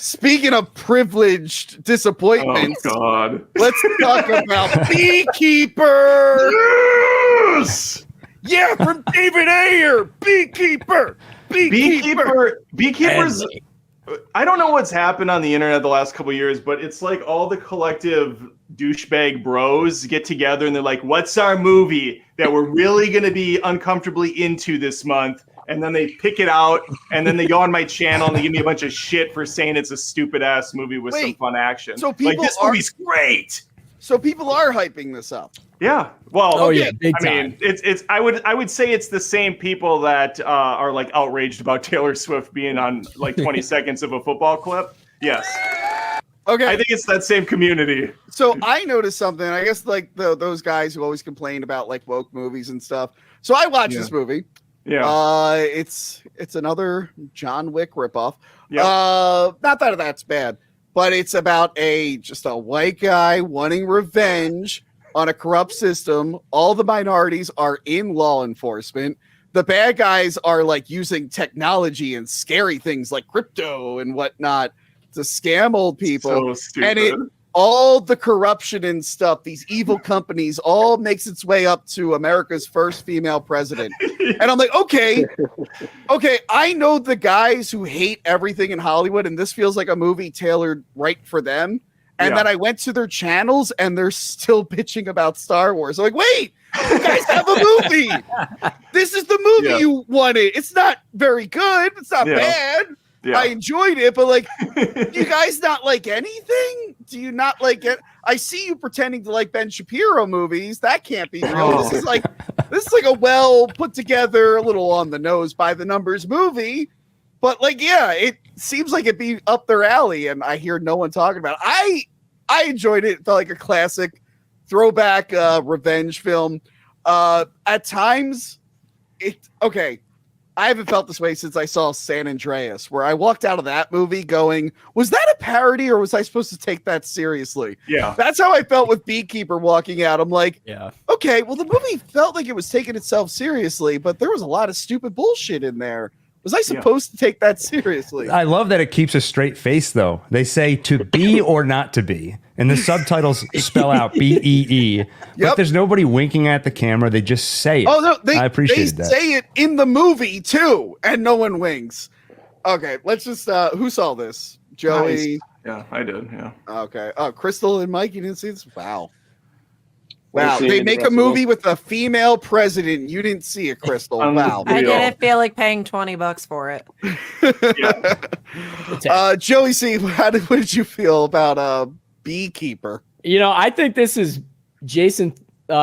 Speaking of privileged disappointments, God. Let's talk about Beekeeper. Yes! Yeah, from David Ayer. Beekeeper. Beekeepers. I don't know what's happened on the internet the last couple of years, but it's like all the collective douchebag bros get together and they're like, what's our movie that we're really going to be uncomfortably into this month? And then they pick it out and then they go on my channel and they give me a bunch of shit for saying it's a stupid ass movie with some fun action. So people like, this movie's great. So people are hyping this up. Yeah. Well, big time. I mean, it's I would say it's the same people that are like outraged about Taylor Swift being on like 20 seconds of a football clip. Yes. Okay. I think it's that same community. So I noticed something. I guess like those guys who always complain about like woke movies and stuff. So I watched this movie. Yeah. It's another John Wick ripoff. Yep. Not that that's bad, but it's about just a white guy wanting revenge on a corrupt system. All the minorities are in law enforcement. The bad guys are like using technology and scary things like crypto and whatnot to scam old people. So stupid. And all the corruption and stuff, these evil companies, all makes its way up to America's first female president. And I'm like, okay, I know the guys who hate everything in Hollywood, and this feels like a movie tailored right for them. And then I went to their channels, and they're still bitching about Star Wars. I'm like, wait, you guys have a movie. This is the movie you wanted. It's not very good. It's not bad. Yeah. I enjoyed it, but like, do you guys not like anything? Do you not like it? I see you pretending to like Ben Shapiro movies. That can't be real. This is like a well put together, a little on the nose by the numbers movie. But like, yeah, it seems like it'd be up their alley, and I hear no one talking about it. I enjoyed it. It felt like a classic throwback revenge film. At times, I haven't felt this way since I saw San Andreas, where I walked out of that movie going, was that a parody or was I supposed to take that seriously? Yeah. That's how I felt with Beekeeper walking out. I'm like, okay, well, the movie felt like it was taking itself seriously, but there was a lot of stupid bullshit in there. Was I supposed to take that seriously? I love that it keeps a straight face, though. They say to be or not to be. And the subtitles spell out BEE. But there's nobody winking at the camera. They just say it. Oh, no, I appreciate that. They say it in the movie, too, and no one winks. Okay, let's just, who saw this? Joey? Nice. Yeah, I did, yeah. Okay. Oh, Crystal and Mike, you didn't see this? Wow. Wow, they make a movie with a female president. You didn't see it, Crystal. Wow. I didn't feel like paying $20 for it. Joey C., what did you feel about Beekeeper? You know, I think this is Jason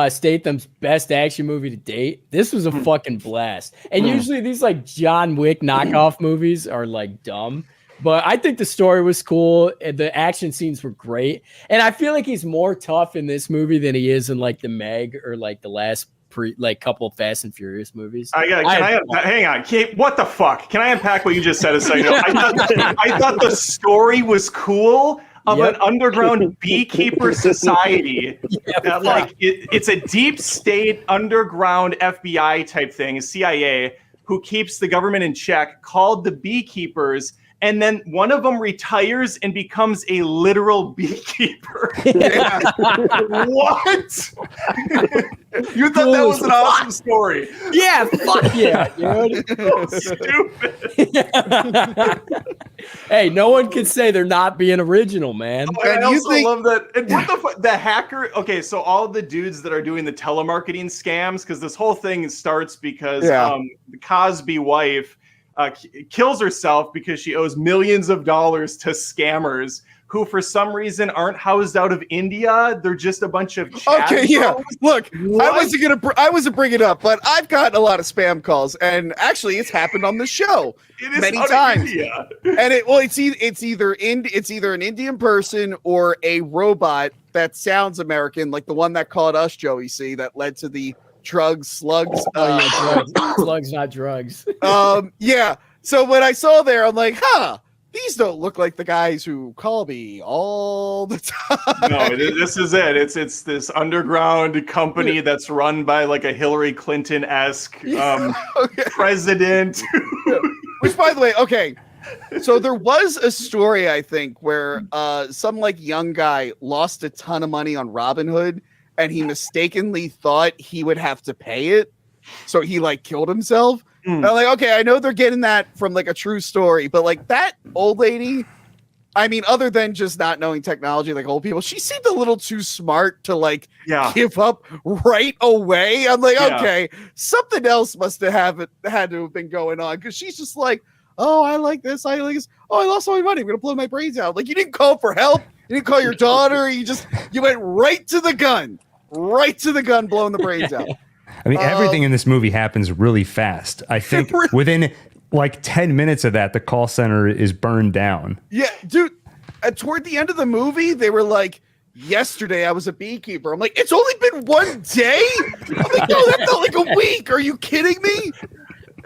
Statham's best action movie to date. This was a fucking blast. And usually these like John Wick knockoff movies are like dumb. But I think the story was cool. And the action scenes were great. And I feel like he's more tough in this movie than he is in like the Meg or like the last couple of Fast and Furious movies. Hang on. What the fuck? Can I unpack what you just said a second ago? I thought the story was cool of an underground beekeeper society. It's a deep state underground FBI type thing, CIA, who keeps the government in check, called the Beekeepers. And then one of them retires and becomes a literal beekeeper. What? You thought that was an awesome story? Yeah, fuck yeah, dude. Stupid. Hey, no one can say they're not being original, man. I also love that. And what the hacker? Okay, so all the dudes that are doing the telemarketing scams, because this whole thing starts because the Cosby wife kills herself because she owes millions of dollars to scammers who for some reason aren't housed out of India. They're just a bunch of Look, I wasn't bring it up, but I've gotten a lot of spam calls, and actually it's happened on the show many times. And it's either an Indian person or a robot that sounds American, like the one that called us, Joey C, that led to the slugs, drugs. Slugs, not drugs. So when I saw there, I'm like, these don't look like the guys who call me all the time. No, this is it. It's this underground company that's run by like a Hillary Clinton-esque president. Which, by the way, So there was a story, I think, where some like young guy lost a ton of money on Robinhood, and he mistakenly thought he would have to pay it, so he like killed himself. And I'm like, okay, I know they're getting that from like a true story, but like that old lady, I mean, other than just not knowing technology like old people, she seemed a little too smart to like give up right away. I'm like, okay, something else must have had to have been going on, because she's just like, oh, I like this. I like this. Oh, I lost all my money. I'm going to blow my brains out. Like, you didn't call for help. You didn't call your daughter. You went right to the gun, blowing the brains out. I mean, everything in this movie happens really fast. I think within like 10 minutes of that, the call center is burned down. Yeah, dude. Toward the end of the movie, they were like, yesterday I was a beekeeper. I'm like, it's only been one day? I'm like, no, that felt like a week. Are you kidding me?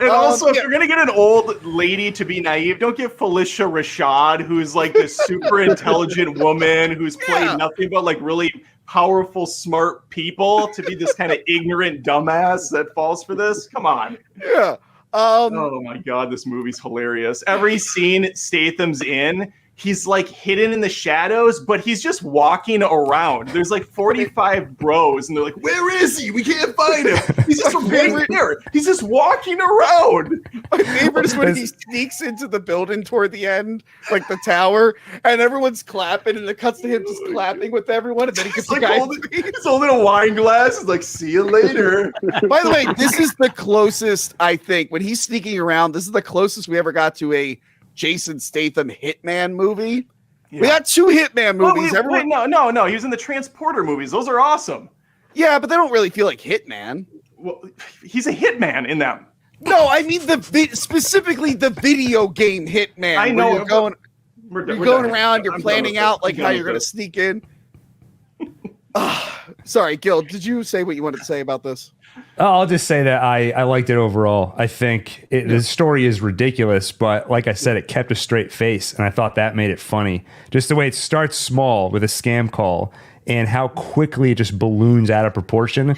And also, if you're going to get an old lady to be naive, don't get Felicia Rashad, who's like this super intelligent woman who's played nothing but like really powerful, smart people, to be this kind of ignorant dumbass that falls for this. Come on. Yeah. Oh my God, this movie's hilarious. Every scene Statham's in, he's like hidden in the shadows, but he's just walking around. There's like 45 bros, and they're like, where is he? We can't find him. He's just right there. He's just walking around. My favorite is when he sneaks into the building toward the end, like the tower, and everyone's clapping, and it cuts to him just clapping with everyone, and then he gets like he's holding a wine glass. He's like, see you later. By the way, this is the closest, I think, when he's sneaking around, this is the closest we ever got to a Jason Statham Hitman movie. Yeah. We got 2 Hitman movies. Wait, no. He was in the Transporter movies. Those are awesome. Yeah, but they don't really feel like Hitman. Well, he's a hitman in them. No, I mean specifically the video game Hitman. I know. You're going around. You're planning out like how you're going to sneak in. Sorry, Gil. Did you say what you wanted to say about this? I'll just say that I liked it overall. I think the story is ridiculous, but like I said, it kept a straight face, and I thought that made it funny. Just the way it starts small with a scam call, and how quickly it just balloons out of proportion.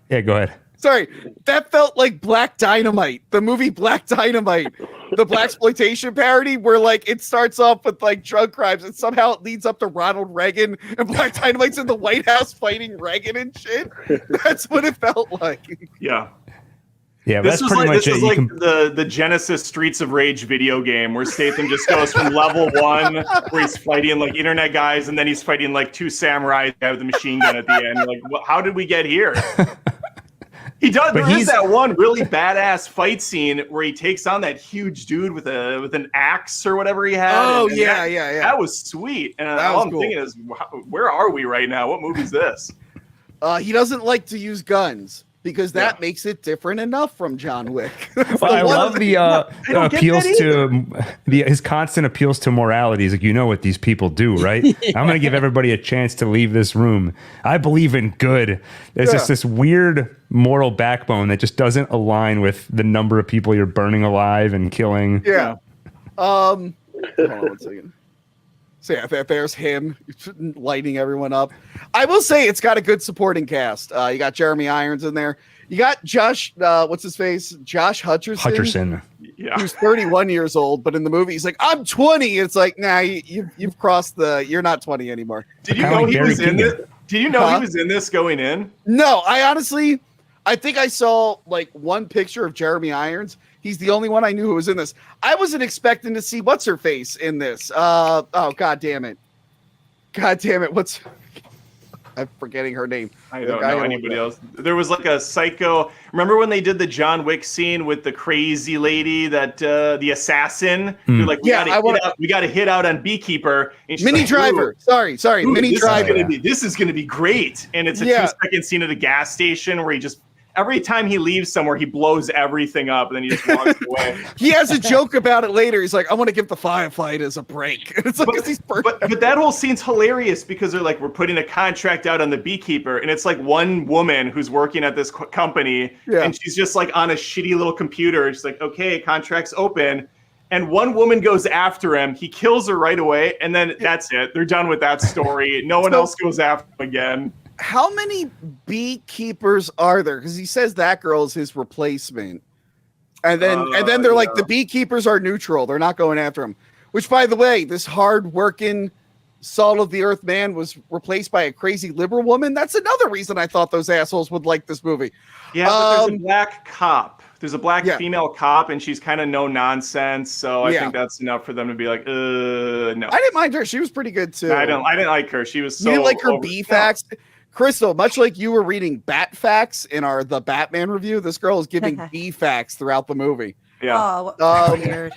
Yeah, go ahead. Sorry, that felt like Black Dynamite, the movie Black Dynamite, the blaxploitation parody, where like it starts off with like drug crimes and somehow it leads up to Ronald Reagan, and Black Dynamite's in the White House fighting Reagan and shit. That's what it felt like. Yeah. Yeah, this that's pretty much it. This is like the Genesis Streets of Rage video game, where Statham just goes from level 1, where he's fighting like internet guys, and then he's fighting like 2 samurai with a machine gun at the end. You're like, how did we get here? He does. There is that one really badass fight scene where he takes on that huge dude with an axe or whatever he had. Oh, and yeah. That was sweet. And all I'm thinking is, where are we right now? What movie's this? He doesn't like to use guns, because that makes it different enough from John Wick. Well, I love the appeals to his constant appeals to morality. He's like, you know what these people do, right? I'm going to give everybody a chance to leave this room. I believe in good. There's just this weird moral backbone that just doesn't align with the number of people you're burning alive and killing. Yeah. Hold on 1 second. So yeah, there's him lighting everyone up. I will say it's got a good supporting cast. You got Jeremy Irons in there. You got Josh, what's his face? Josh Hutcherson. Yeah. Who's 31 years old, but in the movie he's like, I'm 20. It's like, nah, you've crossed you're not 20 anymore. Did you know he was in this? Did you know he was in this going in? No, I think I saw like one picture of Jeremy Irons. He's the only one I knew who was in this. I wasn't expecting to see what's her face in this. God damn it. I'm forgetting her name. I don't know anybody else. There was like a psycho. Remember when they did the John Wick scene with the crazy lady that the assassin? Who like, we got to hit out on Beekeeper. Minnie Driver. Sorry, Minnie Driver. This is gonna be great. And it's a 2-second scene at a gas station where he just. Every time he leaves somewhere, he blows everything up, and then he just walks away. He has a joke about it later. He's like, I want to give the firefighters a break. It's like, but that whole scene's hilarious because they're like, we're putting a contract out on the Beekeeper, and it's like one woman who's working at this company, and she's just like on a shitty little computer. She's like, okay, contract's open. And one woman goes after him. He kills her right away, and then that's it. They're done with that story. No one else goes after him again. How many beekeepers are there? Because he says that girl is his replacement. And then they're like, the beekeepers are neutral. They're not going after him. Which, by the way, this hard-working, salt of the earth man was replaced by a crazy liberal woman. That's another reason I thought those assholes would like this movie. Yeah, but there's a black cop. There's a black female cop, and she's kind of no nonsense. So I think that's enough for them to be like, no. I didn't mind her. She was pretty good too. I didn't like her. She was so. You didn't like her B facts, Crystal. Much like you were reading Bat facts in the Batman review, this girl is giving B facts throughout the movie. Yeah. Oh, weird.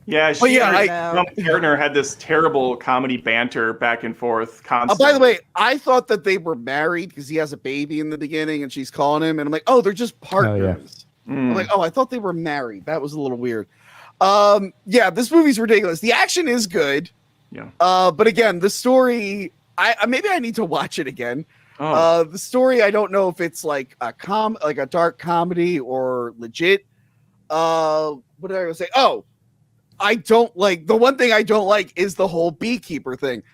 Yeah, partner had this terrible comedy banter back and forth constantly. By the way, I thought that they were married because he has a baby in the beginning and she's calling him, and I'm like, oh, they're just partners. I'm like, oh, I thought they were married. That was a little weird. This movie's ridiculous. The action is good. Yeah. But again, the story, maybe I need to watch it again. The story, I don't know if it's like a dark comedy or legit. What did I say? Oh, I don't like the one thing I don't like is the whole beekeeper thing.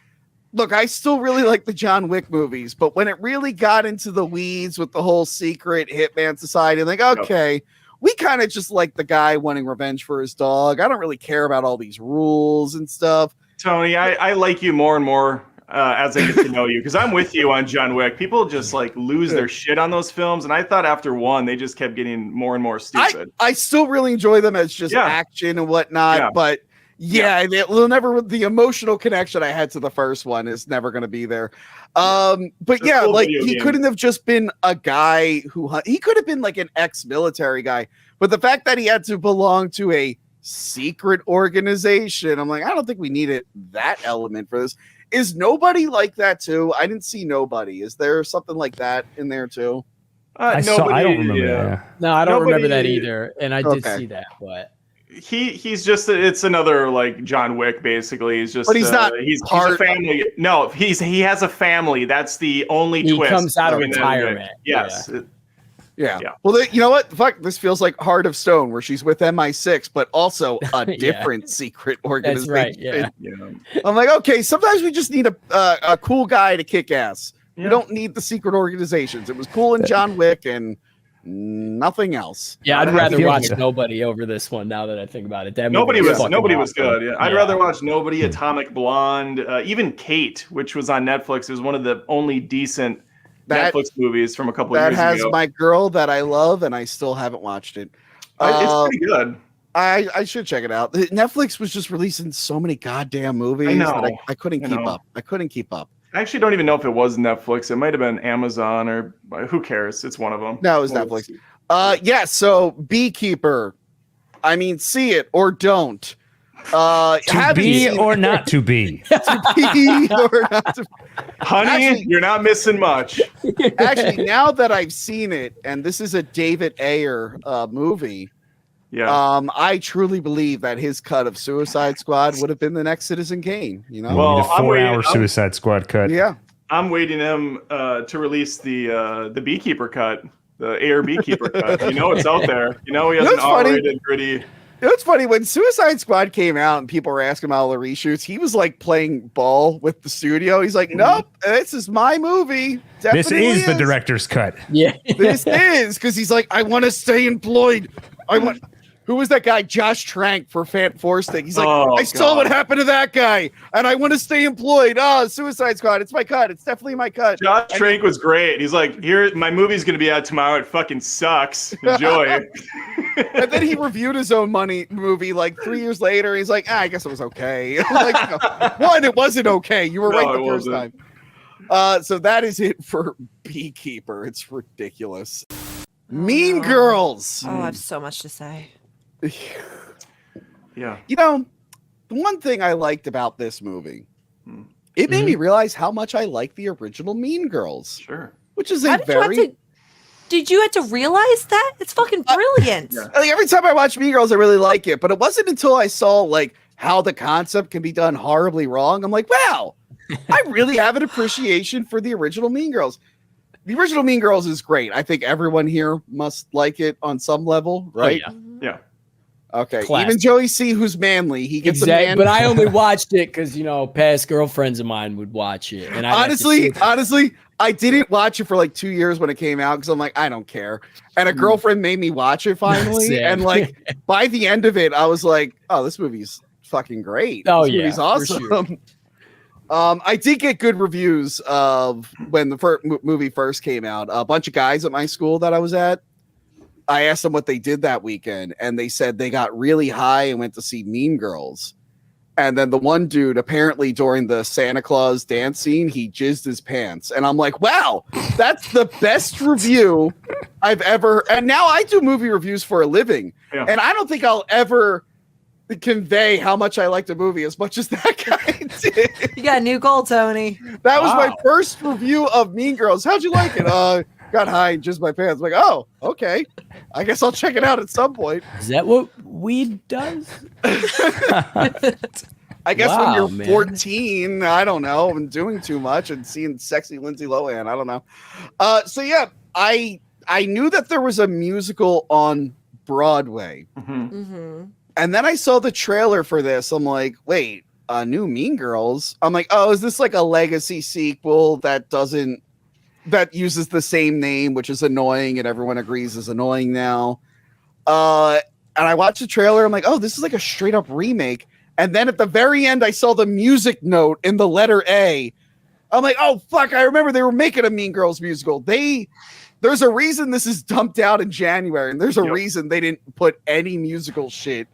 Look, I still really like the John Wick movies, but when it really got into the weeds with the whole secret hitman society, I'm like, okay, we kind of just like the guy wanting revenge for his dog. I don't really care about all these rules and stuff. Tony, I like you more and more as I get to know you, because I'm with you on John Wick. People just like lose their shit on those films, and I thought after one they just kept getting more and more stupid. I still really enjoy them as just action and whatnot, but they'll never. The emotional connection I had to the first one is never going to be there. But he couldn't have just been a guy he could have been like an ex-military guy, but the fact that he had to belong to a secret organization, I'm like, I don't think we needed that element for this. Is Nobody like that too? I didn't see Nobody. Is there something like that in there too? I don't remember that. No, I don't remember that either. And I did see that, but he's just it's another like John Wick basically. He's just but he's not he's a family. No, he has a family. That's the only twist. He comes out of retirement. Yes. Yeah. Well, you know what? Fuck, this feels like Heart of Stone, where she's with MI6, but also a different secret organization. That's right. Yeah. I'm like, okay, sometimes we just need a cool guy to kick ass. We don't need the secret organizations. It was cool in John Wick and nothing else. Yeah, I'd rather watch Nobody over this one. Now that I think about it, Nobody was good. Yeah. I'd rather watch Nobody, Atomic Blonde, even Kate, which was on Netflix. It was one of the only decent Netflix movies from a couple of years ago. That has my girl that I love, and I still haven't watched it. It's pretty good. I should check it out. Netflix was just releasing so many goddamn movies that I couldn't keep up. I couldn't keep up. I actually don't even know if it was Netflix. It might have been Amazon or who cares? It's one of them. No, it was Netflix. So Beekeeper. I mean, see it or don't. To be or not to be. To be or not to be. Honey, you're not missing much. Actually, now that I've seen it, and this is a David Ayer movie, I truly believe that his cut of Suicide Squad would have been the next Citizen Kane. You know, well, a 4-hour Suicide Squad cut. Yeah, I'm waiting him to release the Beekeeper cut, the Ayer Beekeeper cut. You know, it's out there. You know, he has an R-rated, gritty. You know, it's funny when Suicide Squad came out and people were asking about all the reshoots. He was like playing ball with the studio. He's like, "Nope, this is my movie. This is the director's cut." Yeah, this is because he's like, "I want to stay employed. I want." Who was that guy? Josh Trank for Forcing. He's like, I saw what happened to that guy, and I want to stay employed. Oh, Suicide Squad. It's my cut. It's definitely my cut. Josh Trank was great. He's like, here, my movie's going to be out tomorrow. It fucking sucks. Enjoy. And then he reviewed his own movie like 3 years later. He's like, I guess it was okay. Like, no. One, it wasn't okay. You were right the first time. So that is it for Beekeeper. It's ridiculous. Mean Girls. Oh, I have so much to say. Yeah. You know, the one thing I liked about this movie, it made me realize how much I like the original Mean Girls. Sure. Which is did you have to realize that? It's fucking brilliant. Like every time I watch Mean Girls, I really like it. But it wasn't until I saw like how the concept can be done horribly wrong. I'm like, wow, I really have an appreciation for the original Mean Girls. The original Mean Girls is great. I think everyone here must like it on some level, right? Yeah. Okay, Classic. even Joey C, who's manly, he gets a Exactly, man. but I only watched it because past girlfriends of mine would watch it, and honestly, I didn't watch it for like 2 years when it came out because I'm like, I don't care. And a girlfriend made me watch it finally, Same. and like by the end of it, I was like, oh, this movie's fucking great. Oh, this yeah, movie's for awesome. sure. I did get good reviews of when the movie first came out. A bunch of guys at my school that I was at, I asked them what they did that weekend, and they said they got really high and went to see Mean Girls. And then the one dude, apparently during the Santa Claus dance scene, he jizzed his pants. And I'm like, wow, that's the best review I've ever. And now I do movie reviews for a living. Yeah. And I don't think I'll ever convey how much I liked a movie as much as that guy did. You got a new goal, Tony. That was my first review of Mean Girls. How'd you like it? Got high and jizzed my pants. I'm like, oh, okay. I guess I'll check it out at some point. Is that what weed does? I guess when you're 14, I don't know, and doing too much and seeing sexy Lindsay Lohan, I don't know. So yeah, I knew that there was a musical on Broadway. And then I saw the trailer for this. I'm like, wait, new Mean Girls? I'm like, oh, is this like a legacy sequel that uses the same name, which is annoying and everyone agrees is annoying now? And I watched the trailer. I'm like, oh, this is like a straight up remake. And then at the very end, I saw the music note in the letter A. I'm like, oh, fuck, I remember they were making a Mean Girls musical. There's a reason this is dumped out in January, and there's a reason they didn't put any musical shit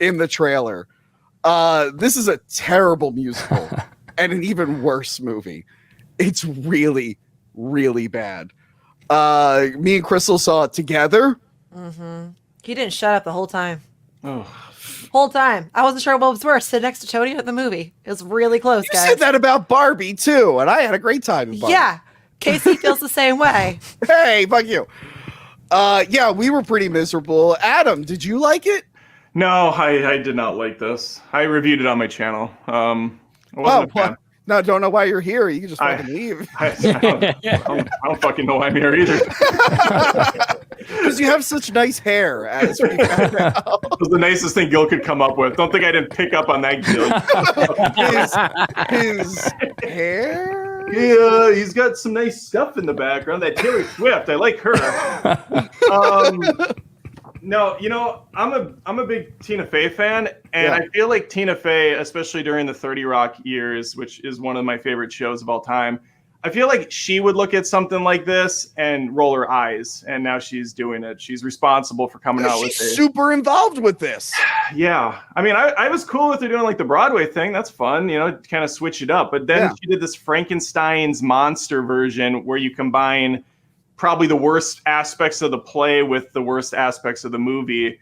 in the trailer. This is a terrible musical and an even worse movie. It's really, really bad. Me and Crystal saw it together. He didn't shut up the whole time. Whole time. I wasn't sure what was worse, sit next to Tony or the movie. It was really close, guys. You said that about Barbie, too, and I had a great time with Barbie. Yeah. Casey feels the same way. Hey, fuck you. Yeah, we were pretty miserable. Adam, did you like it? No, I did not like this. I reviewed it on my channel. I wasn't a fan. No, don't know why you're here. You can just fucking leave. I don't fucking know why I'm here either. Because you have such nice hair, as we found out. It was the nicest thing Gil could come up with. Don't think I didn't pick up on that, Gil. his hair? Yeah, he's got some nice stuff in the background. That Taylor Swift, I like her. No, I'm a big Tina Fey fan, and I feel like Tina Fey, especially during the 30 Rock years, which is one of my favorite shows of all time, I feel like she would look at something like this and roll her eyes, and now she's doing it. She's responsible for coming out with it. She's super involved with this. Yeah. I mean, I was cool with her doing like the Broadway thing. That's fun, kind of switch it up. But then she did this Frankenstein's monster version where you combine probably the worst aspects of the play with the worst aspects of the movie,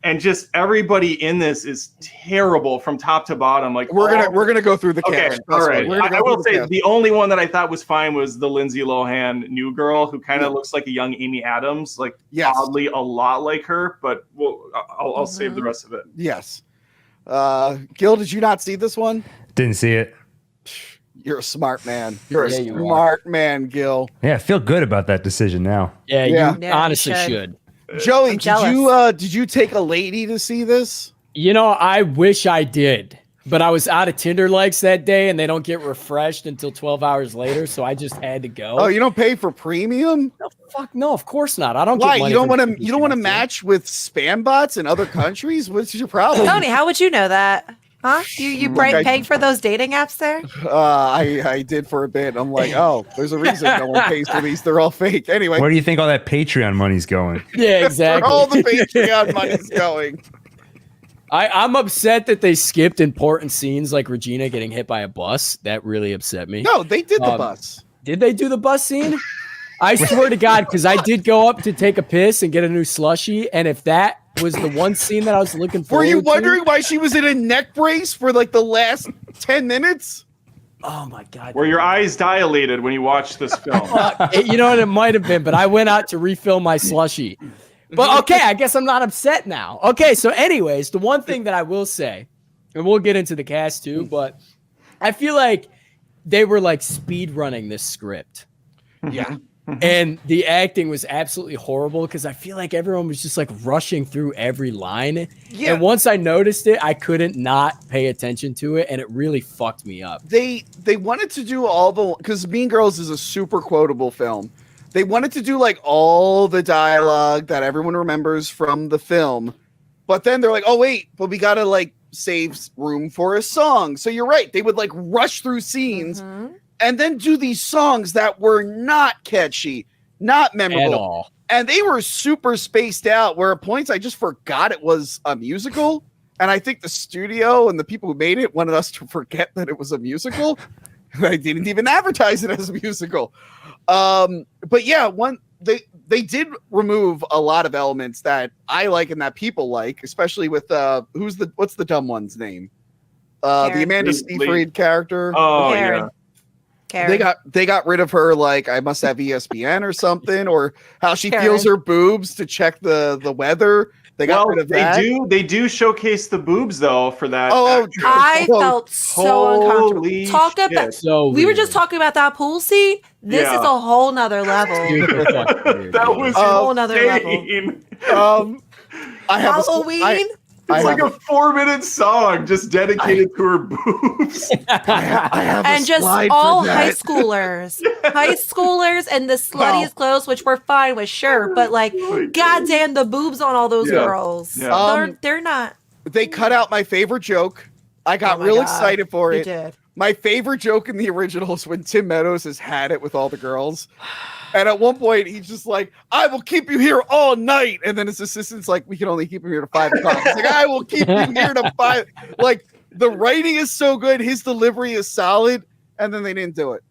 and just everybody in this is terrible from top to bottom. Like we're gonna go through the cast. Okay, all right. I will say the only one that I thought was fine was the Lindsay Lohan new girl, who kind of looks like a young Amy Adams, like oddly a lot like her. But I'll save the rest of it. Yes. Gil, did you not see this one? Didn't see it. You're a smart man. You're a smart man, Gil. Yeah, I feel good about that decision now. Yeah, you honestly should. Joey, did you take a lady to see this? I wish I did, but I was out of Tinder likes that day, and they don't get refreshed until 12 hours later, so I just had to go. Oh, you don't pay for premium? No, fuck no, of course not. I don't. Why? Get money you don't want to match with spam bots in other countries? What's your problem? Tony, how would you know that? Huh? You paying for those dating apps there? I did for a bit. I'm like, oh, there's a reason no one pays for these. They're all fake. Anyway. Where do you think all that Patreon money's going? Yeah, exactly. Where all the Patreon money's going. I'm upset that they skipped important scenes like Regina getting hit by a bus. That really upset me. No, they did the bus. Did they do the bus scene? I swear to God, because I did go up to take a piss and get a new slushie, and if that was the one scene that I was looking for. Were you wondering why she was in a neck brace for like the last 10 minutes? Oh my God. Were your eyes dilated when you watched this film? You know what? It might have been, but I went out to refill my slushie. But okay, I guess I'm not upset now. Okay, so anyways, the one thing that I will say, and we'll get into the cast too, but I feel like they were like speed running this script. Yeah. And the acting was absolutely horrible because I feel like everyone was just like rushing through every line. Yeah. And once I noticed it, I couldn't not pay attention to it, and it really fucked me up. They wanted to do all the, because Mean Girls is a super quotable film. They wanted to do like all the dialogue that everyone remembers from the film, but then they're like, oh wait, but we gotta like save room for a song. So you're right, they would like rush through scenes and then do these songs that were not catchy, not memorable At all. and they were super spaced out. Where at points I just forgot it was a musical, and I think the studio and the people who made it wanted us to forget that it was a musical. I didn't even advertise it as a musical. But yeah, they did remove a lot of elements that I like and that people like, especially with what's the dumb one's name? The Amanda Seyfried character. Oh, Karen. yeah. Karen. They got rid of her, like I must have ESPN or something, or how she Karen. feels her boobs to check the weather. They got rid of that. They do showcase the boobs though for that. Oh, actress. I felt so uncomfortable. Holy Talk shit. about. So We were weird. just talking about that pool scene. This Yeah. is a whole nother level. Super fucking weird, That dude. was A whole nother level. insane. I have Halloween. It's like a 4-minute song just dedicated to her boobs. I have And a just slide all for high that. schoolers, high schoolers, and the sluttiest clothes, which we're fine with, sure, but like, goddamn, the boobs on all those Yeah. girls. Yeah. They're not. They cut out my favorite joke. I got Oh my real God. excited for You it. did. My favorite joke in the original is when Tim Meadows has had it with all the girls. And at one point, he's just like, I will keep you here all night. And then his assistant's like, we can only keep him here to 5 o'clock. He's like, I will keep you here to 5. Like, the writing is so good. His delivery is solid. And then they didn't do it.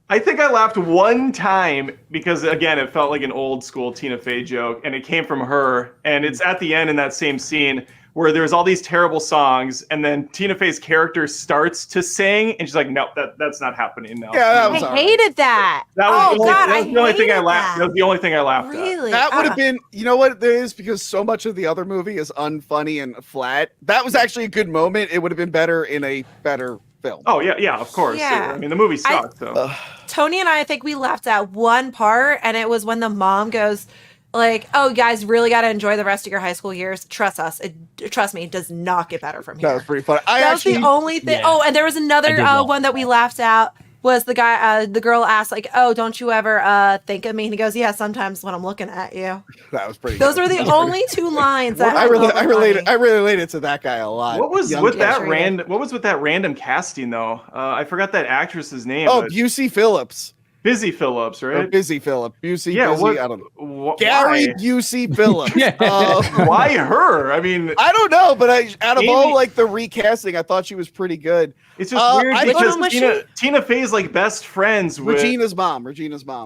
I think I laughed one time because, again, it felt like an old school Tina Fey joke, and it came from her. And it's at the end in that same scene where there's all these terrible songs, and then Tina Fey's character starts to sing, and she's like, "No, that's not happening now." Yeah, that was I all right. hated that. That was Oh God, that I was the only thing I hated laughed. That that. was the only thing I laughed at. Really? That would have been, you know what it is? Because so much of the other movie is unfunny and flat. That was actually a good moment. It would have been better in a better film. Oh yeah, of course. Yeah. I mean, the movie sucked. So. Tony and I think we laughed at one part, and it was when the mom goes, like, "Oh, guys, really got to enjoy the rest of your high school years. Trust us. Trust me, it does not get better from here." That was pretty funny. That was the only thing. Yeah. Oh, and there was I another did laugh one that we laughed at. Was the guy? The girl asked, like, "Oh, don't you ever think of me?" And he goes, "Yeah, sometimes when I'm looking at you." That was pretty Those good. were the only two lines that I thought were funny. related to that guy a lot. What was Young with kid. that sure you did. What was with that random casting though? I forgot that actress's name. Oh, but Busey Phillips. Busy Phillips, Or right? Busy Phillips. Busey, Yeah, Busy, what- I don't know. Wh- Gary why? Busey Phillips. Why her? I mean, I don't know, but out of Amy- all like the recasting, I thought she was pretty good. it's just weird I- Which because one was Tina Fey's like best friends with. Regina's mom.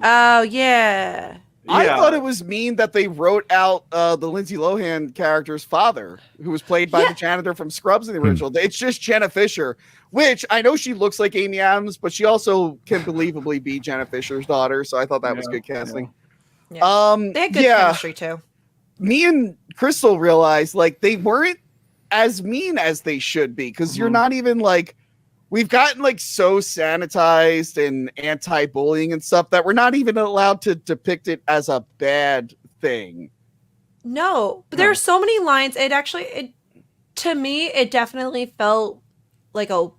Oh yeah. I Yeah. thought it was mean that they wrote out the Lindsay Lohan character's father, who was played by the janitor from Scrubs in the original. It's just Jenna Fisher, which I know she looks like Amy Adams, but she also can believably be Jenna Fisher's daughter. So I thought that was good casting. They Yeah. had good chemistry too. Me and Crystal realized like they weren't as mean as they should be because you're not even like we've gotten like so sanitized and anti-bullying and stuff that we're not even allowed to depict it as a bad thing. No, but there are so many lines. To me, it definitely felt like a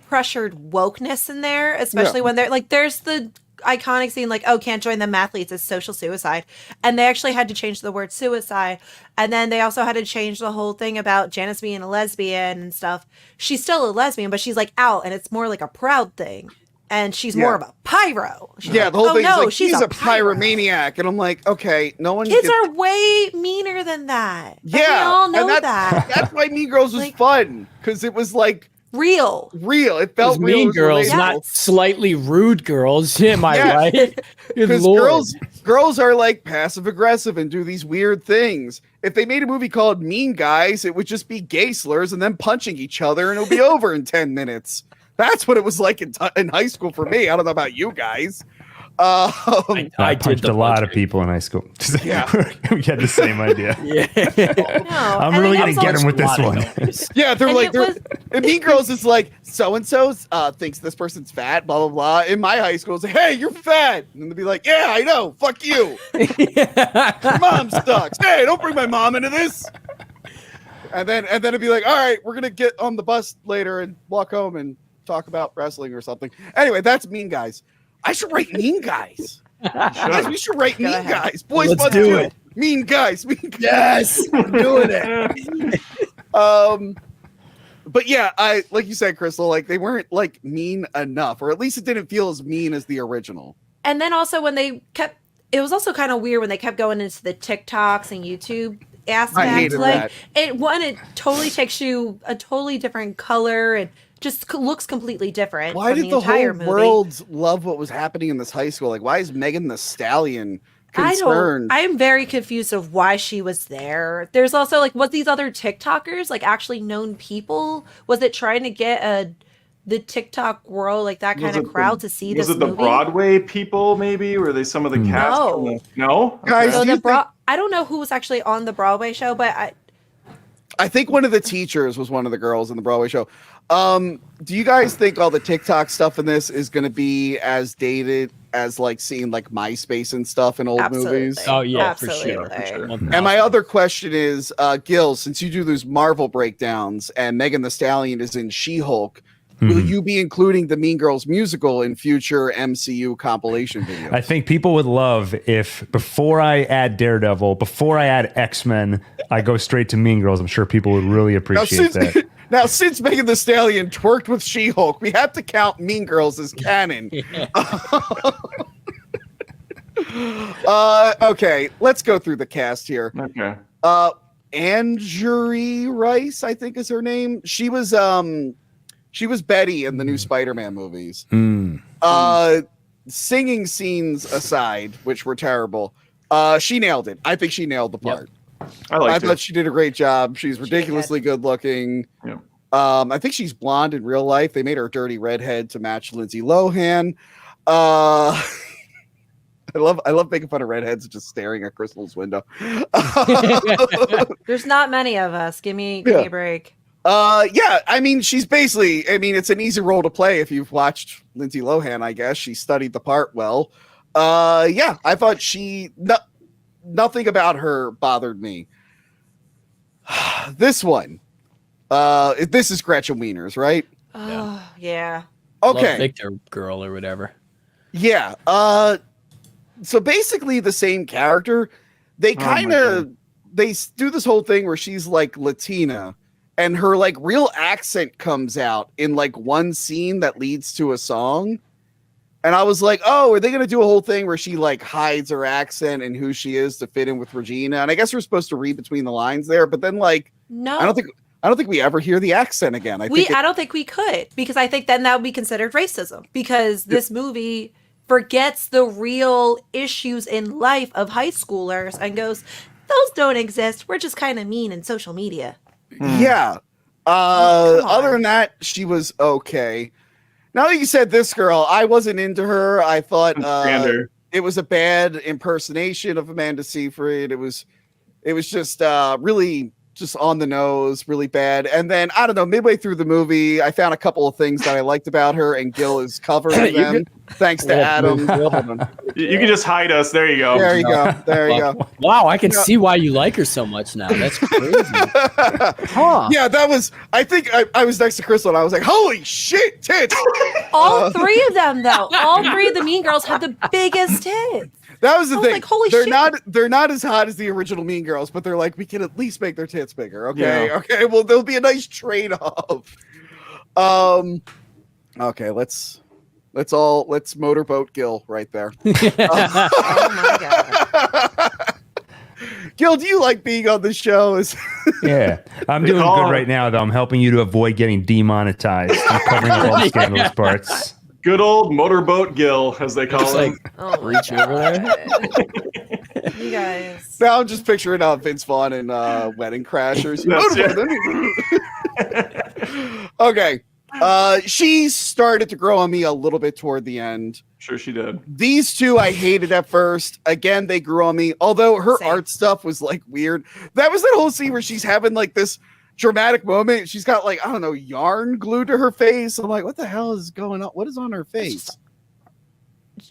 pressured wokeness in there, especially when they're like, there's the iconic scene like, oh, can't join the mathletes, it's social suicide. And they actually had to change the word suicide. And then they also had to change the whole thing about Janice being a lesbian and stuff. She's still a lesbian, but she's like out, and it's more like a proud thing. And she's more of a pyro. She's Yeah, like, the whole oh, thing no, is like she's he's a pyro. pyromaniac, and I'm like, okay, no one. Kids gets- are way meaner than that. And yeah, we all know and that. That's why Mean Girls was Like- fun because it was like Real. real. It Those felt real. mean it was girls, relatable. not slightly rude girls. Am I Yeah. right? Good Because Lord. girls are like passive aggressive and do these weird things. If they made a movie called Mean Guys, it would just be gay slurs and then punching each other, and it would be over in 10 minutes. That's what it was like in high school for me. I don't know about you guys. I punched a lot of people in high school. Yeah. We had the same idea. Yeah. I'm really gonna get him with this one. Yeah, they're And like, it was- in Mean Girls, it's like, so-and-so thinks this person's fat, blah, blah, blah. In my high school, it's like, hey, you're fat. And they'll be like, yeah, I know, fuck you. Your mom sucks. Hey, don't bring my mom into this. And then it'd be like, all right, we're going to get on the bus later and walk home and talk about wrestling or something. Anyway, that's Mean Guys. I should write Mean Guys. Guys, we should write Mean Guys. Boys, Let's Buds do do it. Mean Guys. Mean Guys. Yes, I'm doing it. But yeah, I like you said, Crystal, like they weren't like mean enough, or at least it didn't feel as mean as the original. And then also when they kept, it was also kind of weird when they kept going into the TikToks and YouTube aspect. I hated like that. it totally takes you a totally different color and just looks completely different. Why from did the entire whole movie. world love what was happening in this high school? Like, why is Megan the Stallion concerned? I am very confused of why she was there. There's also like, was these other TikTokers like actually known people? Was it trying to get the TikTok world, like that kind of crowd to see this Was it the movie? Broadway people, maybe? Were they some of the cast? No. No? Guys, So do you I don't know who was actually on the Broadway show, but I think one of the teachers was one of the girls in the Broadway show. Do you guys think all the TikTok stuff in this is going to be as dated as like seeing like MySpace and stuff in old movies? Oh yeah, Absolutely. for sure. And my other question is, Gil, since you do those Marvel breakdowns and Megan the Stallion is in She-Hulk, will you be including the Mean Girls musical in future MCU compilation videos? I think people would love if before I add Daredevil, before I add X-Men, I go straight to Mean Girls. I'm sure people would really appreciate that. Now, since Megan the Stallion twerked with She-Hulk, we have to count Mean Girls as canon. Okay, let's go through the cast here. Okay. Anjuri Rice, I think is her name. She was Betty in the new Spider-Man movies. Singing scenes aside, which were terrible, she nailed it. I think she nailed the part. I thought she did a great job. She's ridiculously good looking. Yeah. I think she's blonde in real life. They made her a dirty redhead to match Lindsay Lohan. I love making fun of redheads just staring at Crystal's window. there's not many of us. Give me a break. Yeah, I mean, she's basically, it's an easy role to play if you've watched Lindsay Lohan, I guess. She studied the part well. Yeah, I thought nothing about her bothered me. This one, this is Gretchen Wieners, right? Oh, yeah. Okay. Love Victor girl or whatever. Yeah. So basically the same character. They they do this whole thing where she's like Latina and her like real accent comes out in like one scene that leads to a song. And I was like, oh, are they going to do a whole thing where she like hides her accent and who she is to fit in with Regina? And I guess we're supposed to read between the lines there, but then like, No. I don't think we ever hear the accent again. I don't think we could, because I think then that would be considered racism, because this movie forgets the real issues in life of high schoolers and goes, those don't exist. We're just kind of mean in social media. Yeah. Other than that, she was okay. Now that you said this girl, I wasn't into her. I thought it was a bad impersonation of Amanda Seyfried. It was just really just on the nose, really bad. And then I don't know, midway through the movie, I found a couple of things that I liked about her, and Gil is covering them. Thanks to Adam. You can just hide us. There you go. There you go. There you go. Wow, I can see why you like her so much now. That's crazy. Huh. Yeah, that was. I think I was next to Crystal, and I was like, "Holy shit, tits!" All three of them, though, all three of the Mean Girls had the biggest tits. That was the thing. Like, holy they're shit. They're not as hot as the original Mean Girls, but they're like, we can at least make their tits bigger. Okay. Yeah. Okay. Well, there'll be a nice trade-off. Okay, let's motorboat Gil right there. Oh my god. Gil, do you like being on the show? Yeah, I'm doing good right now, though. I'm helping you to avoid getting demonetized. I'm covering up all the scandalous parts. Good old motorboat Gil, as they call him. Oh my Reach over there. God. You guys. Now I'm just picturing Vince Vaughn in Wedding Crashers. That's Okay. She started to grow on me a little bit toward the end. Sure, she did. These two I hated at first. Again, they grew on me. Although her Same. art stuff was like weird. That was that whole scene where she's having like this dramatic moment. She's got like, I don't know, yarn glued to her face. I'm like, what the hell is going on? What is on her face?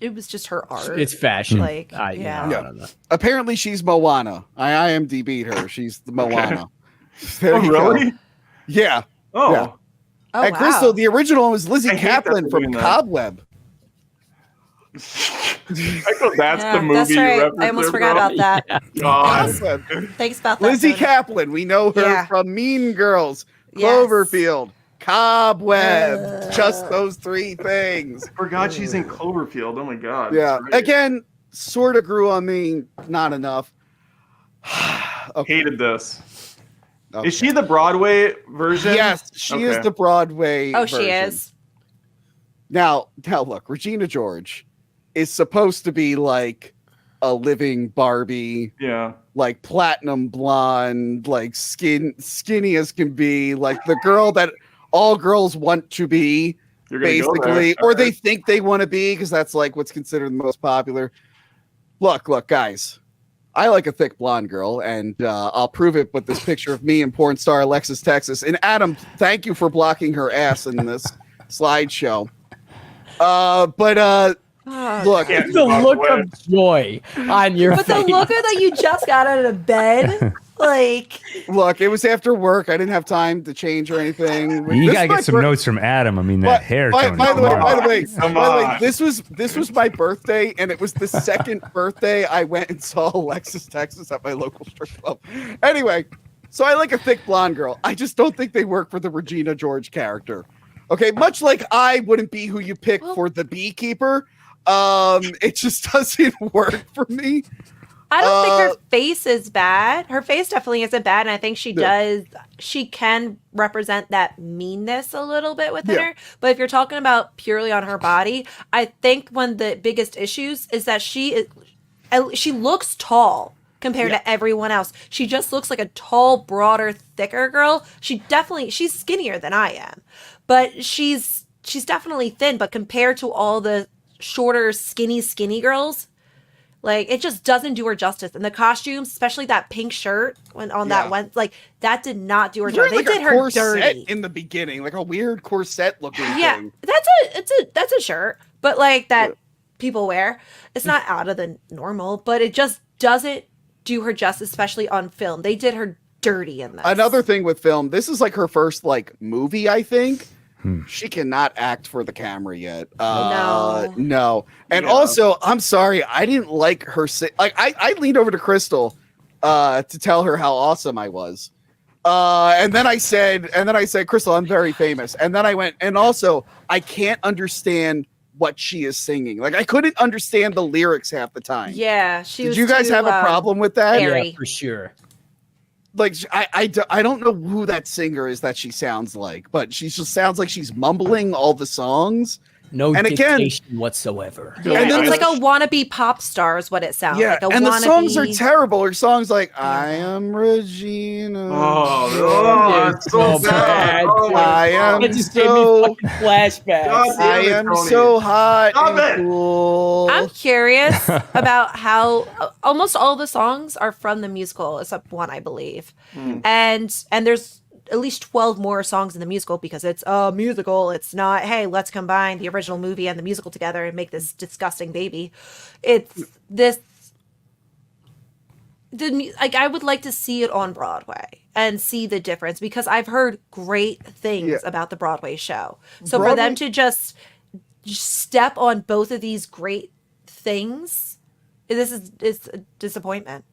It was just her art. It's fashion. Like, I don't know. Apparently she's Moana. I IMDb'd her. She's the Moana. There Oh, you go. really? Yeah. Oh, Yeah. Oh, And Crystal, the original was Lizzie I hate that Kaplan they're from doing that. Cobweb. I thought that's the movie. That's you right. referenced I almost there, forgot bro. about that. God. Cobweb. Thanks about that. Lizzie Tony. Kaplan. We know her Yeah. from Mean Girls, Yes. Cloverfield, Cobweb. Just those three things. Forgot she's in Cloverfield. Oh my god. Yeah. That's right. Again, sort of grew on me. Not enough. Okay. Hated this. Okay. Is she the Broadway version? Yes, she is Okay. the Broadway. Oh, she version. is. Now, look, Regina George is supposed to be like a living Barbie, Yeah. like platinum blonde, like skinny as can be, like the girl that all girls want to be, You're gonna go basically, there. or All they right. think they want to be, because that's like what's considered the most popular. Look, guys. I like a thick blonde girl, and I'll prove it with this picture of me and porn star Alexis Texas. And Adam, thank you for blocking her ass in this slideshow. Look, Yeah. The look of joy on your But the face. looker that you just got out of bed, like, Look, it was after work. I didn't have time to change or anything. You This gotta is my get some bir- notes from Adam. I mean, that But- hair by, tone. by the way, come by the on. way, Come by the way, on. this was my birthday, and it was the second birthday I went and saw Alexis Texas at my local strip club. Anyway, so I like a thick blonde girl. I just don't think they work for the Regina George character. Okay, much like I wouldn't be who you pick for the beekeeper. It just doesn't work for me. I don't think her face is bad. Her face definitely isn't bad, and I think she Yeah. she can represent that meanness a little bit within Yeah. her. But if you're talking about purely on her body, I think one of the biggest issues is that she looks tall compared to everyone else. She just looks like a tall, broader, thicker girl. She's skinnier than I am, but she's definitely thin. But compared to all the shorter, skinny girls, like, it just doesn't do her justice. And the costumes, especially that pink shirt that went, like, that did not do her Wearing, justice. like, They did a her corset dirty. in the beginning, like a weird corset looking Yeah, thing. that's a shirt, but like that people wear. It's not out of the normal, but it just doesn't do her justice, especially on film. They did her dirty in this. Another thing with film, this is like her first like movie, I think. She cannot act for the camera yet. No. And also, I'm sorry, I didn't like her. I leaned over to Crystal to tell her how awesome I was. And then I said, Crystal, I'm very famous. And then I went, and also, I can't understand what she is singing. Like, I couldn't understand the lyrics half the time. Yeah, she Did was you guys too, have a problem with that? airy. Yeah, for sure. Like, I don't know who that singer is that she sounds like, but she just sounds like she's mumbling all the songs. No And again- dictation whatsoever. Yeah, And then it's the- like a wannabe pop star is what it sounds Yeah, like. A and the wannabe. songs are terrible. Her songs like "I am Regina." Oh, it's so so bad. bad. Oh, my I am That just gave so. me fucking flashbacks. God damn I it, am Tony. so hot Stop and it. cool. I'm curious about how almost all the songs are from the musical, except one, I believe. And there's at least 12 more songs in the musical because it's a musical. It's not, hey, let's combine the original movie and the musical together and make this disgusting baby. It's this. Like, I would like to see it on Broadway and see the difference because I've heard great things about the Broadway show. So for them to just step on both of these great things, it's a disappointment.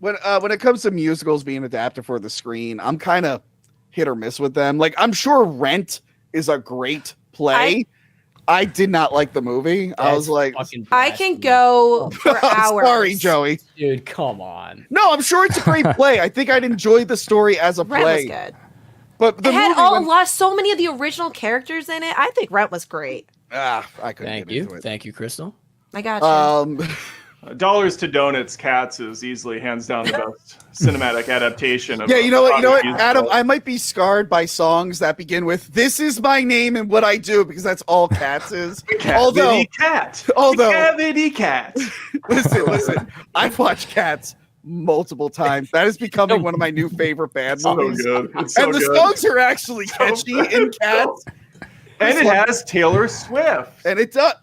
When it comes to musicals being adapted for the screen, I'm kind of hit or miss with them. Like, I'm sure Rent is a great play. I did not like the movie. I was like, fucking I can blasphemy. go for I'm hours. sorry, Joey. Dude, come on. No, I'm sure it's a great play. I think I'd enjoy the story as a Rent play. was good. But the It had movie so many of the original characters in it. I think Rent was great. I couldn't Thank get you. into it. Thank you, Crystal. I got you. Dollars to Donuts, Cats is easily hands down the best cinematic adaptation of. Yeah, you know what, musical. Adam? I might be scarred by songs that begin with "This is my name and what I do" because that's all Cats is. Cavity Cat. Cavity Cat. Listen. I've watched Cats multiple times. That is becoming one of my new favorite band movies. So good. It's so and the good. songs are actually catchy in Cats. And it has Taylor Swift. And it does.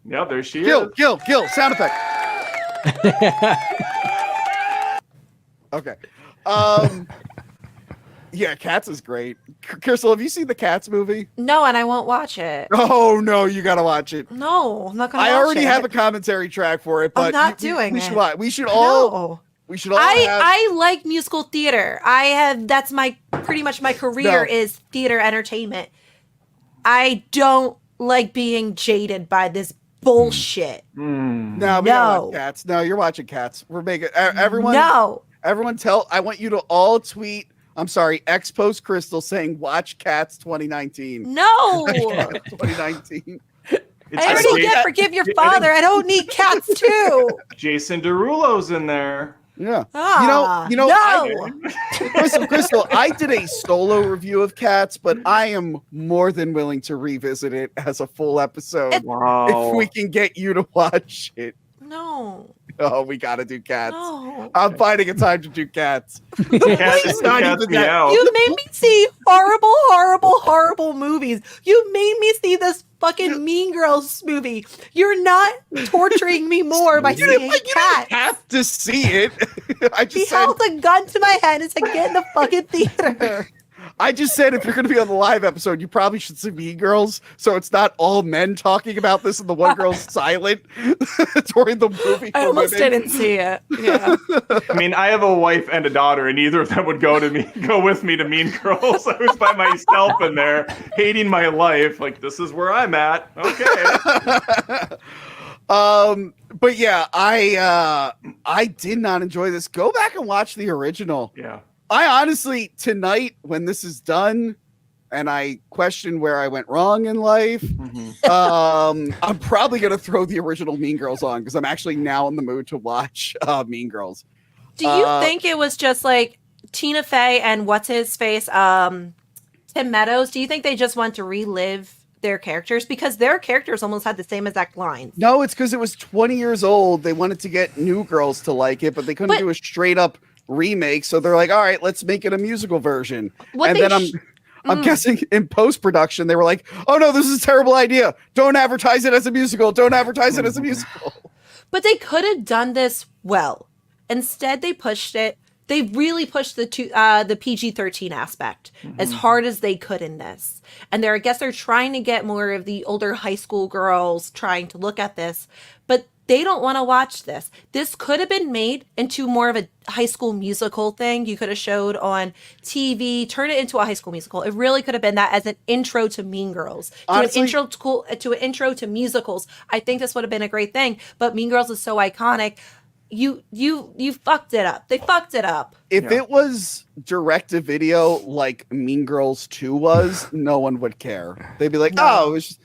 Yeah, there she is. Gil, sound effect. Okay. Yeah, Cats is great. Crystal, have you seen the Cats movie? No, and I won't watch it. Oh no, you gotta watch it. No, I'm not gonna. I watch already it. have a commentary track for it, but I'm not doing we it. should watch. We should all. No. We should all. I like musical theater. That's pretty much my career No. is theater entertainment. I don't like being jaded by this bullshit. No, we gotta watch Cats. No, you're watching Cats. We're making everyone. No. Everyone I want you to all tweet. I'm sorry, post Crystal saying watch Cats 2019. No. 2019. I already get Forgive Your Father. I don't need Cats too. Jason Derulo's in there. Yeah. Ah, no. Crystal, I did a solo review of Cats, but I am more than willing to revisit it as a full episode Wow. if we can get you to watch it. No. Oh, we got to do Cats. No. I'm finding a time to do Cats. Cats me out. You made me see horrible movies. You made me see this fucking Mean Girls movie. You're not torturing me more by seeing You Cats. have to see it. He held a gun to my head and said, "Get in the fucking theater." I just said if you're going to be on the live episode, you probably should see Mean Girls, so it's not all men talking about this and the one girl's silent during the movie. I almost didn't see it. Yeah. I mean, I have a wife and a daughter, and neither of them would go with me to Mean Girls. I was by myself in there, hating my life. Like, this is where I'm at. Okay. But yeah, I did not enjoy this. Go back and watch the original. Yeah. I honestly, tonight, when this is done, and I question where I went wrong in life, I'm probably going to throw the original Mean Girls on because I'm actually now in the mood to watch Mean Girls. Do you think it was just like Tina Fey and what's his face, Tim Meadows? Do you think they just want to relive their characters? Because their characters almost had the same exact lines. No, it's because it was 20 years old. They wanted to get new girls to like it, but they couldn't do a straight up remake. So they're like, all right, let's make it a musical version. I'm guessing in post-production, they were like, oh no, this is a terrible idea. Don't advertise it as a musical. Don't advertise it as a musical. But they could have done this well. Instead, they pushed it. They really pushed the PG-13 aspect as hard as they could in this. And I guess they're trying to get more of the older high school girls trying to look at this, but they don't want to watch this. This could have been made into more of a high school musical thing. You could have showed on TV, turn it into a high school musical. It really could have been that as an intro to Mean Girls, Honestly, to an intro to musicals. I think this would have been a great thing. But Mean Girls is so iconic. You fucked it up. They fucked it up. If it was direct to video like Mean Girls 2 was, no one would care. They'd be like, oh, it was just,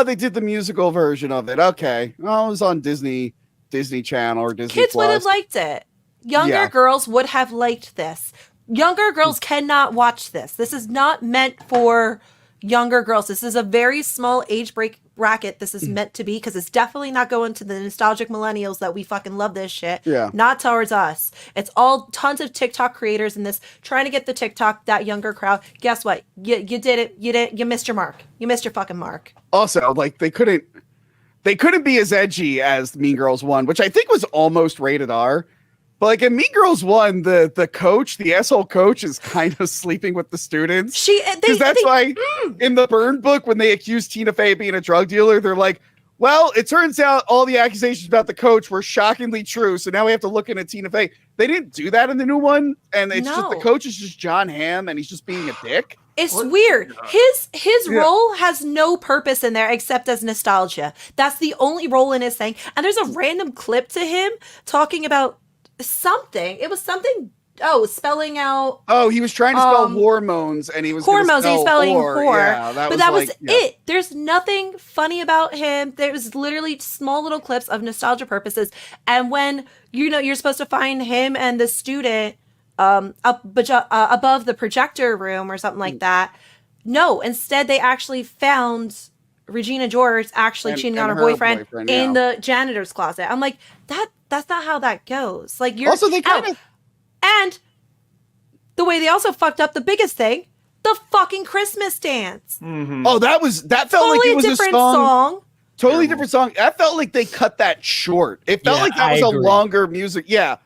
they did the musical version of it. Okay. Well, it was on Disney Channel or Disney Kids Plus. would have liked it. Younger girls would have liked this. Younger girls cannot watch this. This is not meant for younger girls. This is a very small age bracket this is meant to be, because it's definitely not going to the nostalgic millennials that we fucking love this shit. Yeah. Not towards us. It's all tons of TikTok creators in this trying to get the TikTok, that younger crowd. Guess what? You did it. You missed your mark. You missed your fucking mark. Also, like they couldn't be as edgy as Mean Girls 1, which I think was almost rated R. But like in Mean Girls 1, the coach, the asshole coach, is kind of sleeping with the students. Because that's why in the Burn book, when they accused Tina Fey of being a drug dealer, they're like, well, it turns out all the accusations about the coach were shockingly true. So now we have to look into Tina Fey. They didn't do that in the new one. And it's just the coach is just John Hamm and he's just being a dick. It's weird. His role has no purpose in there except as nostalgia. That's the only role in his thing. And there's a random clip to him talking about something. It was something spelling out Oh, he was trying to spell hormones, and he was hormones. He's spelling whore. whore. Yeah, that was it. There's nothing funny about him. There was literally small little clips of nostalgia purposes. And when you're supposed to find him and the student above the projector room or something like that. No, instead they actually found Regina George actually cheating on her boyfriend in the janitor's closet. I'm like, that's not how that goes. Like, you're also they kind of. And the way they also fucked up the biggest thing, the fucking Christmas dance. Mm-hmm. Oh, that felt totally like it was a different song. Totally different song. That felt like they cut that short. It felt like that was a longer music. Yeah.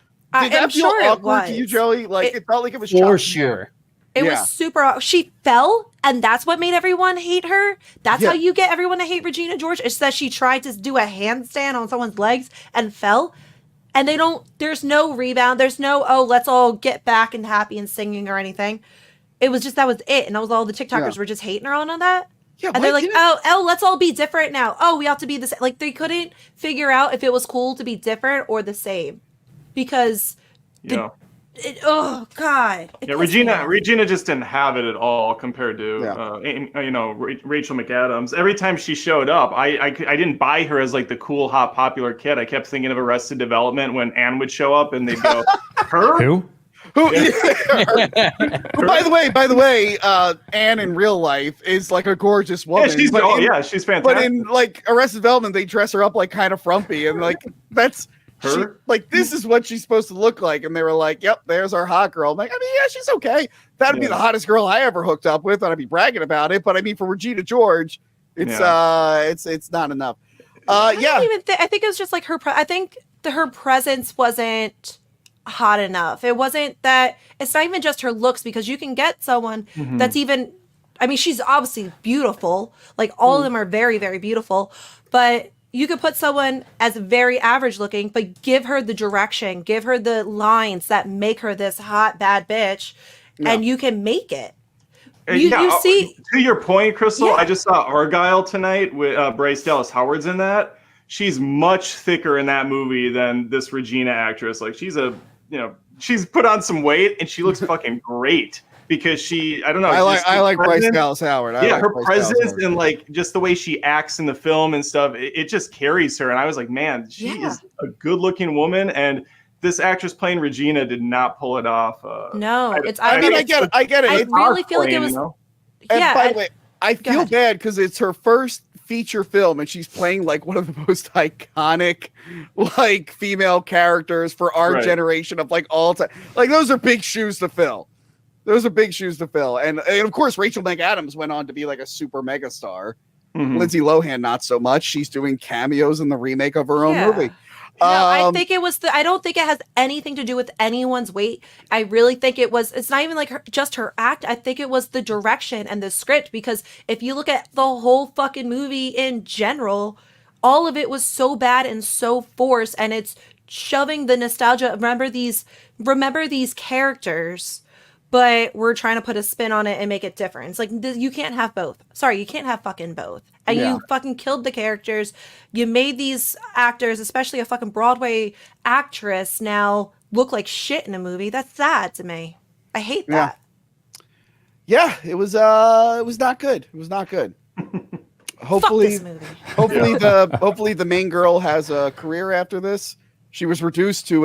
Did that feel awkward to you, Joey? Like it felt like it was for sure. It was super. She fell, and that's what made everyone hate her. That's how you get everyone to hate Regina George. It's that she tried to do a handstand on someone's legs and fell. And there's no rebound. There's no, let's all get back and happy and singing or anything. It was just, that was it. And that was all the TikTokers were just hating her on that. Yeah, and they're like, let's all be different now. Oh, we have to be the same. Like, they couldn't figure out if it was cool to be different or the same. Because, oh, God. Yeah, Regina just didn't have it at all compared to, Rachel McAdams. Every time she showed up, I didn't buy her as like the cool, hot, popular kid. I kept thinking of Arrested Development when Anne would show up and they'd go, her? Who? By the way, Anne in real life is like a gorgeous woman. Yeah, she's fantastic. But in like Arrested Development, they dress her up like kind of frumpy and like that's her. This is what she's supposed to look like, and they were like, "Yep, there's our hot girl." I'm like, I mean, yeah, she's okay. That'd be the hottest girl I ever hooked up with, and I'd be bragging about it. But I mean, for Regina George, it's not enough. I think it was just like her. I think her presence wasn't hot enough. It wasn't that. It's not even just her looks, because you can get someone that's even. I mean, she's obviously beautiful. Like all of them are very, very beautiful, but you could put someone as very average looking, but give her the direction, give her the lines that make her this hot, bad bitch, and you can make it. You see, to your point, Crystal, I just saw Argyle tonight with Bryce Dallas Howard's in that. She's much thicker in that movie than this Regina actress. Like she's put on some weight and she looks fucking great. Because I don't know. I like Bryce Dallas Howard. Her presence and like just the way she acts in the film and stuff, it just carries her. And I was like, man, she is a good-looking woman, and this actress playing Regina did not pull it off. No, I get it. I really feel like it was. And by the way, I feel bad because it's her first feature film, and she's playing like one of the most iconic like female characters for our generation of like all time. Like those are big shoes to fill. Those are big shoes to fill. And of course, Rachel McAdams went on to be like a super mega star. Lindsay Lohan, not so much. She's doing cameos in the remake of her own movie. No, I think it was I don't think it has anything to do with anyone's weight. I really think it's not even like just her act. I think it was the direction and the script, because if you look at the whole fucking movie in general, all of it was so bad and so forced, and it's shoving the nostalgia. Remember these characters, but we're trying to put a spin on it and make it different. It's like, you can't have both. Sorry, you can't have fucking both. And you fucking killed the characters. You made these actors, especially a fucking Broadway actress, now look like shit in a movie. That's sad to me. I hate that. Yeah, it was not good. It was not good. Hopefully, hopefully the main girl has a career after this. She was reduced to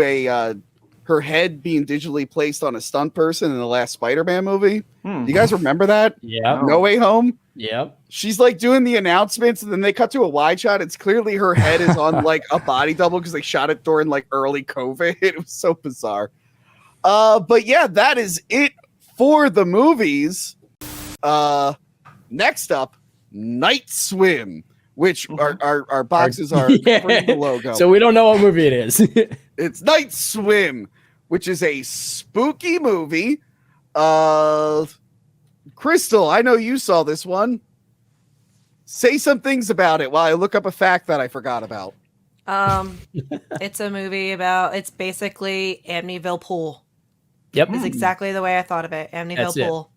her head being digitally placed on a stunt person in the last Spider-Man movie. Do you guys remember that? Yeah. No Way Home? Yep. She's like doing the announcements, and then they cut to a wide shot. It's clearly her head is on like a body double because they shot it during like early COVID. It was so bizarre. But yeah, that is it for the movies. Next up, Night Swim, which our boxes are the logo. So we don't know what movie it is. It's Night Swim, which is a spooky movie. Crystal, I know you saw this one. Say some things about it while I look up a fact that I forgot about. It's a movie it's basically Amityville Pool. Yep. It's exactly the way I thought of it. Amityville Pool.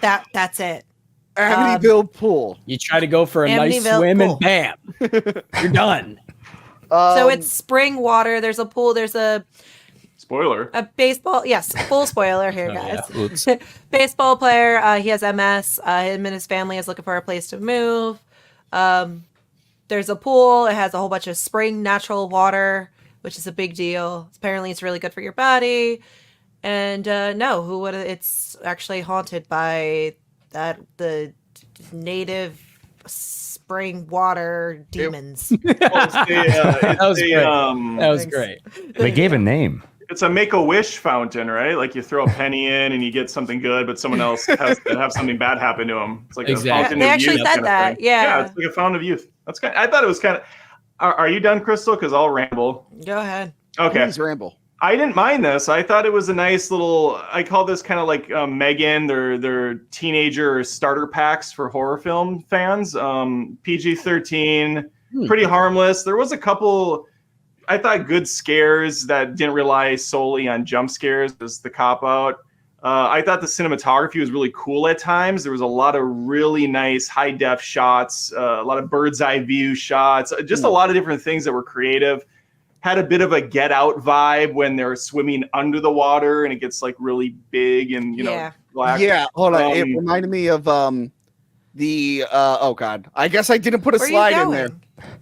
That's it. Amityville Pool. You try to go for a nice swim and bam, you're done. So it's spring water. There's a pool. There's a Spoiler. A baseball, yes, full spoiler here, guys. Yeah. Oops. Baseball player, he has MS. Him and his family is looking for a place to move. There's a pool. It has a whole bunch of spring natural water, which is a big deal. Apparently, it's really good for your body. And it's actually haunted by the native spring water demons. That was great. They gave a name. It's a Make-A-Wish fountain, right? Like you throw a penny in and you get something good, but someone else has to have something bad happen to them. It's like Exactly. a fountain They of actually youth said kind of that. thing. Yeah. It's like a fountain of youth. I thought it was kind of. Are you done, Crystal? Because I'll ramble. Go ahead. Okay. Please ramble. I didn't mind this. I thought it was a nice little. I call this kind of like Megan. They're teenager starter packs for horror film fans. PG-13, pretty harmless. There was a couple. I thought good scares that didn't rely solely on jump scares as the cop out. I thought the cinematography was really cool at times. There was a lot of really nice high def shots, a lot of bird's eye view shots, just a lot of different things that were creative. Had a bit of a Get Out vibe when they're swimming under the water and it gets like really big and black. Yeah, hold on. It reminded me of oh god. I guess I didn't put a slide in there.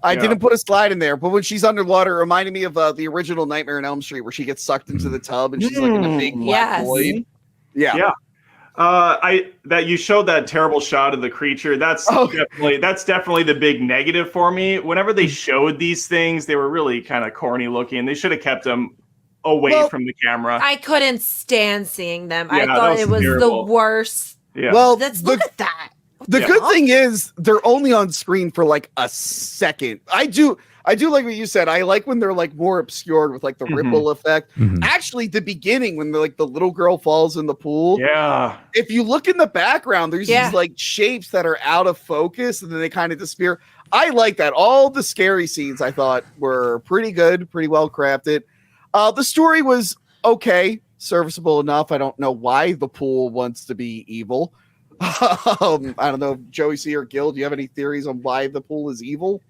I didn't put a slide in there, but when she's underwater, it reminded me of the original Nightmare on Elm Street where she gets sucked into the tub and she's like in a big black void. Yeah. That you showed that terrible shot of the creature. That's definitely the big negative for me. Whenever they showed these things, they were really kind of corny looking. They should have kept them away from the camera. I couldn't stand seeing them. Yeah, I thought it was terrible. the worst. Yeah. Well, Look at that. The good thing is they're only on screen for like a second. I do like what you said. I like when they're like more obscured with like the ripple effect. Actually, the beginning when the little girl falls in the pool. Yeah. If you look in the background, there's these like shapes that are out of focus and then they kind of disappear. I like that. All the scary scenes I thought were pretty good, pretty well crafted. The story was okay, serviceable enough. I don't know why the pool wants to be evil. I don't know, Joey C or Gil, do you have any theories on why the pool is evil?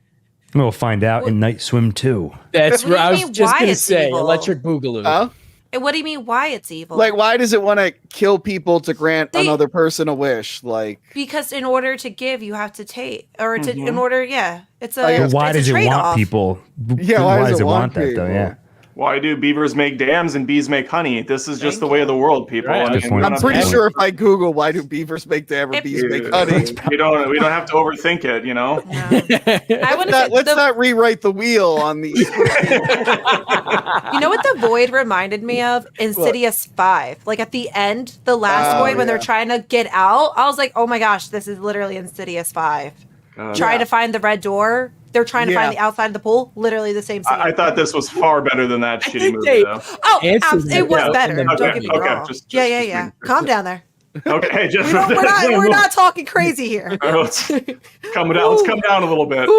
We'll find out in Night Swim 2. That's What do what you I was mean, just why going to it's say. evil? Electric Boogaloo. And what do you mean why it's evil? Like, why does it want to kill people to grant another person a wish? Like, because in order to give, you have to take, or to in order, it's a. But why it's a does it trade-off. want people? Yeah, why does it want that though? people? Yeah. Why do beavers make dams and bees make honey? This is just the way of the world, people. Right. Good point. I'm pretty sure if I Google why do beavers make dam or bees make honey, We don't have to overthink it, you know. I want to let's not rewrite the wheel on these. You know what the void reminded me of? Insidious 5. Like at the end, the last void when they're trying to get out, I was like, oh my gosh, this is literally Insidious 5. Trying to find the red door. They're trying to find the outside of the pool. Literally the same scene. I thought this was far better than that shitty movie, they- though. It was better. Don't get me wrong. Just Calm down there. Okay, just We're not talking crazy here. let's come down. Let's come down a little bit.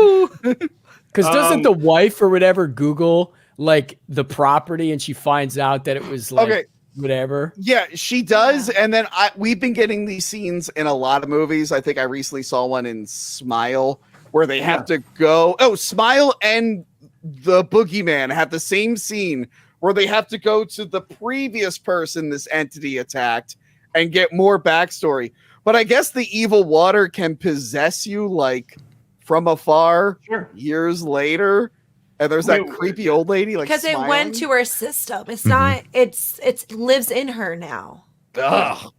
Because doesn't the wife or whatever Google like the property and she finds out that it was like whatever? Yeah, she does. And then we've been getting these scenes in a lot of movies. I think I recently saw one in Smile where they have to go. Oh, Smile and the Boogeyman have the same scene where they have to go to the previous person this entity attacked and get more backstory. But I guess the evil water can possess you like from afar years later. And there's that creepy old lady like because it went to her system. It's not. It lives in her now. Ugh.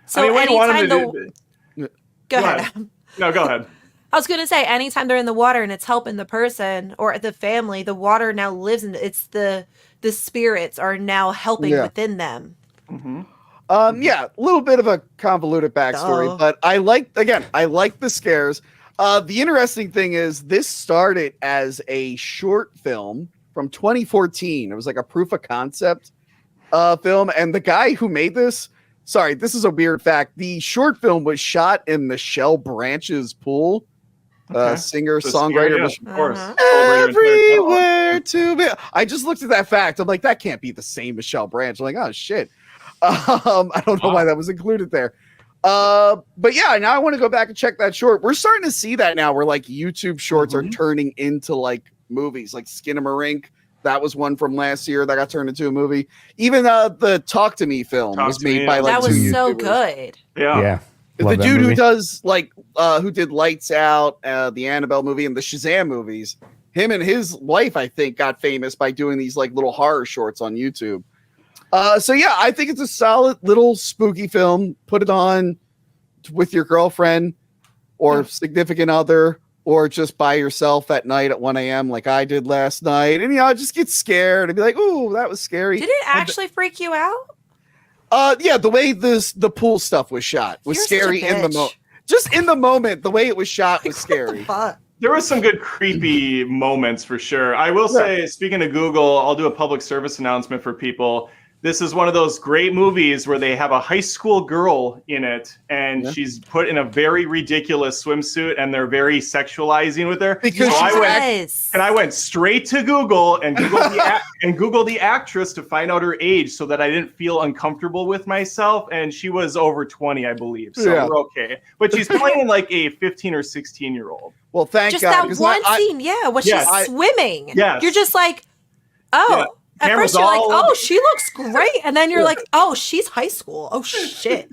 So anytime go ahead. No, go ahead. I was gonna say anytime they're in the water and it's helping the person or the family, the water now lives in. It's the spirits are now helping within them. A little bit of a convoluted backstory, but I like the scares. The interesting thing is this started as a short film from 2014. It was like a proof of concept film. And the guy who made this, sorry, this is a weird fact. The short film was shot in the Shell Branches pool. Singer, songwriter. Of course. Everywhere to be. I just looked at that fact. I'm like, that can't be the same as Shell Branch. I'm like, oh shit. I don't know why that was included there. But yeah, now I want to go back and check that short. We're starting to see that now where like YouTube shorts are turning into like movies like Skinamarink That was one from last year that got turned into a movie. Even the Talk to Me film was made by like that was two so YouTubers. good. Yeah. The Love that dude who movie. does like who did Lights Out, the Annabelle movie, and the Shazam movies. Him and his wife, I think, got famous by doing these like little horror shorts on YouTube. So yeah, I think it's a solid little spooky film. Put it on with your girlfriend or significant other, or just by yourself at night at 1 a.m. like I did last night. And just get scared and be like, "Ooh, that was scary." Did it actually freak you out? Yeah, the way the pool stuff was shot was You're such a scary in the bitch. moment. Just in the moment, the way it was shot was scary. There were some good creepy moments for sure. I will say, speaking of Google, I'll do a public service announcement for people. This is one of those great movies where they have a high school girl in it, and she's put in a very ridiculous swimsuit, and they're very sexualizing with her. Because I went straight to Google and Googled the actress to find out her age, so that I didn't feel uncomfortable with myself. And she was over 20, I believe, so we're okay. But she's playing like a 15 or 16-year-old. Well, thank just God. that one scene, when she's swimming. Yes. You're just like, oh. Yeah. At Camera's first you're like, all- oh, she looks great. And then you're like, oh, she's high school. Oh, shit.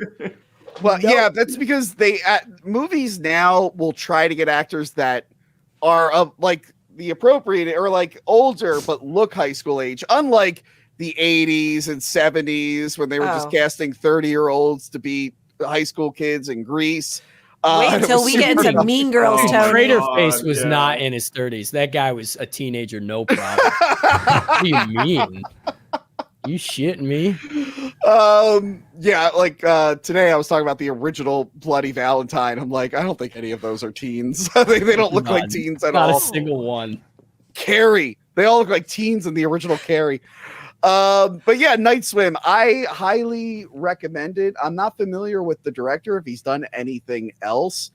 Well, yeah, that's because they movies now will try to get actors that are of like the appropriate or like older but look high school age, unlike the 80s and 70s when they were just casting 30-year-olds to be high school kids in Greece. Wait until we get into Mean Girls, Tony. Crater Face was not in his 30s. That guy was a teenager, no problem. What do you mean? You shitting me? Yeah, like today I was talking about the original Bloody Valentine. I'm like, I don't think any of those are teens. they don't look like teens at all. Not a single one. Carrie. They all look like teens in the original Carrie. But yeah, Night Swim, I highly recommend it. I'm not familiar with the director if he's done anything else.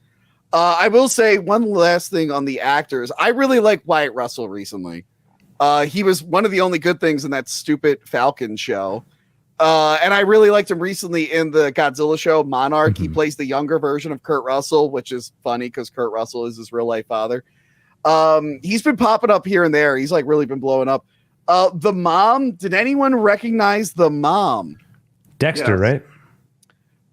I will say one last thing on the actors. I really like Wyatt Russell recently. He was one of the only good things in that stupid Falcon show. And I really liked him recently in the Godzilla show, Monarch. He plays the younger version of Kurt Russell, which is funny because Kurt Russell is his real life father. He's been popping up here and there. He's like really been blowing up. The mom, did anyone recognize the mom? Dexter, right?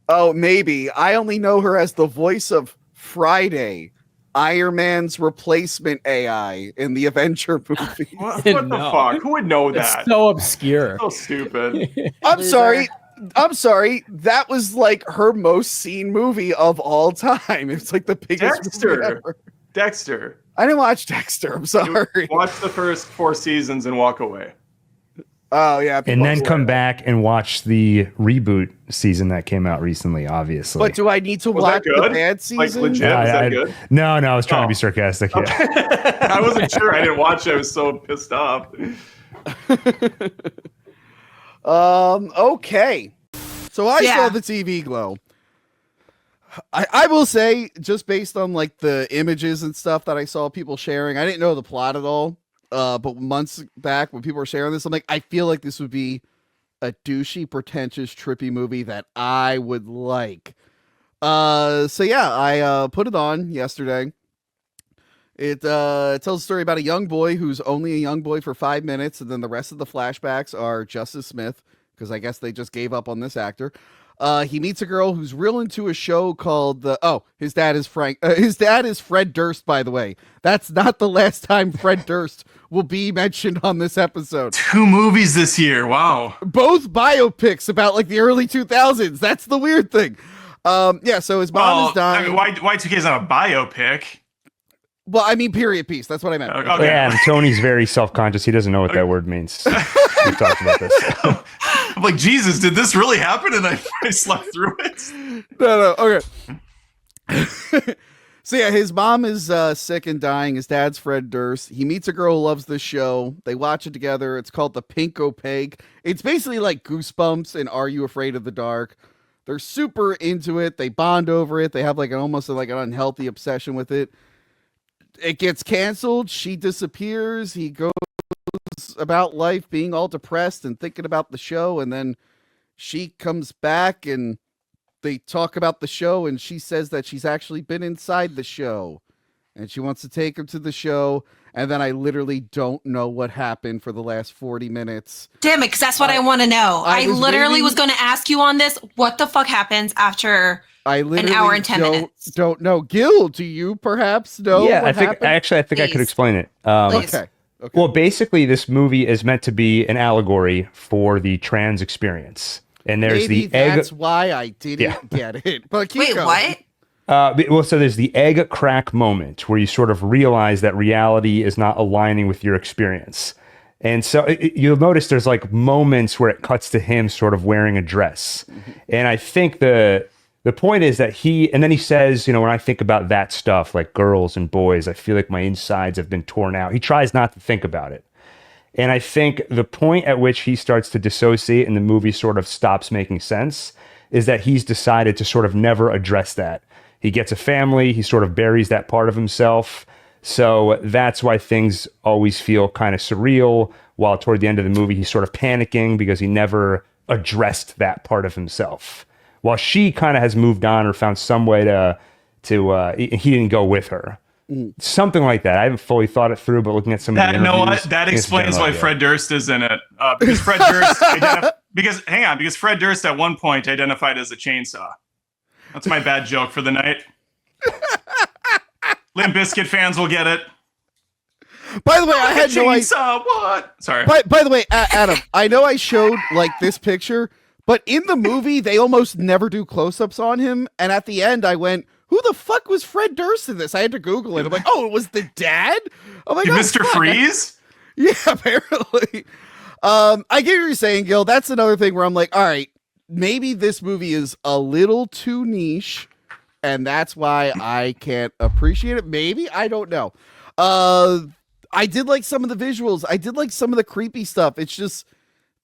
Oh, maybe. I only know her as the voice of Friday, Iron Man's replacement AI in the Avenger movie. What the fuck? Who would know that? It's so obscure. So stupid. I'm sorry. That was like her most seen movie of all time. It's like the biggest movie ever. Dexter. I didn't watch Dexter. I'm sorry. Watch the first 4 seasons and walk away. Oh yeah, and then come back and watch the reboot season that came out recently. Obviously, but do I need to watch the bad season? Like legit? Was that good? No, I was trying to be sarcastic. Yeah. I wasn't sure. I didn't watch it. I was so pissed off. Okay. So I saw the TV Glow. I will say, just based on like the images and stuff that I saw people sharing, I didn't know the plot at all. But months back when people were sharing this, I'm like, I feel like this would be a douchey, pretentious, trippy movie that I would like. So yeah, I put it on yesterday. It tells a story about a young boy who's only a young boy for 5 minutes, and then the rest of the flashbacks are Justice Smith, because I guess they just gave up on this actor. He meets a girl who's real into a show called his dad is Fred Durst, by the way. That's not the last time Fred Durst will be mentioned on this episode. 2 movies this year. Wow. Both biopics about like the early 2000s. That's the weird thing. So his mom is dying. I mean, Y2K is not a biopic. Well, I mean, period piece. That's what I meant. Okay. Yeah, and Tony's very self-conscious. He doesn't know what that word means. We talked about this. I'm like, Jesus, did this really happen? And I slept through it. No, okay. So yeah, his mom is sick and dying. His dad's Fred Durst. He meets a girl who loves this show. They watch it together. It's called The Pink Opaque. It's basically like Goosebumps and Are You Afraid of the Dark? They're super into it. They bond over it. They have like almost an unhealthy obsession with it. It gets canceled. She disappears. He goes about life being all depressed and thinking about the show, and then she comes back and they talk about the show, and she says that she's actually been inside the show, and she wants to take him to the show. And then I literally don't know what happened for the last 40 minutes. Damn it, because that's what I want to know. I literally was going to ask you on this. What the fuck happens after an hour and 10 minutes? Don't know. Gil, do you perhaps know? Yeah, what happened? I think I could explain it. Okay. Well, basically, this movie is meant to be an allegory for the trans experience. And there's Maybe the egg. That's why I didn't get it. But keep Wait, going. what? Well, so there's the egg crack moment where you sort of realize that reality is not aligning with your experience. And so you'll notice there's like moments where it cuts to him sort of wearing a dress. Mm-hmm. And I think the point is that and then he says, when I think about that stuff, like girls and boys, I feel like my insides have been torn out. He tries not to think about it. And I think the point at which he starts to dissociate and the movie sort of stops making sense is that he's decided to sort of never address that. He gets a family, he sort of buries that part of himself. So that's why things always feel kind of surreal, while toward the end of the movie, he's sort of panicking because he never addressed that part of himself. While she kind of has moved on or found some way to he didn't go with her. Something like that. I haven't fully thought it through, but looking at some of the interviews, that explains why Fred Durst is in it. Because Fred Durst, because Fred Durst at one point identified as a chainsaw. That's my bad joke for the night. Limp Bizkit fans will get it. By the way, I had no idea. What? Sorry. By the way, Adam, I know I showed like this picture, but in the movie, they almost never do close-ups on him. And at the end, I went, "Who the fuck was Fred Durst in this?" I had to Google it. I'm like, "Oh, it was the dad." I'm like, Mr. Freeze? Yeah, apparently. I get what you're saying, Gil. That's another thing where I'm like, all right, maybe this movie is a little too niche, and that's why I can't appreciate it. Maybe, I don't know. I did like some of the visuals. I did like some of the creepy stuff. It's just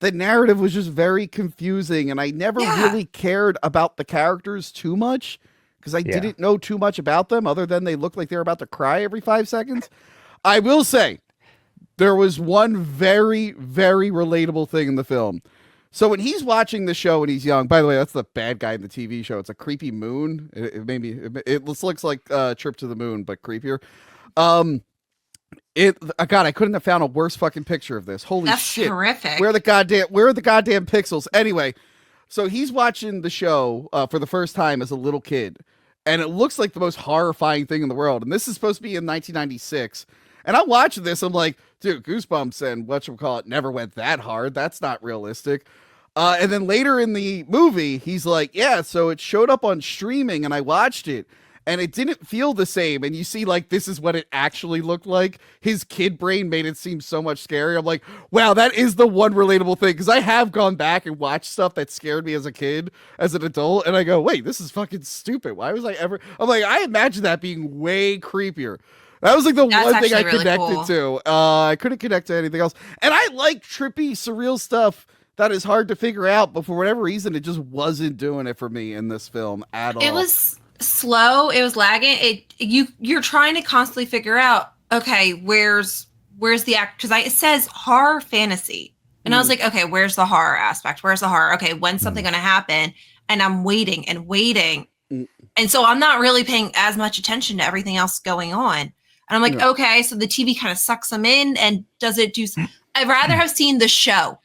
the narrative was just very confusing, and I never really cared about the characters too much because I didn't know too much about them other than they looked like they were about to cry every 5 seconds. I will say there was one very, very relatable thing in the film. So when he's watching the show and he's young, by the way, that's the bad guy in the TV show. It's a creepy moon. It looks like Trip to the Moon, but creepier. God, I couldn't have found a worse fucking picture of this. Holy shit. That's terrific. Where are the goddamn pixels? Anyway, so he's watching the show for the first time as a little kid, and it looks like the most horrifying thing in the world. And this is supposed to be in 1996. And I'm watching this, I'm like, dude, Goosebumps and whatchamacallit never went that hard. That's not realistic. And then later in the movie, he's like, yeah, so it showed up on streaming and I watched it and it didn't feel the same. And you see, like, this is what it actually looked like. His kid brain made it seem so much scarier. I'm like, wow, that is the one relatable thing. Because I have gone back and watched stuff that scared me as a kid, as an adult. And I go, wait, this is fucking stupid. Why was I ever? I'm like, I imagine that being way creepier. That was like the one thing I connected to. I couldn't connect to anything else. And I like trippy, surreal stuff that is hard to figure out, but for whatever reason, it just wasn't doing it for me in this film at all. It was slow. It was lagging. You're trying to constantly figure out, okay, where's the act? Because it says horror fantasy, and I was like, okay, where's the horror aspect? Where's the horror? Okay, when's something going to happen? And I'm waiting and waiting, and so I'm not really paying as much attention to everything else going on. And I'm like, okay, so the TV kind of sucks them in, and does it do? I'd rather have seen the show.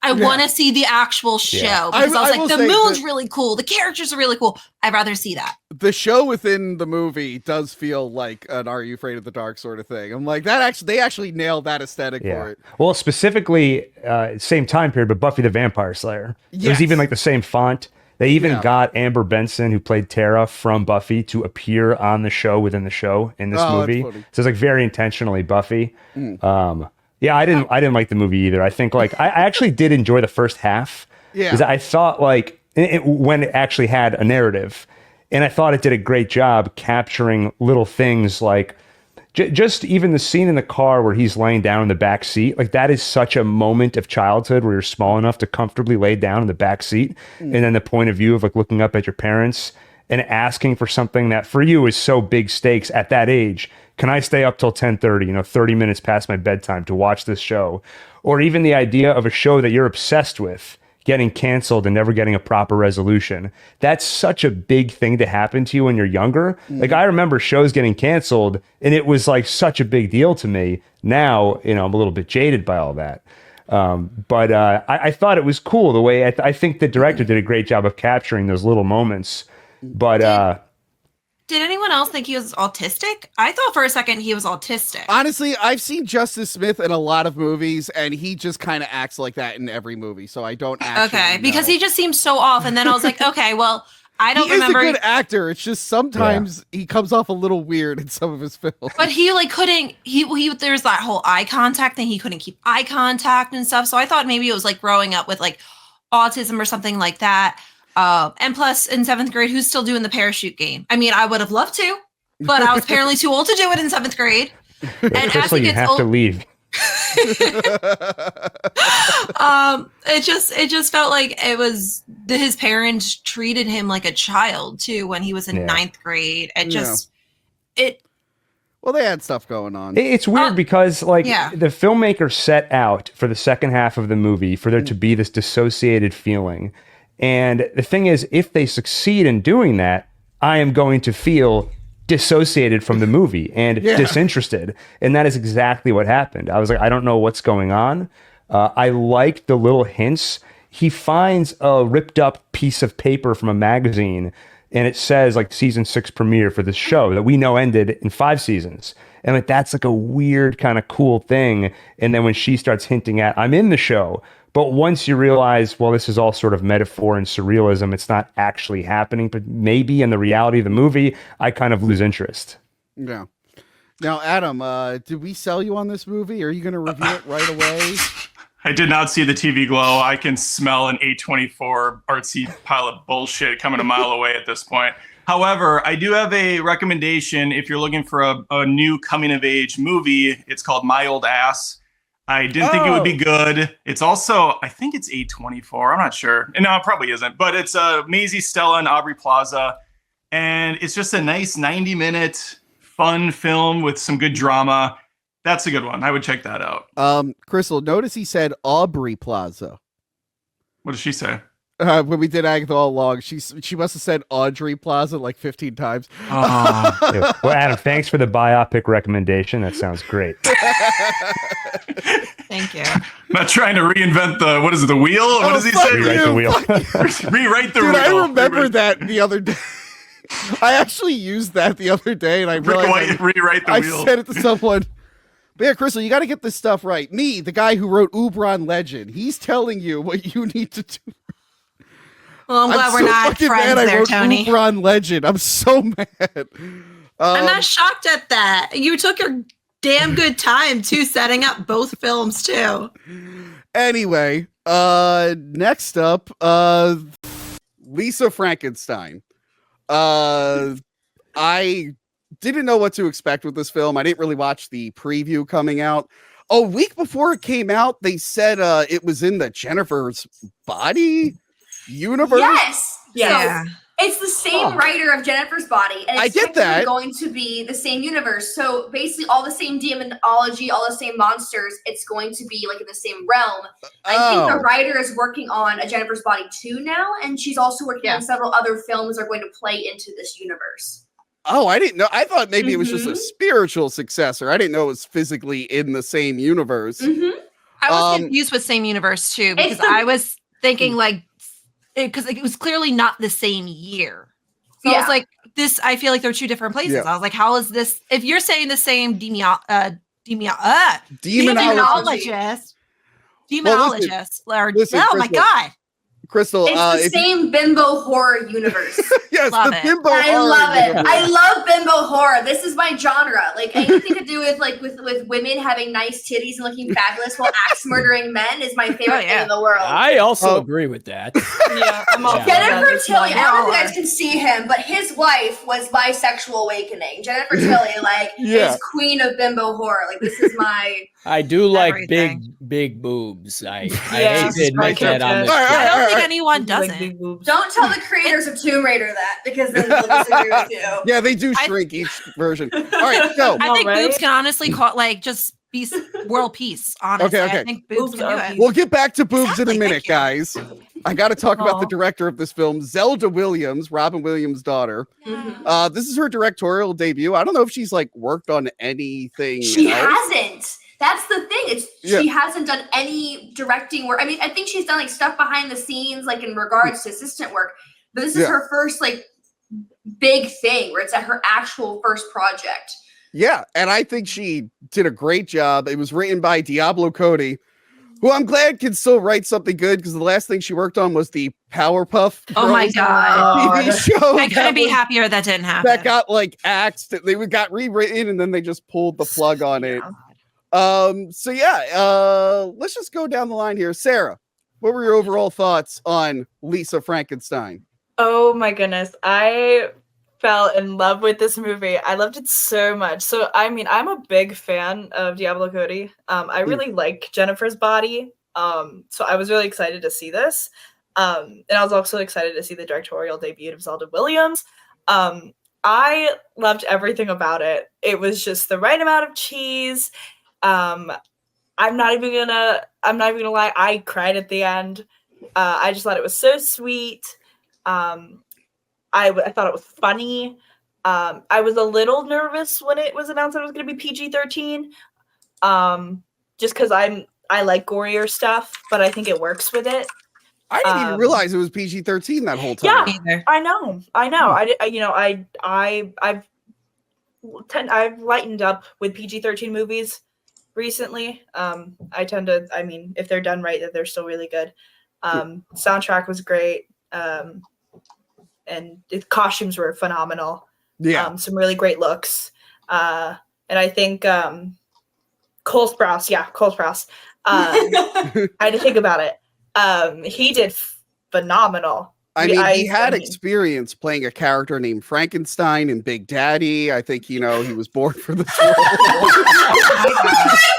I want to see the actual show because I was like, the moon's really cool. The characters are really cool. I'd rather see that. The show within the movie does feel like an "Are You Afraid of the Dark" sort of thing. I'm like, they actually nailed that aesthetic for it. Well, specifically, same time period, but Buffy the Vampire Slayer. Yes. It was even like the same font. They even got Amber Benson, who played Tara from Buffy, to appear on the show within the show in this movie. So it's like very intentionally Buffy. Yeah, I didn't like the movie either. I think like I actually did enjoy the first half. Yeah, because I thought like when it actually had a narrative, and I thought it did a great job capturing little things like just even the scene in the car where he's laying down in the back seat. Like that is such a moment of childhood where you're small enough to comfortably lay down in the back seat, and then the point of view of like looking up at your parents and asking for something that for you is so big stakes at that age. Can I stay up till 10:30, 30 minutes past my bedtime to watch this show? Or even the idea of a show that you're obsessed with. getting canceled and never getting a proper resolution. That's such a big thing to happen to you when you're younger. Like I remember shows getting canceled and it was like such a big deal to me. Now, I'm a little bit jaded by all that. But I thought it was cool the way I think the director did a great job of capturing those little moments. But did anyone else think he was autistic? I thought for a second he was autistic. Honestly, I've seen Justice Smith in a lot of movies, and he just kind of acts like that in every movie. So I don't actually because know. he just seems so off. And then I was like, okay, well, I don't remember. He's a good actor. It's just sometimes he comes off a little weird in some of his films. But he like couldn't. He there's that whole eye contact thing. He couldn't keep eye contact and stuff. So I thought maybe it was like growing up with like autism or something like that. And plus, in 7th grade, who's still doing the parachute game? I mean, I would have loved to, but I was apparently too old to do it in 7th grade. And Crystal, you have to leave. It just felt like it was his parents treated him like a child too when he was in 9th grade. Well, they had stuff going on. It's weird because the filmmaker set out for the second half of the movie for there to be this dissociated feeling. And the thing is, if they succeed in doing that, I am going to feel dissociated from the movie and disinterested. And that is exactly what happened. I was like, I don't know what's going on. I liked the little hints. He finds a ripped up piece of paper from a magazine and it says like season 6 premiere for this show that we know ended in 5 seasons. And like, that's like a weird kind of cool thing. And then when she starts hinting at, I'm in the show. But once you realize, well, this is all sort of metaphor and surrealism, it's not actually happening, but maybe in the reality of the movie, I kind of lose interest. Yeah. Now, Adam, did we sell you on this movie? Are you going to review it right away? I did not see the TV glow. I can smell an A24 artsy pile of bullshit coming a mile away at this point. However, I do have a recommendation if you're looking for a new coming-of-age movie. It's called My Old Ass. I didn't think it would be good. It's also, I think it's A24. I'm not sure. No, it probably isn't. But it's Maisie Stella and Aubrey Plaza. And it's just a nice 90-minute fun film with some good drama. That's a good one. I would check that out. Crystal, notice he said Aubrey Plaza. What did she say? When we did Agatha all along, she must have said Audrey Plaza like 15 times. Yeah. Well, Adam, thanks for the biopic recommendation. That sounds great. Thank you. I'm not trying to reinvent the wheel? What does he say? Rewrite the wheel. Rewrite the Dude, wheel. I remember that the other day. I actually used that the other day, and I realized rewrite the wheel. I said it to someone. But yeah, Crystal, you got to get this stuff right. Me, the guy who wrote Ubron Legend, he's telling you what you need to do. Well, I'm glad we're not friends there, Tony. Ubron Legend. I'm so mad. I'm not shocked at that. You took your damn good time too, setting up both films too. Anyway, next up, Lisa Frankenstein. I didn't know what to expect with this film. I didn't really watch the preview coming out. A week before it came out, they said it was in the Jennifer's Body universe. Yes. Yeah. So it's the same writer of Jennifer's Body, and it's technically going to be the same universe. So basically, all the same demonology, all the same monsters. It's going to be like in the same realm. I think the writer is working on a Jennifer's Body 2 now, and she's also working on several other films that are going to play into this universe. Oh, I didn't know. I thought maybe it was just a spiritual successor. I didn't know it was physically in the same universe. I was confused with same universe too, because I was thinking like, because it was clearly not the same year. So I was like, this, I feel like they're 2 different places. I was like, how is this? If you're saying the same demonologist, oh my God. Crystal, it's the same bimbo horror universe. Yes, love the it. bimbo I horror love it. universe. I love bimbo horror. This is my genre. Like anything to do with with women having nice titties and looking fabulous while axe murdering men is my favorite thing in the world. I also agree with that. Yeah, I'm all Jennifer Tilly. I don't know if you guys can see him, but his wife was bisexual awakening. Jennifer Tilly, is queen of bimbo horror. Like this is my. I do like big boobs. I hate to admit that on this. I don't think anyone doesn't. Don't tell the creators of Tomb Raider that, because then they'll disagree with you. Yeah, they do shrink each version. All right, so I think boobs can honestly just be world peace. Honestly, Okay. I think boobs can do it. We'll get back to boobs in a minute, guys. I got to talk about the director of this film, Zelda Williams, Robin Williams' daughter. This is her directorial debut. I don't know if she's like worked on anything. She hasn't. That's the thing. She hasn't done any directing work. I mean, I think she's done like stuff behind the scenes, like in regards to assistant work. But this is her first like big thing where it's at her actual first project. Yeah, and I think she did a great job. It was written by Diablo Cody, who I'm glad can still write something good, because the last thing she worked on was the Powerpuff Girls oh my god TV show. I couldn't be happier that didn't happen. That got like axed. They got rewritten and then they just pulled the plug on it. So let's just go down the line here. Sarah, what were your overall thoughts on Lisa Frankenstein? Oh my goodness, I fell in love with this movie. I loved it so much. So, I mean, I'm a big fan of Diablo Cody. I really like Jennifer's Body. So I was really excited to see this. And I was also excited to see the directorial debut of Zelda Williams. I loved everything about it. It was just the right amount of cheese. I'm not even gonna lie. I cried at the end. I just thought it was so sweet. I thought it was funny. I was a little nervous when it was announced that it was going to be PG-13, just because I like gorier stuff, but I think it works with it. I didn't even realize it was PG-13 that whole time. Yeah, I know. I've lightened up with PG-13 movies recently. I tend to. I mean, if they're done right, they're still really good. Soundtrack was great. And the costumes were phenomenal. Yeah. Some really great looks. And I think Cole Sprouse. I had to think about it. He did phenomenal. I mean, he had experience playing a character named Frankenstein in Big Daddy. I think, he was born for the role. Oh my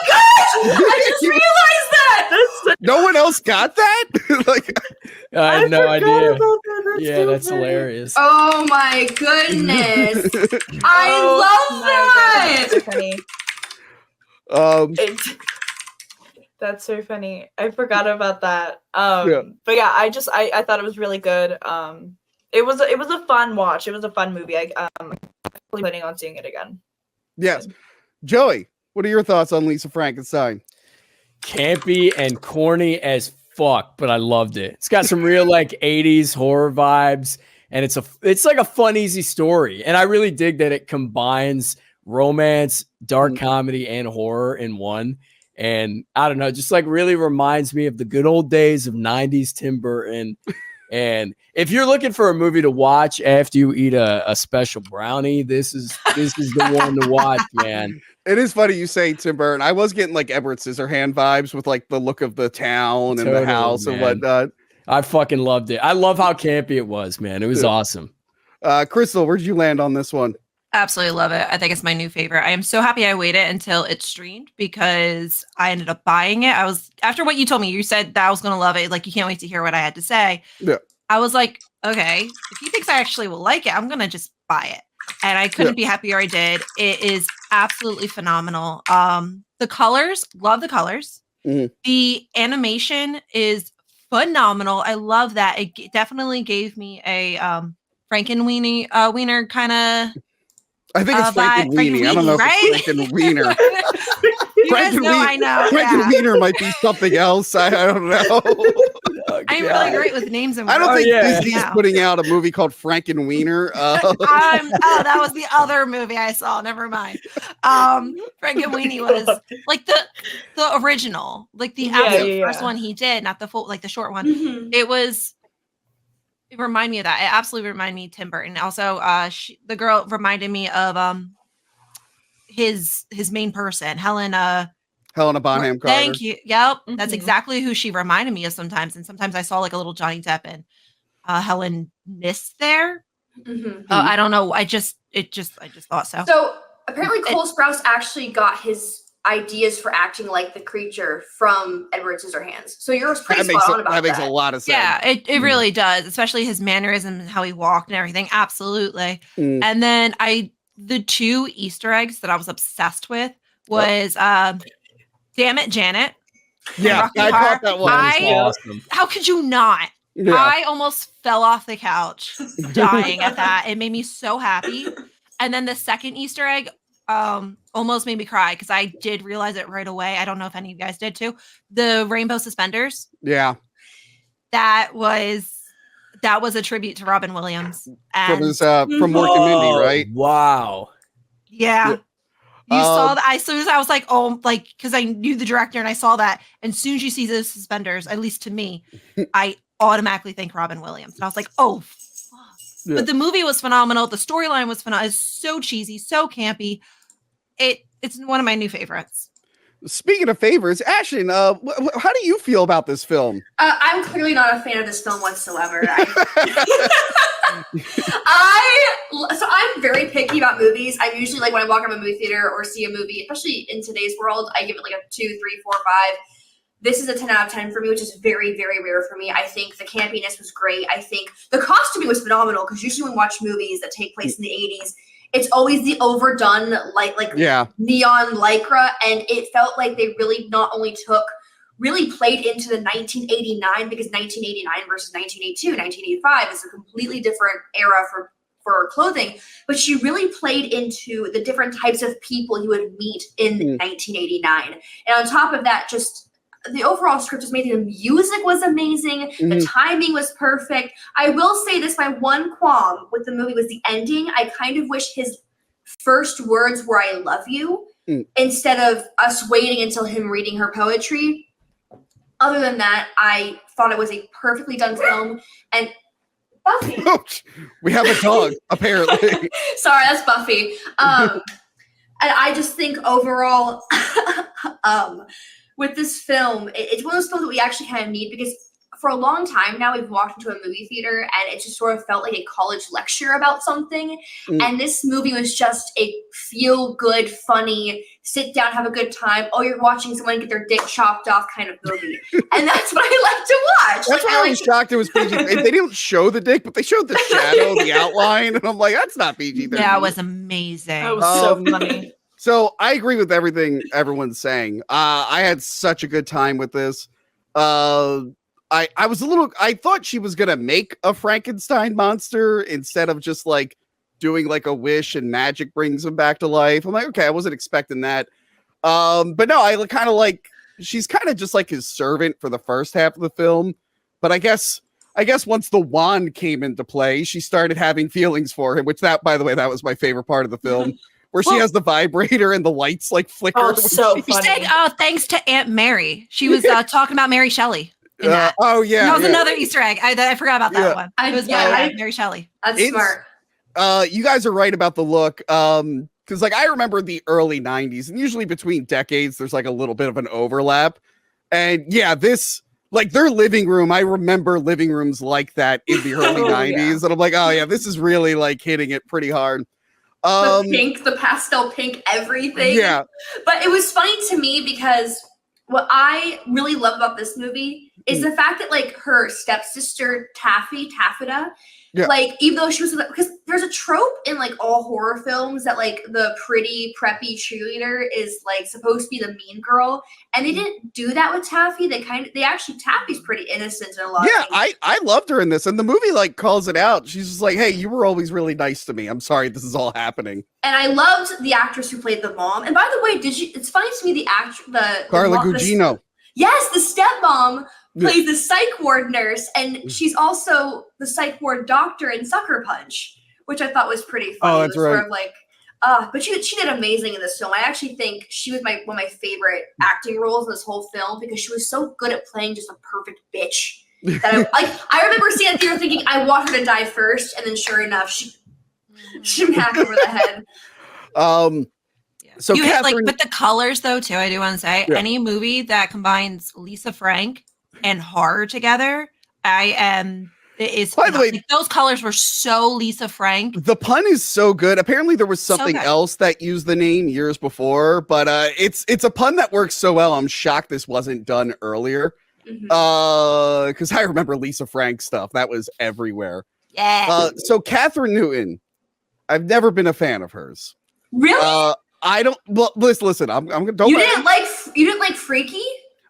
gosh! I just realized that! No one else got that? I had no idea. That's hilarious. Oh my goodness. I love that. That's so funny. That's so funny. I forgot about that. But yeah, I thought it was really good. It was a fun watch. It was a fun movie. I'm planning on seeing it again. Yes. Joey, what are your thoughts on Lisa Frankenstein? Campy and corny as fuck, but I loved it. It's got some real 80s horror vibes, and it's like a fun, easy story. And I really dig that it combines romance, dark comedy, and horror in one. And I don't know, just really reminds me of the good old days of 90s Tim Burton. And if you're looking for a movie to watch after you eat a special brownie, this is the one to watch, man. It is funny you say Tim Burton. I was getting Edward Scissorhand vibes with the look of the town and the house and whatnot. I fucking loved it. I love how campy it was, man. It was awesome. Crystal, where'd you land on this one? Absolutely love it. I think it's my new favorite. I am so happy I waited until it streamed because I ended up buying it. After what you told me, you said that I was going to love it. You can't wait to hear what I had to say. Yeah. I was like, okay, if he thinks I actually will like it, I'm going to just buy it. And I couldn't be happier I did. It is absolutely phenomenal. The colors, love the colors. Mm-hmm. The animation is phenomenal. I love that. It definitely gave me a Frankenweenie wiener kind of. I think it's Frankenweenie. I don't know if it's Frankenwiener. I know. Frankenwiener might be something else. I don't know. I'm really great with names and words. I don't think Disney's putting out a movie called Frankenwiener. That was the other movie I saw. Never mind. Frankenweenie was the original, the absolute first one he did, not the full, the short one. Mm-hmm. It reminded me of that. It absolutely reminded me of Tim Burton. Also, the girl reminded me of his main person, Helena Bonham Carter. Thank you. Yep, mm-hmm. That's exactly who she reminded me of sometimes. And sometimes I saw a little Johnny Depp and Helen Miss there. Mm-hmm. I don't know. I just thought so. So apparently, Cole Sprouse actually got his ideas for acting like the creature from Edward Scissorhands. So yours pretty spot on about that. That makes a lot of sense. Yeah, it really does, especially his mannerisms and how he walked and everything. Absolutely. Mm. And then the two Easter eggs that I was obsessed with was Damn It, Janet. Yeah, I thought that was awesome. How could you not? Yeah. I almost fell off the couch dying at that. It made me so happy. And then the second Easter egg almost made me cry because I did realize it right away. I don't know if any of you guys did too. The rainbow suspenders. Yeah. That was a tribute to Robin Williams. And from Mork and Mindy, right? Wow. Yeah. You saw that. As soon as I was like, oh, like, because I knew the director and I saw that. And as soon as you see those suspenders, at least to me, I automatically think Robin Williams. And I was like, oh, fuck. Yeah. But the movie was phenomenal. The storyline was phenomenal. It's so cheesy, so campy. It's one of my new favorites. Speaking of favorites, Ashton, how do you feel about this film? I'm clearly not a fan of this film whatsoever. So I'm very picky about movies. I'm usually like when I walk into a movie theater or see a movie, especially in today's world, I give it like a 2, 3, 4, 5. This is a 10 out of 10 for me, which is very, very rare for me. I think the campiness was great. I think the costuming was phenomenal because usually when we watch movies that take place in the 80s, it's always the overdone neon lycra, and it felt like they really not only really played into the 1989, because 1989 versus 1982, 1985 is a completely different era for clothing, but she really played into the different types of people you would meet in 1989. And on top of that, just the overall script was amazing. The music was amazing. The timing was perfect. I will say this, my one qualm with the movie was the ending. I kind of wish his first words were "I love you" instead of us waiting until him reading her poetry. Other than that, I thought it was a perfectly done film. And Buffy. We have a dog, apparently. Sorry, that's Buffy. And I just think overall, with this film, it's one of those films that we actually kind of need, because for a long time now we've walked into a movie theater and it just sort of felt like a college lecture about something. And this movie was just a feel good, funny, sit down, have a good time. Oh, you're watching someone get their dick chopped off kind of movie. And that's what I like to watch. That's why I was shocked it was PG. They didn't show the dick, but they showed the shadow, the outline. And I'm like, that's not PG. That was amazing. That was so funny. So I agree with everything everyone's saying. I had such a good time with this. I thought she was gonna make a Frankenstein monster instead of just like doing like a wish and magic brings him back to life. I'm like, okay, I wasn't expecting that. But no, I kind of like, she's kind of just like his servant for the first half of the film. But I guess once the wand came into play, she started having feelings for him, which by the way, that was my favorite part of the film. Where she has the vibrator and the lights like flicker. Oh, so funny. She said, thanks to Aunt Mary. She was talking about Mary Shelley. Oh yeah, that was another Easter egg. I forgot about that one. It was Mary Shelley. That's smart. You guys are right about the look. Because like I remember the early 90s, and usually between decades, there's like a little bit of an overlap. And yeah, this like their living room. I remember living rooms like that in the early 90s, yeah. And I'm like, oh yeah, this is really like hitting it pretty hard. The pink, the pastel pink, everything. Yeah. But it was funny to me because what I really love about this movie is the fact that like her stepsister Taffeta, like even though she was, because there's a trope in like all horror films that like the pretty preppy cheerleader is like supposed to be the mean girl, and they didn't do that with Taffy. Taffy's pretty innocent in a lot. Yeah, of things. I loved her in this, and the movie like calls it out. She's just like, hey, you were always really nice to me. I'm sorry this is all happening. And I loved the actress who played the mom. And by the way, it's funny to me Carla Gugino. Yes, the stepmom plays the psych ward nurse, and she's also the psych ward doctor in Sucker Punch, which I thought was pretty funny. Oh, that's right. Sort of like, but she did amazing in this film. I actually think she was one of my favorite acting roles in this whole film because she was so good at playing just a perfect bitch. That I remember seeing it theater thinking, I want her to die first, and then sure enough, she smacked over the head. So Catherine, but the colors though too, I do want to say any movie that combines Lisa Frank and horror together, it is. By the way, like, those colors were so Lisa Frank. The pun is so good. Apparently, there was something else that used the name years before, but it's a pun that works so well. I'm shocked this wasn't done earlier. Because I remember Lisa Frank stuff that was everywhere. Yeah. So Catherine Newton, I've never been a fan of hers. Really? I don't. Well, listen. I'm gonna. Don't. You didn't like Freaky?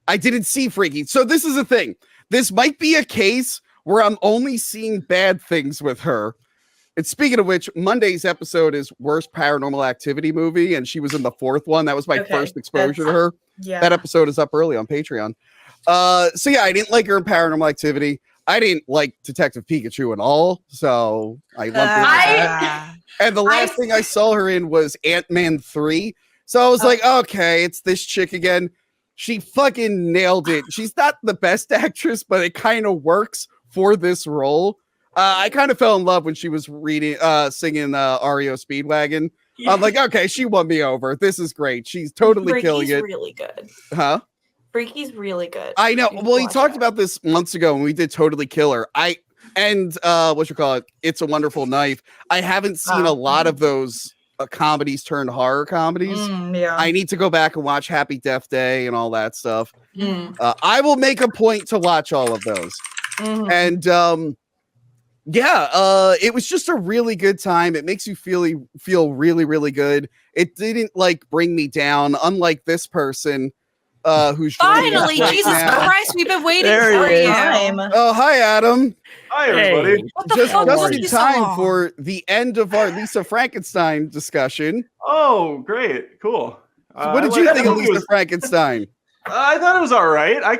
I didn't see Freaky. So this is the thing. This might be a case where I'm only seeing bad things with her. And speaking of which, Monday's episode is worst Paranormal Activity movie, and she was in the 4th one. That was my first exposure to her. Yeah. That episode is up early on Patreon. So yeah, I didn't like her in Paranormal Activity. I didn't like Detective Pikachu at all, so I lumped it. And the last thing I saw her in was Ant-Man 3. So I was like, okay, it's this chick again. She fucking nailed it. She's not the best actress, but it kind of works for this role. I kind of fell in love when she was singing REO Speedwagon. Yeah. I'm like, okay, she won me over. This is great. She's totally killing it. Really good. Huh? Freaky's really good. I know. Well, he talked about this months ago when we did Totally Killer. It's a Wonderful Knife. I haven't seen a lot of those comedies turned horror comedies. Yeah. I need to go back and watch Happy Death Day and all that stuff. I will make a point to watch all of those. And it was just a really good time. It makes you feel really, really good. It didn't like bring me down, unlike this person who's finally Jesus Christ, we've been waiting for you. Oh, hi Adam. Hi everybody. Just in time for the end of our Lisa Frankenstein discussion. Oh, great, cool. What did you think of Lisa Frankenstein? I thought it was all right. I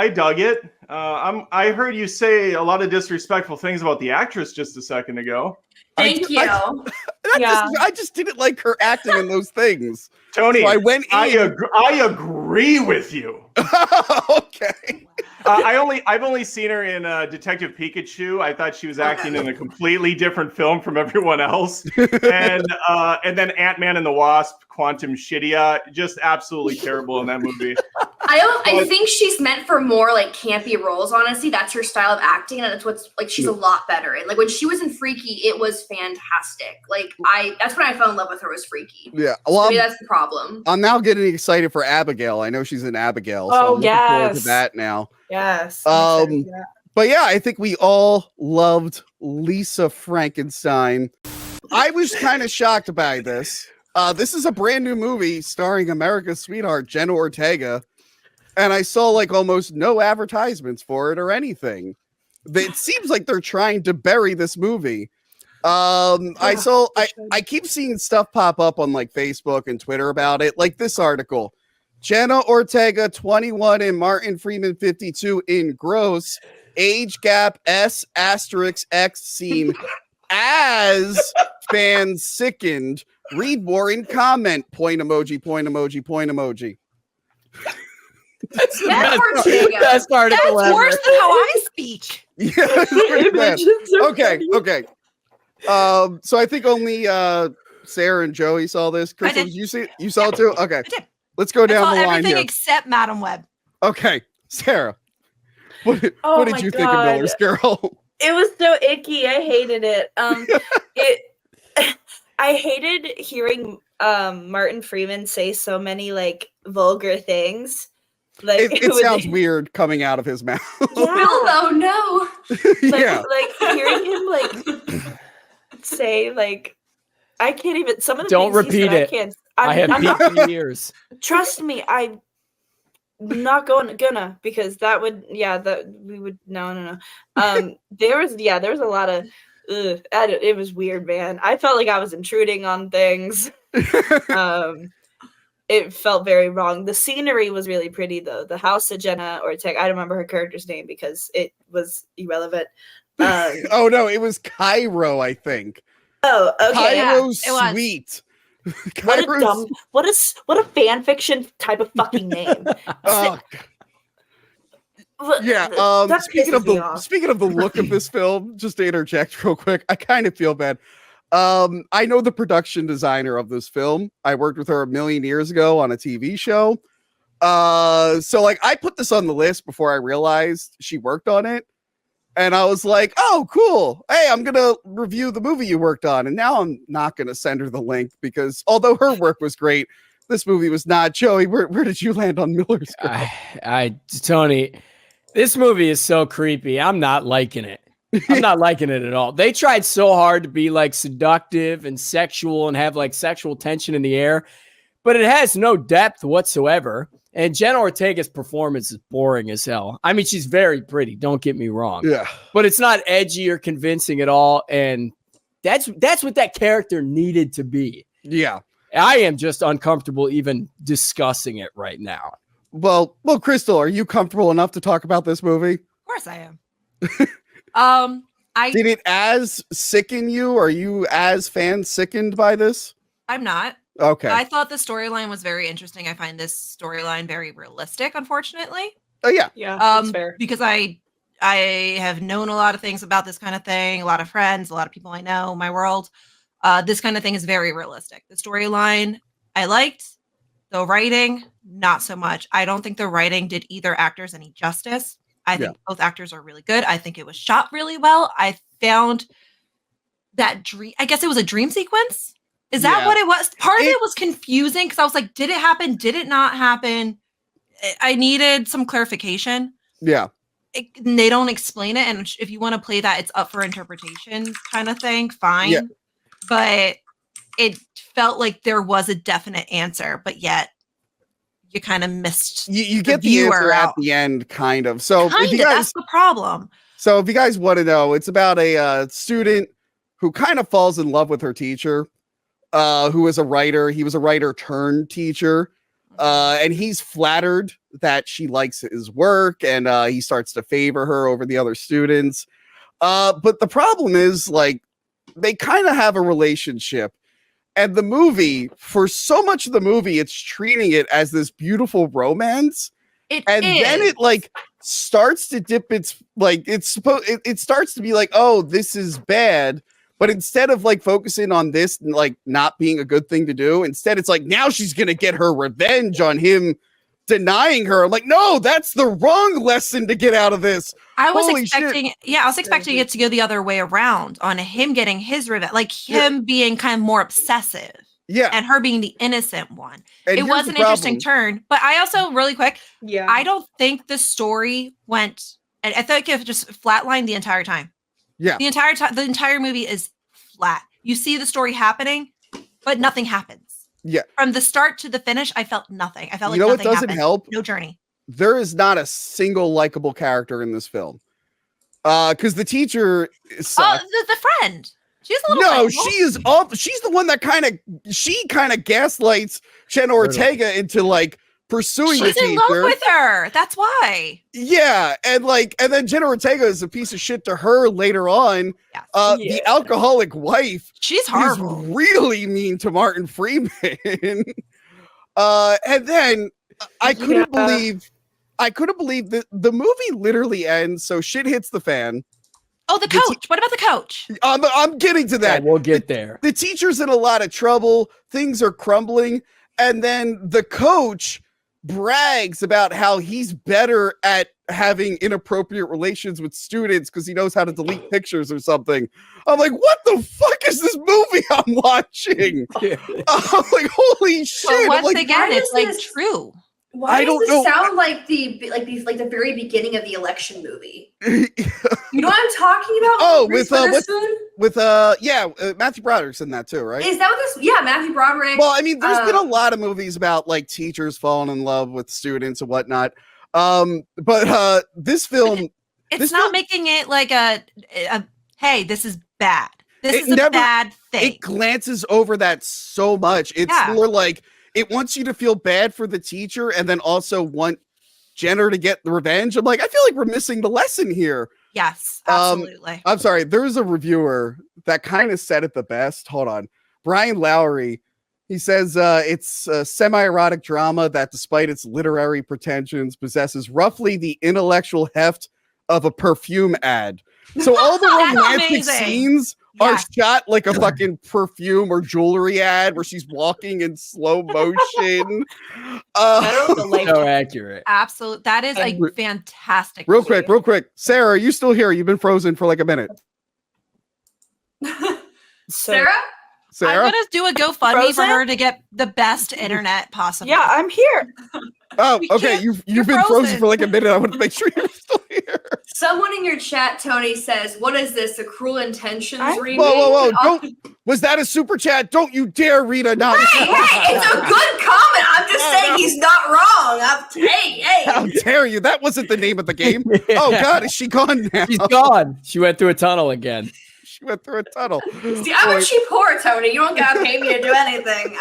dug it. I heard you say a lot of disrespectful things about the actress just a second ago. Thank you. I just didn't like her acting in those things. Tony, so I agree with you. Okay. I've only seen her in Detective Pikachu. I thought she was acting in a completely different film from everyone else. And then Ant-Man and the Wasp, Quantum Shidia, just absolutely terrible in that movie. I think she's meant for more like campy roles, honestly. That's her style of acting, and that's what's like she's a lot better in. Like when she was in Freaky, it was fantastic. Like that's when I fell in love with her, was Freaky. Yeah. Well, maybe that's the problem. I'm now getting excited for Abigail. I know she's in Abigail. So I'm looking forward to that now. Yes. But yeah, I think we all loved Lisa Frankenstein. I was kind of shocked by this. This is a brand new movie starring America's sweetheart, Jenna Ortega. And I saw like almost no advertisements for it or anything. It seems like they're trying to bury this movie. I keep seeing stuff pop up on like Facebook and Twitter about it, like this article. Jenna Ortega 21 and Martin Freeman 52 in gross age gap S*X scene as fans sickened. Read more in comment. Point emoji, point emoji, point emoji. That's article That's worse than how I speak. Yeah, okay. So I think only Sarah and Joey saw this. Crystal, did you see it? You saw it too? Okay. Let's go down the line everything here. Except Madam Web. Okay, Sarah. What did you think of Miller's Girl? It was so icky. I hated it. I hated hearing Martin Freeman say so many like vulgar things. Like it sounds weird coming out of his mouth. Yeah. Bill, though, no. Like hearing him like say like I can't even. Some of the don't things repeat it. I can't. I have beat for years. Trust me, I'm not gonna because that would we would no. There was a lot of it was weird, man. I felt like I was intruding on things. It felt very wrong. The scenery was really pretty though. The house of Jenna Ortega, I don't remember her character's name because it was irrelevant. Oh no, it was Cairo, I think. Oh, okay. Cairo's Sweet. What a fan fiction type of fucking name. Yeah. Speaking of the look of this film, just to interject real quick, I kind of feel bad. I know the production designer of this film. I worked with her a million years ago on a TV show. So like I put this on the list before I realized she worked on it. And I was like, oh, cool. Hey, I'm going to review the movie you worked on. And now I'm not going to send her the link because although her work was great, this movie was not. Joey, where did you land on Miller's Girl? Tony, this movie is so creepy. I'm not liking it. I'm not liking it at all. They tried so hard to be like seductive and sexual and have like sexual tension in the air, but it has no depth whatsoever. And Jenna Ortega's performance is boring as hell. I mean, she's very pretty, don't get me wrong. Yeah. But it's not edgy or convincing at all. And that's what that character needed to be. Yeah. I am just uncomfortable even discussing it right now. Well, Crystal, are you comfortable enough to talk about this movie? Of course I am. Did it as sicken you? Are you as fan sickened by this? I'm not. Okay. I thought the storyline was very interesting. I find this storyline very realistic, unfortunately. Oh yeah. Yeah, that's fair. Because I have known a lot of things about this kind of thing, a lot of friends, a lot of people I know, my world. This kind of thing is very realistic. The storyline I liked, the writing, not so much. I don't think the writing did either actors any justice. I think both actors are really good. I think it was shot really well. I found that dream, I guess it was a dream sequence. Is that what it was? Part of it was confusing because I was like, did it happen? Did it not happen? I needed some clarification. Yeah. They don't explain it. And if you want to play that, it's up for interpretation kind of thing. Fine. Yeah. But it felt like there was a definite answer, but yet you kind of missed. You get the answer at the end, kind of. So if you guys, that's the problem. So if you guys want to know, it's about a student who kind of falls in love with her teacher, who is a writer. He was a writer turned teacher. And he's flattered that she likes his work, and he starts to favor her over the other students. But the problem is, like, they kind of have a relationship. And the movie, for so much of the movie, it's treating it as this beautiful romance. Then it like starts to dip its like it starts to be like, oh, this is bad. But instead of like focusing on this and like not being a good thing to do, instead it's like now she's gonna get her revenge on him denying her. I'm like, no, that's the wrong lesson to get out of this. I was expecting it to go the other way around on him getting his revenge, like him being kind of more obsessive. Yeah. And her being the innocent one. And it was an interesting turn. But I also, really quick, yeah, I don't think the story went, I feel like it just flatlined the entire time. Yeah. The entire time, the entire movie is flat. You see the story happening, but nothing happens. Yeah. From the start to the finish, I felt nothing. I felt like nothing nothing what doesn't happened. help? No journey. There is not a single likable character in this film. Because the teacher sucks. The friend. She's a little likable. She is up. She's the one that kind of gaslights Jenna Ortega into like pursuing the teacher. She's in love with her. That's why. Yeah, and then Jenna Ortega is a piece of shit to her later on. Yes. The alcoholic wife. She's horrible. Is really mean to Martin Freeman. And then I couldn't believe that the movie literally ends. So shit hits the fan. Oh, the coach. What about the coach? I'm getting to that. Yeah, we'll get there. The teacher's in a lot of trouble. Things are crumbling. And then the coach brags about how he's better at having inappropriate relations with students because he knows how to delete pictures or something. I'm like, what the fuck is this movie I'm watching? I'm like, holy shit. Well, once again, it's like true. Why does this sound like the very beginning of the election movie? You know what I'm talking about? Oh, with Matthew Broderick's in that too, right? Is that what this? Yeah, Matthew Broderick. Well, I mean, there's been a lot of movies about like teachers falling in love with students and whatnot. But this film, it's not making it like a hey, this is bad. This is a bad thing. It glances over that so much. It's more like it wants you to feel bad for the teacher and then also want Jenner to get the revenge. I'm like, I feel like we're missing the lesson here. Yes, absolutely. I'm sorry. There was a reviewer that kind of said it the best. Hold on. Brian Lowry. He says it's a semi-erotic drama that, despite its literary pretensions, possesses roughly the intellectual heft of a perfume ad. So all the romantic scenes are shot like a fucking perfume or jewelry ad where she's walking in slow motion. So accurate. Absolutely. That is a fantastic. Real quick. Sarah, are you still here? You've been frozen for like a minute. Sarah? I'm going to do a GoFundMe for her to get the best internet possible. Yeah, I'm here. Oh, okay. You've been frozen for like a minute. I want to make sure you're still here. Someone in your chat, Tony, says, "What is this? A Cruel Intentions remake?" Whoa! Was that a super chat? Don't you dare read a nonsense. Hey, it's a good comment. I'm just saying saying he's not wrong. Hey. How dare you? That wasn't the name of the game. Oh God, is she gone now? She's gone. She went through a tunnel again. She went through a tunnel. See, I'm a cheap whore, Tony. You don't gotta pay me to do anything.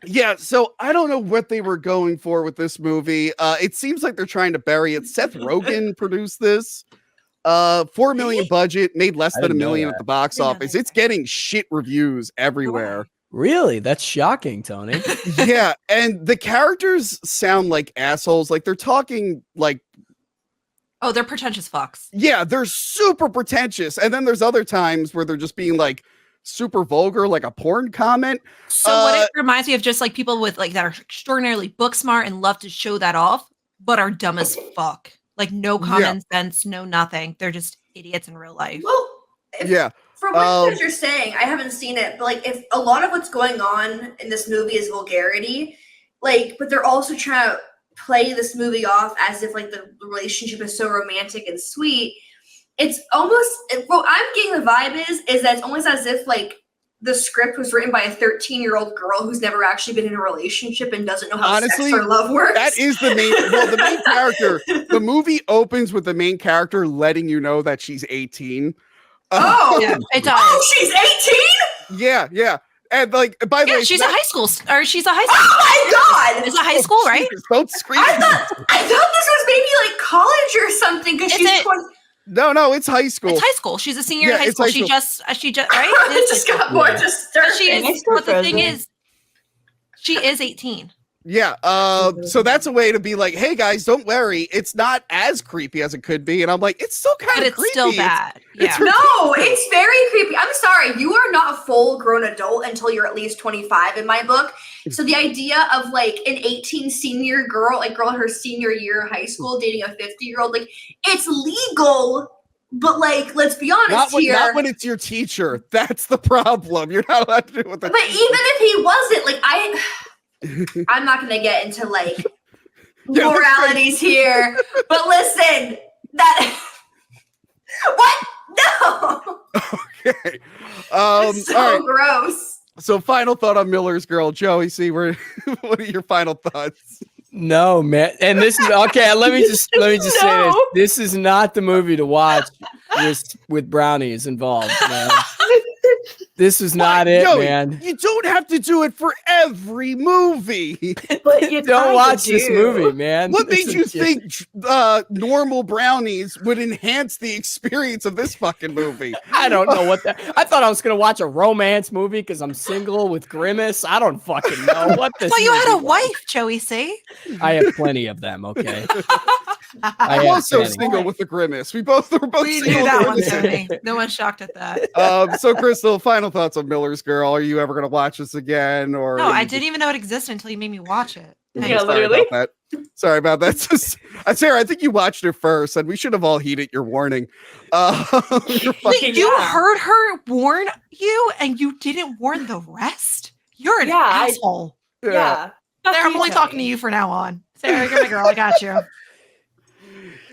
Yeah, so I don't know what they were going for with this movie. It seems like they're trying to bury it. Seth Rogen produced this. $4 million budget, made less than $1 million at the box office. It's getting shit reviews everywhere. Really? That's shocking, Tony. Yeah, and the characters sound like assholes. Like they're talking like, oh, they're pretentious fucks. Yeah, they're super pretentious. And then there's other times where they're just being like super vulgar, like a porn comment. So what it reminds me of, just like people with like that are extraordinarily book smart and love to show that off, but are dumb as fuck. Like no common sense, no nothing. They're just idiots in real life. Well, from what you guys are saying, I haven't seen it, but like if a lot of what's going on in this movie is vulgarity, like, but they're also trying to play this movie off as if like the relationship is so romantic and sweet. It's almost, what I'm getting the vibe is that it's almost as if like the script was written by a 13-year-old girl who's never actually been in a relationship and doesn't know how sex or love works. That is the main character. The movie opens with the main character letting you know that she's 18. Yeah, it does. Oh, she's 18? Yeah. And like, by the way, she's a high school, or she's a high school. Oh my God! It's a high school, right? Don't scream. I thought this was maybe like college or something, because she's 20. No, it's high school. It's high school. She's a senior in high school. She just right? I just got more disturbing. She is, but the thing is, she is 18. Yeah. So that's a way to be like, hey guys, don't worry. It's not as creepy as it could be. And I'm like, it's still kind of creepy. It's still bad. No, it's very creepy. I'm sorry. You are not a full grown adult until you're at least 25 in my book. So the idea of like an 18 senior girl, like girl in her senior year of high school dating a 50-year-old, like it's legal, but like, let's be honest not when it's your teacher. That's the problem. You're not allowed to do it with But even if he wasn't, like I'm not going to get into like moralities here, but listen, what? No. Okay. It's so gross. So final thought on Miller's Girl. Joey, what are your final thoughts? No, man. And this is okay. Let me just say this. This is not the movie to watch with brownies involved, man. This is not it, Joey, man. You don't have to do it for every movie. But you don't watch this movie, man. What made you think normal brownies would enhance the experience of this fucking movie? I don't know what that. I thought I was gonna watch a romance movie because I'm single with Grimace. I don't fucking know what this. Well, you had a wife, Joey. See, I have plenty of them. Okay. I'm also single with the Grimace. We were both we single. Knew that one, Tony. No one's shocked at that. So, Crystal, final thoughts on Miller's Girl. Are you ever going to watch this again? Or no, I didn't even know it existed until you made me watch it. Yeah, literally. Sorry about that. Sarah, I think you watched it first, and we should have all heeded your warning. You heard her warn you, and you didn't warn the rest? You're an asshole. Yeah. Sarah, I'm only talking to you from now on. Sarah, you're my girl. I got you.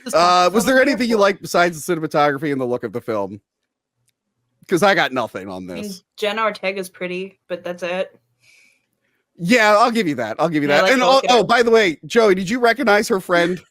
Was there anything you liked besides the cinematography and the look of the film? Because I got nothing on this. Jenna Ortega's pretty, but that's it. Yeah, I'll give you that. Like, and by the way, Joey, did you recognize her friend?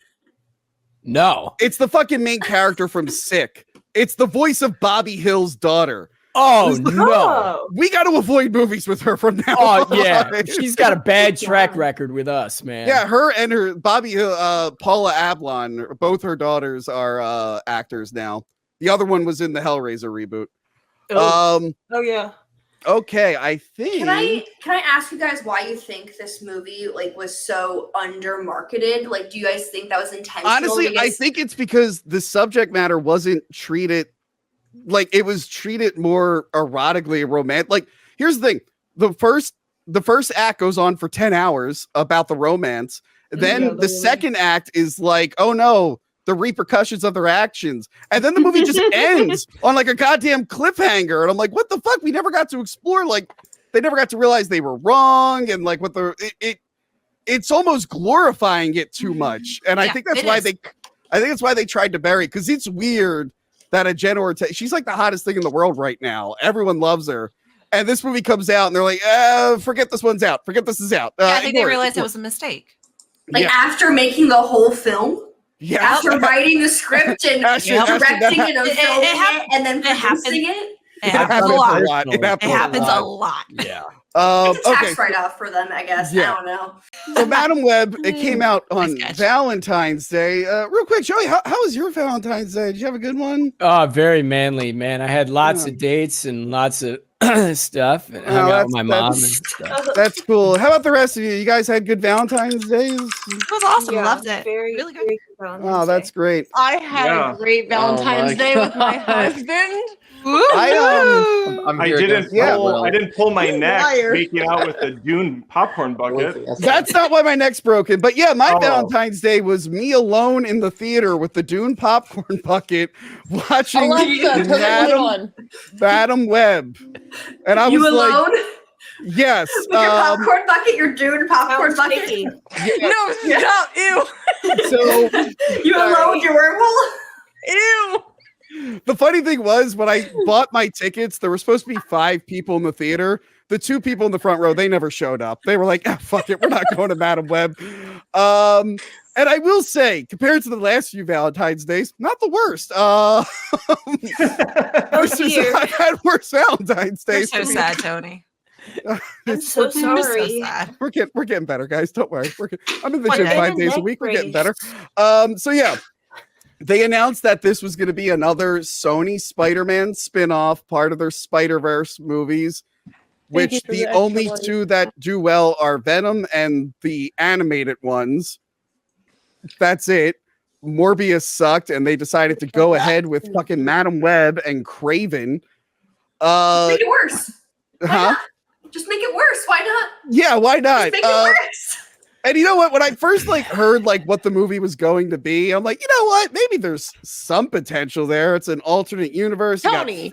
No. It's the fucking main character from Sick. It's the voice of Bobby Hill's daughter. Oh no. We got to avoid movies with her from now on. Oh yeah. She's got a bad track record with us, man. Yeah, her and her Bobby Paula Abloh, both her daughters are actors now. The other one was in the Hellraiser reboot. Oh yeah. Okay, I think. Can I ask you guys why you think this movie like was so under marketed? Like, do you guys think that was intentional? Honestly, I think it's because the subject matter wasn't treated like it was treated more erotically romantic. Like, here's the thing: the first act goes on for 10 hours about the romance. Then the second act is like, oh no, the repercussions of their actions. And then the movie just ends on like a goddamn cliffhanger. And I'm like, what the fuck? We never got to explore, like, they never got to realize they were wrong. And like what it's almost glorifying it too much. And I think that's why they tried to bury it. Cause it's weird that a Jenna Ortega, she's like the hottest thing in the world right now. Everyone loves her. And this movie comes out, and they're like, forget this one's out. Forget this is out. I think they realized it was a mistake. Like after making the whole film? Yeah. After writing the script and directing it and filming it and then producing it? It happens a lot. It happens a lot. Yeah. It's a tax write-off for them, I guess. Yeah. I don't know. So Madam Web, it came out on Valentine's Day. Real quick, Joey, how was your Valentine's Day? Did you have a good one? Oh, very manly, man. I had lots of dates and lots of stuff. And hung out with my mom and stuff. That's cool. How about the rest of you? You guys had good Valentine's Days? It was awesome. Yeah, Loved it. Really good. Oh, that's great. I had a great Valentine's Day with my husband. I didn't pull my neck making out with the Dune popcorn bucket. That's not why my neck's broken. But yeah, my Valentine's Day was me alone in the theater with the Dune popcorn bucket watching Madam Web. And I was alone? Yes. With your popcorn bucket, your Dune popcorn bucket? No, stop. Ew. So you alone with your wormhole? Ew. The funny thing was, when I bought my tickets, there were supposed to be 5 people in the theater. The 2 people in the front row, they never showed up. They were like, fuck it, we're not going to Madam Web. And I will say, compared to the last few Valentine's Days, not the worst. I've had worse Valentine's Days. You're so sad, Tony. I'm so sorry. So sad. We're getting better, guys. Don't worry. I'm in the gym 5 days a week. We're getting better. So yeah. They announced that this was going to be another Sony Spider-Man spin-off, part of their Spider-Verse movies, which the only 2 that do well are Venom and the animated ones. That's it. Morbius sucked, and they decided to go ahead with fucking Madam Web and Craven. Make it worse. Huh? Just make it worse. Why not? Yeah, why not? Just make it worse. And you know what? When I first heard what the movie was going to be, I'm like, you know what? Maybe there's some potential there. It's an alternate universe. Tony.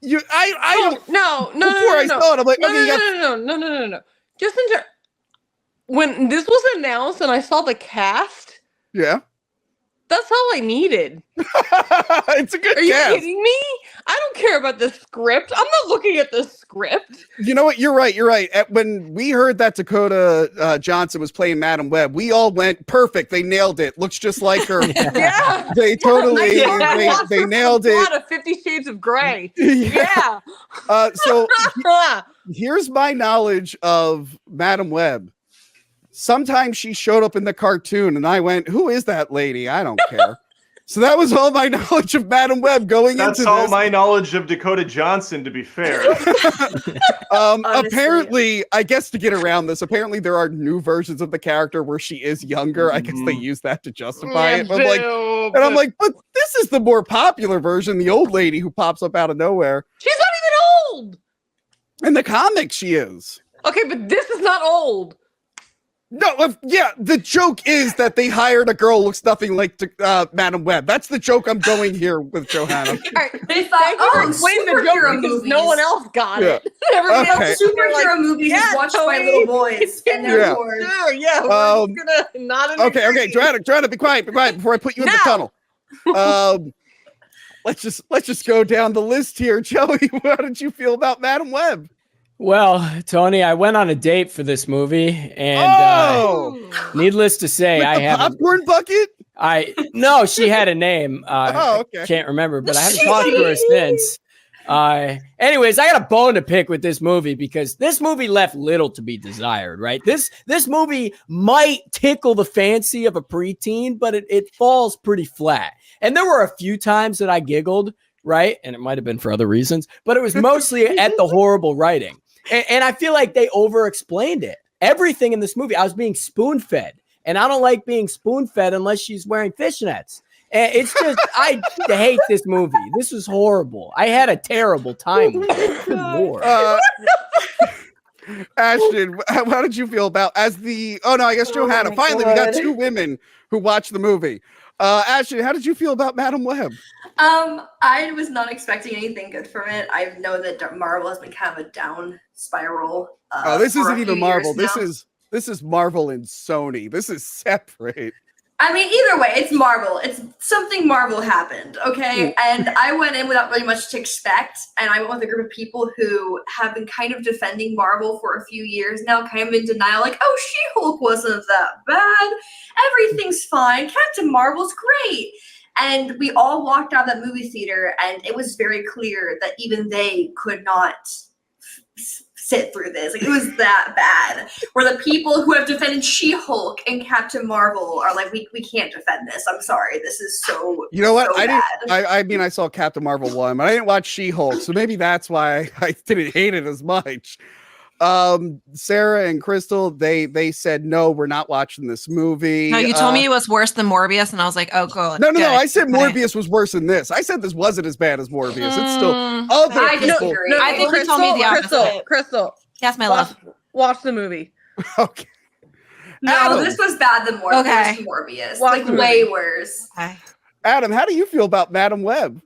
No. Before I saw it, I'm like, no. Just when this was announced and I saw the cast, yeah, that's all I needed. It's a good. Are you kidding me? I don't care about the script. I'm not looking at the script. You know what? You're right. When we heard that Dakota Johnson was playing Madam Web, we all went perfect. They nailed it. Looks just like her. Yeah, they totally they nailed it. A lot of 50 Shades of Grey. Yeah. So here's my knowledge of Madam Web. Sometimes she showed up in the cartoon, and I went, "Who is that lady? I don't care." So that was all my knowledge of Madam Web going into this. That's all my knowledge of Dakota Johnson, to be fair. Apparently, I guess to get around this, apparently there are new versions of the character where she is younger. I guess they use that to justify it. But I'm like, but this is the more popular version, the old lady who pops up out of nowhere. She's not even old. In the comics, she is. Okay, but this is not old. No, yeah, the joke is that they hired a girl who looks nothing like Madam Web. That's the joke I'm going here with, Johanna. All right, they thought, explain the joke because no one else got it. Everybody else, superhero movies is watched by little boys. And therefore, we're gonna not Okay, Johanna, be quiet before I put you in the tunnel. Let's just go down the list here. Joey, how did you feel about Madam Web? Well, Tony, I went on a date for this movie, and needless to say, with I have popcorn bucket. No, she had a name. Okay. I can't remember, but I haven't talked to her since. Anyways, I got a bone to pick with this movie because this movie left little to be desired, right? This movie might tickle the fancy of a preteen, but it falls pretty flat. And there were a few times that I giggled, right? And it might have been for other reasons, but it was mostly at the horrible writing. And I feel like they over-explained it. Everything in this movie, I was being spoon-fed. And I don't like being spoon-fed unless she's wearing fishnets. And it's just, I hate this movie. This was horrible. I had a terrible time with it. Good Lord. Ashton, how did you feel about I guess Johanna. Finally, we got 2 women who watched the movie. Ashton, how did you feel about Madam Web? I was not expecting anything good from it. I know that Marvel has been kind of a down spiral. This isn't even Marvel. This is Marvel and Sony. This is separate. I mean, either way, it's Marvel. It's something Marvel happened, okay? And I went in without really much to expect, and I went with a group of people who have been kind of defending Marvel for a few years now, kind of in denial, like, oh, She-Hulk wasn't that bad. Everything's fine. Captain Marvel's great. And we all walked out of that movie theater, and it was very clear that even they could not sit through this. Like, it was that bad. Where the people who have defended She-Hulk and Captain Marvel are like, we can't defend this. I'm sorry. This is so. You know what? So I mean, I saw Captain Marvel 1, but I didn't watch She-Hulk, so maybe that's why I didn't hate it as much. Sarah and Crystal, they said no, we're not watching this movie. No, you told me it was worse than Morbius, and I was like, oh, cool. No, I said Morbius was worse than this. I said this wasn't as bad as Morbius. It's still other I people. disagree. No, I think you told me the opposite. Crystal. Yes, my love. Watch the movie. Okay. No, Adam. this was bad than Morbius. Okay. Morbius. Watch Like, the way movie. worse. Okay. Adam, how do you feel about Madam Web?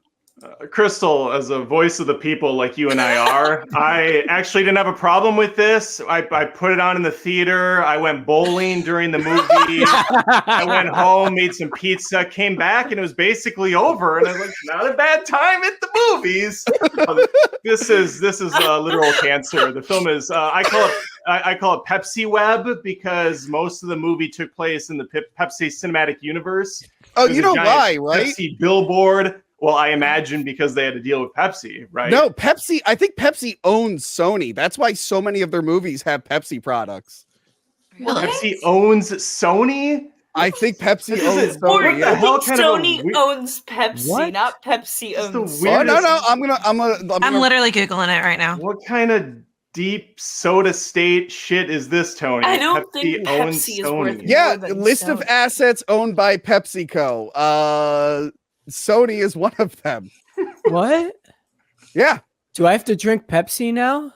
Crystal, as a voice of the people like you and I are, I actually didn't have a problem with this. I put it on in the theater. I went bowling during the movie. I went home, made some pizza, came back, and it was basically over. And I was like, not a bad time at the movies. This is literal cancer. The film is I call it Pepsi Web because most of the movie took place in the Pepsi cinematic universe. Oh, There's you a don't giant lie, right? Pepsi billboard. Well, I imagine because they had to deal with Pepsi, right? No, Pepsi. I think Pepsi owns Sony. That's why so many of their movies have Pepsi products. Pepsi owns Sony? I think Pepsi owns Or Sony. the Yeah. hell kind of a Sony weird- owns Pepsi, What? not Pepsi Just the owns. Oh, no, weirdest- I'm I'm literally Googling it right now. What kind of deep soda state shit is this, Tony? I don't think Pepsi is worth it. Yeah, more than list of Sony. assets owned by PepsiCo. Sony is one of them. What? Yeah. Do I have to drink Pepsi now?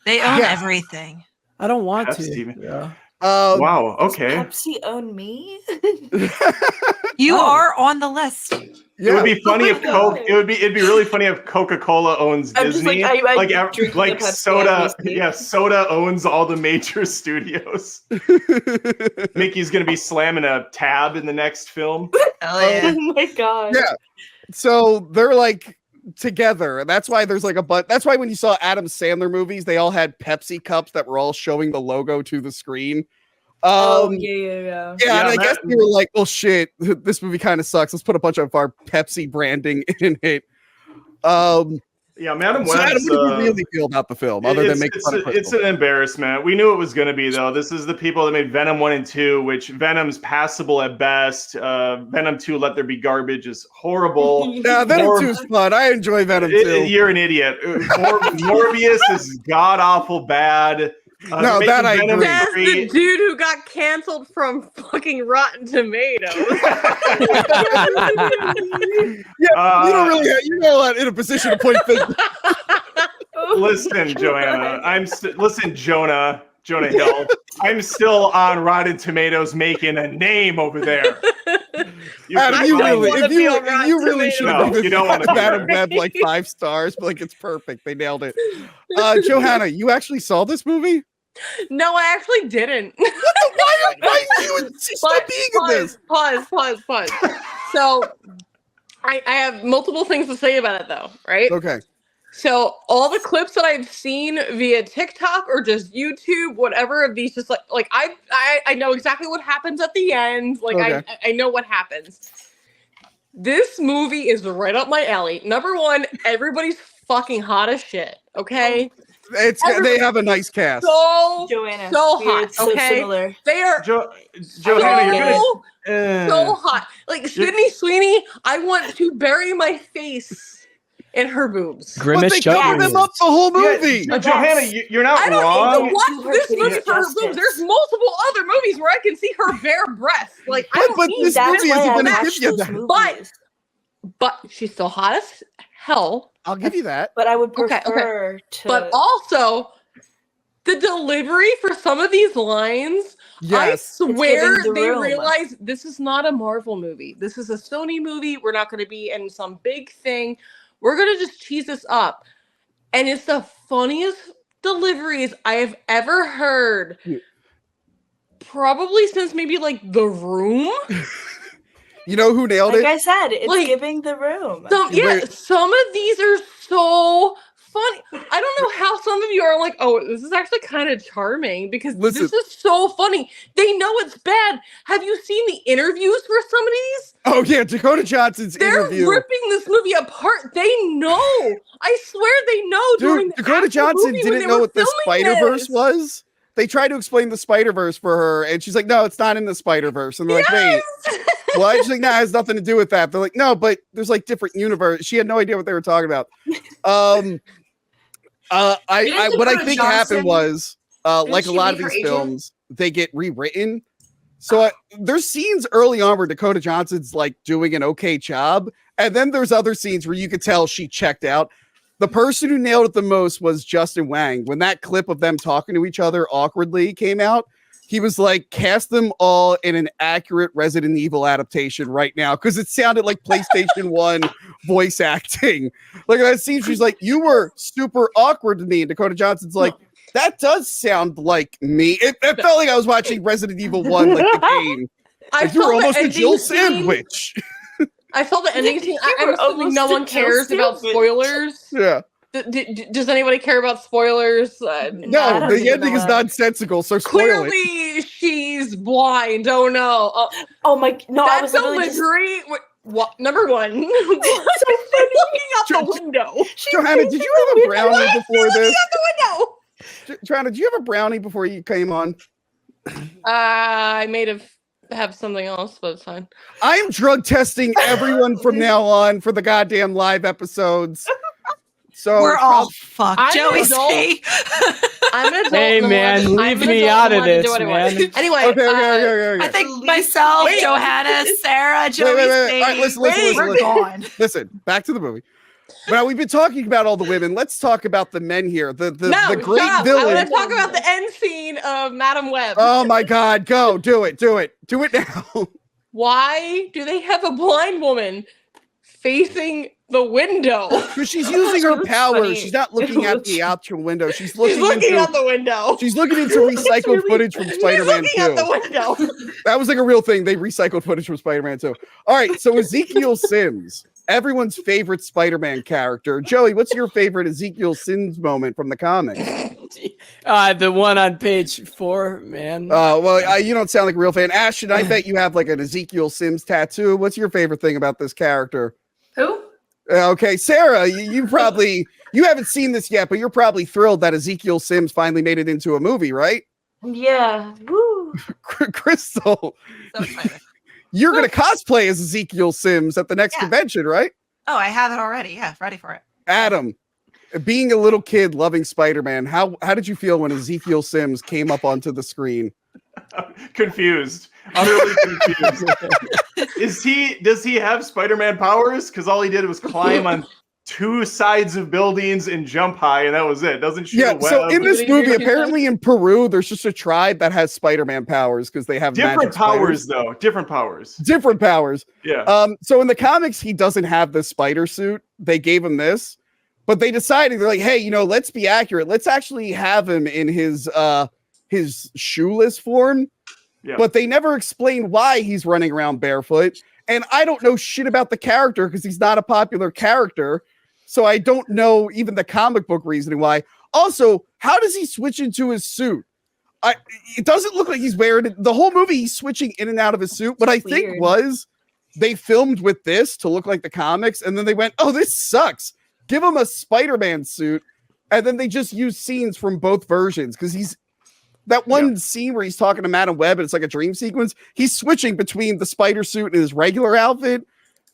They own Yeah. everything. I don't want Pepsi. to. Yeah. Wow, Does okay. Pepsi own me? You Oh. are on the list. It would be funny Oh if my Coke. God. It'd be really funny if Coca-Cola owns I'm just Disney. like, I drink the like Pepsi soda. as we speak. Yeah, soda owns all the major studios. Mickey's gonna be slamming a tab in the next film. Hell yeah. Oh my god. Yeah. So they're like together. And that's why there's like that's why when you saw Adam Sandler movies, they all had Pepsi cups that were all showing the logo to the screen. Oh Yeah, yeah. and Yeah, I guess they were like, "Oh shit, this movie kind of sucks. Let's put a bunch of our Pepsi branding in it." Yeah, Madam So Adam, Web's. what do you really feel about the film, other than making fun of It's Crystal? an embarrassment. We knew it was going to be, though. This is the people that made Venom 1 and 2, which Venom's passable at best. Venom 2, Let There Be Garbage, is horrible. Yeah, Venom 2 is fun. I enjoy Venom 2. You're an idiot. Morbius is god awful bad. No, that I Venom agree. That's the great. dude who got canceled from fucking Rotten Tomatoes. Yeah, you don't really, you're not in a position to point fingers. Listen, Joanna. Listen, Jonah Hill. I'm still on Rotten Tomatoes making a name over there. Adam, you don't really, wanna if be you, on Rotten you really should Tomatoes. have No, you don't wanna be Madam there. Web like 5 stars, but like it's perfect. They nailed it. Johanna, you actually saw this movie? No, I actually didn't. Why are you insist on being in this? Pause. So I have multiple things to say about it though, right? Okay. So all the clips that I've seen via TikTok or just YouTube, whatever of these, just like I know exactly what happens at the end. Like Okay. I know what happens. This movie is right up my alley. Number one, everybody's fucking hot as shit. Okay, They have a nice cast. Joanna. so we're hot. so Okay, similar. they are Johanna, you're gonna. so hot. Like Sydney Sweeney, I want to bury my face in her boobs. But Grimace they shut covered your them up the whole movie. Johanna, you're not I don't wrong. need to watch this movie Justice. for her boobs. There's multiple other movies where I can see her bare breasts. Like I don't But need this that. movie That's isn't why I gonna watch give you those that. movies. But she's still hot as hell. I'll give you that. But I would Okay, prefer to. But also, the delivery for some of these lines, Yes. I swear It's giving the they room. realize this is not a Marvel movie. This is a Sony movie. We're not going to be in some big thing. We're going to just cheese this up. And it's the funniest deliveries I have ever heard. Yeah. Probably since maybe like The Room. You know who nailed it? Like I said, it's Like, giving the room. Some of these are so funny. I don't know how some of you are like, oh, this is actually kind of charming because this is so funny. They know it's bad. Have you seen the interviews for some of these? Oh yeah, Dakota Johnson's interview. They're ripping this movie apart. They know. I swear they know. Dude, Dakota Johnson didn't know what the Spider-Verse was. They tried to explain the Spider-Verse for her, and she's like, no, it's not in the Spider-Verse. And they're like, wait, what? She's like, no, it has nothing to do with that. They're like, no, but there's like different universe. She had no idea what they were talking about. What I think happened was, like a lot of these films, they get rewritten. So there's scenes early on where Dakota Johnson's like doing an okay job. And then there's other scenes where you could tell she checked out. The person who nailed it the most was Justin Wang. When that clip of them talking to each other awkwardly came out, he was like, cast them all in an accurate Resident Evil adaptation right now. Cause it sounded like PlayStation 1 voice acting. Like that scene, she's like, you were super awkward to me. And Dakota Johnson's like, that does sound like me. It felt like I was watching Resident Evil 1, like the game. Like you were almost a Jill sandwich. I saw the ending scene. I'm assuming no one cares about spoilers. Yeah. Does anybody care about spoilers? No, the ending is nonsensical, so spoil it. Clearly, she's blind. Oh no! Oh my! No, that I was delivery. Number one, so looking out the window. Johanna, did you have a brownie before this? Out the window. Johanna, did you have a brownie before you came on? I may have something else, but it's fine. I'm drug testing everyone from now on for the goddamn live episodes. So we're all fucked. Joey, I'm an adult. Hey man, leave me out of this, man. Anyway, okay. I think myself, Johanna, Sarah, Joey, wait. All right, listen. We're gone. Listen, back to the movie. Now we've been talking about all the women. Let's talk about the men here. The great villain. I want to talk about the end scene of Madam Web. Oh my God, go do it now. Why do they have a blind woman facing the window? Because she's using her powers. She's not looking at the actual window. She's looking out the window. She's looking into recycled footage from Spider-Man 2. Out the window. That was like a real thing. They recycled footage from Spider-Man 2. All right, so Ezekiel Sims, everyone's favorite Spider-Man character. Joey, what's your favorite Ezekiel Sims moment from the comics? The one on page 4, man. Well, you don't sound like a real fan. Ashton, I bet you have like an Ezekiel Sims tattoo. What's your favorite thing about this character? Who? Okay, Sarah, you haven't seen this yet, but you're probably thrilled that Ezekiel Sims finally made it into a movie, right? Yeah. Woo. Crystal, So excited. you're going to cosplay as Ezekiel Sims at the next convention, right? Oh, I have it already. Yeah, ready for it. Adam, being a little kid loving Spider-Man, how did you feel when Ezekiel Sims came up onto the screen? Confused. Utterly confused. Does he have Spider-Man powers? Because all he did was climb on two sides of buildings and jump high, and that was it. Doesn't shoot a web. So in this movie, apparently in Peru, there's just a tribe that has Spider-Man powers because they have different powers, though. Different powers. Yeah. So in the comics, he doesn't have the spider suit. They gave him this, but they decided, they're like, hey, let's be accurate. Let's actually have him in his shoeless form. Yeah. But they never explain why he's running around barefoot. And I don't know shit about the character because he's not a popular character. So I don't know even the comic book reasoning why. Also, how does he switch into his suit? It doesn't look like he's wearing it. The whole movie, he's switching in and out of his suit. What I think was they filmed with this to look like the comics. And then they went, oh, this sucks. Give him a Spider-Man suit. And then they just used scenes from both versions because that one scene where he's talking to Madam Web and it's like a dream sequence. He's switching between the spider suit and his regular outfit.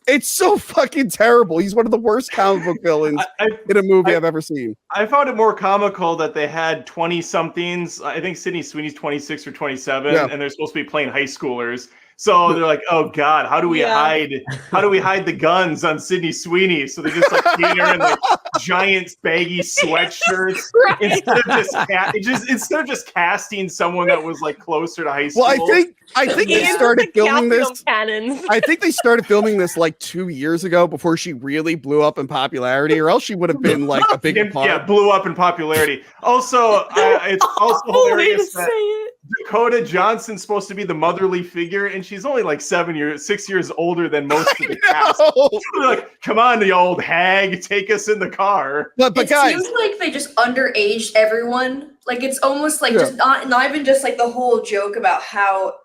It's so fucking terrible. He's one of the worst comic book villains in a movie I've ever seen. I found it more comical that they had 20-somethings. I think Sydney Sweeney's 26 or 27, and they're supposed to be playing high schoolers. So they're like, "Oh God, how do we hide? How do we hide the guns on Sydney Sweeney?" So they just like get her in like giant baggy sweatshirts instead of just casting someone that was like closer to high school. Well, I think they started filming this. Cannons. I think they started filming this like 2 years ago before she really blew up in popularity, or else she would have been like a big part. Yeah, blew up in popularity. Also, it's also hilarious Dakota Johnson's supposed to be the motherly figure, and she's only like 6 years older than most of the cast. Like, come on, the old hag, take us in the car. But it guys, seems like they just underaged everyone. Like it's almost like just not even just like the whole joke about how,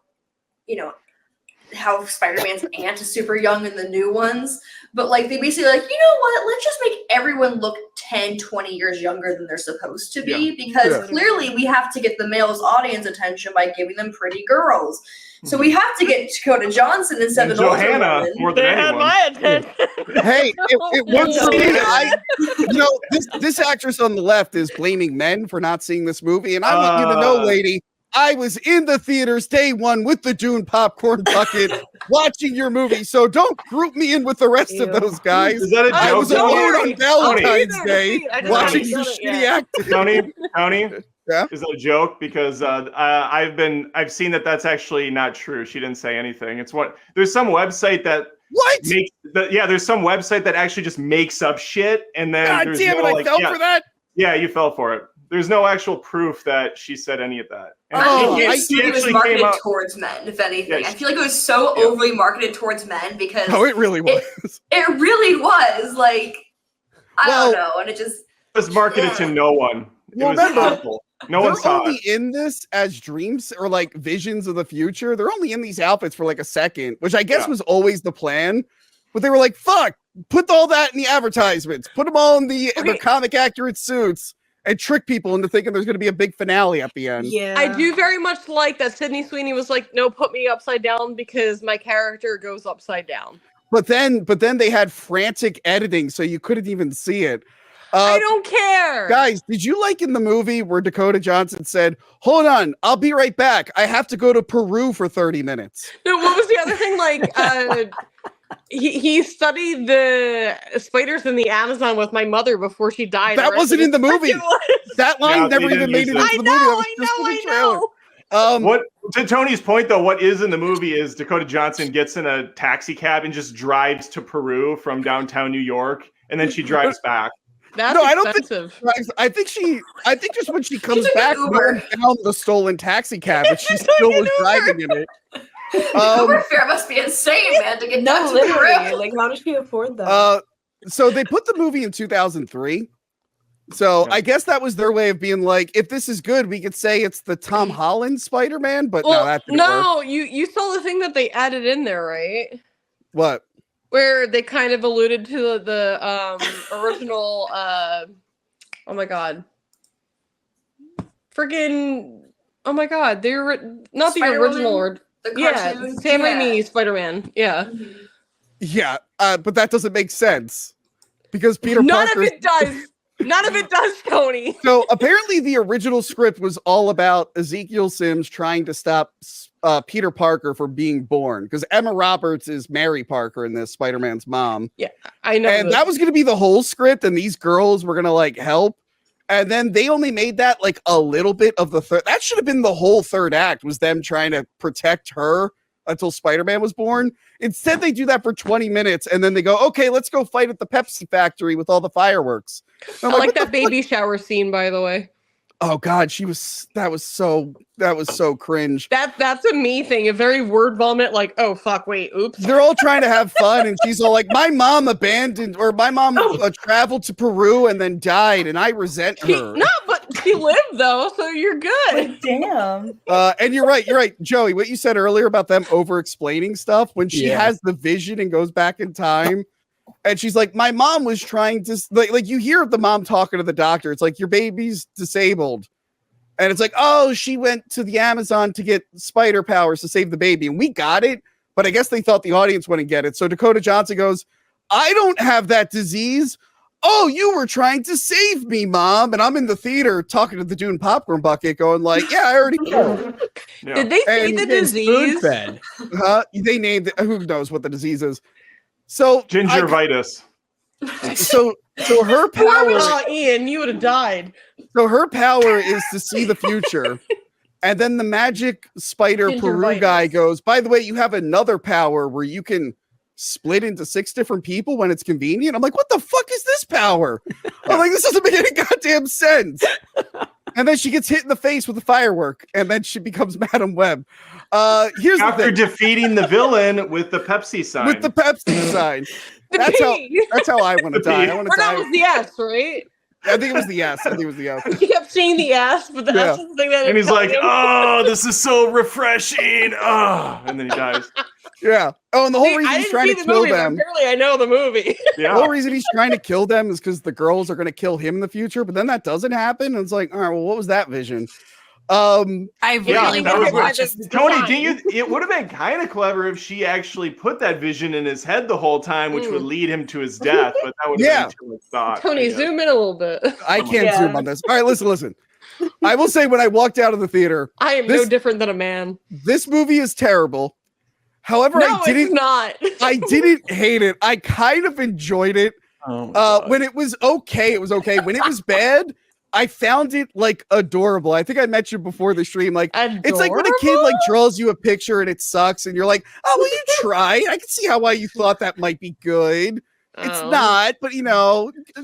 how Spider-Man's aunt is super young in the new ones. But like they basically like, you know what, let's just make everyone look 10, 20 years younger than they're supposed to be, because clearly we have to get the male's audience attention by giving them pretty girls. So we have to get Dakota Johnson instead of Johanna more than anyone. My attention. Hey, this actress on the left is blaming men for not seeing this movie, and I want you to know, lady, I was in the theaters day one with the Dune popcorn bucket watching your movie, so don't group me in with the rest of those guys. Is that a joke? I was alone on Valentine's Day watching your shitty acting. Tony, yeah? Is that a joke? Because I've seen that's actually not true. She didn't say anything. There's some website that there's some website that actually just makes up shit, and then God damn it, I fell for that. Yeah, you fell for it. There's no actual proof that she said any of that. And it was marketed towards men, if anything. I feel like it was so overly marketed towards men because it really was. It really was. Like, I don't know. And it was marketed to no one. It was awful. No one saw it. They're only in this as dreams or like visions of the future. They're only in these outfits for like a second, which I guess was always the plan. But they were like, fuck, put all that in the advertisements. Put them all in the comic accurate suits. And trick people into thinking there's going to be a big finale at the end. Yeah, I do very much like that. Sydney Sweeney was like, "No, put me upside down because my character goes upside down." But then they had frantic editing, so you couldn't even see it. I don't care, guys. Did you like in the movie where Dakota Johnson said, "Hold on, I'll be right back. I have to go to Peru for 30 minutes." No, what was the other thing? Like, he studied the spiders in the Amazon with my mother before she died. That wasn't in the movie. That line never even made it into the movie. I know. What to Tony's point though, what is in the movie is Dakota Johnson gets in a taxi cab and just drives to Peru from downtown New York, and then she drives back. That's expensive. I think just when she comes back, found the stolen taxi cab, but she still was driving in it. Uber fare must be insane, man, to get down to Peru. Like, how does she afford that? So they put the movie in 2003. So I guess that was their way of being like, if this is good, we could say it's the Tom Holland Spider-Man. But you saw the thing that they added in there, right? What? Where they kind of alluded to the original. Oh my god! Freaking! Oh my god! They're not the original. Or Sam Raimi Spider-Man. Yeah. Yeah, but that doesn't make sense because Peter Parker. None of it does. None of it does, Tony. So apparently the original script was all about Ezekiel Sims trying to stop Peter Parker from being born, because Emma Roberts is Mary Parker in this, Spider-Man's mom. Yeah, I know. And that was going to be the whole script, and these girls were going to like help. And then they only made that like a little bit of the third. That should have been the whole third act, was them trying to protect her until Spider-Man was born. Instead, they do that for 20 minutes, and then they go, okay, let's go fight at the Pepsi factory with all the fireworks. I like that baby shower scene, by the way. Oh God, that was so cringe. That's a me thing, a very word vomit, like, oh fuck, wait, oops. They're all trying to have fun, and she's all like, my mom traveled to Peru and then died, and I resent her. No, but she lived though, so you're good. Like, damn. And you're right, Joey. What you said earlier about them over-explaining stuff, when she has the vision and goes back in time. And she's like, my mom was trying to, like you hear the mom talking to the doctor. It's like, your baby's disabled. And it's like, oh, she went to the Amazon to get spider powers to save the baby. And we got it. But I guess they thought the audience wouldn't get it. So Dakota Johnson goes, I don't have that disease. Oh, you were trying to save me, Mom. And I'm in the theater talking to the Dune popcorn bucket going like, yeah, I already know. Did they say the disease? They named it. Who knows what the disease is? So gingivitis. So her power. Ian, you would have died. So her power is to see the future, and then the magic spider Peru guy goes, by the way, you have another power where you can split into 6 different people when it's convenient. I'm like, what the fuck is this power? I'm like, this doesn't make any goddamn sense. And then she gets hit in the face with a firework, and then she becomes Madam Web. Here's After the thing. defeating the villain with the Pepsi sign. With the Pepsi sign. That's how I want to die. I want to die. That was the S, right? I think it was the S. He kept saying the S, but the S was the thing that. And he's like, "Oh, this is so refreshing." Oh, and then he dies. Yeah. Oh, and the whole reason he's trying to kill them. Apparently, I know the movie. Yeah. The whole reason he's trying to kill them is because the girls are going to kill him in the future. But then that doesn't happen. And it's like, all right, well, what was that vision? I really want to watch this. Tony, it would have been kind of clever if she actually put that vision in his head the whole time, which would lead him to his death. But that would have been too much thought. Tony, zoom in a little bit. I can't zoom on this. All right, listen. I will say when I walked out of the theater, I am no different than a man. This movie is terrible. However, it's not. I didn't hate it. I kind of enjoyed it. When it was okay, it was okay. When it was bad, I found it like adorable. I think I mentioned before the stream, like it's like when a kid like draws you a picture and it sucks, and you're like, "Oh, well, you try. I can see why you thought that might be good. It's not, but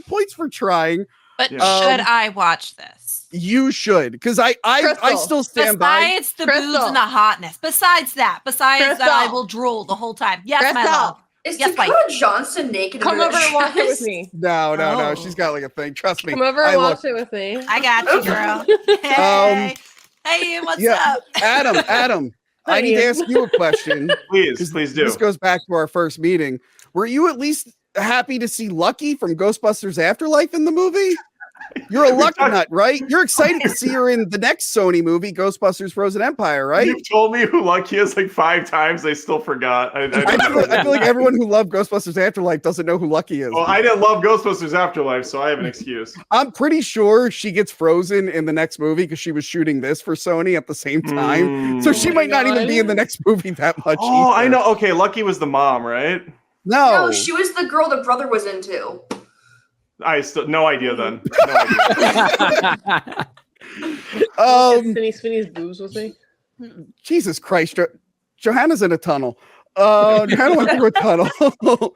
points for trying." But should I watch this? You should, because I still stand by. Besides the boobs and the hotness, besides that, I will drool the whole time. Yes, my love. Is Dakota Johnson naked? Come over and watch it with me. No. She's got like a thing. Trust me. Come over and watch it with me. I got you, girl. Hey, what's up? Adam. I need to ask you a question. Please do. This goes back to our first meeting. Were you at least happy to see Lucky from Ghostbusters Afterlife in the movie? You're a lucky nut, right? You're excited to see her in the next Sony movie, Ghostbusters Frozen Empire, right? You've told me who Lucky is like 5 times. I still forgot. I feel like everyone who loved Ghostbusters Afterlife doesn't know who Lucky is. Well, I didn't love Ghostbusters Afterlife, so I have an excuse. I'm pretty sure she gets frozen in the next movie because she was shooting this for Sony at the same time. So she might not even be in the next movie that much. Oh, either. I know. Okay, Lucky was the mom, right? No, she was the girl the brother was into. I still no idea then. Spinny's boobs with me. Jesus Christ, Johanna's in a tunnel. Johanna went through a tunnel.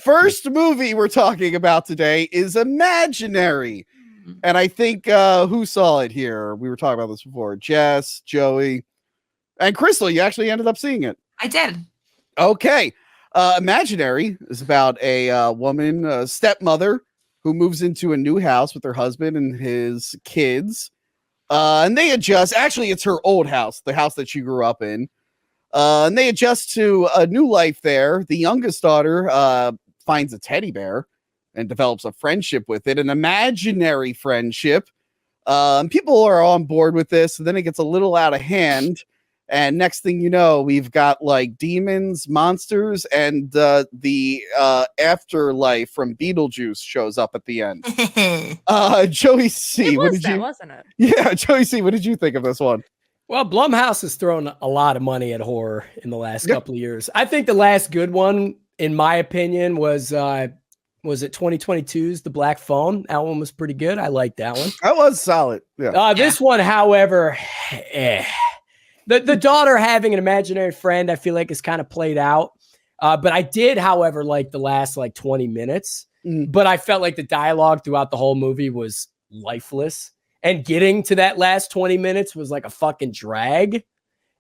First movie we're talking about today is Imaginary, and I think who saw it here? We were talking about this before. Jess, Joey, and Crystal. You actually ended up seeing it. I did. Okay. Imaginary is about a woman, a stepmother, who moves into a new house with her husband and his kids. And they adjust. Actually, it's her old house, the house that she grew up in. And they adjust to a new life there. The youngest daughter finds a teddy bear and develops a friendship with it, an imaginary friendship. People are on board with this. And then it gets a little out of hand. And next thing you know, we've got like demons, monsters, and the afterlife from Beetlejuice shows up at the end. Joey C, wasn't it? Yeah, Joey C, what did you think of this one? Well, Blumhouse has thrown a lot of money at horror in the last couple of years. I think the last good one, in my opinion, was it 2022's The Black Phone? That one was pretty good. I liked that one. That was solid. Yeah. This one, however, The daughter having an imaginary friend, I feel like is kind of played out. But I did, however, like the last 20 minutes. But I felt like the dialogue throughout the whole movie was lifeless. And getting to that last 20 minutes was like a fucking drag.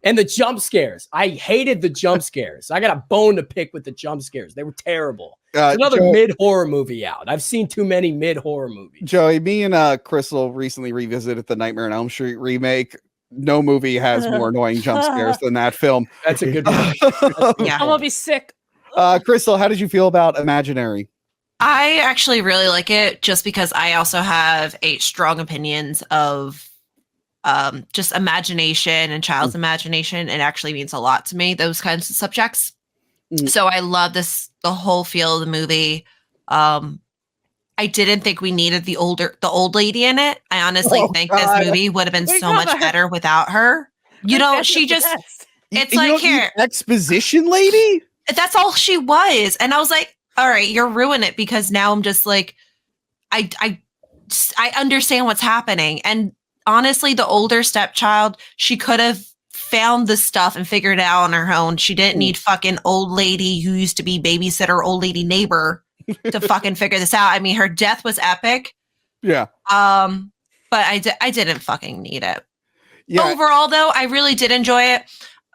And the jump scares. I hated the jump scares. I got a bone to pick with the jump scares. They were terrible. It's another mid-horror movie out. I've seen too many mid-horror movies. Joey, me and Crystal recently revisited the Nightmare on Elm Street remake. No movie has more annoying jump scares than that film. That's a good one. Yeah. I'm gonna be sick. Crystal, how did you feel about Imaginary? I actually really like it just because I also have strong opinions of just imagination and child's imagination. It actually means a lot to me, those kinds of subjects. So I love the whole feel of the movie. I didn't think we needed the old lady in it. I honestly think this movie would have been so much better without her. She just, it's like, here, exposition lady. That's all she was. And I was like, all right, you're ruining it because now I'm just like, I understand what's happening. And honestly, the older stepchild, she could have found the stuff and figured it out on her own. She didn't need fucking old lady who used to be babysitter, old lady neighbor to fucking figure this out. I mean, her death was epic. Yeah. but I didn't fucking need it. Yeah. Overall, though, I really did enjoy it.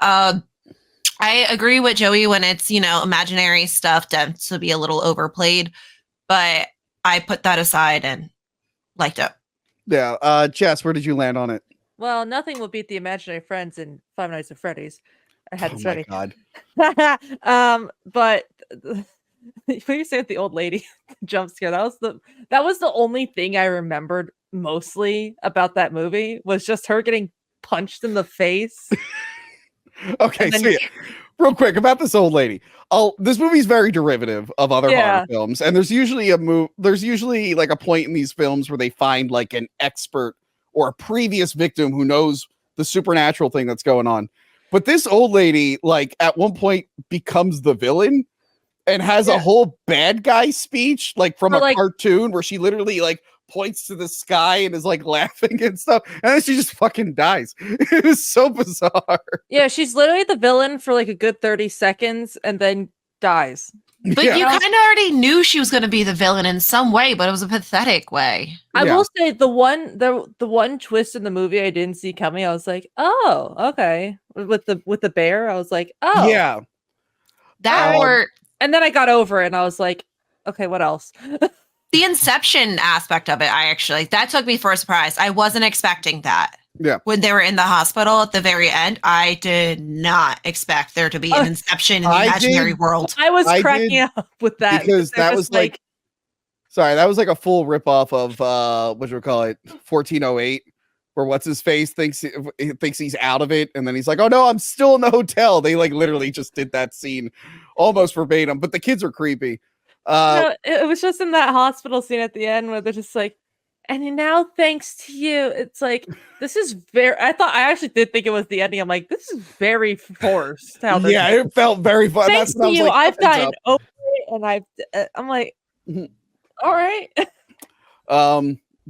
I agree with Joey when it's, imaginary stuff tends to be a little overplayed, but I put that aside and liked it. Yeah. Jess, where did you land on it? Well, nothing will beat the imaginary friends in Five Nights at Freddy's. I had this ready. God. But when you say with the old lady jump scare, that was the only thing I remembered mostly about that movie was just her getting punched in the face. Okay, so real quick about this old lady. This movie's very derivative of other horror films, and there's usually like a point in these films where they find like an expert or a previous victim who knows the supernatural thing that's going on. But this old lady, like at one point, becomes the villain and has a whole bad guy speech, like from a cartoon, where she literally like points to the sky and is like laughing and stuff, and then she just fucking dies. It is so bizarre. Yeah, she's literally the villain for like a good 30 seconds and then dies. But you kind of already knew she was going to be the villain in some way, but it was a pathetic way. I will say the one twist in the movie I didn't see coming. I was like, oh, okay. With the bear, I was like, oh, yeah, that worked. And then I got over it, and I was like, okay, what else? The Inception aspect of it, that took me for a surprise. I wasn't expecting that. Yeah. When they were in the hospital at the very end, I did not expect there to be an Inception in the imaginary world. I was cracking up with that because that was like that was like a full ripoff of what do we call it, 1408, where what's his face thinks he's out of it, and then he's like, oh no, I'm still in the hotel. They like literally just did that scene almost verbatim, but the kids are creepy. It was just in that hospital scene at the end where they're just like, and now thanks to you, it's like, this is very, I actually did think it was the ending. I'm like, this is very forced. It felt very fun. Thanks to you, I've gotten over it, and I'm like, all right.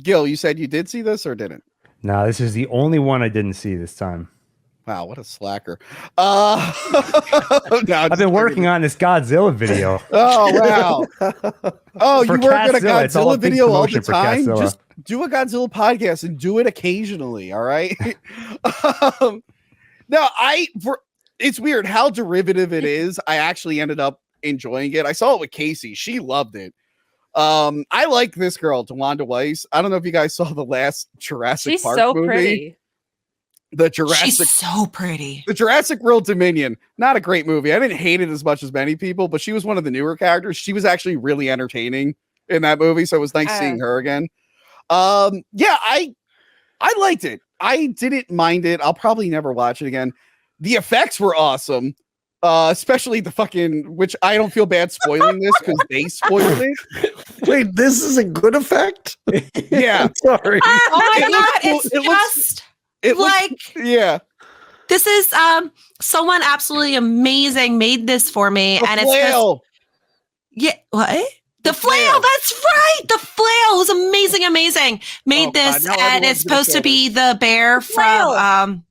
Gil, you said you did see this or didn't? No, this is the only one I didn't see this time. Wow, what a slacker. I've been working on this Godzilla video. Oh, wow. Oh, you work on a Godzilla video all the time? Just do a Godzilla podcast and do it occasionally, all right? It's weird how derivative it is. I actually ended up enjoying it. I saw it with Casey. She loved it. I like this girl, Tawanda Weiss. I don't know if you guys saw the last Jurassic Park movie. Pretty. She's so pretty. The Jurassic World Dominion, not a great movie. I didn't hate it as much as many people, but she was one of the newer characters. She was actually really entertaining in that movie, so it was nice seeing her again. I liked it. I didn't mind it. I'll probably never watch it again. The effects were awesome. Especially the fucking, which I don't feel bad spoiling this because they spoiled it. Wait, this is a good effect? Yeah. Sorry. Oh my God, this is someone absolutely amazing made this for me, the and flail. What? The flail, that's right. The flail was amazing. Made this, and it's supposed to be the bear from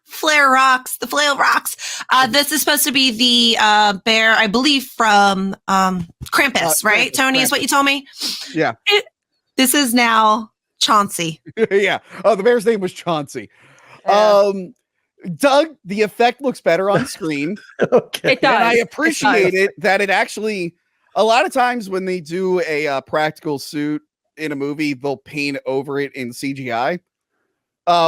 Flare Rocks. The flail rocks. This is supposed to be the bear, I believe, from Krampus, right? Tony, is what you told me. Yeah. This is now Chauncey. Yeah. Oh, the bear's name was Chauncey. Doug, the effect looks better on screen. Okay. It does. And I appreciate it that it actually, a lot of times when they do a practical suit in a movie, they'll paint over it in CGI,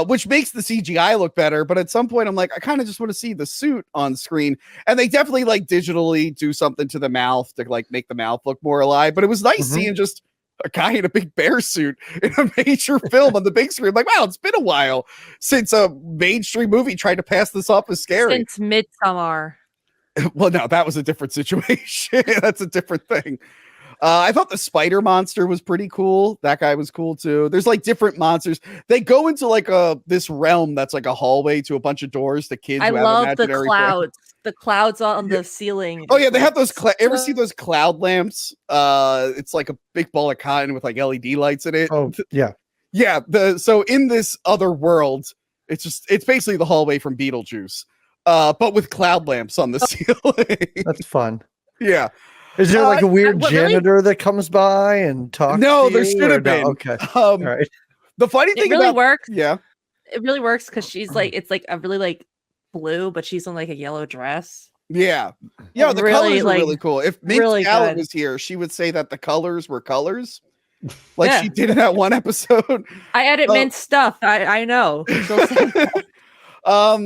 which makes the CGI look better. But at some point, I'm like, I kind of just want to see the suit on screen. And they definitely like digitally do something to the mouth to like make the mouth look more alive. But it was nice seeing just a guy in a big bear suit in a major film on the big screen. Like, wow, it's been a while since a mainstream movie tried to pass this off as scary. Since Midsommar. Well, no, that was a different situation. That's a different thing. I thought the spider monster was pretty cool. That guy was cool too. There's like different monsters. They go into like this realm that's like a hallway to a bunch of doors. The kids. I who love have the imaginary clouds. friends. The clouds on the ceiling. Oh yeah, they have those. Ever see those cloud lamps? It's like a big ball of cotton with like LED lights in it. Oh yeah, yeah. So in this other world, it's basically the hallway from Beetlejuice, but with cloud lamps on the ceiling. that's fun. Yeah. Is there like a weird what janitor that comes by and talks? No, to there you, should or have been. No? Okay. All right. The funny It thing really about works. yeah, It really works because she's like, it's like a really like blue, but she's in like a yellow dress. yeah. The Really, colors are like, really cool. If Mint really Gallup good. was here, she would say that the colors were colors, like Yeah. she did in that one episode. I edit Mint stuff. I know. She'll say that.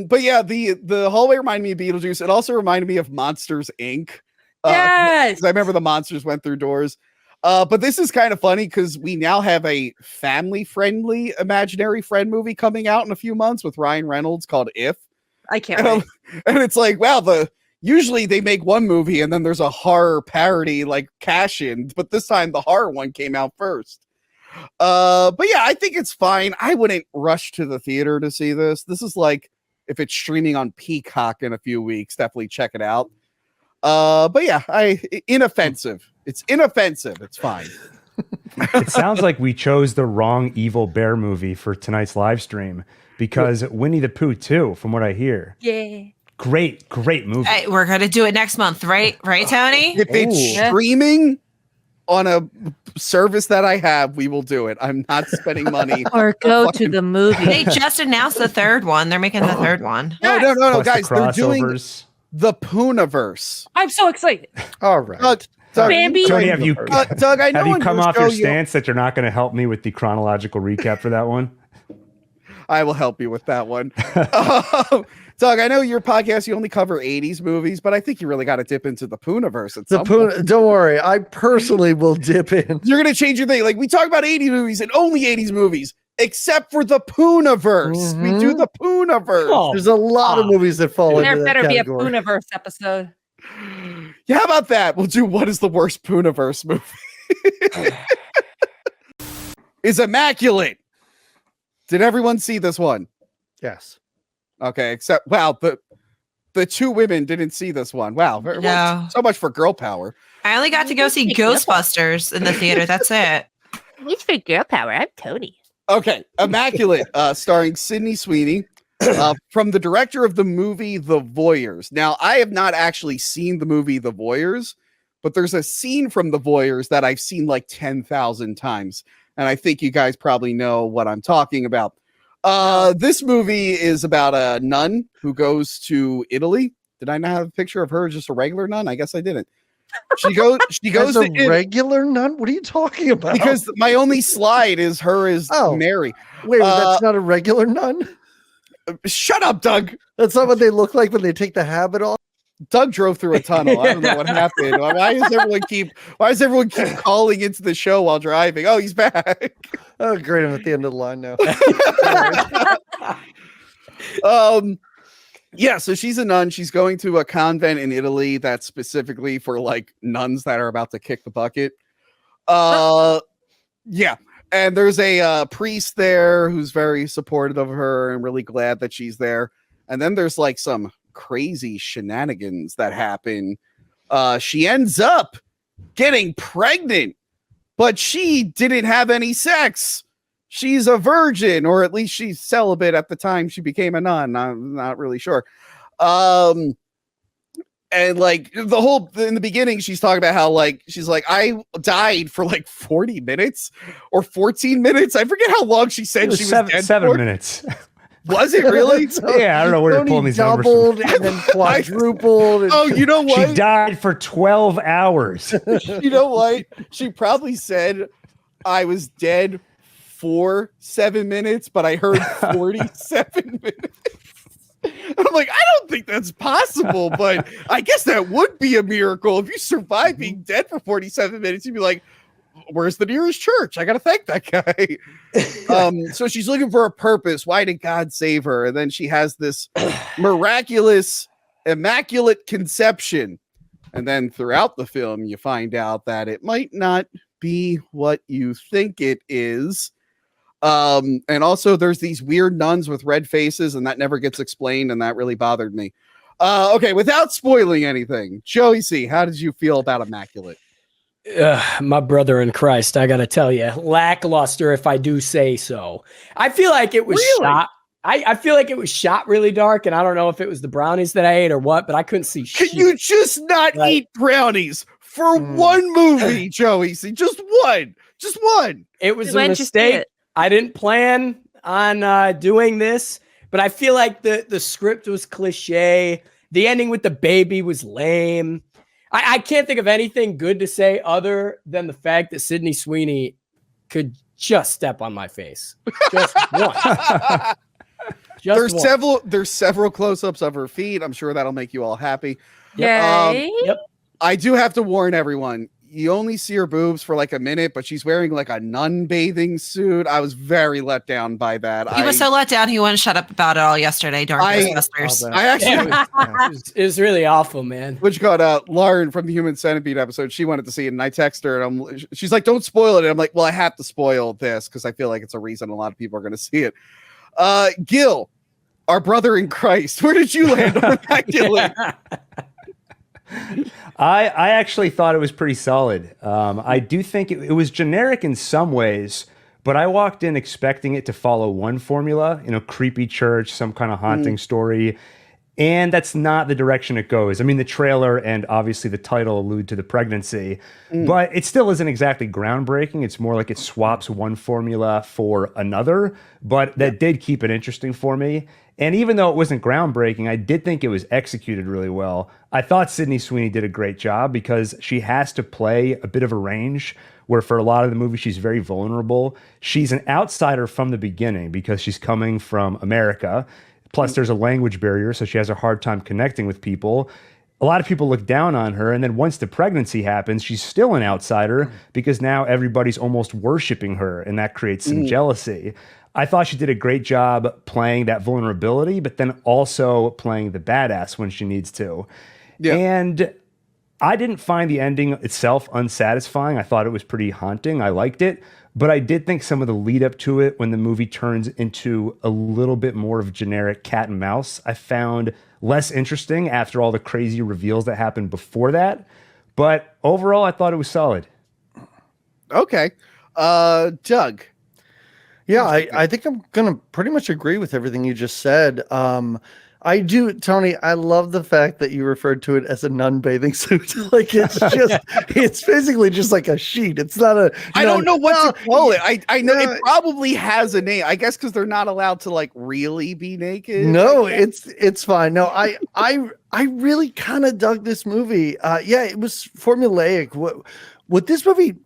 But yeah, the hallway reminded me of Beetlejuice. It also reminded me of Monsters Inc. Yes. 'Cause I remember the monsters went through doors. But this is kind of funny because we now have a family-friendly imaginary friend movie coming out in a few months with Ryan Reynolds called If. I can't wait. And it's like, wow, usually they make one movie and then there's a horror parody like cash in, but this time the horror one came out first. But yeah, I think it's fine. I wouldn't rush to the theater to see this. This is like if it's streaming on Peacock in a few weeks, definitely check it out. But yeah, inoffensive. It's inoffensive. It's fine. It sounds like we chose the wrong evil bear movie for tonight's live stream because Winnie the Pooh 2, from what I hear. Yeah. Great movie. Hey, we're gonna do it next month, right? Right, Tony? If it's streaming on a service that I have, we will do it. I'm not spending money. Or go to the movie. They just announced the third one. They're making the third one. No, Plus guys. the They're doing crossovers. the puniverse. I'm so excited. All right. Doug, Bambi. Tony, have you Doug, I know have you on come your off your show stance that you're not going to help me with the chronological recap for that one? I will help you with that one. Doug, I know your podcast, you only cover 80s movies, but I think you really got to dip into the Puniverse at some point. Don't worry. I personally will dip in. You're going to change your thing. Like, we talk about 80s movies and only 80s movies, except for the Puniverse. Mhm. We do the Puniverse. Oh. There's a lot of movies that fall There into that better be a category. Puniverse episode. Yeah, how about that? We'll do what is the worst Puniverse movie? Is Immaculate. Did everyone see this one? Yes. Okay, except wow, the two women didn't see this one. Wow, No. so much for girl power. I only got to go see Ghostbusters in the theater. That's it. Who's for girl power? I'm Tony. Okay, Immaculate, starring Sydney Sweeney, from the director of the movie The Voyeurs. Now, I have not actually seen the movie The Voyeurs, but there's a scene from The Voyeurs that I've seen like 10,000 times, and I think you guys probably know what I'm talking about. This movie is about a nun who goes to Italy. Did I not have a picture of her, just a regular nun? I guess I didn't. She goes As a regular nun? What are you talking about? because my only slide is her as Mary. Wait, that's not a regular nun? Shut up, Doug. That's not what they look like when they take the habit off. Doug drove through a tunnel. I don't know what happened. Why does everyone keep calling into the show while driving? Oh, he's back. Oh, great. I'm at the end of the line now. Yeah, so she's a nun. She's going to a convent in Italy that's specifically for like nuns that are about to kick the bucket. Yeah. And there's a priest there who's very supportive of her and really glad that she's there. And then there's like some crazy shenanigans that happen. She ends up getting pregnant, but she didn't have any sex. She's a virgin, or at least she's celibate at the time she became a nun. I'm not really sure. And like in the beginning, she's talking about how like she's like, I died for like 40 minutes or 14 minutes. I forget how long she said she was dead 7 for. minutes. Was it really? Yeah, I don't know where you're pulling these numbers doubled from. and then quadrupled. And Oh, you know what? She died for 12 hours. You know what? She probably said I was dead for 7 minutes, but I heard 47 minutes. I'm like, I don't think that's possible, but I guess that would be a miracle. If you survive being dead for 47 minutes, you'd be like, where's the nearest church? I gotta thank that guy. So she's looking for a purpose. Why did God save her? And then she has this miraculous, immaculate conception. And then throughout the film, you find out that it might not be what you think it is. And also there's these weird nuns with red faces, and that never gets explained, and that really bothered me. Okay, without spoiling anything, Joey C., how did you feel about Immaculate? My brother in Christ, I gotta tell you, lackluster if I do say so. I feel like it was shot. I feel like it was shot really dark, and I don't know if it was the brownies that I ate or what, but I couldn't see shit. Can you just not eat brownies for one movie, Joey. See, just one. It was a When'd you see mistake. it? I didn't plan on doing this, but I feel like the script was cliche. The ending with the baby was lame. I can't think of anything good to say other than the fact that Sydney Sweeney could just step on my face. Just once. There's several close-ups of her feet. I'm sure that'll make you all happy. Yay. Yep. I do have to warn everyone. You only see her boobs for like a minute, but she's wearing like a nun bathing suit. I was very let down by that. He was so let down he wouldn't shut up about it all yesterday during Ghostbusters. I actually it was really awful, man. Which got Lauren from the Human Centipede episode. She wanted to see it, and I text her, and she's like, "Don't spoil it." And I'm like, "Well, I have to spoil this because I feel like it's a reason a lot of people are going to see it." Gil, our brother in Christ, where did you land on that, Gil? I actually thought it was pretty solid. I do think it was generic in some ways, but I walked in expecting it to follow one formula, creepy church, some kind of haunting story. And that's not the direction it goes. I mean, the trailer and obviously the title allude to the pregnancy, but it still isn't exactly groundbreaking. It's more like it swaps one formula for another, but that did keep it interesting for me. And even though it wasn't groundbreaking, I did think it was executed really well. I thought Sydney Sweeney did a great job because she has to play a bit of a range where for a lot of the movie, she's very vulnerable. She's an outsider from the beginning because she's coming from America. Plus, there's a language barrier, so she has a hard time connecting with people. A lot of people look down on her, and then once the pregnancy happens, she's still an outsider because now everybody's almost worshiping her, and that creates some jealousy. I thought she did a great job playing that vulnerability, but then also playing the badass when she needs to. Yeah. And I didn't find the ending itself unsatisfying. I thought it was pretty haunting. I liked it. But I did think some of the lead up to it, when the movie turns into a little bit more of generic cat and mouse, I found less interesting after all the crazy reveals that happened before that. But overall, I thought it was solid. Okay. Doug. Yeah, I think I'm going to pretty much agree with everything you just said. I do, Tony. I love the fact that you referred to it as a nun bathing suit. Like it's basically just like a sheet. It's not a. I don't know what to call it. I know it probably has a name. I guess because they're not allowed to like really be naked. No, it's fine. No, I really kind of dug this movie. Yeah, it was formulaic. What this movie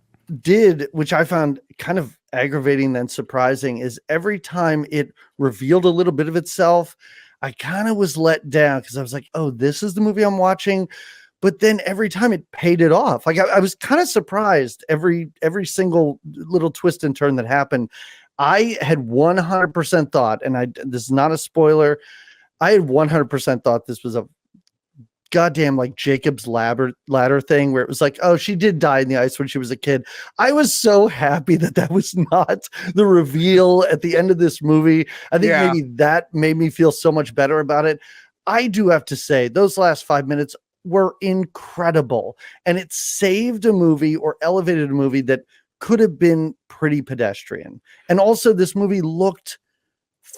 did, which I found kind of aggravating and surprising, is every time it revealed a little bit of itself, I kind of was let down because I was like, oh, this is the movie I'm watching. But then every time it paid it off. Like I was kind of surprised every single little twist and turn that happened. I had 100% thought, and this is not a spoiler, I had 100% thought this was a goddamn like Jacob's ladder thing where it was like, oh, she did die in the ice when she was a kid. I was so happy that was not the reveal at the end of this movie. I think maybe that made me feel so much better about it. I do have to say those last 5 minutes were incredible, and it saved a movie or elevated a movie that could have been pretty pedestrian. And also this movie looked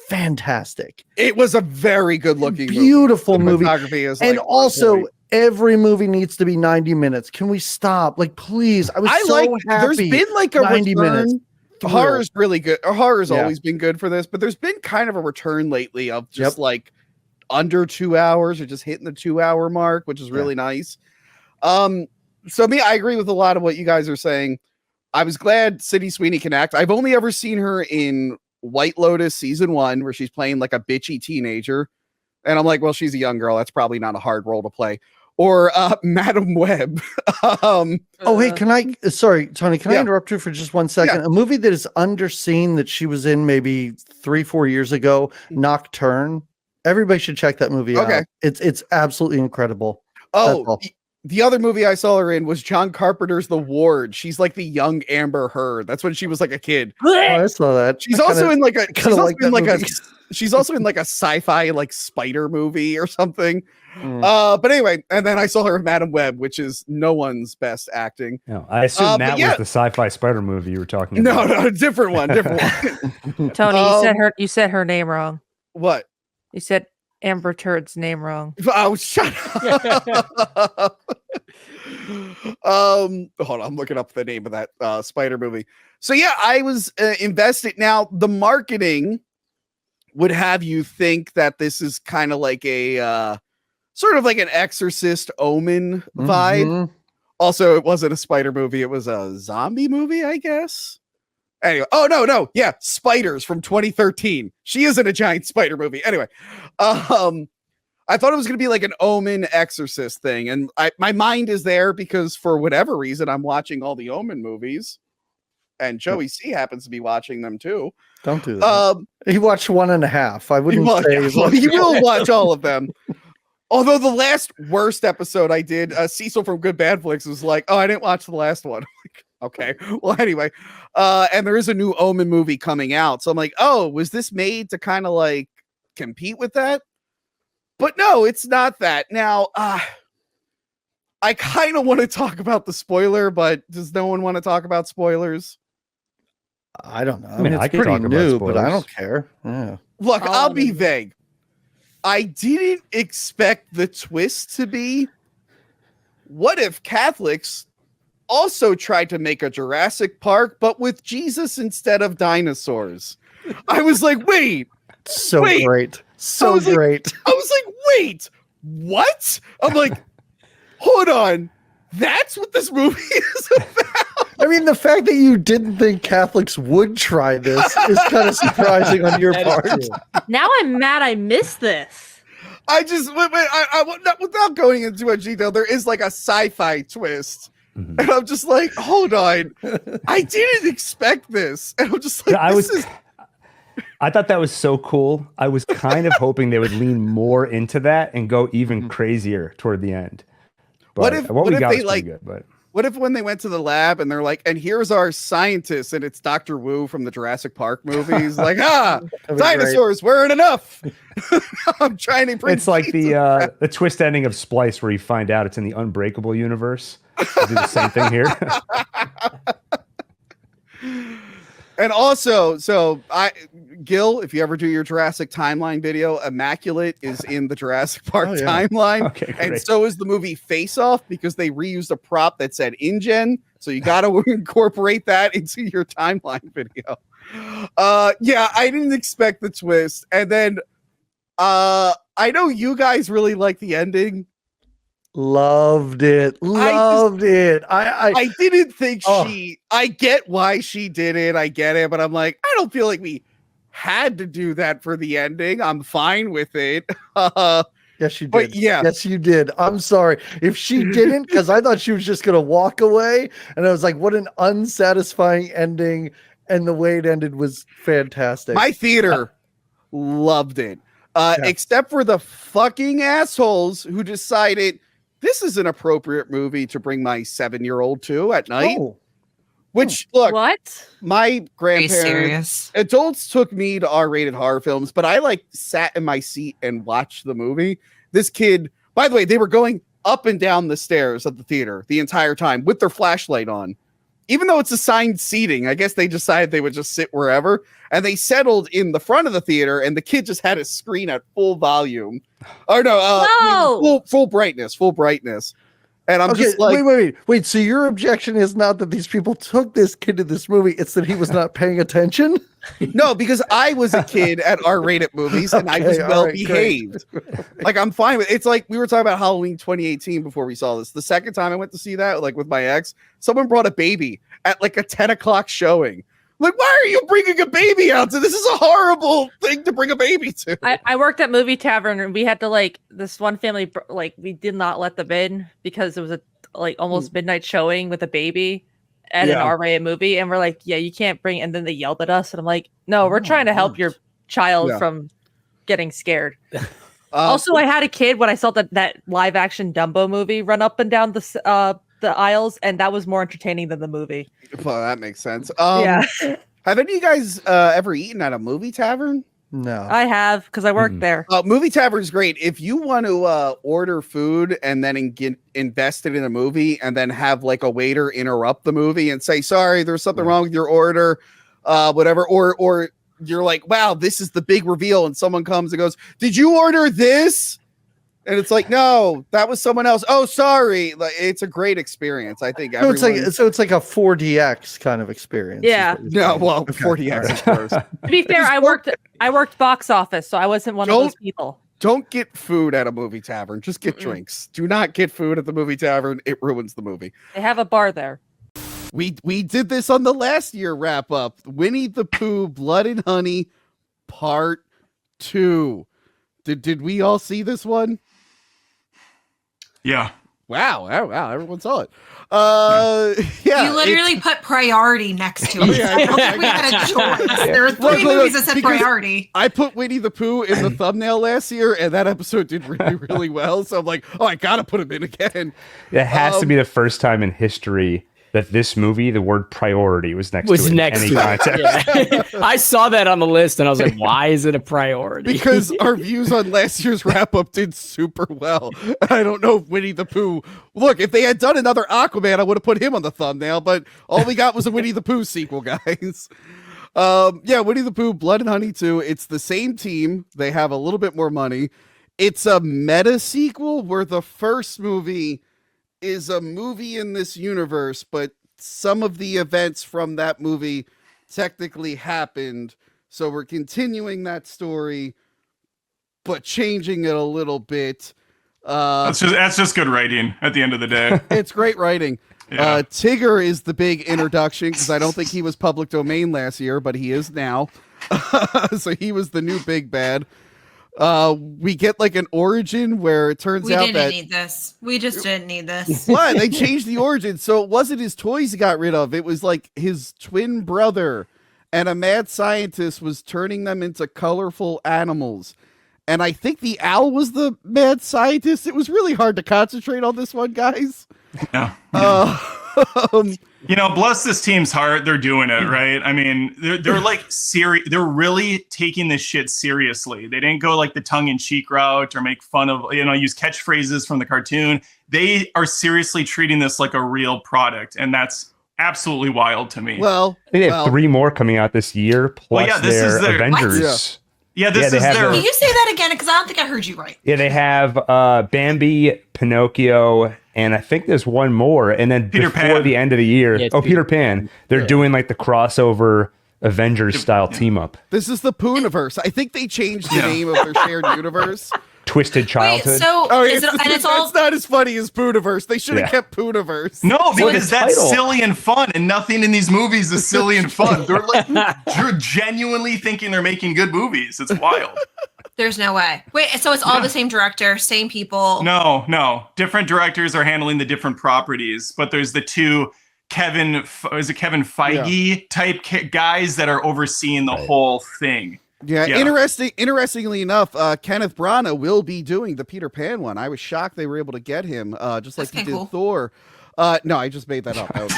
fantastic. It was a very good looking beautiful movie. Is and also every movie needs to be 90 minutes. Can we stop? Like, please. I was happy. There's been like a 90 minutes. Horror's really good. Horror's always been good for this, but there's been kind of a return lately of just like under 2 hours or just hitting the 2 hour mark, which is really nice. So I agree with a lot of what you guys are saying. I was glad Sydney Sweeney can act. I've only ever seen her in White Lotus season 1, where she's playing like a bitchy teenager. And I'm like, well, she's a young girl. That's probably not a hard role to play. Or Madam Web. Oh, hey, sorry, Tony, can I interrupt you for just 1 second? Yeah. A movie that is underseen that she was in maybe 3-4 years ago, Nocturne. Everybody should check that movie out. It's absolutely incredible. Oh, the other movie I saw her in was John Carpenter's The Ward. She's like the young Amber Heard. That's when she was like a kid. Oh, I saw that. She's also in like a she's also in like a sci-fi like spider movie or something. But anyway, and then I saw her in Madam Web, which is no one's best acting. No, I assume that was the sci-fi spider movie you were talking about. No, different one. Tony, you said her name wrong. What? You said Amber Turd's name wrong. Oh, shut up. Hold on, I'm looking up the name of that spider movie. So yeah, I was invested. Now the marketing would have you think that this is kind of like a sort of like an Exorcist Omen vibe. Also, it wasn't a spider movie; it was a zombie movie, I guess. Anyway, oh no, yeah, Spiders from 2013. She isn't a giant spider movie. Anyway, I thought it was going to be like an Omen Exorcist thing, and my mind is there because for whatever reason I'm watching all the Omen movies, and Joey C happens to be watching them too. Don't do that. He watched 1.5. I wouldn't say he will watch all of them. Although the last worst episode I did, Cecil from Good Bad Flicks was like, "Oh, I didn't watch the last one." Okay, well, anyway, and there is a new Omen movie coming out, so I'm like, "Oh, was this made to kind of like compete with that?" But no, it's not that. Now, I kind of want to talk about the spoiler, but does no one want to talk about spoilers? I don't know. I mean, it's pretty new, but I don't care. Yeah. Look, I'll be vague. I didn't expect the twist to be, what if Catholics also tried to make a Jurassic Park, but with Jesus instead of dinosaurs? I was like, wait. So great. So great. I was like, wait, what? I'm like, hold on. That's what this movie is about. I mean, the fact that you didn't think Catholics would try this is kind of surprising on your part. Now I'm mad I missed this. I just, without going into much detail, there is like a sci-fi twist. And I'm just like, hold on. I didn't expect this. And I'm just like, I thought that was so cool. I was kind of hoping they would lean more into that and go even crazier toward the end. But what if they like, good, but what if when they went to the lab and they're like, and here's our scientist, and it's Dr. Wu from the Jurassic Park movies, like, dinosaurs weren't enough. I'm trying to bring it's like the twist ending of Splice where you find out it's in the Unbreakable universe. They do the same thing here. And also, Gil, if you ever do your Jurassic timeline video, Immaculate is in the Jurassic Park timeline. Okay, and so is the movie Face Off, because they reused a prop that said InGen. So you got to incorporate that into your timeline video. Yeah, I didn't expect the twist. And then I know you guys really like the ending. Loved it. I didn't think I get why she did it. I get it, but I'm like, I don't feel like we had to do that for the ending. I'm fine with it. Yes, you did. But yeah. Yes, you did. I'm sorry. If she didn't, because I thought she was just going to walk away. And I was like, what an unsatisfying ending. And the way it ended was fantastic. My theater loved it. Except for the fucking assholes who decided this is an appropriate movie to bring my 7-year-old to at night. Which, look, what? My grandparents, adults took me to R-rated horror films, but I like sat in my seat and watched the movie. This kid, by the way, they were going up and down the stairs of the theater the entire time with their flashlight on. Even though it's assigned seating, I guess they decided they would just sit wherever. And they settled in the front of the theater, and the kid just had his screen at full volume. Or no, full brightness. And I'm just like, wait. So your objection is not that these people took this kid to this movie; it's that he was not paying attention. No, because I was a kid at R-rated movies, and I was well behaved. Like, I'm fine with it. It's like we were talking about Halloween 2018 before we saw this. The second time I went to see that, like with my ex, someone brought a baby at like a 10 o'clock showing. Like, why are you bringing a baby out to this? Is a horrible thing to bring a baby to. I worked at Movie Tavern, and we had to this one family, we did not let them in because it was a almost midnight showing with a baby at an R-rated movie. And we're like, yeah, you can't bring, and then they yelled at us. And I'm like, no, we're trying to help your child from getting scared. Also, I had a kid when I saw that live action Dumbo movie run up and down the aisles, and that was more entertaining than the movie. Well, that makes sense. Have any of you guys ever eaten at a movie tavern? No, I have, because I worked there. Movie tavern is great. If you want to order food and then get invested in a movie, and then have like a waiter interrupt the movie and say, "Sorry, there's something wrong with your order," whatever, or you're like, "Wow, this is the big reveal," and someone comes and goes, "Did you order this?" And it's like, no, that was someone else. Oh, sorry. Like, it's a great experience. I think so it's like a 4DX kind of experience. Yeah. No, well, 4DX is gross. To be fair, I worked box office, so I wasn't one of those people. Don't get food at a movie tavern. Just get drinks. Do not get food at the movie tavern. It ruins the movie. They have a bar there. We did this on the last year wrap up. Winnie the Pooh, Blood and Honey, Part 2. Did we all see this one? Yeah. Wow, everyone saw it. Yeah. You literally put priority next to it. I don't think we had a choice. There were three movies that said priority. I put Winnie the Pooh in the thumbnail last year, and that episode did really, really well. So I'm like, oh, I gotta put him in again. It has to be the first time in history that this movie, the word priority was next to it. Yeah. I saw that on the list and I was like, why is it a priority? Because our views on last year's wrap up did super well. I don't know if Winnie the Pooh. Look, if they had done another Aquaman, I would have put him on the thumbnail, but all we got was a Winnie the Pooh sequel, guys. Yeah, Winnie the Pooh, Blood and Honey 2. It's the same team. They have a little bit more money. It's a meta sequel where the first movie is a movie in this universe, but some of the events from that movie technically happened. So we're continuing that story, but changing it a little bit. That's just good writing at the end of the day. It's great writing. Yeah. Tigger is the big introduction because I don't think he was public domain last year, but he is now. So he was the new big bad. We get like an origin where it turns out that we didn't need this. We just didn't need this. What? They changed the origin. So it wasn't his toys he got rid of. It was like his twin brother, and a mad scientist was turning them into colorful animals. And I think the owl was the mad scientist. It was really hard to concentrate on this one, guys. Yeah. Bless this team's heart. They're doing it, right? I mean, they're like serious. They're really taking this shit seriously. They didn't go like the tongue-in-cheek route or make fun of, use catchphrases from the cartoon. They are seriously treating this like a real product, and that's absolutely wild to me. Well, they have 3 more coming out this year, plus their Avengers. Yeah, this is their. Can you say that again? Because I don't think I heard you right. Yeah, they have Bambi, Pinocchio, and I think there's one more. And then before the end of the year, Peter Pan. They're doing like the crossover Avengers style team up. This is the Puniverse. I think they changed the name of their shared universe. Twisted Childhood. Wait, so it's not as funny as Puniverse. They should have kept Puniverse. No, because that's silly and fun, and nothing in these movies is silly and fun. They're like, you're genuinely thinking they're making good movies. It's wild. There's no way. Wait, so it's all the same director, same people? No. Different directors are handling the different properties, but there's the two Kevin Feige type guys that are overseeing the whole thing. Yeah. Interestingly enough, Kenneth Branagh will be doing the Peter Pan one. I was shocked they were able to get him, just like he did Thor. No, I just made that up. That would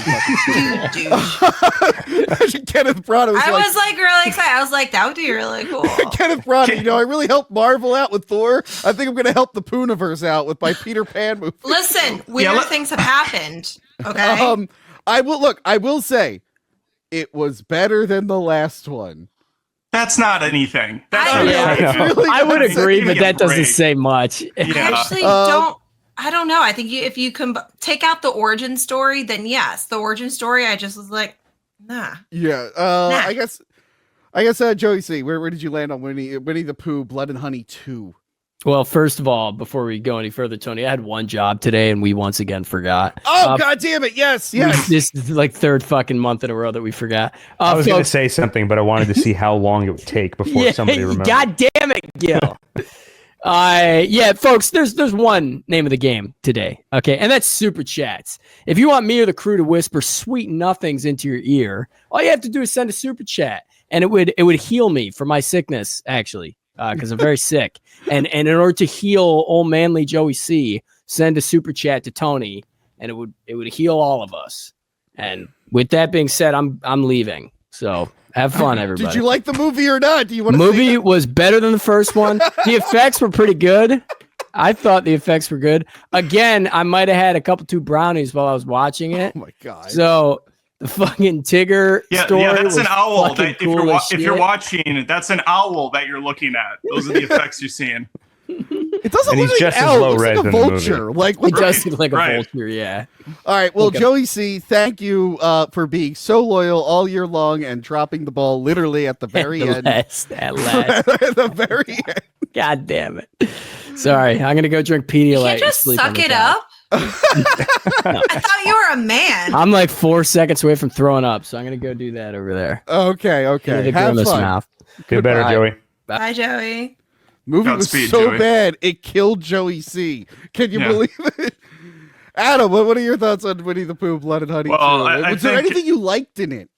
be Kenneth Branagh. I was like really excited. I was like, that would be really cool. Kenneth Branagh, I really helped Marvel out with Thor. I think I'm going to help the Puniverse out with my Peter Pan movie. Listen, weird things have happened. Okay. I will say, it was better than the last one. That's not anything. I would agree, but that doesn't say much. I actually don't. I don't know. I think if you can take out the origin story, then yes, the origin story. I just was like, nah. Yeah. Nah. I guess. Joey C. Where did you land on Winnie the Pooh, Blood and Honey 2? Well, first of all, before we go any further, Tony, I had one job today, and we once again forgot. Oh, God damn it! Yes. This is like third fucking month in a row that we forgot. I was going to say something, but I wanted to see how long it would take before somebody remembered. God damn it, Gil. Folks, there's one name of the game today, okay, and that's super chats. If you want me or the crew to whisper sweet nothings into your ear, all you have to do is send a super chat, and it would heal me for my sickness, actually. Because I'm very sick, and in order to heal old manly Joey C, send a super chat to Tony, and it would heal all of us. And with that being said, I'm leaving. So have fun, everybody. Did you like the movie or not? Do you want to? Movie was better than the first one. The effects were pretty good. I thought the effects were good. Again, I might have had a couple 2 brownies while I was watching it. Oh my God! So. The fucking Tigger story. Yeah, that's an owl. That cool if you're watching, that's an owl that you're looking at. Those are the effects you're seeing. It doesn't And look he's like just an as owl. It low looks res like a in the movie. vulture. Like It does look like a Right. vulture, yeah. All right. Well, Okay. Joey C, thank you for being so loyal all year long and dropping the ball literally at the very end. At last. At the very end. God damn it. Sorry, I'm gonna go drink Pedialyte. You can't and just sleep on suck the it couch. up. I thought you were a man. I'm like 4 seconds away from throwing up, so I'm gonna go do that over there. Okay. Need a Have grimace fun. mouth. Feel better, Goodbye. Joey. Bye, Joey. Movie was Godspeed, so Joey. bad it killed Joey C. Can you Yeah. believe it? Adam, what are your thoughts on Winnie the Pooh, Blood and Honey? Well, 2? I Was there think- anything you liked in it?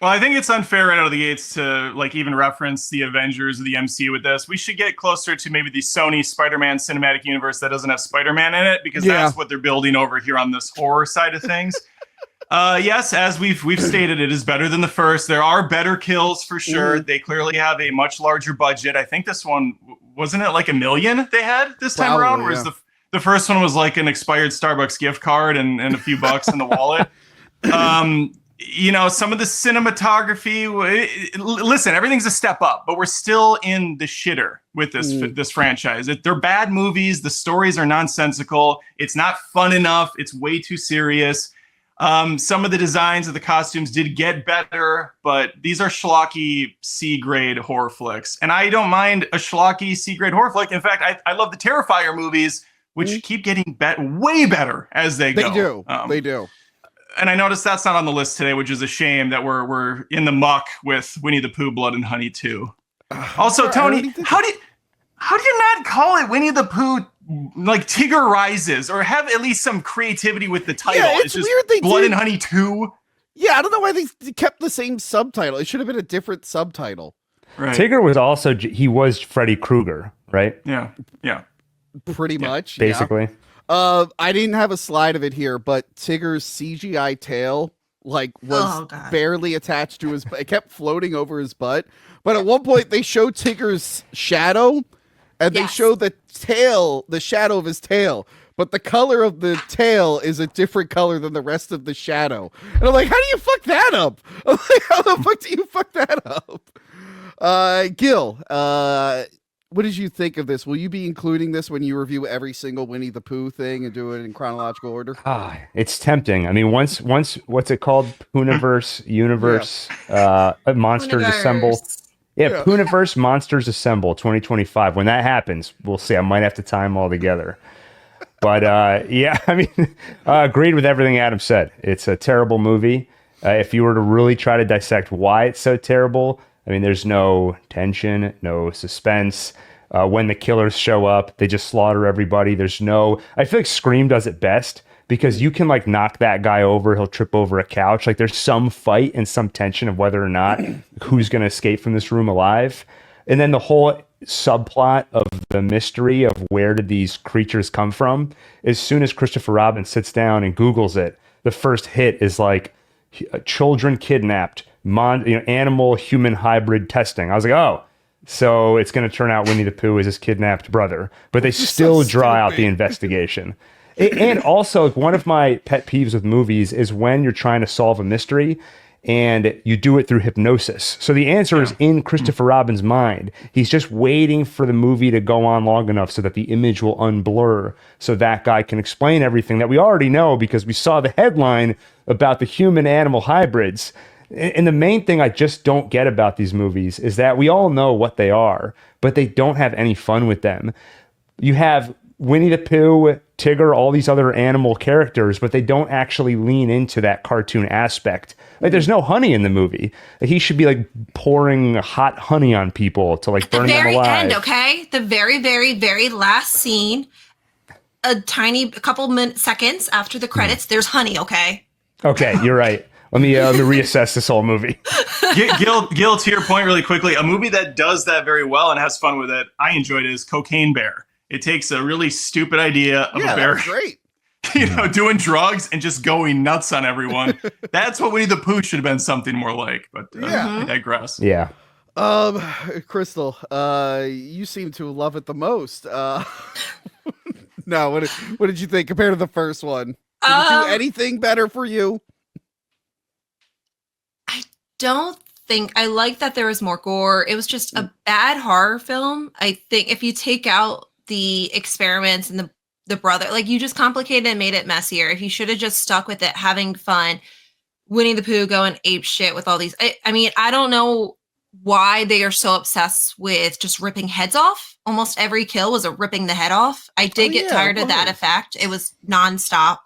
Well, I think it's unfair right out of the gates to like even reference the Avengers or the MCU with this. We should get closer to maybe the Sony Spider-Man cinematic universe that doesn't have Spider-Man in it, because that's what they're building over here on this horror side of things. Yes, as we've stated, it is better than the first. There are better kills for sure. They clearly have a much larger budget. I think this one wasn't it like $1 million they had this time Probably, around, whereas the first one was like an expired Starbucks gift card and a few bucks in the wallet. You know, some of the cinematography. Listen, everything's a step up, but we're still in the shitter with this franchise. They're bad movies. The stories are nonsensical. It's not fun enough. It's way too serious. Some of the designs of the costumes did get better, but these are schlocky C-grade horror flicks. And I don't mind a schlocky C-grade horror flick. In fact, I love the Terrifier movies, which keep getting way better as they go. They do. And I noticed that's not on the list today, which is a shame that we're in the muck with Winnie the Pooh, Blood and Honey 2. Also, Tony, how do you not call it Winnie the Pooh like Tigger Rises, or have at least some creativity with the title? Yeah, it's just weird they Blood did- and Honey 2. Yeah, I don't know why they kept the same subtitle. It should have been a different subtitle. Right. Tigger was also he was Freddy Krueger, right? Yeah. Pretty much. Basically. Yeah. I didn't have a slide of it here, but Tigger's CGI tail was barely attached to his butt. It kept floating over his butt. But at one point they show Tigger's shadow and they show the tail, the shadow of his tail. But the color of the tail is a different color than the rest of the shadow. And I'm like, how do you fuck that up? I'm like, how the fuck do you fuck that up? Gil, what did you think of this? Will you be including this when you review every single Winnie the Pooh thing and do it in chronological order? It's tempting. I mean, once what's it called? Puniverse, universe, monsters assemble. Yeah, Puniverse, monsters assemble 2025. When that happens, we'll see. I might have to tie them all together. But yeah, I mean, agreed with everything Adam said. It's a terrible movie. If you were to really try to dissect why it's so terrible, I mean, there's no tension, no suspense. When the killers show up, they just slaughter everybody. There's no... I feel like Scream does it best because you can like knock that guy over. He'll trip over a couch. Like there's some fight and some tension of whether or not who's going to escape from this room alive. And then the whole subplot of the mystery of where did these creatures come from. As soon as Christopher Robin sits down and Googles it, the first hit is like children kidnapped, animal human hybrid testing. I was like, oh, so it's going to turn out Winnie the Pooh is his kidnapped brother, but they still draw out the investigation. And also, like, one of my pet peeves with movies is when you're trying to solve a mystery and you do it through hypnosis. So the answer is in Christopher Robin's mind. He's just waiting for the movie to go on long enough so that the image will unblur so that guy can explain everything that we already know because we saw the headline about the human-animal hybrids. And the main thing I just don't get about these movies is that we all know what they are, but they don't have any fun with them. You have Winnie the Pooh, Tigger, all these other animal characters, but they don't actually lean into that cartoon aspect. Like, there's no honey in the movie. Like, he should be like pouring hot honey on people to like burn them alive. The very end, okay? The very, very, very last scene, a couple seconds after the credits, there's honey, okay? Okay, you're right. Let me reassess this whole movie. Gil, to your point really quickly, a movie that does that very well and has fun with it, I enjoyed it, is Cocaine Bear. It takes a really stupid idea of a bear, that was great. Doing drugs and just going nuts on everyone. That's what Winnie the Pooh should have been something more like. But I digress. Yeah. Crystal, you seem to love it the most. No, what did you think compared to the first one? Did it do anything better for you? Don't think I like that there was more gore. It was just a bad horror film. I think if you take out the experiments and the brother. Like, you just complicated and made it messier. If you should have just stuck with it, having fun, Winnie the Pooh going ape shit with all these. I mean, I don't know why they are so obsessed with just ripping heads off. Almost every kill was a ripping the head off. I did get tired of that effect. It was nonstop.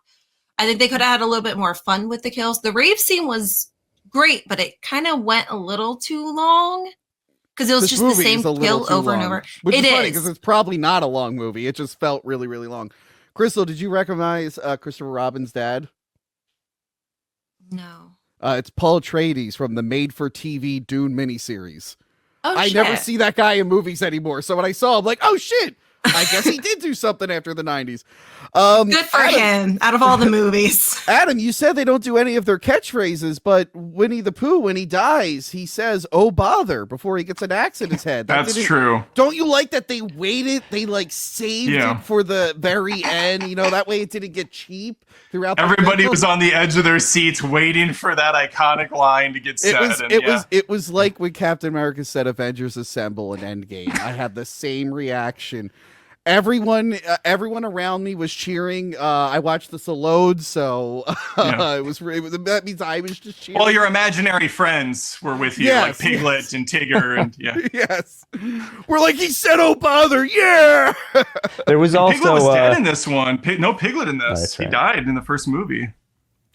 I think they could have had a little bit more fun with the kills. The rave scene was great, but it kind of went a little too long because it was just the same kill over and over. Which is funny because it's probably not a long movie. It just felt really, really long. Crystal, did you recognize Christopher Robin's dad? No. It's Paul Atreides from the made-for-TV Dune miniseries. Oh, I never see that guy in movies anymore. So when I saw him, like, oh shit, I guess he did do something after the 90s. Good for him, out of all the movies. Adam, you said they don't do any of their catchphrases, but Winnie the Pooh, when he dies, he says, "Oh, bother," before he gets an axe in his head. That's true. Don't you like that they waited? They like saved it for the very end. You know, that way it didn't get cheap throughout. Everybody was on the edge of their seats waiting for that iconic line to get said. It was like when Captain America said Avengers Assemble in Endgame. I had the same reaction. Everyone around me was cheering. I watched this alone, so that means I was just cheering. All your imaginary friends were with you, like Piglet and Tigger, and yes, we're like, he said, "Oh, bother," yeah. There was also Piglet was dead in this one. No Piglet in this. Right. He died in the first movie.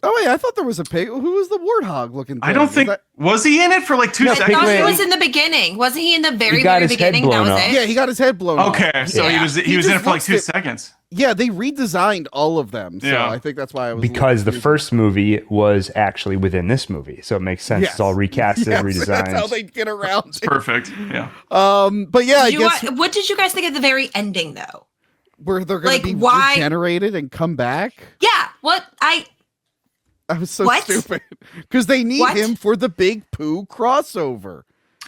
Oh wait, I thought there was a pig. Who was the warthog looking thing? I don't think was he in it for like 2 seconds? I thought he was in the beginning. Wasn't he in the very beginning? That was it. Yeah, he got his head blown off. Okay, so he was in it for like 2 seconds. Yeah, they redesigned all of them. So I think that's why I was because the first movie was actually within this movie, so it makes sense. Yes. It's all recasted, redesigned. That's how they get around. It's perfect. Yeah. But yeah, I guess. What did you guys think of the very ending though? Where they're going to be regenerated and come back? Yeah. What I was so stupid because they need him for the big Pooh crossover.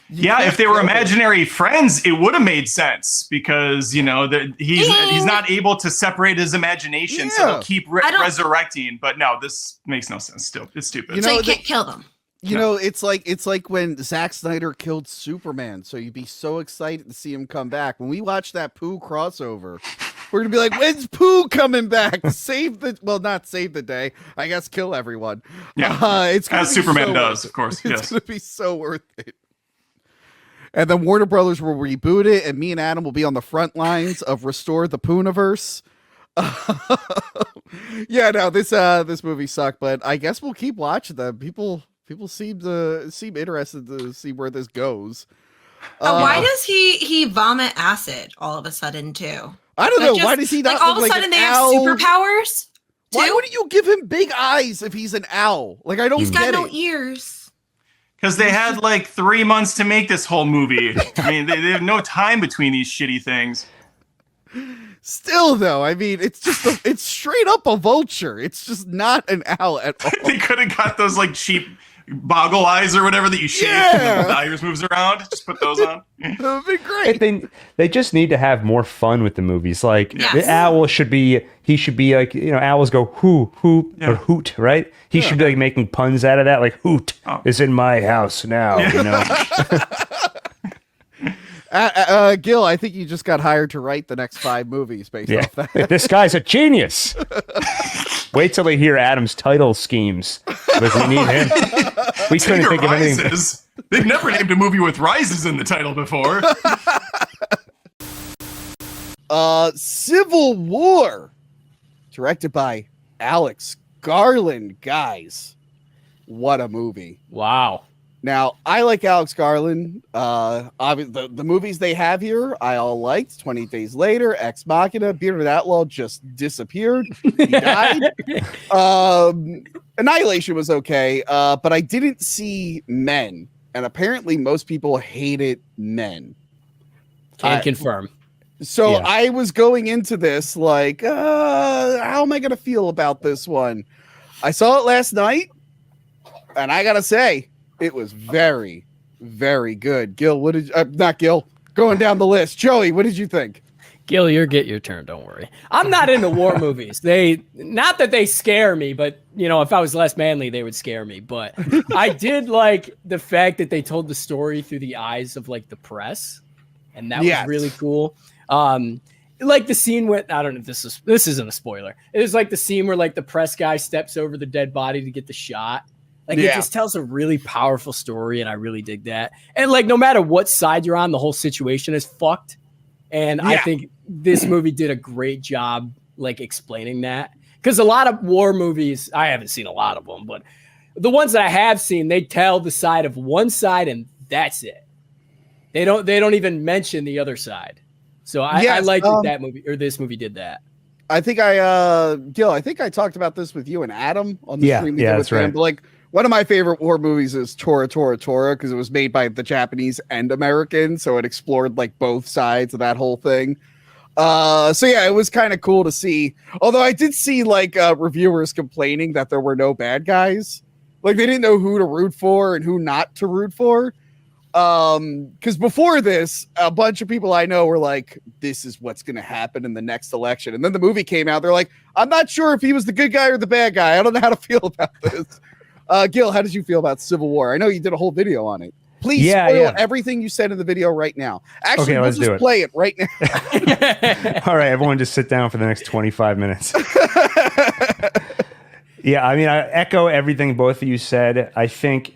If they were imaginary friends, it would have made sense because he's not able to separate his imagination, so they'll keep resurrecting. But no, this makes no sense. Still, it's stupid. So you can't kill them. You know, it's like when Zack Snyder killed Superman. So you'd be so excited to see him come back. When we watch that Pooh crossover, we're gonna be like, when's Pooh coming back? Not save the day. I guess kill everyone. Yeah, it's as Superman does, of course. It's gonna be so worth it. And then Warner Brothers will reboot it, and me and Adam will be on the front lines of restore the puniverse. This movie sucked, but I guess we'll keep watching them. People seem interested to see where this goes. Why does he vomit acid all of a sudden too? I don't know. Why does he not? Like all of a sudden they have superpowers? Why wouldn't you give him big eyes if he's an owl? Like I don't. He's got no ears. Because they had like 3 months to make this whole movie. I mean, they have no time between these shitty things. Still, though, I mean, it's straight up a vulture. It's just not an owl at all. They could have got those like cheap boggle eyes or whatever that you shave and the iris moves around. Just put those on. That would be great. They just need to have more fun with the movies. Like the owl should be like, owls go hoo, hoop, or hoot, right? He should be like making puns out of that, like hoot is in my house now, Gil, I think you just got hired to write the next 5 movies based off that. This guy's a genius. Wait till they hear Adam's title schemes. Like we need him. We couldn't think of anything. They've never named a movie with rises in the title before. Civil War, directed by Alex Garland. Guys, what a movie! Wow. Now, I like Alex Garland. Obviously, the movies they have here, I all liked. 20 Days Later, Ex Machina, Bearded Outlaw just disappeared. He died. Annihilation was okay, but I didn't see Men. And apparently most people hated Men. Can confirm. So I was going into this like, how am I going to feel about this one? I saw it last night, and I got to say, it was very, very good. Gil, what did not Gil? Going down the list. Joey, what did you think? Gil, get your turn. Don't worry. I'm not into war movies. Not that they scare me, but if I was less manly, they would scare me. But I did like the fact that they told the story through the eyes of like the press, and that was really cool. like the scene where I don't know if this isn't a spoiler. It was like the scene where like the press guy steps over the dead body to get the shot. Like it just tells a really powerful story, and I really dig that. And like no matter what side you're on, the whole situation is fucked. And I think this movie did a great job like explaining that. Because a lot of war movies, I haven't seen a lot of them, but the ones that I have seen, they tell the side of one side and that's it. They don't even mention the other side. So I like that movie or this movie did that. I think Gil, I think I talked about this with you and Adam on the stream. Yeah, that's right. But like one of my favorite war movies is Tora Tora Tora because it was made by the Japanese and American, so it explored like both sides of that whole thing. So yeah, it was kind of cool to see. Although I did see like reviewers complaining that there were no bad guys, like they didn't know who to root for and who not to root for. Because before this, a bunch of people I know were like, "This is what's going to happen in the next election," and then the movie came out. They're like, "I'm not sure if he was the good guy or the bad guy. I don't know how to feel about this." Gil, how did you feel about Civil War? I know you did a whole video on it. Please spoil everything you said in the video right now. Actually, let's just play it right now. All right, everyone just sit down for the next 25 minutes. Yeah, I mean, I echo everything both of you said. I think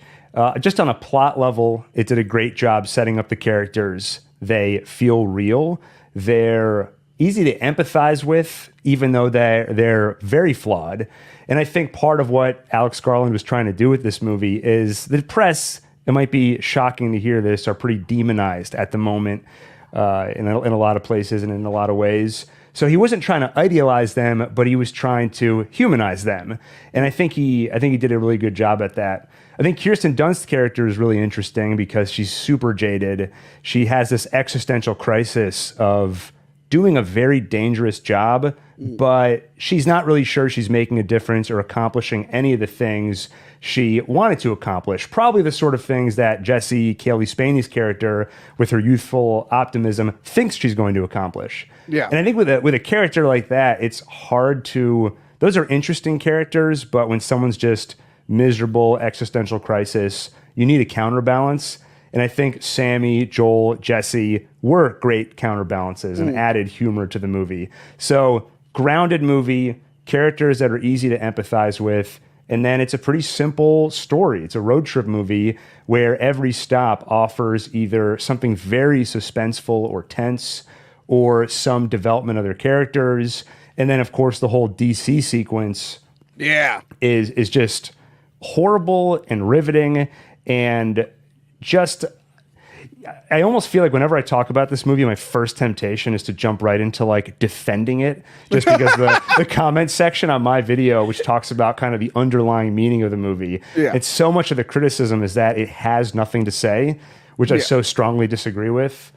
just on a plot level, it did a great job setting up the characters. They feel real. They're easy to empathize with, even though they're very flawed. And I think part of what Alex Garland was trying to do with this movie is the press, it might be shocking to hear this, are pretty demonized at the moment in a lot of places and in a lot of ways. So he wasn't trying to idealize them, but he was trying to humanize them. And I think he did a really good job at that. I think Kirsten Dunst's character is really interesting because she's super jaded. She has this existential crisis of doing a very dangerous job, but she's not really sure she's making a difference or accomplishing any of the things she wanted to accomplish. Probably the sort of things that Jessie, Cailee Spanie's character, with her youthful optimism, thinks she's going to accomplish. Yeah. And I think with a character like that, it's hard to... Those are interesting characters, but when someone's just miserable, existential crisis, you need a counterbalance. And I think Sammy, Joel, Jessie were great counterbalances and added humor to the movie. So, grounded movie, characters that are easy to empathize with, and then it's a pretty simple story. It's a road trip movie where every stop offers either something very suspenseful or tense or some development of their characters. And then, of course, the whole DC sequence is just horrible and riveting and just... I almost feel like whenever I talk about this movie, my first temptation is to jump right into like defending it, just because the comment section on my video, which talks about kind of the underlying meaning of the movie, it's so much of the criticism is that it has nothing to say, which I so strongly disagree with.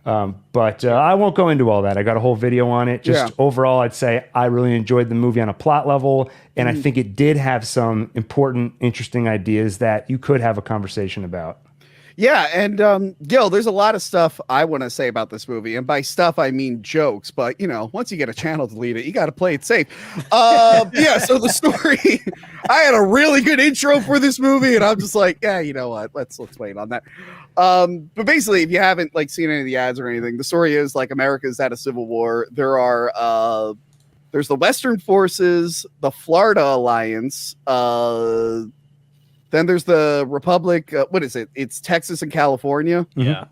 But I won't go into all that. I got a whole video on it. Just overall, I'd say I really enjoyed the movie on a plot level, and I think it did have some important, interesting ideas that you could have a conversation about. Yeah, and Gil, there's a lot of stuff I want to say about this movie, and by stuff I mean jokes. But you know, once you get a channel deleted, you got to play it safe. Yeah, so the story, I had a really good intro for this movie, and I'm just like, yeah, you know what? Let's wait on that. But basically, if you haven't like seen any of the ads or anything, the story is like America's at a civil war. There's the Western forces, the Florida Alliance. Then there's the Republic. What is it? It's Texas and California. Yeah.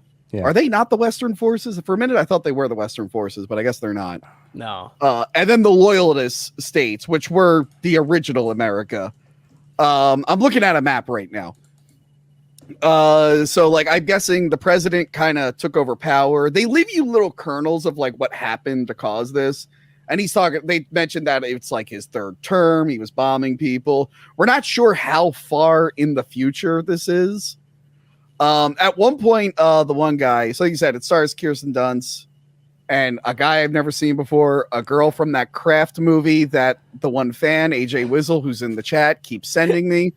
Are they not the Western forces? For a minute, I thought they were the Western forces, but I guess they're not. No. And then the Loyalist states, which were the original America. I'm looking at a map right now. So like, I'm guessing the president kind of took over power. They leave you little kernels of like what happened to cause this. And he's talking, they mentioned that it's like his third term. He was bombing people. We're not sure how far in the future this is. At one point, the one guy, so like you said, it stars Kirsten Dunst and a guy I've never seen before, a girl from that Craft movie that the one fan, AJ Wizzle, who's in the chat, keeps sending me.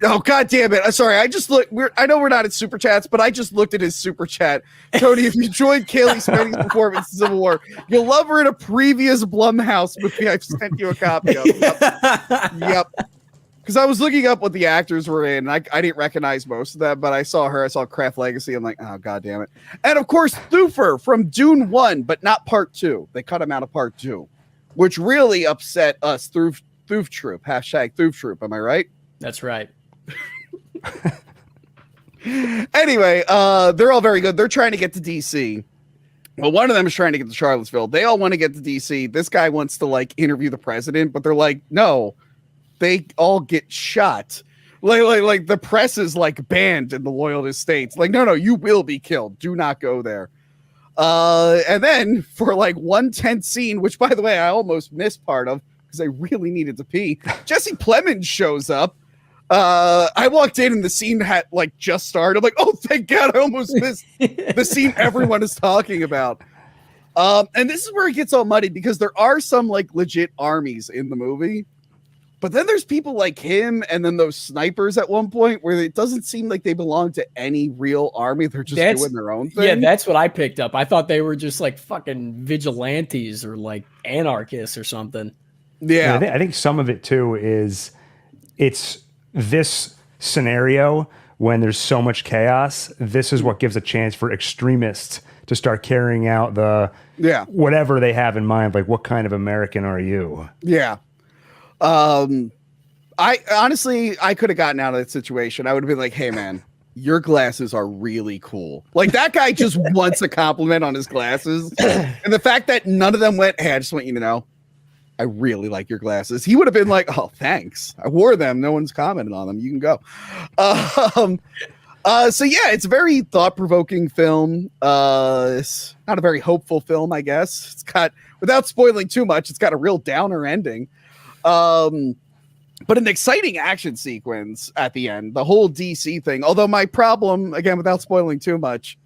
Oh, God damn it. Sorry. I just looked. I know we're not at super chats, but I just looked at his super chat. Tony, if you joined Cailee Spanie's performance in Civil War, you'll love her in a previous Blumhouse movie I've sent you a copy of. Yep. because I was looking up what the actors were in. And I didn't recognize most of them, but I saw her. I saw Craft Legacy. I'm like, oh, God damn it. And of course, Thufir from Dune 1, but not part 2. They cut him out of part 2, which really upset us. Thoof Troop. Hashtag Thoof Troop. Am I right? That's right. Anyway, they're all very good. They're trying to get to DC. Well, one of them is trying to get to Charlottesville. They all want to get to DC. This guy wants to like interview the president, but they're like, no, they all get shot. Like the press is like banned in the loyalist states. Like, no, you will be killed. Do not go there. And then for like one tense scene, which by the way, I almost missed part of because I really needed to pee. Jesse Plemons shows up. I walked in and the scene had like just started. I'm like, oh, thank God, I almost missed the scene everyone is talking about. And this is where it gets all muddy because there are some like legit armies in the movie, but then there's people like him and then those snipers at one point where it doesn't seem like they belong to any real army. They're just doing their own thing. Yeah, that's what I picked up. I thought they were just like fucking vigilantes or like anarchists or something. Yeah, I think some of it too is it's this scenario when there's so much chaos. This is what gives a chance for extremists to start carrying out the whatever they have in mind. Like, what kind of American are you? Yeah. I honestly, I could have gotten out of that situation. I would have been like, hey man, your glasses are really cool. Like that guy just wants a compliment on his glasses. And the fact that none of them went, hey, I just want you to know, I really like your glasses. He would have been like, oh, thanks. I wore them. No one's commented on them. You can go. So yeah, it's a very thought-provoking film. It's not a very hopeful film, I guess. It's got, without spoiling too much, it's got a real downer ending. But an exciting action sequence at the end, the whole DC thing. Although my problem, again, without spoiling too much,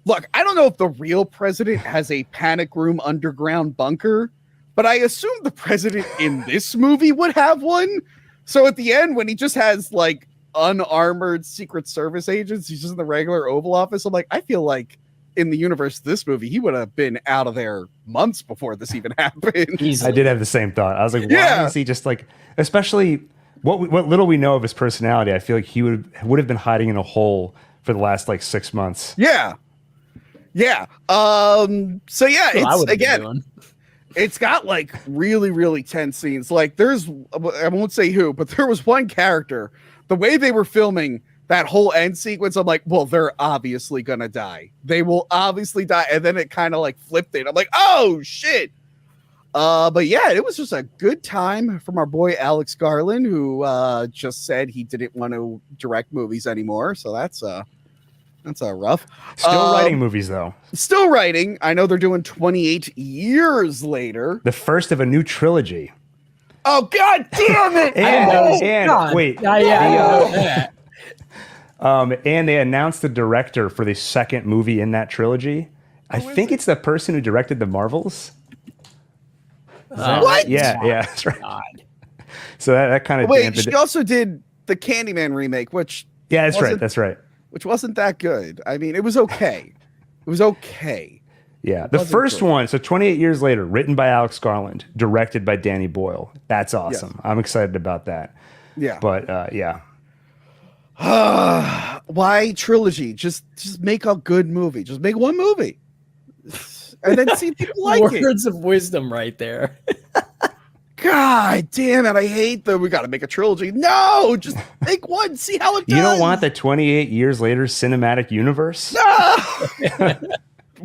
look, I don't know if the real president has a panic room underground bunker, but I assume the president in this movie would have one. So at the end, when he just has like unarmored Secret Service agents, he's just in the regular Oval Office. I'm like, I feel like in the universe of this movie, he would have been out of there months before this even happened. I did have the same thought. I was like, why is he just like, especially what little we know of his personality, I feel like he would have been hiding in a hole for the last like 6 months. Yeah. So yeah, it's again, it's got like really, really tense scenes. Like there's, I won't say who, but there was one character, the way they were filming that whole end sequence, I'm like, well, they're obviously gonna die. They will obviously die. And then it kind of like flipped it. I'm like, oh shit. But yeah, it was just a good time from our boy Alex Garland, who just said he didn't want to direct movies anymore. So that's rough. Still writing movies though. Still writing. I know they're doing 28 years later. The first of a new trilogy. Oh God damn it! and wait, and they announced the director for the second movie in that trilogy. I think it's the person who directed the Marvels. What? Yeah, that's right. God. So that kind of wait. She also did the Candyman remake, which that's right. Which wasn't that good. I mean, it was okay. It was okay. Yeah, the first one. So 28 years later, written by Alex Garland, directed by Danny Boyle. That's awesome. Yes. I'm excited about that. Yeah, but yeah. Why trilogy? Just make a good movie. Just make one movie, and then see if people like it. Words of wisdom, right there. God damn it! I hate that we got to make a trilogy. No, just make one. See how it does. You don't want the 28 years later cinematic universe? No.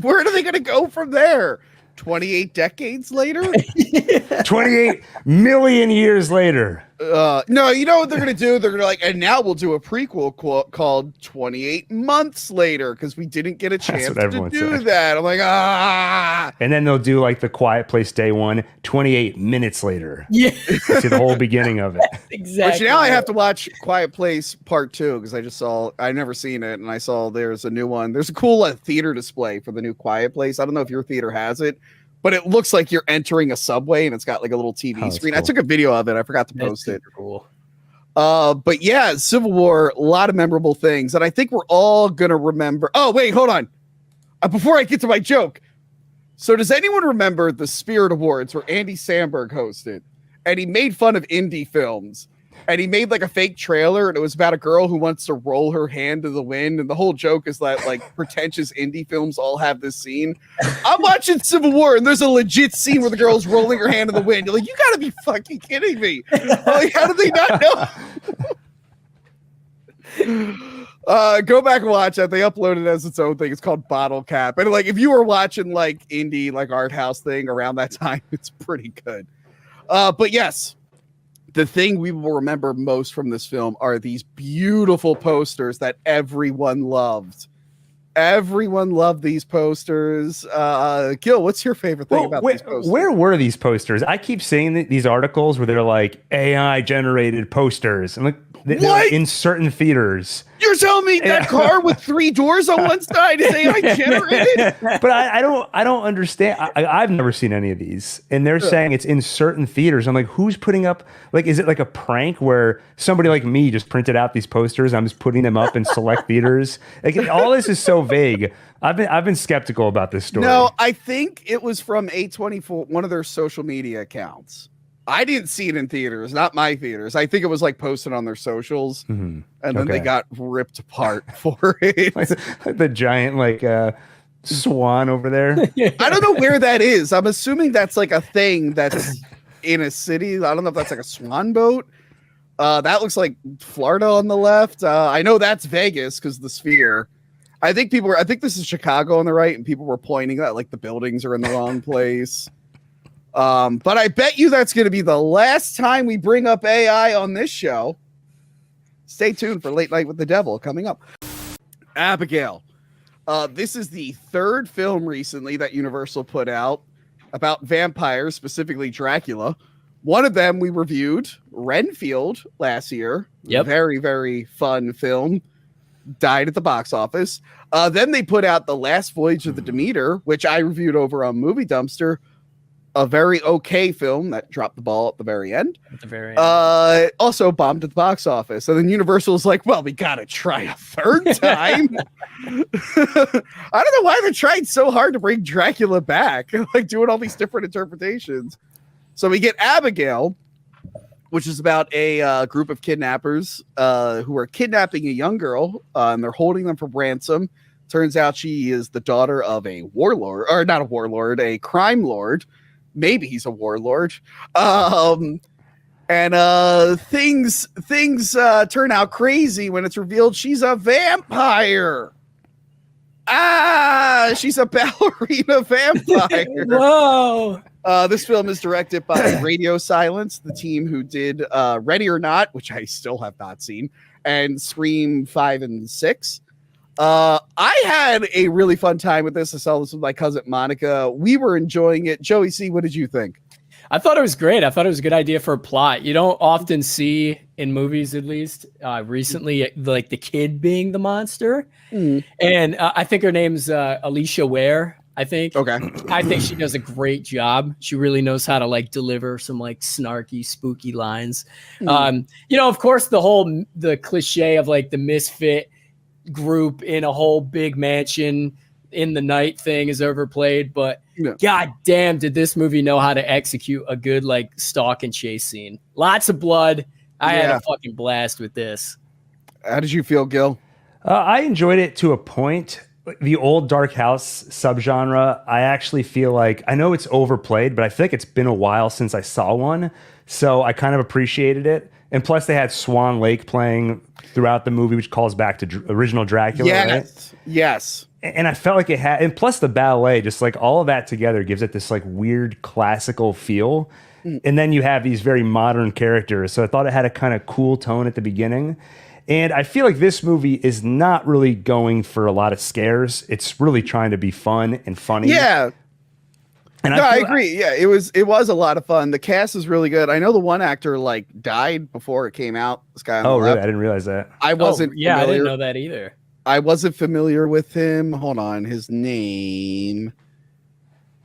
Where are they going to go from there? 28 decades later? 28 million years later. No, you know what they're going to do? They're going to like, and now we'll do a prequel called 28 months later because we didn't get a chance to do that. I'm like, And then they'll do like the Quiet Place Day One, 28 minutes later. Yeah. See the whole beginning of it. Exactly. Which now I have to watch Quiet Place Part 2 because I've never seen it, and I saw there's a new one. There's a cool theater display for the new Quiet Place. I don't know if your theater has it, but it looks like you're entering a subway and it's got like a little TV screen. Cool. I took a video of it. I forgot to post it. Cool. But yeah, Civil War, a lot of memorable things. And I think we're all going to remember. Oh, wait, hold on. Before I get to my joke. So does anyone remember the Spirit Awards where Andy Samberg hosted and he made fun of indie films? and he made like a fake trailer, and it was about a girl who wants to roll her hand to the wind. And the whole joke is that like pretentious indie films all have this scene. I'm watching Civil War, and there's a legit scene where the girl's rolling her hand in the wind. You're like, you gotta be fucking kidding me. Like, how did they not know? Go back and watch that. They uploaded it as its own thing. It's called Bottle Cap. And like if you were watching like indie, like art house thing around that time, it's pretty good. But yes, the thing we will remember most from this film are these beautiful posters that everyone loved. Everyone loved these posters. Gil, what's your favorite thing about these posters? Where were these posters? I keep seeing these articles where they're like AI generated posters. I'm like, they're in certain theaters. You're telling me that car with 3 doors on one side is AI generated? But I don't understand. I've never seen any of these, and they're saying it's in certain theaters. I'm like, who's putting up? Like, is it like a prank where somebody like me just printed out these posters? I'm just putting them up in select theaters. Like, all this is so vague. I've been skeptical about this story. No, I think it was from A24, one of their social media accounts. I didn't see it in theaters, not my theaters. I think it was like posted on their socials, and then they got ripped apart for it. like the giant swan over there. I don't know where that is. I'm assuming that's like a thing that's in a city. I don't know if that's like a swan boat. That looks like Florida on the left. I know that's Vegas because the Sphere. I think this is Chicago on the right, and people were pointing that like the buildings are in the wrong place. But I bet you that's going to be the last time we bring up AI on this show. Stay tuned for Late Night with the Devil coming up. Abigail. This is the 3rd film recently that Universal put out about vampires, specifically Dracula. One of them we reviewed, Renfield, last year. Yep. Very, very fun film. Died at the box office. Then they put out The Last Voyage of the Demeter, which I reviewed over on Movie Dumpster. A very okay film that dropped the ball at the very end. Also bombed at the box office. And then Universal's like, well, we got to try a 3rd time. I don't know why they're trying so hard to bring Dracula back, like doing all these different interpretations. So we get Abigail, which is about a group of kidnappers who are kidnapping a young girl, and they're holding them for ransom. Turns out she is the daughter of a warlord, or not a warlord, a crime lord. Maybe he's a warlord. And things turn out crazy when it's revealed she's a vampire. She's a ballerina vampire. Whoa. This film is directed by Radio Silence, the team who did Ready or Not, which I still have not seen, and Scream 5 and 6. I had a really fun time with this. I saw this with my cousin Monica. We were enjoying it. Joey C, what did you think? I thought it was great. I thought it was a good idea for a plot. You don't often see in movies, at least recently, like the kid being the monster. And I think her name's Alicia Ware. I think she does a great job. She really knows how to like deliver some like snarky, spooky lines. Of course, the cliche of like the misfit group in a whole big mansion in the night thing is overplayed, but god damn, did this movie know how to execute a good like stalk and chase scene. Lots of blood. I had a fucking blast with this. How did you feel, Gil? I enjoyed it to a point. The old Dark House subgenre, I actually feel like, I know it's overplayed, but I feel like it's been a while since I saw one, so I kind of appreciated it. And plus, they had Swan Lake playing throughout the movie, which calls back to original Dracula. Yes, right? yes. And I felt like it had, and plus the ballet, just like all of that together gives it this like weird classical feel. And then you have these very modern characters. So I thought it had a kind of cool tone at the beginning. And I feel like this movie is not really going for a lot of scares. It's really trying to be fun and funny. Yeah. And I agree. Yeah, it was a lot of fun. The cast is really good. I know the one actor like died before it came out. This guy. Oh, really? I didn't realize that. I wasn't. Yeah, I didn't know that either. I wasn't familiar with him. Hold on, his name.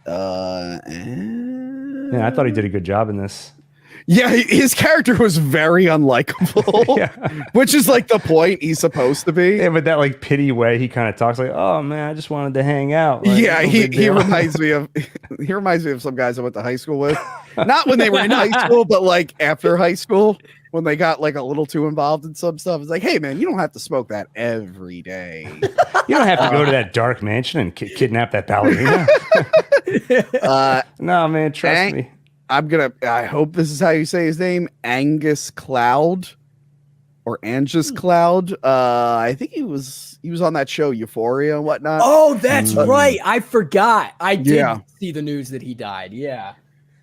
Yeah, I thought he did a good job in this. Yeah, his character was very unlikable, which is like the point he's supposed to be. Yeah, but that like pity way he kind of talks like, "Oh man, I just wanted to hang out." Like, yeah, he reminds me of some guys I went to high school with. Not when they were in high school, but like after high school. when they got like a little too involved in some stuff. It's like, hey man, you don't have to smoke that every day. You don't have to go to that dark mansion and kidnap that ballerina. No, man, trust me. I hope this is how you say his name, Angus Cloud or Angus Cloud. I think he was on that show Euphoria and whatnot. Oh, that's right. I forgot. I did see the news that he died. Yeah.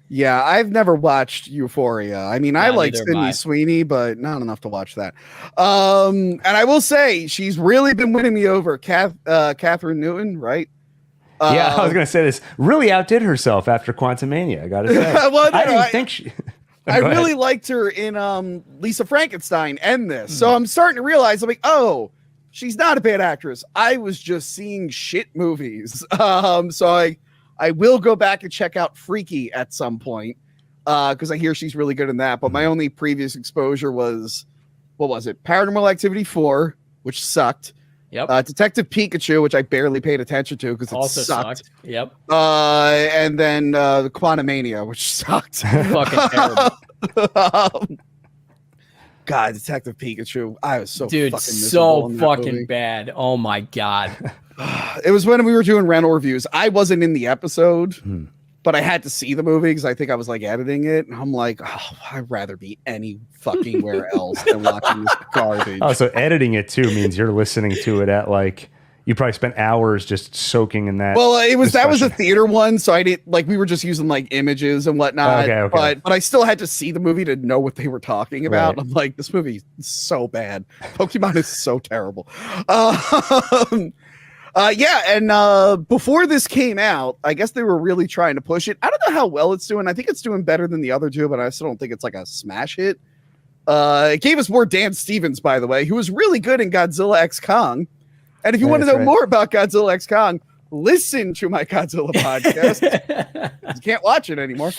Yeah, I've never watched Euphoria. I mean, I like Sydney Sweeney, but not enough to watch that. And I will say she's really been winning me over. Catherine Newton, right? Yeah, I was going to say this. Really outdid herself after Quantumania, I got to say. Well, no, I didn't think she... I really liked her in Lisa Frankenstein and this. So I'm starting to realize, I'm like, oh, she's not a bad actress. I was just seeing shit movies. So I will go back and check out Freaky at some point because I hear she's really good in that. But my only previous exposure was, what was it? Paranormal Activity 4, which sucked. Yep. Detective Pikachu, which I barely paid attention to because it also sucked. Yep. And then the Quantumania, which sucked. Fucking terrible. God, Detective Pikachu. I was so dude, fucking so fucking bad. Oh my god. It was when we were doing rental reviews. I wasn't in the episode, but I had to see the movie because I think I was like editing it. And I'm like, oh, I'd rather be any fucking where else than watching this garbage. Oh, so editing it too means you're listening to it at like, you probably spent hours just soaking in that. Well, that was a discussion. theater one, so I didn't like. We were just using like images and whatnot. Okay. But I still had to see the movie to know what they were talking about. Right. I'm like, this movie is so bad. Pokemon is so terrible. And before this came out, I guess they were really trying to push it. I don't know how well it's doing. I think it's doing better than the other two, but I still don't think it's like a smash hit. It gave us more Dan Stevens, by the way, who was really good in Godzilla X Kong. And if you want to know more about Godzilla X Kong, listen to my Godzilla podcast. You can't watch it anymore.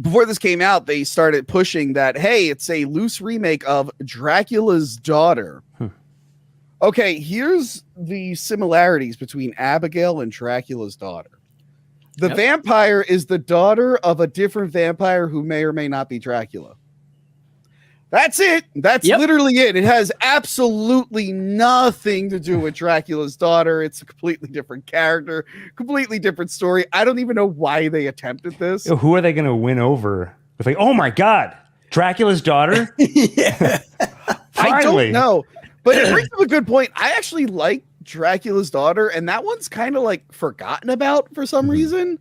Before this came out, they started pushing that, hey, it's a loose remake of Dracula's Daughter. Okay, here's the similarities between Abigail and Dracula's Daughter. The vampire is the daughter of a different vampire who may or may not be Dracula. That's it. That's literally it. It has absolutely nothing to do with Dracula's Daughter. It's a completely different character, completely different story. I don't even know why they attempted this. Who are they going to win over? With like, oh my God, Dracula's Daughter? I don't know. But it brings up a good point. I actually like Dracula's Daughter, and that one's kind of like forgotten about for some reason.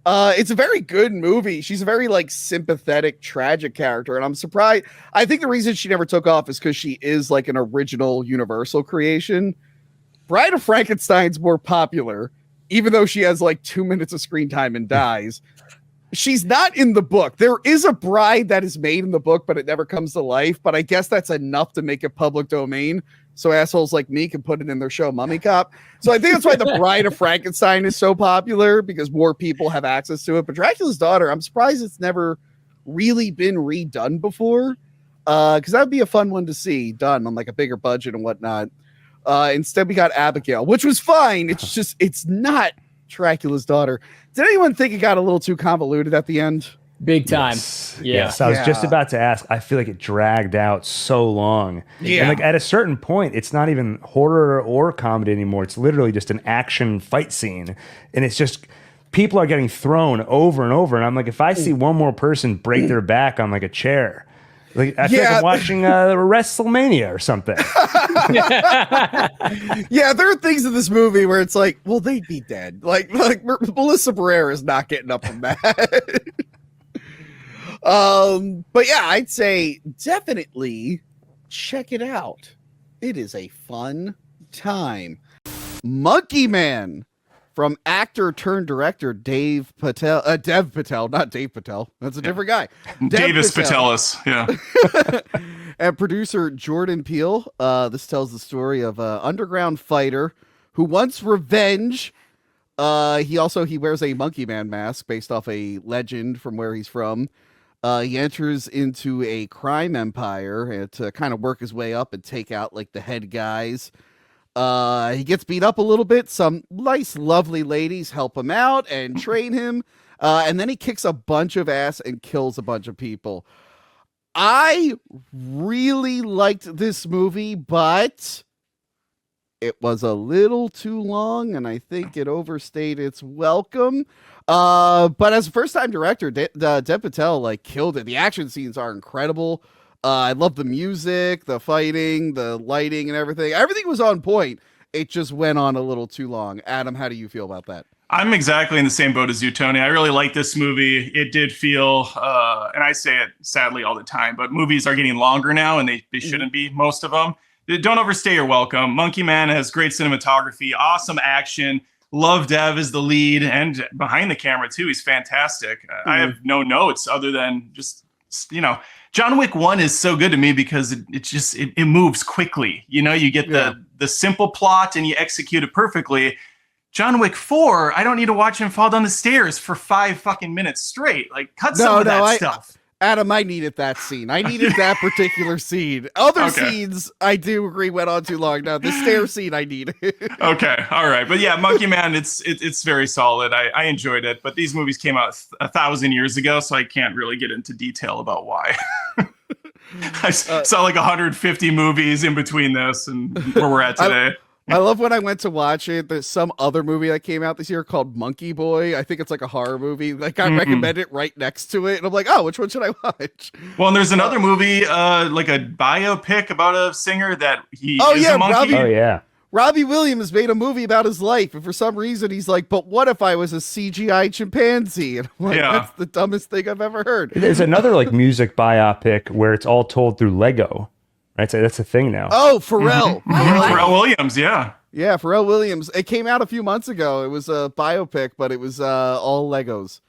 It's a very good movie. She's a very like sympathetic, tragic character, and I'm surprised. I think the reason she never took off is because she is like an original Universal creation. Bride of Frankenstein's more popular, even though she has like 2 minutes of screen time and dies. She's not in the book. There is a bride that is made in the book, but it never comes to life. But I guess that's enough to make it public domain. So assholes like me can put it in their show Mummy Cop. So I think that's why the Bride of Frankenstein is so popular, because more people have access to it. But Dracula's Daughter, I'm surprised it's never really been redone before. Because that would be a fun one to see done on like a bigger budget and whatnot. Instead, we got Abigail, which was fine. It's just, it's not Dracula's Daughter. Did anyone think it got a little too convoluted at the end? Big time. Yes. I was just about to ask. I feel like it dragged out so long. And like at a certain point, it's not even horror or comedy anymore. It's literally just an action fight scene. And it's just people are getting thrown over and over. And I'm like, if I see one more person break their back on like a chair, like I feel like I'm watching WrestleMania or something. Yeah, there are things in this movie where it's like, well, they'd be dead. Like Melissa Barrera is not getting up from that. But yeah, I'd say definitely check it out. It is a fun time. Monkey Man, from actor turned director Dev Patel, not Dave Patel. That's a different guy. Davis Patelis, and producer Jordan Peele. This tells the story of an underground fighter who wants revenge. He wears a Monkey Man mask based off a legend from where he's from. He enters into a crime empire to kind of work his way up and take out like the head guys. He gets beat up a little bit. Some nice, lovely ladies help him out and train him. And then he kicks a bunch of ass and kills a bunch of people. I really liked this movie, but it was a little too long, and I think it overstayed its welcome. But as a first-time director, Dev Patel like killed it. The action scenes are incredible. I love the music, the fighting, the lighting, and everything. Everything was on point. It just went on a little too long. Adam, how do you feel about that? I'm exactly in the same boat as you, Tony. I really like this movie. It did feel, and I say it sadly all the time, but movies are getting longer now, and they shouldn't be, most of them. Don't overstay your welcome. Monkey Man has great cinematography, awesome action. Love Dev as the lead, and behind the camera, too. He's fantastic. I have no notes other than just, John Wick 1 is so good to me because it moves quickly. You get the simple plot and you execute it perfectly. John Wick 4, I don't need to watch him fall down the stairs for 5 fucking minutes straight. Like, cut some of that stuff. Adam, I needed that scene. I needed that particular scene. Other scenes, I do agree, went on too long. Now, the stair scene, I need. Okay, all right. But yeah, Monkey Man, it's very solid. I enjoyed it. But these movies came out 1,000 years ago, so I can't really get into detail about why. I saw like 150 movies in between this and where we're at today. I love when I went to watch it. There's some other movie that came out this year called Monkey Boy. I think it's like a horror movie. Like I recommend it right next to it. And I'm like, oh, which one should I watch? Well, and there's another movie, like a biopic about a singer that is a monkey. Robbie Williams made a movie about his life. And for some reason, he's like, but what if I was a CGI chimpanzee? And I'm like, that's the dumbest thing I've ever heard. There's another like music biopic where it's all told through Lego. Right, so that's a thing now. Oh, Pharrell. Pharrell Williams, yeah. Yeah, Pharrell Williams. It came out a few months ago. It was a biopic, but it was all Legos.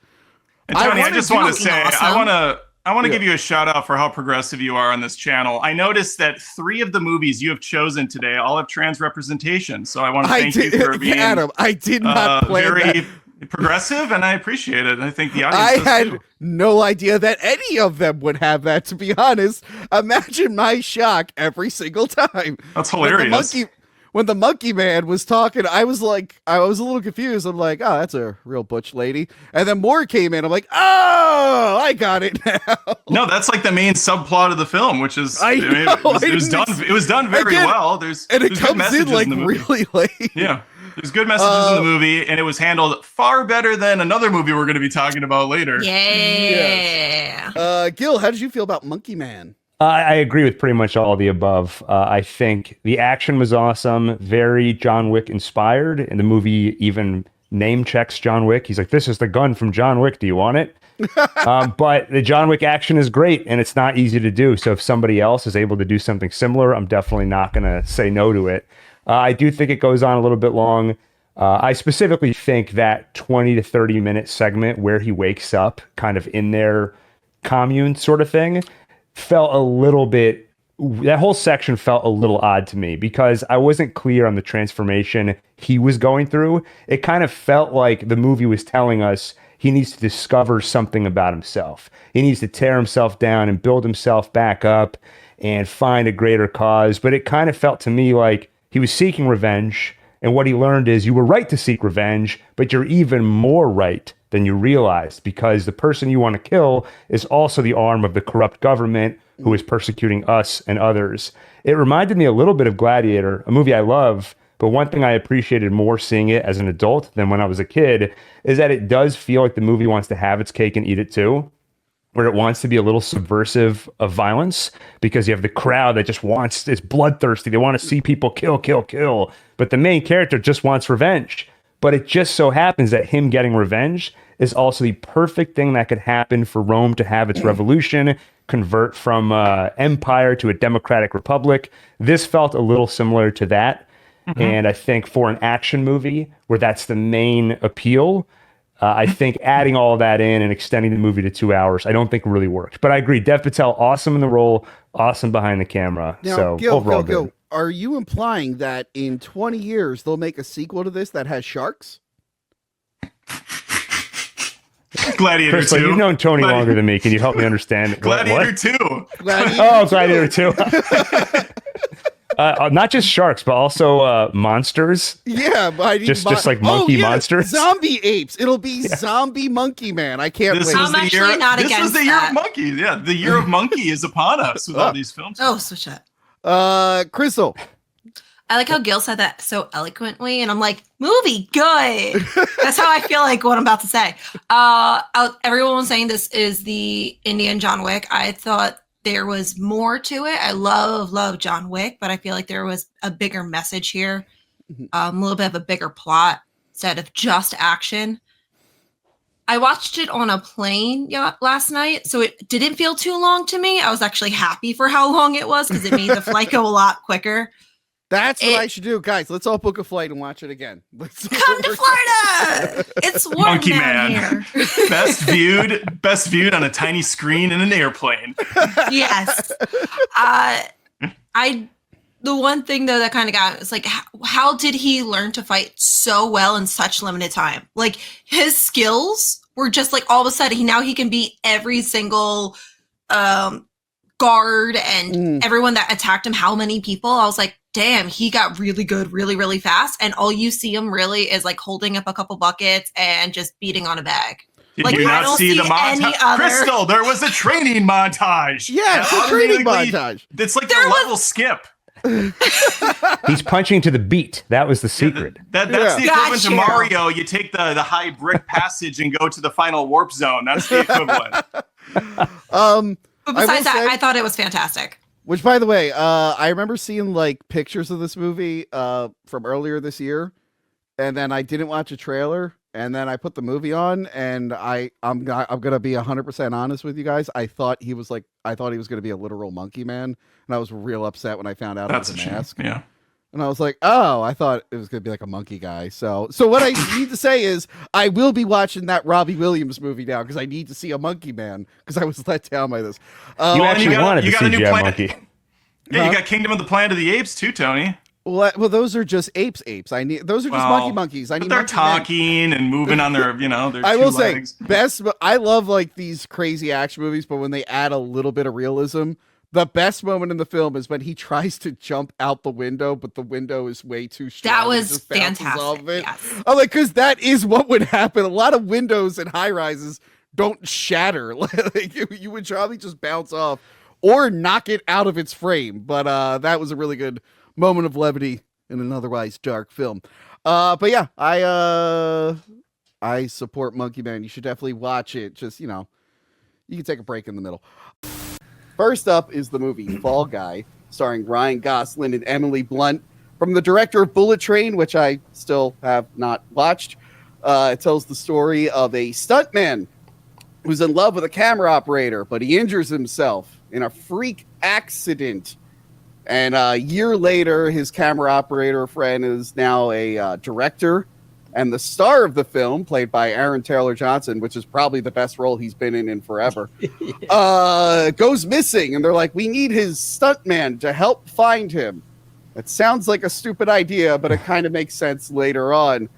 And Tony, I just want to say, awesome. I want to give you a shout out for how progressive you are on this channel. I noticed that 3 of the movies you have chosen today all have trans representation. So I want to thank you for being Adam, I did not plan very that. Progressive, and I appreciate it. I think the audience I had no idea that any of them would have that, to be honest. Imagine my shock every single time. That's hilarious. When the monkey man was talking, I was a little confused. I'm like, oh, that's a real butch lady. And then more came in. I'm like, oh, I got it now. No, that's like the main subplot of the film, which is it was done very well. There's comes in like really late. Yeah. There's good messages in the movie, and it was handled far better than another movie we're going to be talking about later. Yeah. Yes. Gil, how did you feel about Monkey Man? I agree with pretty much all the above. I think the action was awesome, very John Wick inspired, and the movie even name checks John Wick. He's like, this is the gun from John Wick. Do you want it? But the John Wick action is great, and it's not easy to do. So if somebody else is able to do something similar, I'm definitely not going to say no to it. I do think it goes on a little bit long. I specifically think that 20 to 30 minute segment where he wakes up kind of in their commune sort of thing felt a little bit, that whole section felt a little odd to me because I wasn't clear on the transformation he was going through. It kind of felt like the movie was telling us he needs to discover something about himself. He needs to tear himself down and build himself back up and find a greater cause. But it kind of felt to me like he was seeking revenge, and what he learned is you were right to seek revenge, but you're even more right than you realized because the person you want to kill is also the arm of the corrupt government who is persecuting us and others. It reminded me a little bit of Gladiator, a movie I love, but one thing I appreciated more seeing it as an adult than when I was a kid is that it does feel like the movie wants to have its cake and eat it too, where it wants to be a little subversive of violence because you have the crowd that just wants, it's bloodthirsty. They want to see people kill, kill, kill. But the main character just wants revenge. But it just so happens that him getting revenge is also the perfect thing that could happen for Rome to have its revolution, convert from empire to a democratic republic. This felt a little similar to that. And I think for an action movie where that's the main appeal, I think adding all that in and extending the movie to 2 hours, I don't think really worked. But I agree, Dev Patel, awesome in the role, awesome behind the camera. Now, so overall, good. Are you implying that in 20 years they'll make a sequel to this that has sharks? Gladiator Chris, 2. You've known Tony longer than me. Can you help me understand? Gladiator what? 2. Gladiator oh, Gladiator 2. Not just sharks, but also monsters. Yeah, but I need just like monkey monsters. Zombie apes. It'll be zombie monkey man. I can't wait. I'm actually not this against was the year of monkey. Yeah, the year of monkey is upon us with all these films. Oh, switch that. Crystal. I like how Gil said that so eloquently, and I'm like, movie, good. That's how I feel like what I'm about to say. Everyone was saying this is the Indian John Wick. I thought there was more to it. I love John Wick, but I feel like there was a bigger message here, a little bit of a bigger plot instead of just action. I watched it on a plane last night, so it didn't feel too long to me. I was actually happy for how long it was because it made the flight go a lot quicker. That's what I should do, guys. Let's all book a flight and watch it again. Come to Florida. It's warm Monkey down Man. here. best viewed on a tiny screen in an airplane. Yes. The one thing though that kind of got is like, how did he learn to fight so well in such limited time? Like his skills were just like all of a sudden he can beat every single guard and everyone that attacked him. How many people? I was like, damn, he got really good really, really fast. And all you see him really is like holding up a couple buckets and just beating on a bag. Did you not see the montage? Crystal, there was a training montage. Yeah, it's a training montage. It's like the level skip. He's punching to the beat. That was the secret. That's the equivalent to Mario. You take the high brick passage and go to the final warp zone. That's the equivalent. But besides that, I thought it was fantastic. Which, by the way, I remember seeing like pictures of this movie from earlier this year, and then I didn't watch a trailer, and then I put the movie on, and I'm gonna be 100% honest with you guys. I thought he was gonna be a literal monkey man, and I was real upset when I found out That's it was a a mask. shame. Yeah. And I was like, oh, I thought it was going to be like a monkey guy. So what I need to say is I will be watching that Robbie Williams movie now because I need to see a monkey man because I was let down by this. You actually wanted to see a monkey. Yeah, you got Kingdom of the Planet of the Apes too, Tony. Well, those are just apes. Those are just monkeys. I need. But they're talking and moving on their, their I will legs. Say, I love like these crazy action movies, but when they add a little bit of realism. The best moment in the film is when he tries to jump out the window, but the window is way too strong. That was fantastic. Yes. I'm like, because that is what would happen. A lot of windows in high rises don't shatter. Like you would probably just bounce off or knock it out of its frame. But that was a really good moment of levity in an otherwise dark film. But yeah, I support Monkey Man. You should definitely watch it. Just, you can take a break in the middle. First up is the movie Fall Guy, starring Ryan Gosling and Emily Blunt, from the director of Bullet Train, which I still have not watched. It tells the story of a stuntman who's in love with a camera operator, but he injures himself in a freak accident. And a year later, his camera operator friend is now a director. And the star of the film, played by Aaron Taylor Johnson, which is probably the best role he's been in forever, goes missing. And they're like, we need his stuntman to help find him. It sounds like a stupid idea, but it kind of makes sense later on.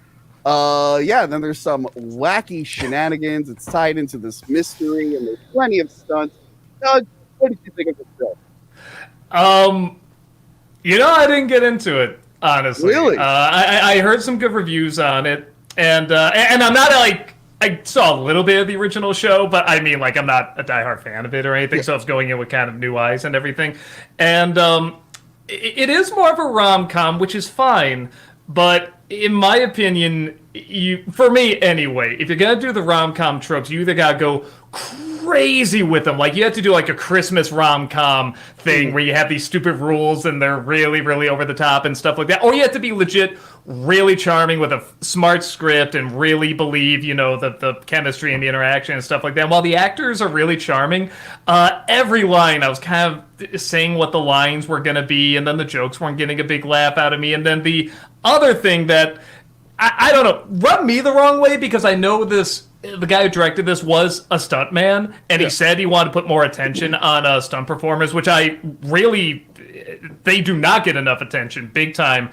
Then there's some wacky shenanigans. It's tied into this mystery, and there's plenty of stunts. Doug, what did you think of the film? I didn't get into it. Honestly, really, I heard some good reviews on it, and I'm not I saw a little bit of the original show, but I mean, I'm not a diehard fan of it or anything, so I was going in with kind of new eyes and everything. And it is more of a rom-com, which is fine, but in my opinion, for me anyway, if you're gonna do the rom-com tropes, you either gotta go crazy with them. Like, you have to do like a Christmas rom-com thing where you have these stupid rules and they're really, really over the top and stuff like that. Or you have to be legit really charming with a smart script and really believe, the chemistry and the interaction and stuff like that. While the actors are really charming, every line I was kind of saying what the lines were going to be, and then the jokes weren't getting a big laugh out of me. And then the other thing that, I don't know, rubbed me the wrong way, because I know the guy who directed this was a stuntman, and he said he wanted to put more attention on stunt performers, which they do not get enough attention, big time.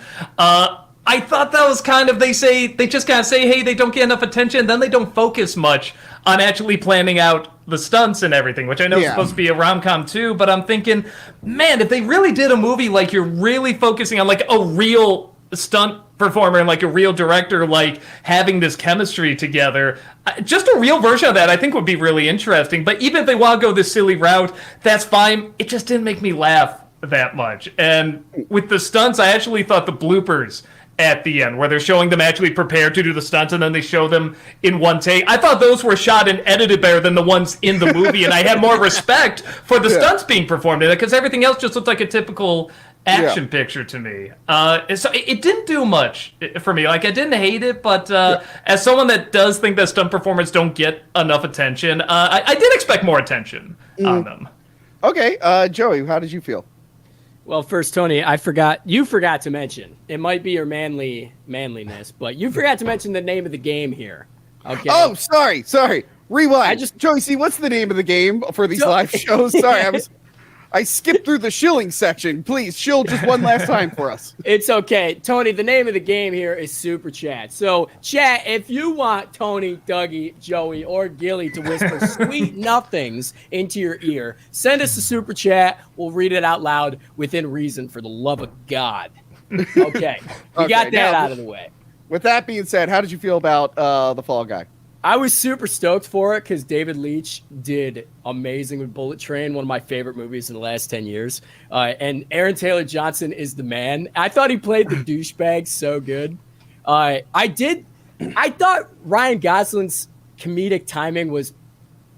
I thought that was kind of, they just kind of say, hey, they don't get enough attention, then they don't focus much on actually planning out the stunts and everything, which I know is supposed to be a rom-com too, but I'm thinking, man, if they really did a movie like you're really focusing on like a real stunt performer and like a real director, like having this chemistry together, just a real version of that I think would be really interesting. But even if they want to go this silly route, that's fine. It just didn't make me laugh that much. And with the stunts, I actually thought the bloopers at the end, where they're showing them actually prepared to do the stunts and then they show them in one take, I thought those were shot and edited better than the ones in the movie, and I had more respect for the stunts being performed in it, because everything else just looked like a typical action picture to me. So it didn't do much for me. Like, I didn't hate it, but as someone that does think that stunt performers don't get enough attention, I did expect more attention on them. Okay, Joey, how did you feel? Well, first, Tony, you forgot to mention, it might be your manliness, but you forgot to mention the name of the game here. Okay. Oh, sorry. Rewind. Joey, see, what's the name of the game for these live shows? Sorry, I skipped through the shilling section. Please, shill just one last time for us. It's okay. Tony, the name of the game here is Super Chat. So, chat, if you want Tony, Dougie, Joey, or Gilly to whisper sweet nothings into your ear, send us a Super Chat. We'll read it out loud within reason, for the love of God. Okay. We got that out of the way. With that being said, how did you feel about The Fall Guy? I was super stoked for it because David Leitch did amazing with Bullet Train, one of my favorite movies in the last 10 years. And Aaron Taylor Johnson is the man. I thought he played the douchebag so good. I thought Ryan Gosling's comedic timing was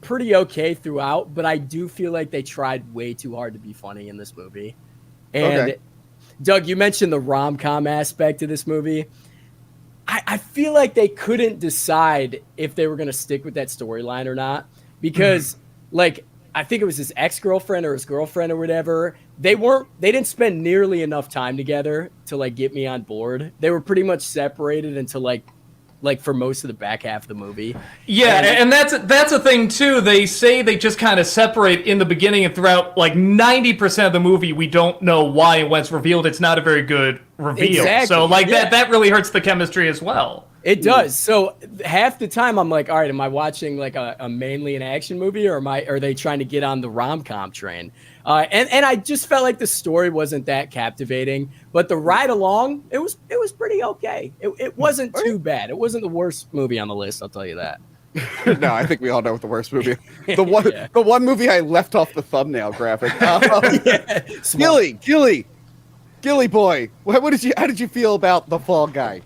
pretty okay throughout, but I do feel like they tried way too hard to be funny in this movie. And Doug, you mentioned the rom-com aspect of this movie. I feel like they couldn't decide if they were going to stick with that storyline or not, because like, I think it was his ex-girlfriend or his girlfriend or whatever. They didn't spend nearly enough time together to like get me on board. They were pretty much separated until like for most of the back half of the movie. Yeah, and that's a thing too. They say they just kind of separate in the beginning, and throughout like 90% of the movie, we don't know why, and when it's revealed, it's not a very good reveal. Exactly. So like that really hurts the chemistry as well. It does. So half the time I'm like, all right, am I watching like a mainly an action movie, or are they trying to get on the rom-com train? And I just felt like the story wasn't that captivating, but the ride along, it was pretty okay. It wasn't too bad. It wasn't the worst movie on the list, I'll tell you that. No, I think we all know what the worst movie. The one movie I left off the thumbnail graphic. Gilly boy, how did you feel about The Fall Guy?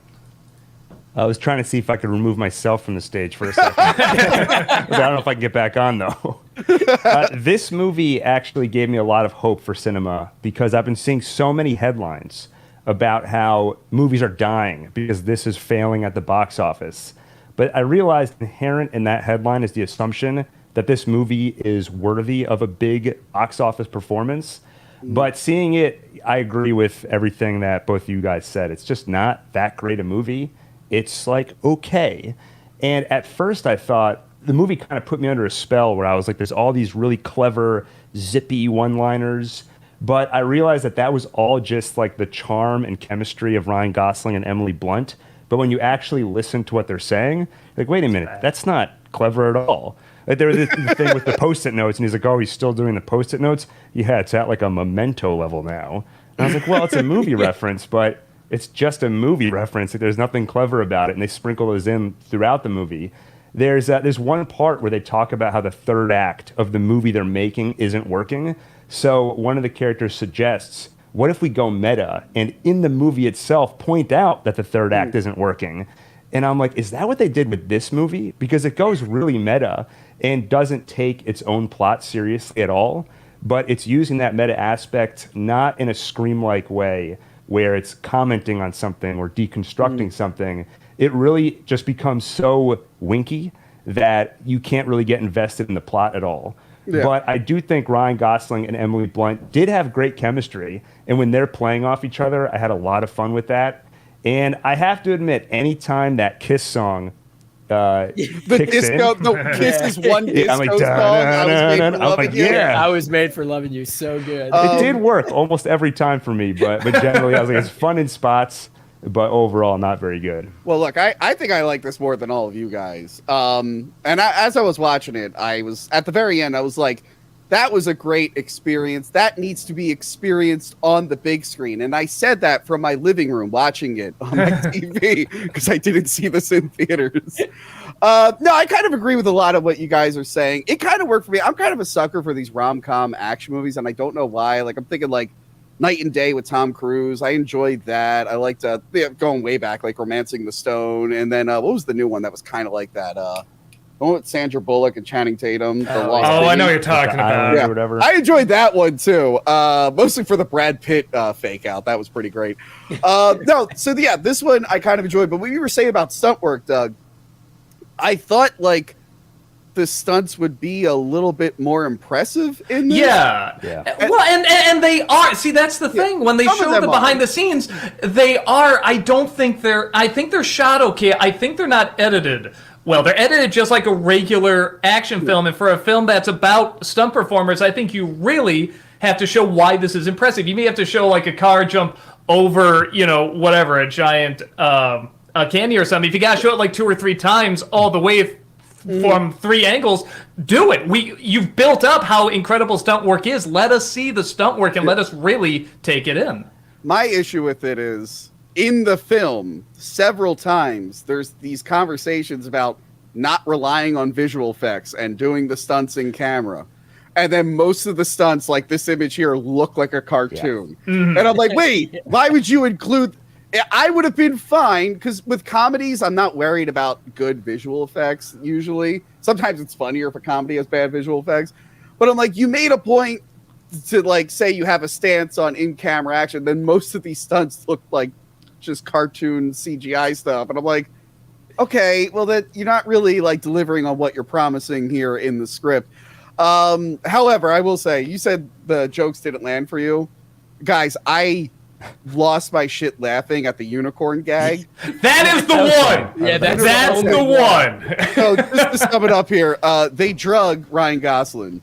I was trying to see if I could remove myself from the stage for a second. I don't know if I can get back on, though. This movie actually gave me a lot of hope for cinema, because I've been seeing so many headlines about how movies are dying because this is failing at the box office. But I realized inherent in that headline is the assumption that this movie is worthy of a big box office performance. But seeing it, I agree with everything that both of you guys said. It's just not that great a movie. It's like, okay. And at first I thought the movie kind of put me under a spell, where I was like, there's all these really clever, zippy one-liners. But I realized that was all just like the charm and chemistry of Ryan Gosling and Emily Blunt. But when you actually listen to what they're saying, like, wait a minute, that's not clever at all. Like, there was this thing with the Post-it notes, and he's like, oh, he's still doing the Post-it notes? Yeah, it's at like a Memento level now. And I was like, well, it's a movie reference, but it's just a movie reference. Like, there's nothing clever about it, and they sprinkle those in throughout the movie. There's one part where they talk about how the third act of the movie they're making isn't working. So one of the characters suggests, what if we go meta, and in the movie itself point out that the third act isn't working? And I'm like, is that what they did with this movie? Because it goes really meta and doesn't take its own plot seriously at all, but it's using that meta aspect not in a Scream-like way, where it's commenting on something or deconstructing something. It really just becomes so winky that you can't really get invested in the plot at all. Yeah. But I do think Ryan Gosling and Emily Blunt did have great chemistry, and when they're playing off each other, I had a lot of fun with that. And I have to admit, anytime that Kiss song the Kiss is one disco I'm like, song. I was made for loving you. So good. It did work almost every time for me, but generally I was like, it's fun in spots. but overall not very good. Well, look, I think I like this more than all of you guys. As I was watching it, I was at the very end, I was like, that was a great experience. That needs to be experienced on the big screen. And I said that from my living room watching it on my TV because I didn't see this in theaters. No, I kind of agree with a lot of what you guys are saying. It kind of worked for me. I'm kind of a sucker for these rom-com action movies, and I don't know why. Like, I'm thinking like Night and Day with Tom Cruise. I enjoyed that. I liked going way back, like Romancing the Stone. And then what was the new one that was kind of like that? The one with Sandra Bullock and Channing Tatum. I know what you're talking about. Yeah. Or whatever. I enjoyed that one too. Mostly for the Brad Pitt fake out. That was pretty great. This one I kind of enjoyed. But what you were saying about stunt work, Doug, I thought like the stunts would be a little bit more impressive in this. Yeah. Well, and they are. See, that's the thing. When they show the behind the scenes, they are. I think they're shot okay. I think they're not edited. Well, they're edited just like a regular action film, and for a film that's about stunt performers, I think you really have to show why this is impressive. You may have to show like a car jump over, whatever, a giant a canyon or something. If you gotta show it like 2 or 3 times all the way from 3 angles, do it. You've built up how incredible stunt work is. Let us see the stunt work and let us really take it in. My issue with it is, in the film, several times, there's these conversations about not relying on visual effects and doing the stunts in camera. And then most of the stunts, like this image here, look like a cartoon. Yeah. Mm-hmm. And I'm like, wait, why would you include... I would have been fine, because with comedies, I'm not worried about good visual effects, usually. Sometimes it's funnier if a comedy has bad visual effects. But I'm like, you made a point to, like, say you have a stance on in-camera action, then most of these stunts look like just cartoon CGI stuff. And I'm like, okay, well, that you're not really like delivering on what you're promising here in the script. However, I will say, you said the jokes didn't land for you. Guys, I lost my shit laughing at the unicorn gag. That is the one. Yeah, that's the one. So just to sum it up here, they drug Ryan Gosling.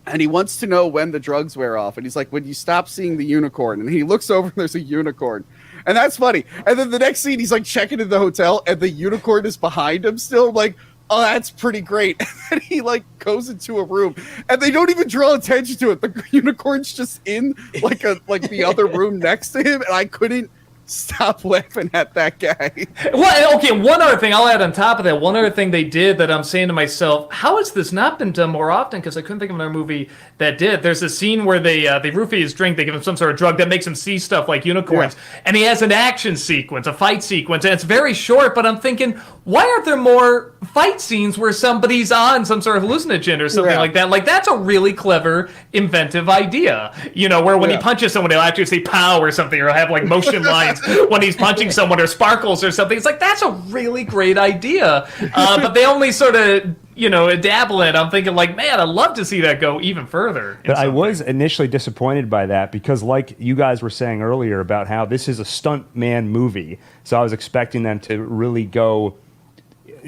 And he wants to know when the drugs wear off. And he's like, when you stop seeing the unicorn. And he looks over and there's a unicorn. And that's funny. And then the next scene, he's like checking in the hotel and the unicorn is behind him still. I'm like, oh, that's pretty great. And he like goes into a room and they don't even draw attention to it. The unicorn's just in like the other room next to him. And I couldn't stop laughing at that guy. Well, okay, one other thing I'll add on top of that. One other thing they did that I'm saying to myself, how has this not been done more often? Because I couldn't think of another movie that did. There's a scene where they roofie his drink. They give him some sort of drug that makes him see stuff like unicorns. Yeah. And he has an action sequence, a fight sequence. And it's very short, but I'm thinking, why aren't there more fight scenes where somebody's on some sort of hallucinogen or something like that? Like, that's a really clever, inventive idea. Where when he punches someone, he'll actually say pow or something, or have like motion lines when he's punching someone, or sparkles or something. It's like, that's a really great idea. But they only sort of, dabble in it. I'm thinking like, man, I'd love to see that go even further. But I was initially disappointed by that because like you guys were saying earlier about how this is a stuntman movie. So I was expecting them to really go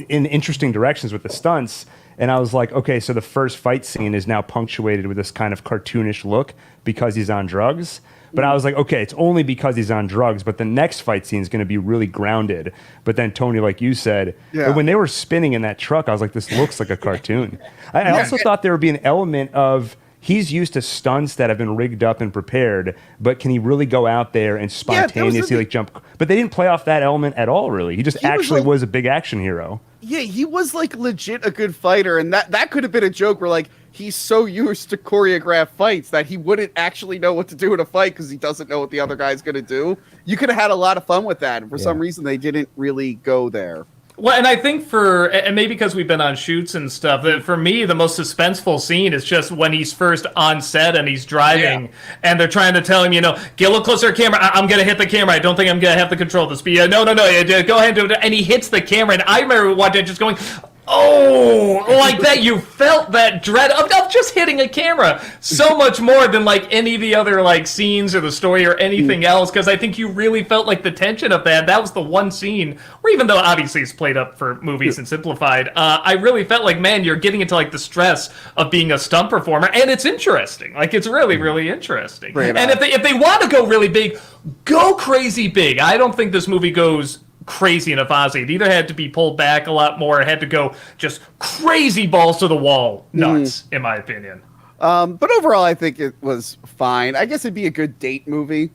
in interesting directions with the stunts. And I was like, okay, so the first fight scene is now punctuated with this kind of cartoonish look because he's on drugs. But I was like, okay, it's only because he's on drugs, but the next fight scene is going to be really grounded. But then, Tony, like you said, when they were spinning in that truck, I was like, this looks like a cartoon. I also thought there would be an element of he's used to stunts that have been rigged up and prepared, but can he really go out there and spontaneously jump? But they didn't play off that element at all, really. He just was a big action hero. Yeah, he was like legit a good fighter, and that could have been a joke where like he's so used to choreographed fights that he wouldn't actually know what to do in a fight because he doesn't know what the other guy's going to do. You could have had a lot of fun with that, and for some reason they didn't really go there. Well, and I think and maybe because we've been on shoots and stuff, that for me, the most suspenseful scene is just when he's first on set and he's driving and they're trying to tell him, get a little closer to the camera. I'm going to hit the camera. I don't think I'm going to have to control the speed. No. Go ahead and do it. And he hits the camera. And I remember watching it just going, Oh, like that you felt that dread of just hitting a camera so much more than like any of the other like scenes or the story or anything else, because I think you really felt like the tension of that. That was the one scene where, even though obviously it's played up for movies and simplified, I really felt like, man, you're getting into like the stress of being a stunt performer, and it's interesting. Like, it's really, really interesting. And if they want to go really big, go crazy big. I don't think this movie goes crazy enough, honestly. It either had to be pulled back a lot more, it had to go just crazy balls to the wall nuts, in my opinion. But overall, I think it was fine. I guess it'd be a good date movie.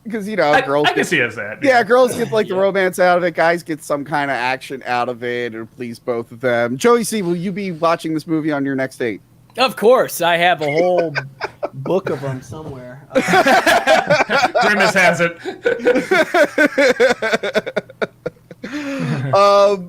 Because, you know, girls... I can see it as that. Yeah, girls get, like, the romance out of it. Guys get some kind of action out of it. It'll please both of them. Joey C., will you be watching this movie on your next date? Of course. I have a whole book of them somewhere. Grimace has it.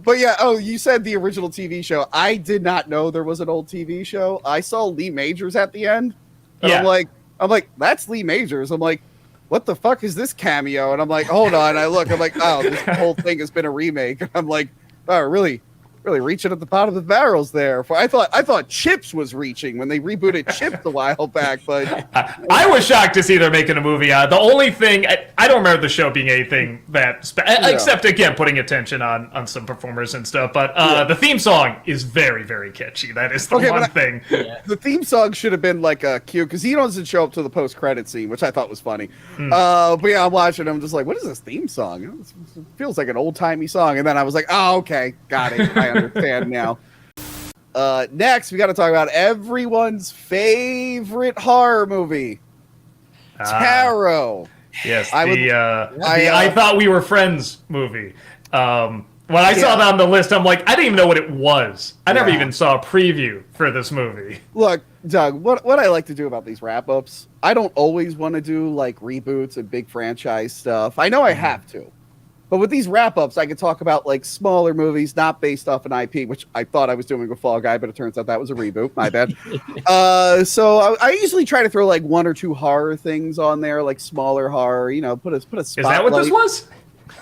But yeah, you said the original TV show. I did not know there was an old TV show. I saw Lee Majors at the end. And I'm like, that's Lee Majors. I'm like, what the fuck is this cameo? And I'm like, hold on. I'm like, oh, this whole thing has been a remake. And I'm like, oh, really reaching at the bottom of the barrels there. I thought Chips was reaching when they rebooted Chips a while back, but I was shocked to see they're making a movie out. The only thing I don't remember the show being anything that except again putting attention on some performers and stuff. But the theme song is very, very catchy. That is the one thing. The theme song should have been like a cue, because he doesn't show up to the post-credit scene, which I thought was funny. But yeah, I'm watching. I'm just like, what is this theme song? It feels like an old-timey song. And then I was like, oh, okay, got it. I understand now. Next, we got to talk about everyone's favorite horror movie, Tarot. Yes, I Thought We Were Friends movie. When I saw that on the list, I'm like, I didn't even know what it was. I never even saw a preview for this movie. Look, Doug, what I like to do about these wrap-ups, I don't always want to do like reboots and big franchise stuff. I know I have to. But with these wrap-ups, I could talk about like smaller movies not based off an IP, which I thought I was doing with Fall Guy, but it turns out that was a reboot. My bad. So I usually try to throw like one or two horror things on there, like smaller horror. You know, put a spotlight. Is that what this was?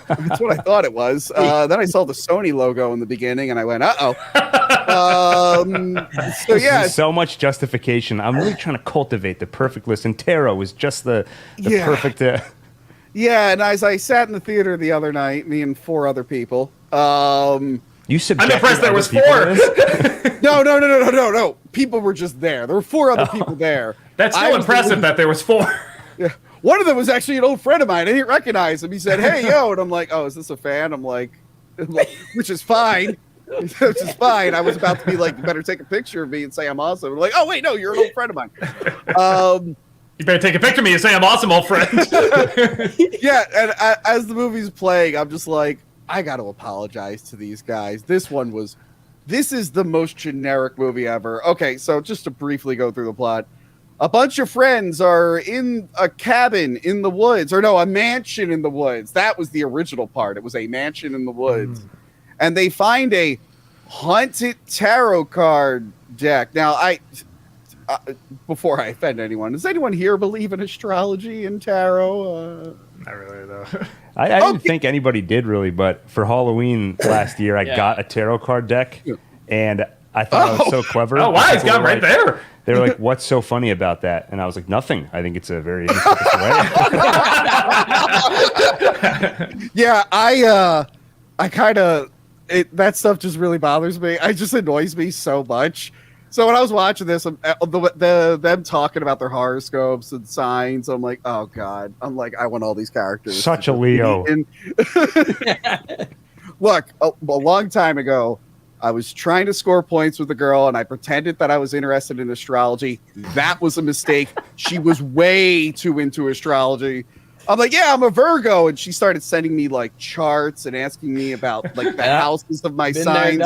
That's what I thought it was. Then I saw the Sony logo in the beginning, and I went, "Uh-oh." So yeah, so much justification. I'm really trying to cultivate the perfect list, and Tarot is just the perfect. Yeah, and as I sat in the theater the other night, me and 4 other people. You subjected I'm impressed there was 4. No. People were just there. There were 4 other people there. That's still impressive that there was 4. Yeah. One of them was actually an old friend of mine. I didn't recognize him. He said, "Hey, yo," and I'm like, "Oh, is this a fan?" I'm like, which is fine. Which is fine. I was about to be like, "You better take a picture of me and say I'm awesome." I'm like, "Oh wait, no, you're an old friend of mine." You better take a picture of me and say I'm awesome, old friend. Yeah, and as the movie's playing, I'm just like, I got to apologize to these guys. This is the most generic movie ever. Okay, so just to briefly go through the plot. A bunch of friends are in a cabin in the woods, or no, a mansion in the woods. That was the original part. It was a mansion in the woods. And they find a haunted tarot card deck. Now, before I offend anyone, does anyone here believe in astrology and tarot? Not really, though. I didn't think anybody did really, but for Halloween last year, I got a tarot card deck, and I thought it was so clever. Oh, wow, it's got right there. They were like, "What's so funny about that?" And I was like, "Nothing. I think it's a very interesting way." Yeah, I kind of that stuff just really bothers me. It just annoys me so much. So when I was watching this, them talking about their horoscopes and signs, I'm like, oh god. I'm like, I want all these characters. Such a Leo. Look, a long time ago, I was trying to score points with a girl, and I pretended that I was interested in astrology. That was a mistake. She was way too into astrology. I'm like, yeah, I'm a Virgo, and she started sending me like charts and asking me about like the houses of my signs,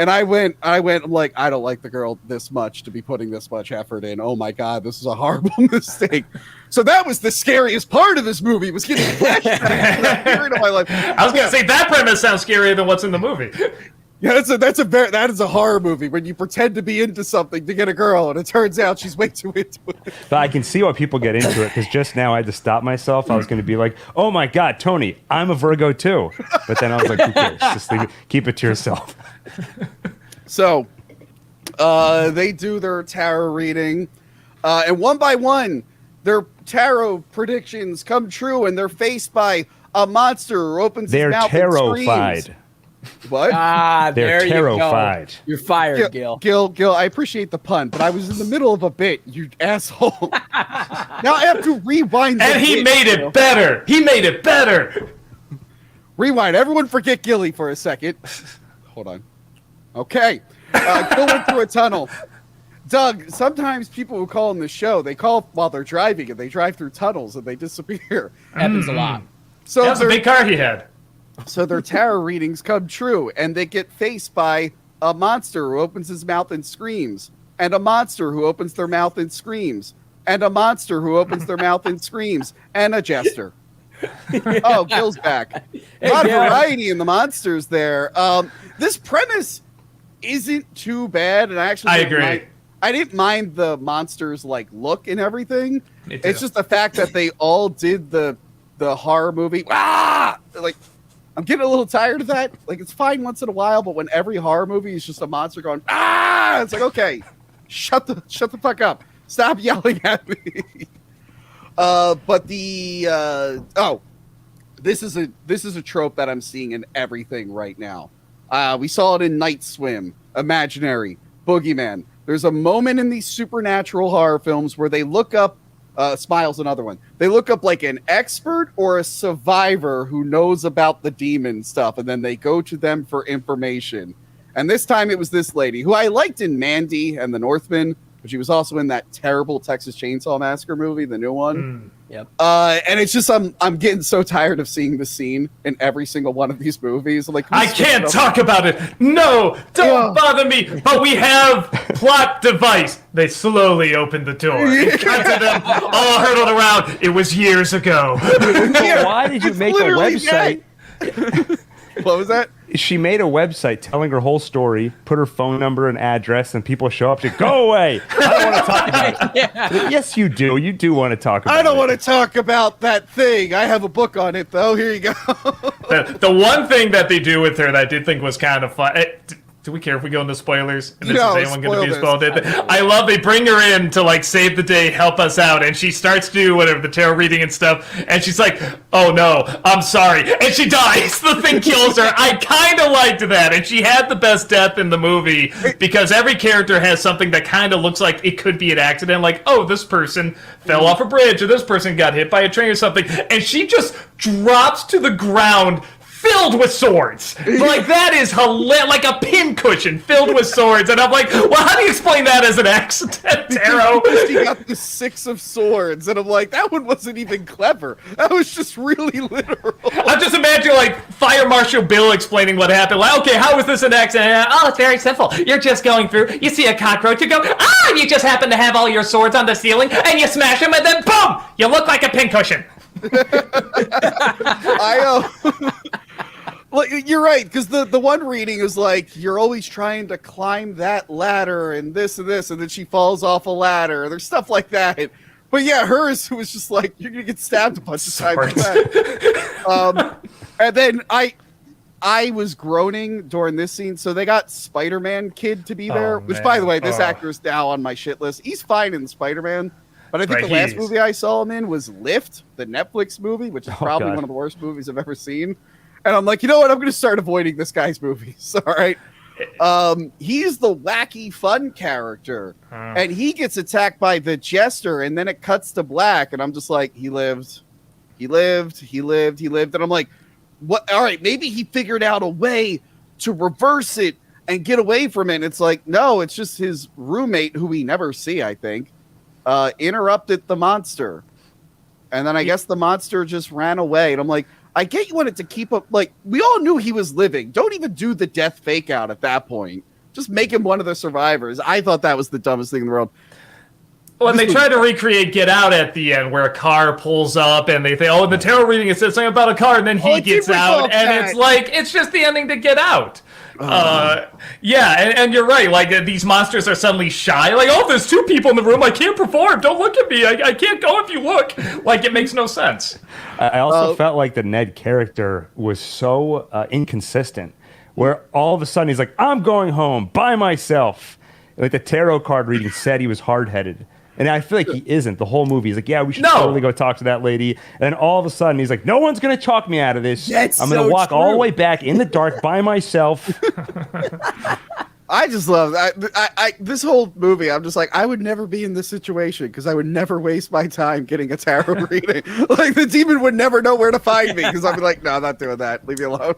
and I went, I'm like, I don't like the girl this much to be putting this much effort in. Oh my God, this is a horrible mistake. So that was the scariest part of this movie, was getting flashbacks to that period of my life. I was going to say, that premise sounds scarier than what's in the movie. Yeah, that is a horror movie when you pretend to be into something to get a girl, and it turns out she's way too into it. But I can see why people get into it, because just now I had to stop myself. I was going to be like, "Oh my God, Tony, I'm a Virgo too," but then I was like, "Who cares? Just leave it, keep it to yourself." So, they do their tarot reading, and one by one, their tarot predictions come true, and they're faced by a monster who opens his mouth and terrified. screams. What? There terrified. You go. You're fired, Gil. Gil, I appreciate the pun, but I was in the middle of a bit, you asshole. Now I have to rewind. And he made it better. He made it better. Rewind. Everyone forget Gilly for a second. Hold on. Okay. Gil went through a tunnel. Doug, sometimes people who call in the show, they call while they're driving, and they drive through tunnels, and they disappear. Happens a lot. So That's a big car he had. So their tarot readings come true, and they get faced by a monster who opens his mouth and screams, and a monster who opens their mouth and screams, and a monster who opens their mouth and screams, and a jester. Oh, Gil's back. A lot of variety in the monsters there. This premise isn't too bad, and I agree. I didn't mind the monsters' look and everything. It's just the fact that they all did the horror movie. I'm getting a little tired of that. It's fine once in a while, but when every horror movie is just a monster going, it's like, okay, shut the fuck up. Stop yelling at me. But this is a trope that I'm seeing in everything right now. We saw it in Night Swim, Imaginary, Boogeyman. There's a moment in these supernatural horror films where they look up, Smile's another one. They look up an expert or a survivor who knows about the demon stuff, and then they go to them for information. And this time it was this lady who I liked in Mandy and The Northman, but she was also in that terrible Texas Chainsaw Massacre movie, the new one. Yep. And it's just I'm getting so tired of seeing the scene in every single one of these movies. I can't talk about it. No, don't bother me. But we have plot device. They slowly opened the door and cut to them all hurtled around. It was years ago. Why did you make a website? What was that? She made a website telling her whole story, put her phone number and address, and people show up to go away. I don't want to talk about it. Yes, you do. You do want to talk about it. I don't want to talk about that thing. I have a book on it, though. Here you go. The one thing that they do with her that I did think was kind of fun. Do we care if we go into spoilers? And is anyone going to be spoiled? I love they bring her in to save the day, help us out, and she starts to do whatever the tarot reading and stuff, and she's like, "Oh no, I'm sorry," and she dies. The thing kills her. I kind of liked that, and she had the best death in the movie because every character has something that kind of looks like it could be an accident, like, oh, this person fell off a bridge, or this person got hit by a train or something, and she just drops to the ground filled with swords. That is hilarious. Like a pincushion filled with swords. And I'm like, well, how do you explain that as an accident, Tarot? She got the 6 of swords. And I'm like, that one wasn't even clever. That was just really literal. I'm just imagining Fire Marshal Bill explaining what happened. Okay, how was this an accident? Oh, it's very simple. You're just going through, you see a cockroach, you go, you just happen to have all your swords on the ceiling, and you smash them, and then boom, you look like a pincushion. Well, you're right, because the one reading is you're always trying to climb that ladder and this, and then she falls off a ladder. There's stuff like that. But yeah, hers was just you're going to get stabbed a bunch of times back. And then I was groaning during this scene, so they got Spider-Man kid to be there, which, by the way, this actor is now on my shit list. He's fine in Spider-Man. But I think the last movie I saw him in was Lift, the Netflix movie, which is probably one of the worst movies I've ever seen. And I'm like, you know what? I'm going to start avoiding this guy's movies. All right. He's the wacky fun character. And he gets attacked by the jester. And then it cuts to black. And I'm just like, he lived. And I'm like, what? All right. Maybe he figured out a way to reverse it and get away from it. And it's like, no, it's just his roommate who we never see, I think, interrupted the monster. And then I guess the monster just ran away. And I'm like, I get you wanted to keep up. We all knew he was living. Don't even do the death fake out at that point. Just make him one of the survivors. I thought that was the dumbest thing in the world. When they try to recreate Get Out at the end, where a car pulls up and they think, oh, in the tarot reading it says something about a car, and then he gets out, and it's it's just the ending to Get Out. And you're right. Like these monsters are suddenly shy. Like, oh, there's 2 people in the room. I can't perform. Don't look at me. I can't go if you look. Like, it makes no sense. I also felt like the Ned character was so inconsistent, where all of a sudden he's like, I'm going home by myself. Like the tarot card reading said he was hard-headed. And I feel like he isn't. The whole movie, he's like, yeah, we should totally go talk to that lady. And then all of a sudden, he's like, no one's going to talk me out of this. I'm going to walk all the way back in the dark by myself. I just love I this whole movie. I'm just like, I would never be in this situation because I would never waste my time getting a tarot reading. Like the demon would never know where to find me because I'd be like, no, I'm not doing that. Leave me alone.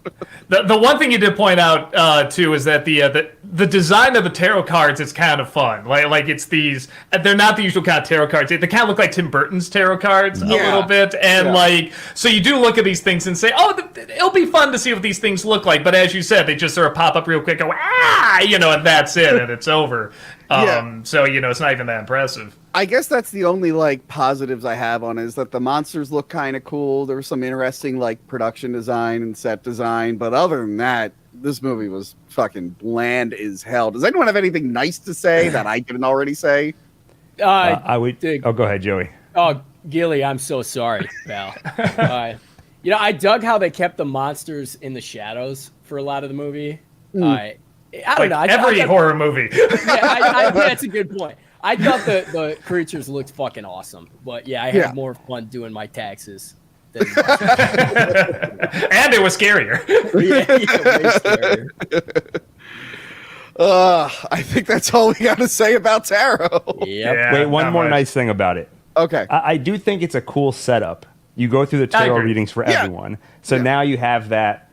The one thing you did point out too is that the design of the tarot cards is kind of fun. Like it's these, they're not the usual kind of tarot cards. They kind of look like Tim Burton's tarot cards a little bit, and like so you do look at these things and say, oh, it'll be fun to see what these things look like. But as you said, they just sort of pop up real quick, go and that's it, and it's over. So it's not even that impressive. I guess that's the only like positives I have on it, is that the monsters look kind of cool. There was some interesting like production design and set design, but other than that, this movie was fucking bland as hell. Does anyone have anything nice to say that I didn't already say? I would. Oh, go ahead, Joey. Oh, Gilly, I'm so sorry, pal. I dug how they kept the monsters in the shadows for a lot of the movie. I don't know. Every horror movie. Yeah, that's a good point. I thought the creatures looked fucking awesome, but I had more fun doing my taxes. And it was scarier. Way scarier. I think that's all we got to say about tarot. Yep. Yeah, wait, one more nice thing about it. Okay. I do think it's a cool setup. You go through the tarot readings for everyone. So now you have that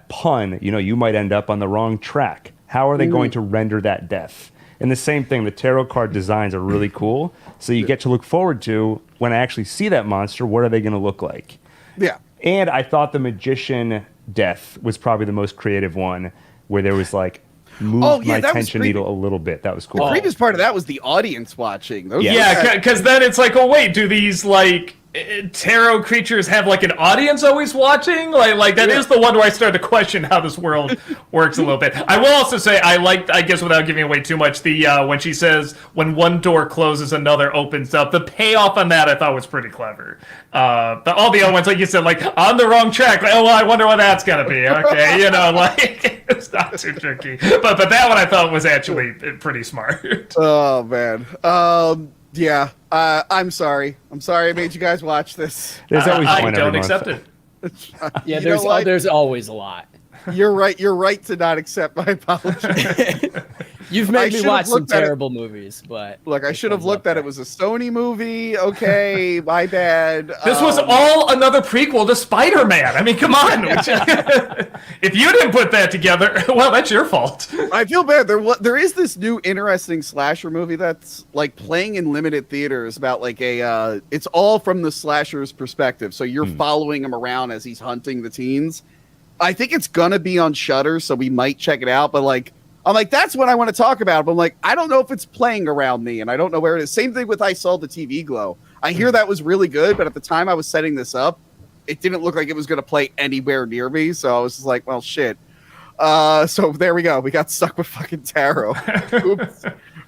pun, you might end up on the wrong track. How are they going to render that death? And the same thing, the tarot card designs are really cool. So you get to look forward to, when I actually see that monster, what are they going to look like? Yeah. And I thought the magician death was probably the most creative one, where there was like, my tension needle a little bit. That was cool. The previous part of that was the audience watching. Because then it's like, oh wait, do these like tarot creatures have like an audience always watching? Like that is the one where I started to question how this world works a little bit. I will also say I liked, I guess without giving away too much, the when she says when one door closes another opens up, the payoff on that I thought was pretty clever. But all the other ones, like you said, like on the wrong track, like, oh well, I wonder what that's gonna be. Okay, like it's not too tricky. But that one I thought was actually pretty smart. Oh man. Yeah, I'm sorry. I'm sorry I made you guys watch this. There's always I don't accept it. There's always a lot. You're right. You're right to not accept my apology. You've made me watch some terrible movies, but look, I should have looked at it. It was a Sony movie. Okay, my bad. This was all another prequel to Spider-Man. I mean, come on. If you didn't put that together, well, that's your fault. I feel bad. There is this new interesting slasher movie that's like playing in limited theaters about like it's all from the slasher's perspective. So you're following him around as he's hunting the teens. I think it's gonna be on Shudder, so we might check it out. But like, I'm like, that's what I want to talk about. But I'm like, I don't know if it's playing around me, and I don't know where it is. Same thing with I Saw the TV Glow. I hear that was really good, but at the time I was setting this up, it didn't look like it was going to play anywhere near me. So I was just like, well, shit. So there we go. We got stuck with fucking tarot.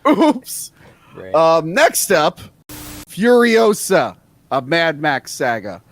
Oops. Right. Next up, Furiosa, a Mad Max saga.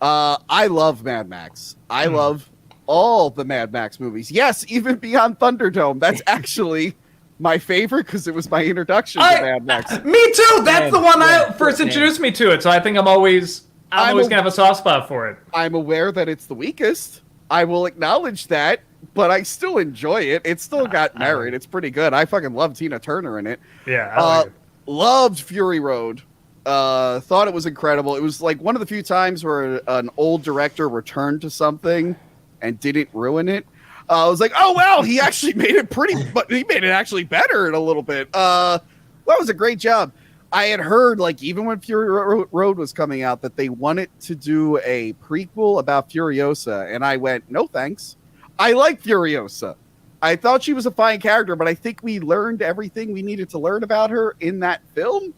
I love Mad Max. I love all the Mad Max movies. Yes, even Beyond Thunderdome. That's actually my favorite because it was my introduction to Mad Max. Me too. That's the one that first introduced me to it. So I think I'm always gonna have a soft spot for it. I'm aware that it's the weakest. I will acknowledge that, but I still enjoy it. It still got merit. It's pretty good. I fucking love Tina Turner in it. Yeah. I like it. Loved Fury Road. Thought it was incredible. It was like one of the few times where an old director returned to something and didn't ruin it. I was like, oh wow, he actually made it but he made it actually better in a little bit. That was a great job. I had heard, like, even when Fury Road was coming out, that they wanted to do a prequel about Furiosa, and I went, no thanks. I like Furiosa. I thought she was a fine character, but I think we learned everything we needed to learn about her in that film.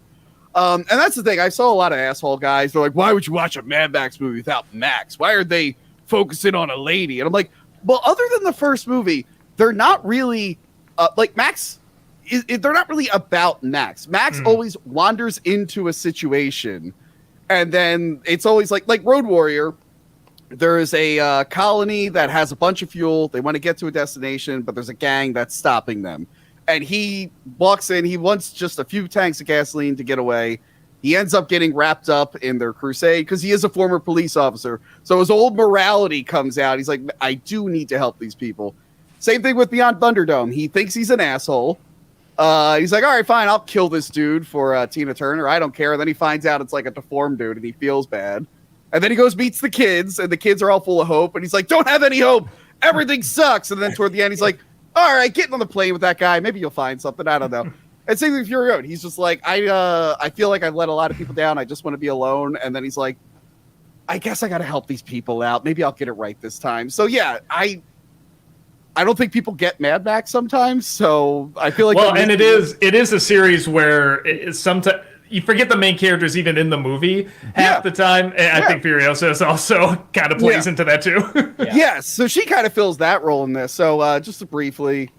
And that's the thing. I saw a lot of asshole guys. They're like, why would you watch a Mad Max movie without Max? Why are they focusing on a lady? And I'm like, well, other than the first movie, they're not really like Max. They're not really about Max. Max always wanders into a situation, and then it's always like Road Warrior. There is a colony that has a bunch of fuel. They want to get to a destination, but there's a gang that's stopping them. And he walks in. He wants just a few tanks of gasoline to get away. He ends up getting wrapped up in their crusade because he is a former police officer. So his old morality comes out. He's like, I do need to help these people. Same thing with Beyond Thunderdome. He thinks he's an asshole. He's like, all right, fine, I'll kill this dude for Tina Turner. I don't care. And then he finds out it's like a deformed dude and he feels bad. And then he goes meets the kids, and the kids are all full of hope. And he's like, don't have any hope. Everything sucks. And then toward the end, he's like, all right, get on the plane with that guy. Maybe you'll find something. I don't know. And same with Fury Road. He's just like, I feel like I've let a lot of people down. I just want to be alone. And then he's like, I guess I got to help these people out. Maybe I'll get it right this time. So yeah, I don't think people get Mad Max sometimes. So I feel like and it is a series where sometimes you forget the main characters even in the movie half the time. And I think Furiosa is also kind of plays into that too. Yes, so she kind of fills that role in this. So just to briefly,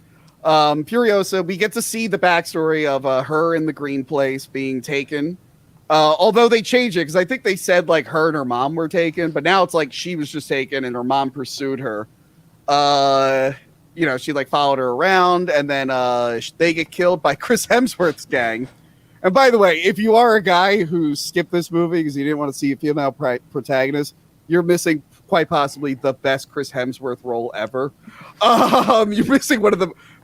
Furiosa, we get to see the backstory of her in the green place being taken. Although they changed it because I think they said like her and her mom were taken, but now it's like she was just taken and her mom pursued her. She like followed her around, and then they get killed by Chris Hemsworth's gang. And by the way, if you are a guy who skipped this movie because you didn't want to see a female protagonist, you're missing quite possibly the best Chris Hemsworth role ever. You're missing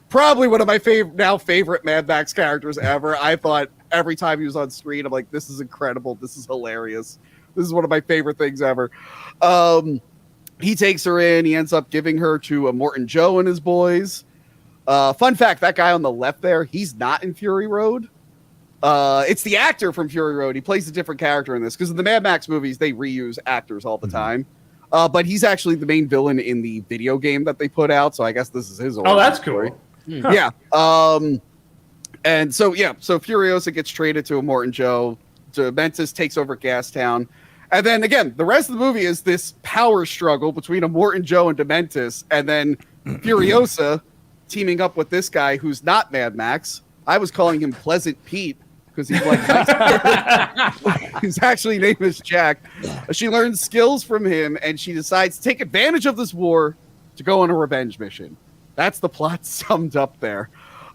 probably one of my favorite Mad Max characters ever. I thought every time he was on screen, I'm like, this is incredible. This is hilarious. This is one of my favorite things ever. He takes her in. He ends up giving her to Morton Joe and his boys. Fun fact, that guy on the left there, he's not in Fury Road. It's the actor from Fury Road. He plays a different character in this because in the Mad Max movies, they reuse actors all the time. But he's actually the main villain in the video game that they put out. So I guess this is his origin that's story. Cool. Yeah. And so Furiosa gets traded to Morton Joe. Dementis takes over Gastown. And then again, the rest of the movie is this power struggle between Morton Joe and Dementis. And then Furiosa teaming up with this guy who's not Mad Max. I was calling him Pleasant Pete because he's like his actually name is Jack. She learns skills from him and she decides to take advantage of this war to go on a revenge mission. That's the plot summed up there.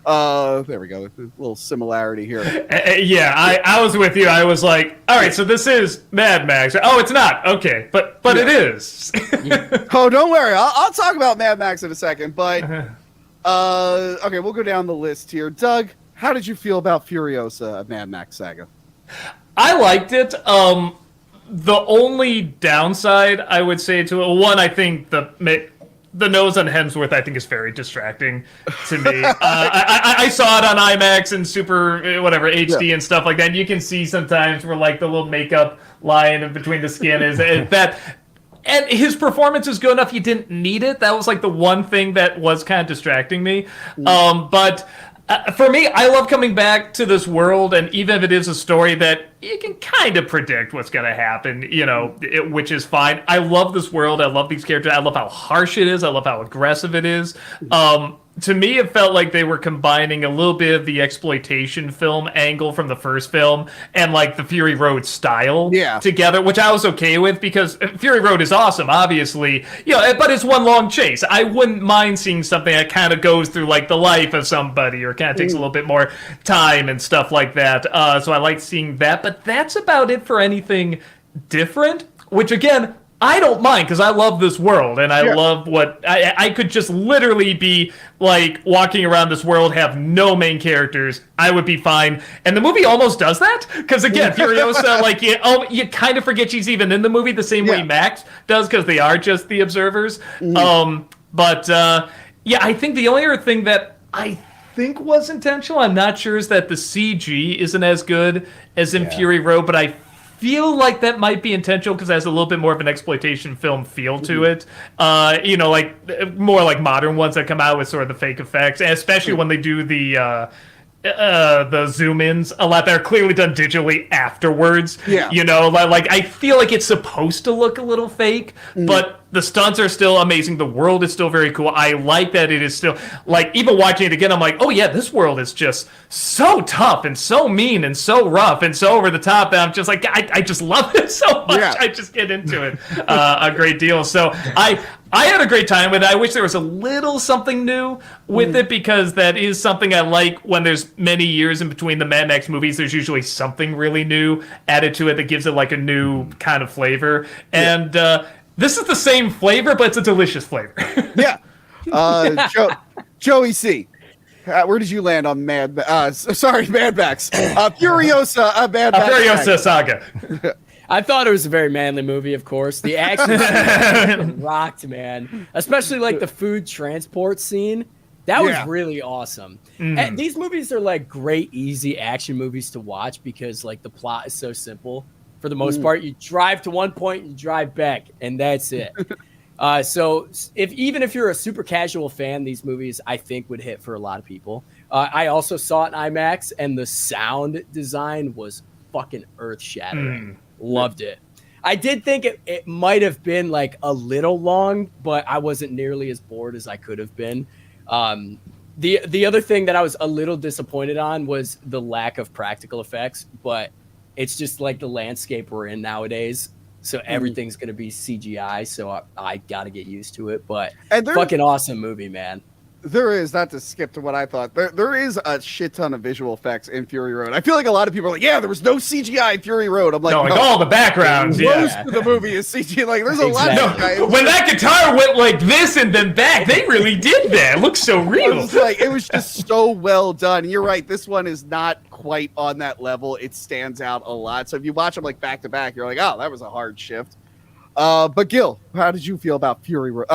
There we go. A little similarity here. I was with you. I was like, all right, so this is Mad Max. Oh, it's not. Okay, but it is. Oh, don't worry. I'll talk about Mad Max in a second. But okay, we'll go down the list here. Doug, how did you feel about Furiosa, a Mad Max saga? I liked it. The only downside I would say to it, one, I think the nose on Hemsworth, I think, is very distracting to me. I saw it on IMAX and super HD and stuff like that. And you can see sometimes where like the little makeup line in between the skin is that. And his performance is good enough. You didn't need it. That was like the one thing that was kind of distracting me. But for me, I love coming back to this world, and even if it is a story that you can kind of predict what's going to happen, which is fine. I love this world. I love these characters. I love how harsh it is. I love how aggressive it is. To me, it felt like they were combining a little bit of the exploitation film angle from the first film and like the Fury Road style together, which I was okay with because Fury Road is awesome, obviously, but it's one long chase. I wouldn't mind seeing something that kind of goes through like the life of somebody or kind of takes a little bit more time and stuff like that. So I like seeing that, but that's about it for anything different, which again, I don't mind because I love this world and I love what I could just literally be like walking around this world, have no main characters. I would be fine. And the movie almost does that because again, Furiosa, like you kind of forget she's even in the movie the same way Max does because they are just the observers. I think the only other thing that I think was intentional, I'm not sure, is that the CG isn't as good as in Fury Road, but I feel like that might be intentional because it has a little bit more of an exploitation film feel to it. Like more like modern ones that come out with sort of the fake effects, and especially when they do the the zoom ins a lot that are clearly done digitally afterwards. Yeah. You know, like I feel like it's supposed to look a little fake, but the stunts are still amazing. The world is still very cool. I like that it is still, like, even watching it again, I'm like, oh yeah, this world is just so tough and so mean and so rough and so over the top. And I'm just like, I just love it so much. Yeah. I just get into it a great deal. So I had a great time with it. I wish there was a little something new with it, because that is something I like. When there's many years in between the Mad Max movies, there's usually something really new added to it that gives it like a new kind of flavor. And this is the same flavor, but it's a delicious flavor. Yeah. Joey C. Where did you land on Mad Max? Furiosa, Mad Max. Furiosa saga. I thought it was a very manly movie, of course. The action rocked, man. Especially like the food transport scene. That was really awesome. And these movies are like great, easy action movies to watch because like the plot is so simple. For the most part, you drive to one point, you drive back, and that's it. So if you're a super casual fan, these movies I think would hit for a lot of people. I also saw it in IMAX, and the sound design was fucking earth-shattering. Loved it. I did think it might have been like a little long, but I wasn't nearly as bored as I could have been. The other thing that I was a little disappointed on was the lack of practical effects, but it's just like the landscape we're in nowadays. So everything's going to be CGI. So I got to get used to it. But fucking awesome movie, man. There is, not to skip to what I thought, there is a shit ton of visual effects in Fury Road. I feel like a lot of people are like, yeah, there was no CGI in Fury Road. I'm like, no, like all the backgrounds. Most of the movie is CGI. Like, there's a lot of CGI. When that guitar went like this and then back, they really did that. It looks so real. It was just so well done. You're right. This one is not quite on that level. It stands out a lot. So if you watch them like back to back, you're like, oh, that was a hard shift. But Gil, how did you feel about Furiosa?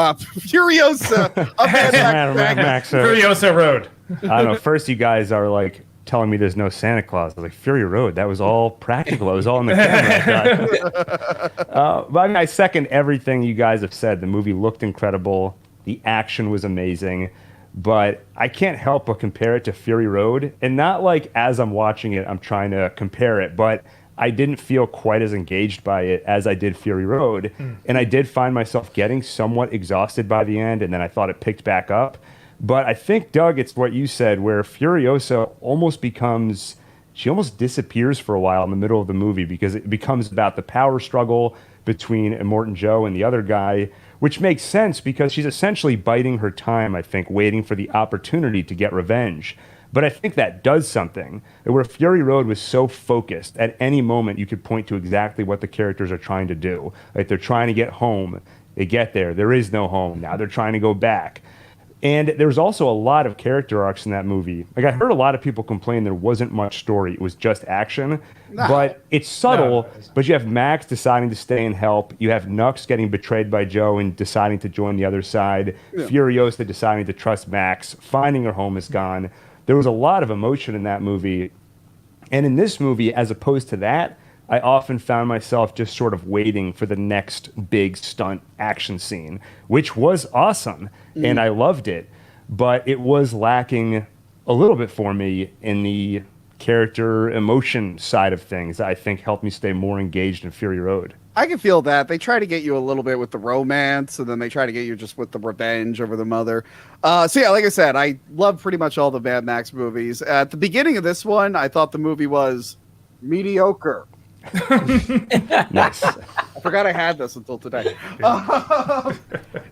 Furiosa Road. I don't know. First, you guys are like telling me there's no Santa Claus. I was like, Fury Road, that was all practical. It was all in the camera. But I mean, I second everything you guys have said. The movie looked incredible. The action was amazing. But I can't help but compare it to Fury Road. And not like as I'm watching it, I'm trying to compare it, but I didn't feel quite as engaged by it as I did Fury Road. And I did find myself getting somewhat exhausted by the end, and then I thought it picked back up. But I think, Doug, it's what you said, where Furiosa she almost disappears for a while in the middle of the movie because it becomes about the power struggle between Immortan Joe and the other guy, which makes sense because she's essentially biding her time, I think, waiting for the opportunity to get revenge. But I think that does something. Where Fury Road was so focused, at any moment you could point to exactly what the characters are trying to do. Like they're trying to get home. They get there is no home. Now they're trying to go back. And there's also a lot of character arcs in that movie. Like I heard a lot of people complain there wasn't much story. It was just action. But it's subtle. But you have Max deciding to stay and help. You have Nux getting betrayed by Joe and deciding to join the other side. Furiosa deciding to trust Max. Finding her home is gone. There was a lot of emotion in that movie. And in this movie, as opposed to that, I often found myself just sort of waiting for the next big stunt action scene, which was awesome. And I loved it. But it was lacking a little bit for me in the character emotion side of things that I think helped me stay more engaged in Fury Road. I can feel that. They try to get you a little bit with the romance, and then they try to get you just with the revenge over the mother. So yeah, like I said, I love pretty much all the Mad Max movies. At the beginning of this one, I thought the movie was mediocre. Nice. I forgot I had this until today.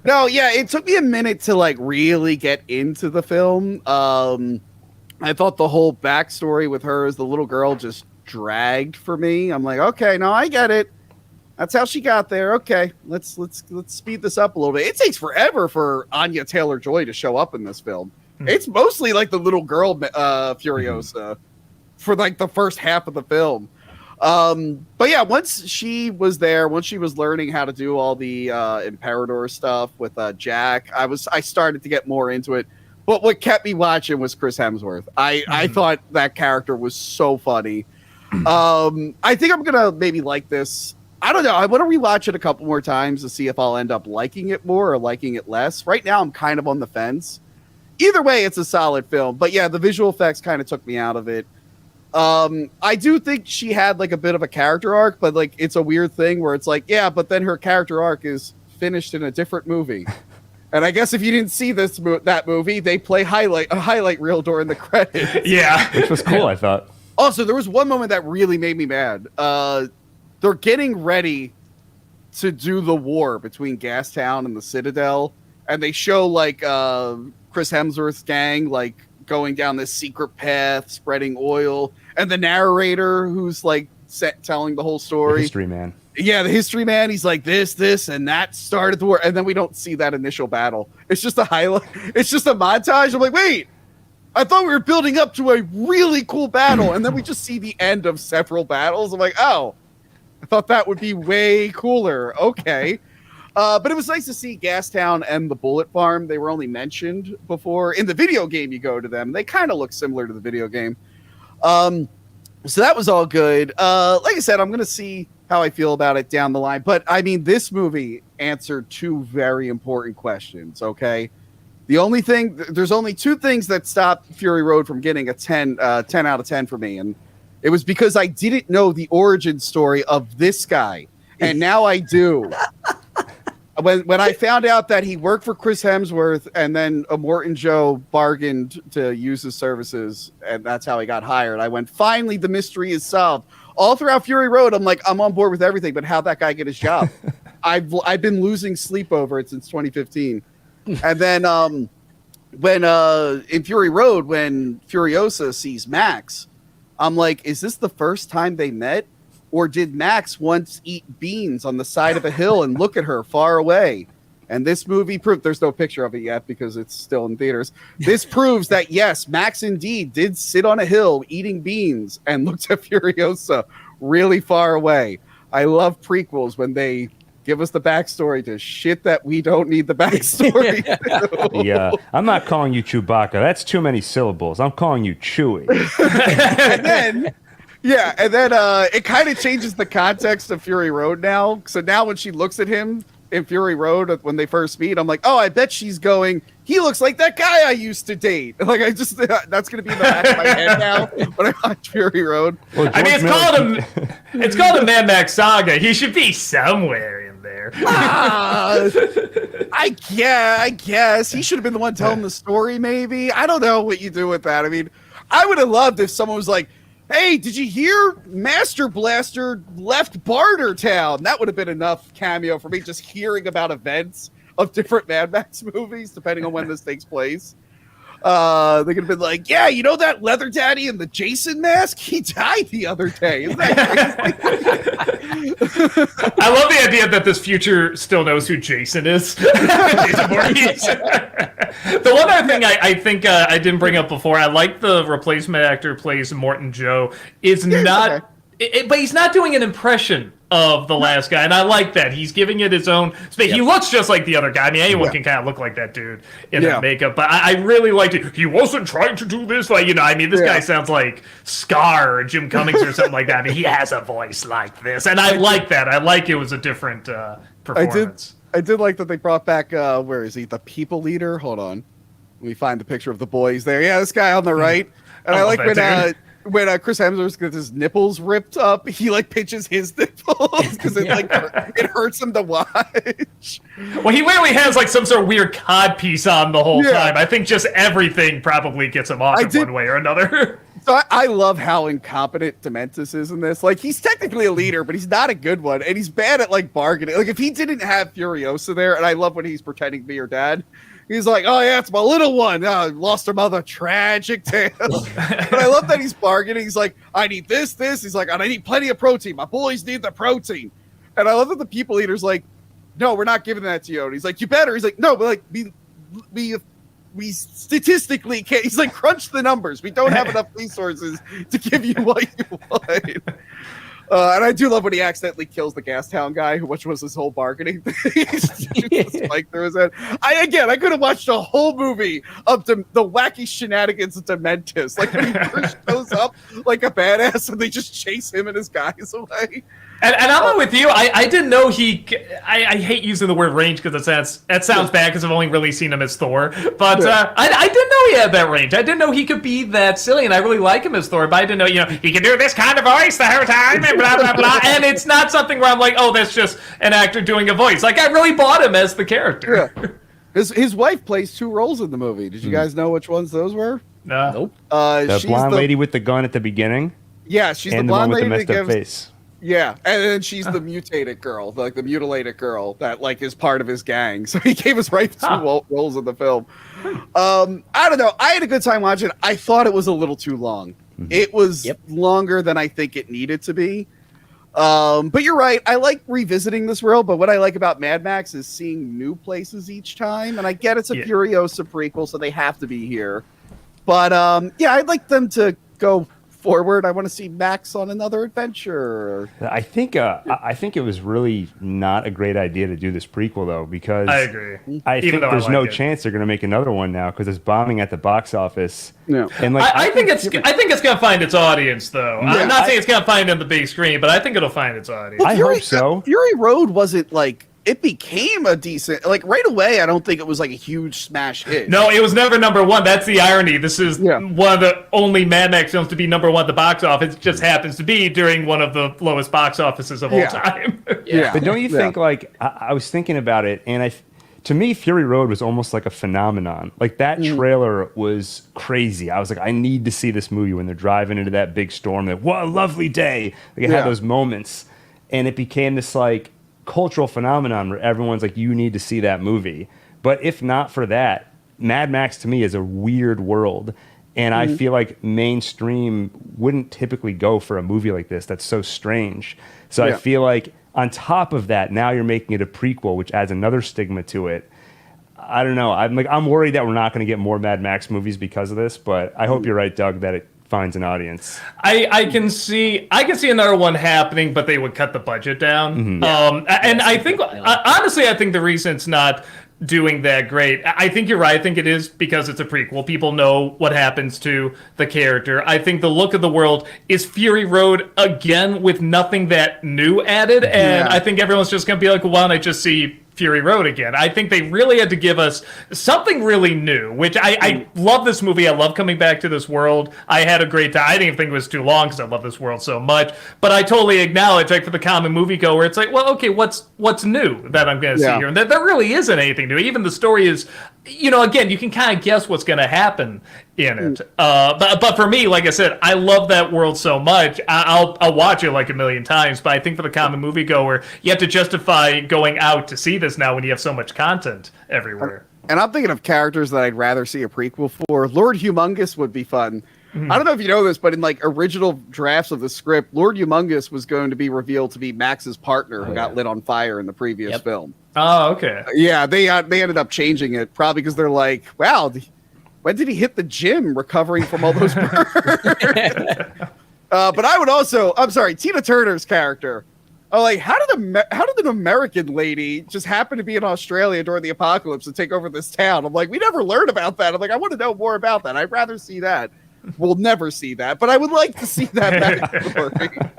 No, yeah, it took me a minute to like really get into the film. I thought the whole backstory with her as the little girl just dragged for me. I'm like, okay, no, I get it. That's how she got there. Okay, let's speed this up a little bit. It takes forever for Anya Taylor-Joy to show up in this film. It's mostly like the little girl Furiosa for like the first half of the film. But yeah, once she was there, once she was learning how to do all the Imperador stuff with Jack, I started to get more into it. But what kept me watching was Chris Hemsworth. I thought that character was so funny. I think I'm gonna maybe like this. I don't know. I want to rewatch it a couple more times to see if I'll end up liking it more or liking it less. Right now, I'm kind of on the fence. either way, it's a solid film. But yeah, the visual effects kind of took me out of it. I do think she had like a bit of a character arc, but like it's a weird thing where it's like, yeah, but then her character arc is finished in a different movie. And I guess if you didn't see that movie, they play a highlight reel during the credits. Yeah, which was cool, I thought. Also, there was one moment that really made me mad. They're getting ready to do the war between Gastown and the Citadel, and they show like Chris Hemsworth's gang like going down this secret path, spreading oil, and the narrator who's like telling the whole story. The history man. Yeah, the history man. He's like this, and that started the war, and then we don't see that initial battle. It's just a highlight. It's just a montage. I'm like, wait, I thought we were building up to a really cool battle, and then we just see the end of several battles. I'm like, oh, I thought that would be way cooler. Okay. But it was nice to see Gastown and the Bullet Farm. They were only mentioned before. In the video game, you go to them. They kind of look similar to the video game. So that was all good. Like I said, I'm going to see how I feel about it down the line. But, I mean, this movie answered two very important questions, okay? There's only two things that stopped Fury Road from getting a 10 out of 10 for me. And it was because I didn't know the origin story of this guy. And now I do. When I found out that he worked for Chris Hemsworth and then Morton Joe bargained to use his services, and that's how he got hired, I went, finally, the mystery is solved. All throughout Fury Road, I'm like, I'm on board with everything, but how'd that guy get his job? I've been losing sleep over it since 2015. And then when in Fury Road, when Furiosa sees Max, I'm like, is this the first time they met? Or did Max once eat beans on the side of a hill and look at her far away? And this movie proved, there's no picture of it yet because it's still in theaters. This proves that, yes, Max indeed did sit on a hill eating beans and looked at Furiosa really far away. I love prequels when they give us the backstory to shit that we don't need the backstory to. Yeah, I'm not calling you Chewbacca. That's too many syllables. I'm calling you Chewie. And then... yeah, and then it kind of changes the context of Fury Road now. So now when she looks at him in Fury Road when they first meet, I'm like, oh, I bet she's going, he looks like that guy I used to date. Like, that's going to be in the back of my head now when I watch Fury Road. Well, I mean, it's called a Mad Max Saga. He should be somewhere in there. I guess. He should have been the one telling the story, maybe. I don't know what you do with that. I mean, I would have loved if someone was like, hey, did you hear Master Blaster left Bartertown? That would have been enough cameo for me, just hearing about events of different Mad Max movies, depending on when this takes place. They could have been like, yeah, you know that Leather Daddy in the Jason mask? He died the other day. Isn't that crazy? I love the idea that this future still knows who Jason is. Jason Voorhees. The one other thing I think I didn't bring up before, I like the replacement actor who plays Morton Joe is not, but he's not doing an impression of the last guy, and I like that. He's giving it his own space. He looks just like the other guy. I mean, anyone can kind of look like that dude in that makeup, but I really liked it. He wasn't trying to do this, like, you know, I mean, this guy sounds like Scar or Jim Cummings or something like that. I mean, he has a voice like this, and I like that. I like it was a different performance. I did like that they brought back, where is he? The people leader? Hold on. Let me find the picture of the boys there. Yeah, this guy on the right. And I like when Chris Hemsworth gets his nipples ripped up, he like pinches his nipples because it it hurts him to watch. Well, he literally has like some sort of weird cod piece on the whole time. I think just everything probably gets him off in one way or another. So I love how incompetent Dementis is in this. Like, he's technically a leader, but he's not a good one, and he's bad at like bargaining. Like, if he didn't have Furiosa there, and I love when he's pretending to be her dad. He's like, oh, yeah, it's my little one. Lost her mother. Tragic tale. But I love that he's bargaining. He's like, I need this. He's like, I need plenty of protein. My boys need the protein. And I love that the people eater's like, no, we're not giving that to you. And he's like, you better. He's like, no, but like, we statistically can't. He's like, crunch the numbers. We don't have enough resources to give you what you want. And I do love when he accidentally kills the Gastown guy, which was his whole bargaining thing. Spike through his head. I could have watched a whole movie of the wacky shenanigans of Dementis. Like, when he first shows up, like a badass, and they just chase him and his guys away. And I'm with you. I didn't know he. I hate using the word range because that sounds bad because I've only really seen him as Thor. But I didn't know he had that range. I didn't know he could be that silly, and I really like him as Thor. But I didn't know, he can do this kind of voice the whole time, and blah blah blah. And it's not something where I'm like, oh, that's just an actor doing a voice. Like I really bought him as the character. Yeah. His wife plays 2 roles in the movie. Did you guys know which ones those were? No. Nope. The blonde lady with the gun at the beginning. Yeah, she's the and blonde one with lady the messed up face. Yeah, and then she's the mutated girl, like the mutilated girl that like is part of his gang. So he gave his wife 2 roles in the film. I don't know. I had a good time watching it. I thought it was a little too long. It was longer than I think it needed to be. But you're right. I like revisiting this world, but what I like about Mad Max is seeing new places each time. And I get it's a Furiosa prequel, so they have to be here. But I'd like them to go forward. I want to see Max on another adventure. I think it was really not a great idea to do this prequel though, because I agree. I think there's no chance they're going to make another one now because it's bombing at the box office. Yeah, and like I think it's going to find its audience though. I'm not saying it's going to find it on the big screen, but I think it'll find its audience. Well, I hope so. Fury Road wasn't like. It became a decent, like right away. I don't think it was like a huge smash hit. No, it was never number 1. That's the irony. This is one of the only Mad Max films to be number 1 at the box office. It just happens to be during one of the lowest box offices of all time. But don't you think like I was thinking about it, and to me, Fury Road was almost like a phenomenon. Like that trailer was crazy. I was like, I need to see this movie when they're driving into that big storm. Like, what a lovely day! Like it had those moments, and it became this like cultural phenomenon where everyone's like, you need to see that movie. But if not for that, Mad Max to me is a weird world, and I feel like mainstream wouldn't typically go for a movie like this that's so strange. So I feel like on top of that, now you're making it a prequel, which adds another stigma to it. I don't know. I'm worried that we're not going to get more Mad Max movies because of this, but I hope you're right, Doug, that it finds an audience. I can see another one happening, but they would cut the budget down. And I think honestly, I think the reason it's not doing that great, I think you're right. I think it is because it's a prequel. People know what happens to the character. I think the look of the world is Fury Road again with nothing that new added, and I think everyone's just gonna be like, well, why don't I just see Fury Road again? I think they really had to give us something really new, which I love this movie. I love coming back to this world. I had a great time. I didn't think it was too long because I love this world so much, but I totally acknowledge, like for the common moviegoer, it's like, well, okay, what's new that I'm going to see here? And there really isn't anything new. Even the story is, again, you can kind of guess what's going to happen in it. But for me, like I said, I love that world so much. I'll watch it like a million times, but I think for the common moviegoer, you have to justify going out to see this now when you have so much content everywhere. And I'm thinking of characters that I'd rather see a prequel for. Lord Humongous would be fun. I don't know if you know this, but in like original drafts of the script, Lord Humongous was going to be revealed to be Max's partner who got lit on fire in the previous film. Oh, okay. Yeah, they ended up changing it probably because they're like, wow, when did he hit the gym recovering from all those burns? But I would also, I'm sorry, Tina Turner's character. Oh, like how did an American lady just happen to be in Australia during the apocalypse and take over this town? I'm like, we never learned about that. I'm like, I want to know more about that. I'd rather see that. We'll never see that, but I would like to see that backstory.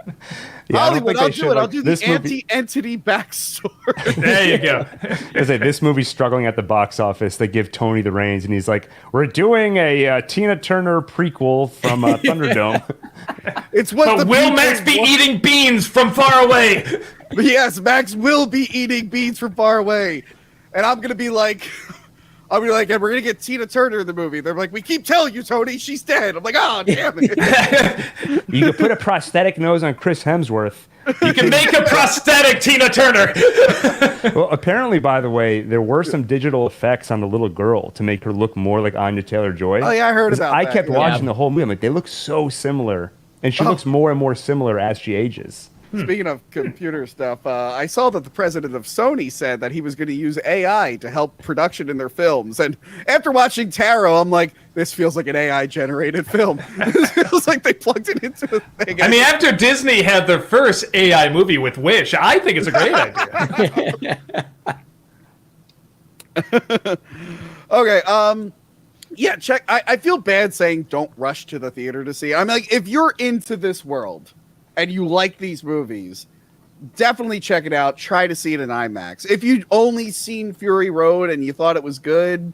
Hollywood, I'll do it. I'll do the anti-entity backstory. There you go. I say this movie's struggling at the box office. They give Tony the reins, and he's like, "We're doing a Tina Turner prequel from Thunderdome." It's what. But will Max be eating beans from far away? Yes, Max will be eating beans from far away, and I'm gonna be like. I'll be like, and we're going to get Tina Turner in the movie. They're like, we keep telling you, Tony, she's dead. I'm like, oh, damn it. You can put a prosthetic nose on Chris Hemsworth. You can make a prosthetic Tina Turner. Well, apparently, by the way, there were some digital effects on the little girl to make her look more like Anya Taylor-Joy. Oh, yeah, I heard about that. I kept watching the whole movie. I'm like, they look so similar. And she looks more and more similar as she ages. Speaking of computer stuff, I saw that the president of Sony said that he was going to use AI to help production in their films. And after watching Taro, I'm like, this feels like an AI-generated film. This feels like they plugged it into a thing. I mean, after Disney had their first AI movie with Wish, I think it's a great idea. Okay, Yeah, check. I feel bad saying don't rush to the theater to see. I'm like, if you're into this world and you like these movies, definitely check it out. Try to see it in IMAX. If you've only seen Fury Road and you thought it was good,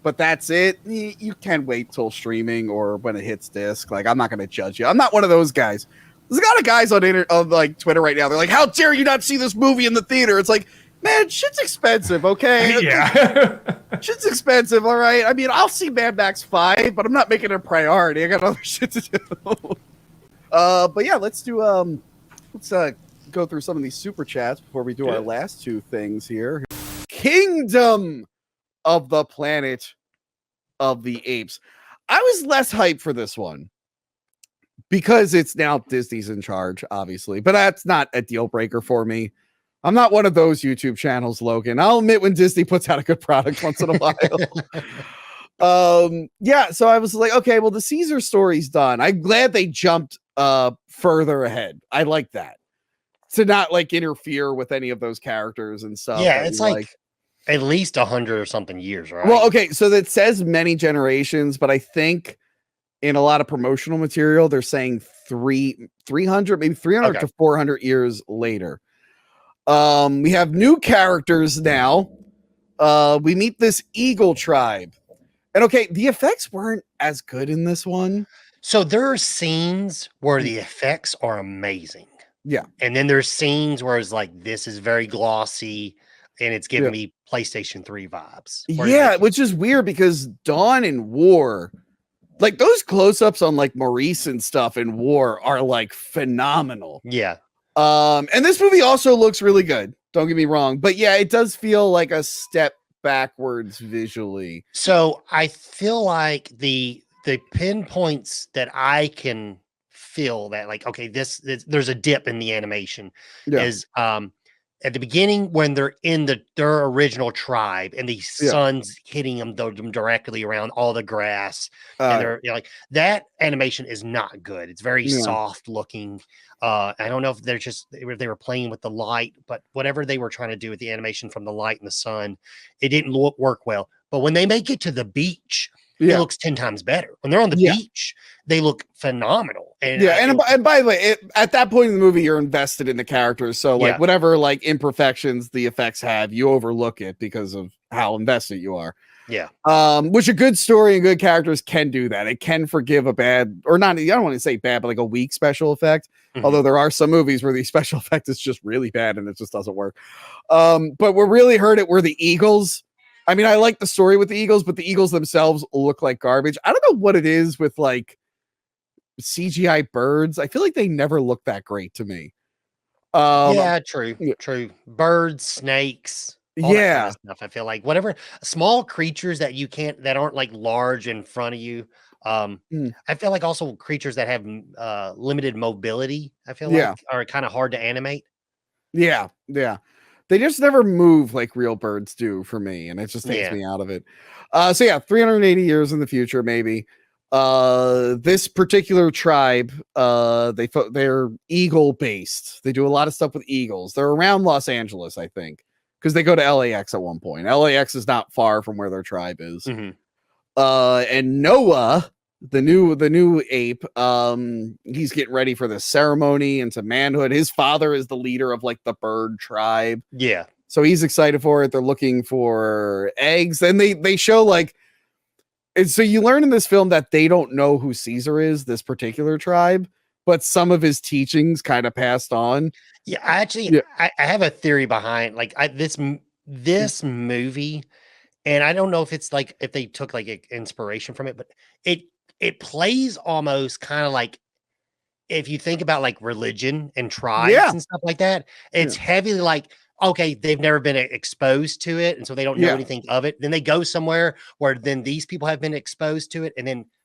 but that's it, you can wait till streaming or when it hits disc. Like, I'm not going to judge you. I'm not one of those guys. There's a lot of guys on like Twitter right now. They're like, "How dare you not see this movie in the theater?" It's like, man, shit's expensive, okay? Yeah. Shit's expensive, all right? I mean, I'll see Mad Max 5, but I'm not making it a priority. I got other shit to do. But yeah, let's go through some of these super chats before we do our last two things here. Kingdom of the Planet of the Apes. I was less hyped for this one because it's now Disney's in charge, obviously, but that's not a deal breaker for me. I'm not one of those YouTube channels, Logan. I'll admit when Disney puts out a good product once in a while. Yeah, so I was like, okay, well, the Caesar story's done. I'm glad they jumped further ahead. I like that. To not like interfere with any of those characters and stuff. Yeah, it's like at least 100 or something years, right? Well, okay, so that says many generations, but I think in a lot of promotional material, they're saying 300, maybe 300 to 400 years later. We have new characters now. We meet this eagle tribe. And okay, the effects weren't as good in this one. So there are scenes where the effects are amazing. Yeah. And then there's scenes where it's like, this is very glossy and it's giving me PlayStation 3 vibes. Yeah, which is weird because Dawn and War, like those close-ups on like Maurice and stuff in War are like phenomenal. Yeah. And this movie also looks really good. Don't get me wrong. But yeah, it does feel like a step backwards visually. So I feel like the pinpoints that I can feel that like, okay, this there's a dip in the animation is at the beginning when they're in their original tribe and the sun's hitting them directly around all the grass and they're like that animation is not good. It's very soft looking. I don't know if they were playing with the light, but whatever they were trying to do with the animation from the light and the sun, it didn't work well. But when they make it to the beach, it looks 10 times better. When they're on the beach, they look phenomenal. And and by the way, at that point in the movie, you're invested in the characters. So like whatever like imperfections the effects have, you overlook it because of how invested you are. Yeah. Which a good story and good characters can do that. It can forgive a bad or not. I don't want to say bad, but like a weak special effect. Mm-hmm. Although there are some movies where the special effect is just really bad and it just doesn't work. But what really hurt it were the eagles. I mean, I like the story with the eagles, but the eagles themselves look like garbage. I don't know what it is with like CGI birds. I feel like they never look that great to me. True. Birds, snakes, all that kind of stuff. I feel like whatever small creatures that aren't like large in front of you. I feel like also creatures that have limited mobility, I feel like are kind of hard to animate. Yeah. They just never move like real birds do for me, and it just takes me out of it. 380 years in the future, maybe. This particular tribe, they're eagle based. They do a lot of stuff with eagles. They're around Los Angeles, I think, because they go to LAX at one point. LAX is not far from where their tribe is. Mm-hmm. And Noah, the new ape, he's getting ready for the ceremony into manhood. His father is the leader of like the bird tribe. Yeah. So he's excited for it. They're looking for eggs. Then they show like, and so you learn in this film that they don't know who Caesar is, this particular tribe, but some of his teachings kind of passed on. Yeah. I have a theory behind like this movie, and I don't know if it's like, if they took like inspiration from it, but it plays almost kind of like if you think about like religion and tribes and stuff like that, it's heavily like, okay, they've never been exposed to it. And so they don't know anything of it. Then they go somewhere where then these people have been exposed to it.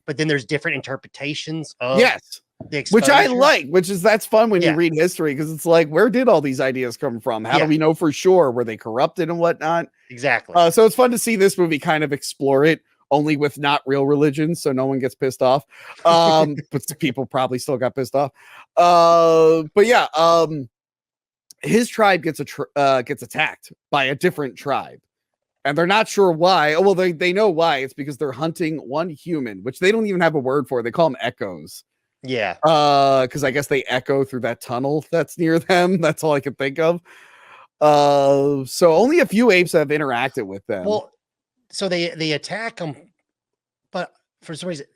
But then there's different interpretations of the exposure. Which I like, that's fun when you read history. Cause it's like, where did all these ideas come from? How do we know for sure? Were they corrupted and whatnot? Exactly. So it's fun to see this movie kind of explore it. Only with not real religion, so no one gets pissed off. But people probably still got pissed off. His tribe gets attacked by a different tribe, and they're not sure why. Oh, well, they know why. It's because they're hunting one human, which they don't even have a word for. They call them echoes. Yeah. Because I guess they echo through that tunnel that's near them. That's all I can think of. So only a few apes have interacted with them. Well, so they attack them, but for some reason,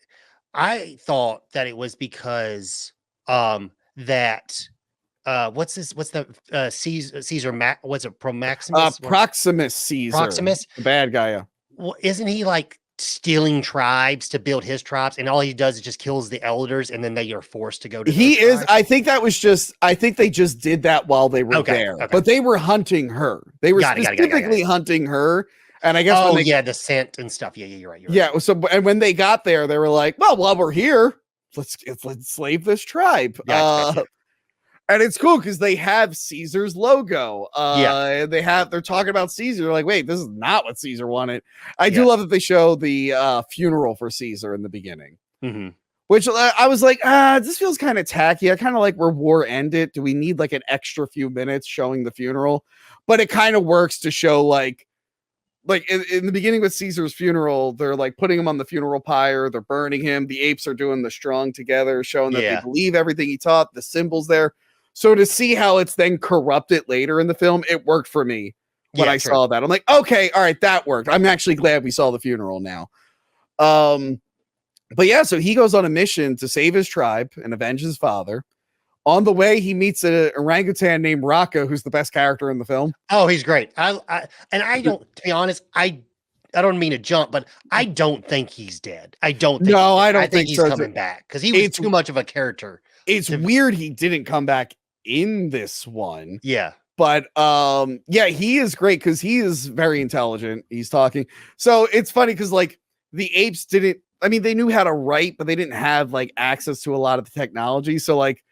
I thought that it was because that what's the Caesar what's it Promaximus? Proximus Caesar. Proximus, the bad guy. Yeah. Well, isn't he like stealing tribes to build his tribes, and all he does is just kills the elders, and then they are forced to go to he is tribes? I think they just did that while they were there, but they were hunting her. They were specifically hunting her, and I guess the scent and stuff. Yeah, you're right. Right. So and when they got there, they were like, well, while we're here, let's enslave this tribe. And it's cool because they have Caesar's logo. They're talking about Caesar. They're like, wait, this is not what Caesar wanted. I do love that they show the funeral for Caesar in the beginning, which I was like, this feels kind of tacky. I kind of like where war ended. Do we need like an extra few minutes showing the funeral? But it kind of works to show like in the beginning with Caesar's funeral, they're like putting him on the funeral pyre. They're burning him. The apes are doing the strong together, showing that they believe everything he taught. The symbols there. So to see how it's then corrupted later in the film, it worked for me when I saw that. I'm like, okay, all right, that worked. I'm actually glad we saw the funeral now. But yeah, so he goes on a mission to save his tribe and avenge his father. On the way, he meets an orangutan named Rocco, who's the best character in the film. Oh, he's great. I don't, to be honest, I don't mean to jump, but I don't think he's dead. I don't think I think he's coming back because he was too much of a character. It's weird he didn't come back in this one. Yeah. But he is great because he is very intelligent. He's talking. So it's funny because like the apes didn't, I mean, they knew how to write, but they didn't have like access to a lot of the technology. So like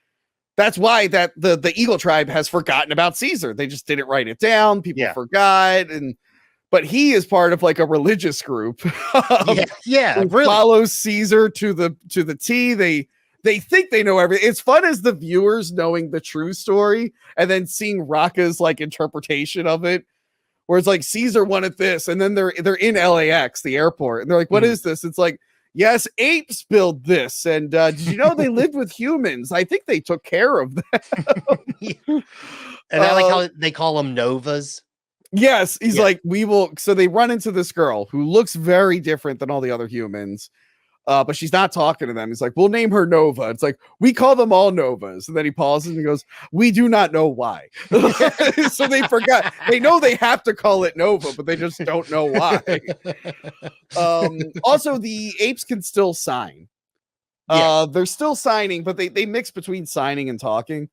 that's why that the Eagle tribe has forgotten about Caesar. They just didn't write it down. People forgot. But he is part of like a religious group. Really follows Caesar to the T. They think they know everything. It's fun as the viewers knowing the true story and then seeing Rocca's like interpretation of it, where it's like Caesar wanted this, and then they're in LAX, the airport, and they're like, "What is this?" It's like, "Yes, apes build this." And did you know they lived with humans? I think they took care of that. And I like how they call them novas. Yes, he's like, we will. So they run into this girl who looks very different than all the other humans. But she's not talking to them. He's like, we'll name her Nova. It's like, we call them all Novas. And then he pauses and he goes, we do not know why. So they forgot. They know they have to call it Nova, but they just don't know why. Also, the apes can still sign. They're still signing, but they mix between signing and talking.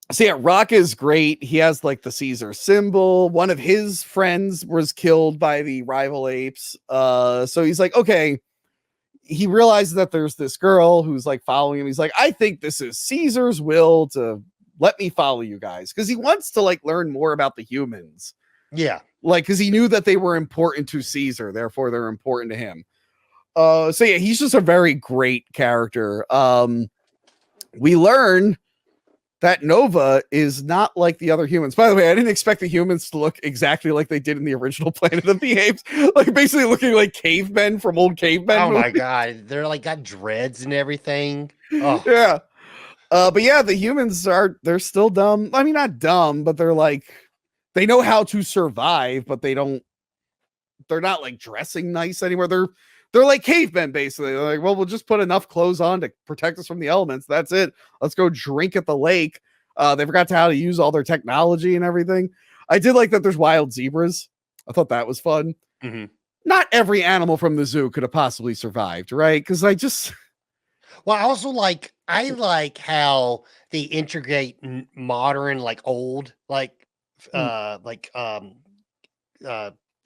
So yeah, Rock is great. He has like the Caesar symbol. One of his friends was killed by the rival apes. So he's like, okay. He realizes that there's this girl who's like following him. He's like, I think this is Caesar's will to let me follow you guys. Cause he wants to like learn more about the humans. Yeah. Like, cause he knew that they were important to Caesar. Therefore they're important to him. So yeah, he's just a very great character. We learn that Nova is not like the other humans. By the way, I didn't expect the humans to look exactly like they did in the original Planet of the Apes, like basically looking like cavemen from old cavemen. Oh my god, they're like got dreads and everything. Oh. Yeah, but yeah, the humans they're still dumb. I mean, not dumb, but they're like they know how to survive, but they're not like dressing nice anymore. They're like cavemen, basically. They're like, well, we'll just put enough clothes on to protect us from the elements. That's it. Let's go drink at the lake. They forgot how to use all their technology and everything. I did like that there's wild zebras. I thought that was fun. Mm-hmm. Not every animal from the zoo could have possibly survived, right? Because Well, I also like how they integrate modern, like old,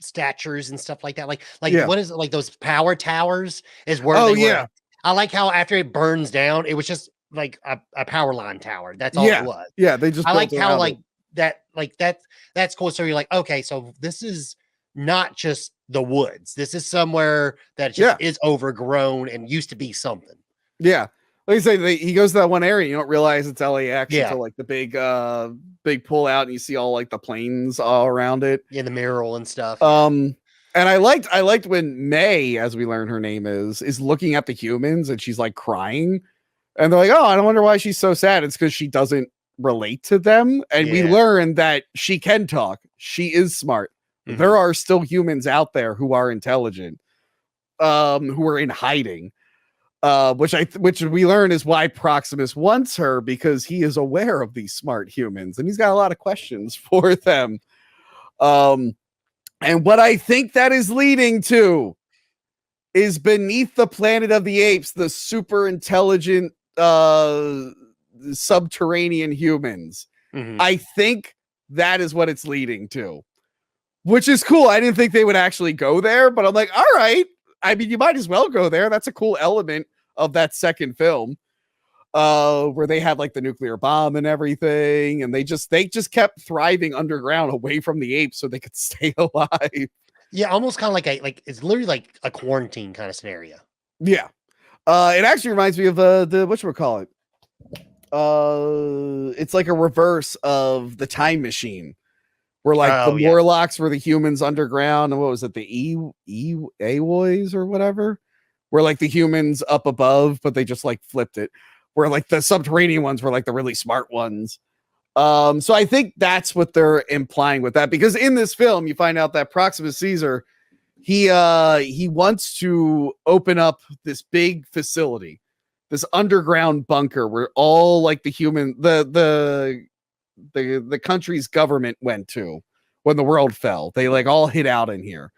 statures and stuff like that. What is it, like those power towers is where I like how after it burns down, it was just like a power line tower. That's all it was. Yeah, they just I like how that's cool. So you're like, okay, so this is not just the woods. This is somewhere that just is overgrown and used to be something. Yeah. Like I say, he goes to that one area. You don't realize it's LAX Yeah. until like the big pull out, and you see all like the planes all around it. Yeah, the mural and stuff. And I liked when May, as we learn her name is looking at the humans and she's like crying, and they're like, "Oh, I don't wonder why she's so sad." It's because she doesn't relate to them, and we learn that she can talk. She is smart. Mm-hmm. There are still humans out there who are intelligent, who are in hiding. Which we learn is why Proximus wants her, because he is aware of these smart humans and he's got a lot of questions for them. And what I think that is leading to is beneath the planet of the apes, the super intelligent subterranean humans. Mm-hmm. I think that is what it's leading to, which is cool. I didn't think they would actually go there, but I'm like, all right. I mean, you might as well go there. That's a cool element of that second film, where they had like the nuclear bomb and everything, and they just kept thriving underground away from the apes so they could stay alive. Yeah, almost kind of like it's literally like a quarantine kind of scenario. Yeah, it actually reminds me of the whatchamacallit. It's like a reverse of the Time Machine. Where like the Morlocks were the humans underground, and what was it, the Awoys or whatever? Where like the humans up above, but they just like flipped it. Where like the subterranean ones were like the really smart ones. So I think that's what they're implying with that, because in this film you find out that Proximus Caesar, he wants to open up this big facility, this underground bunker where all like the country's government went to when the world fell. They like all hid out in here.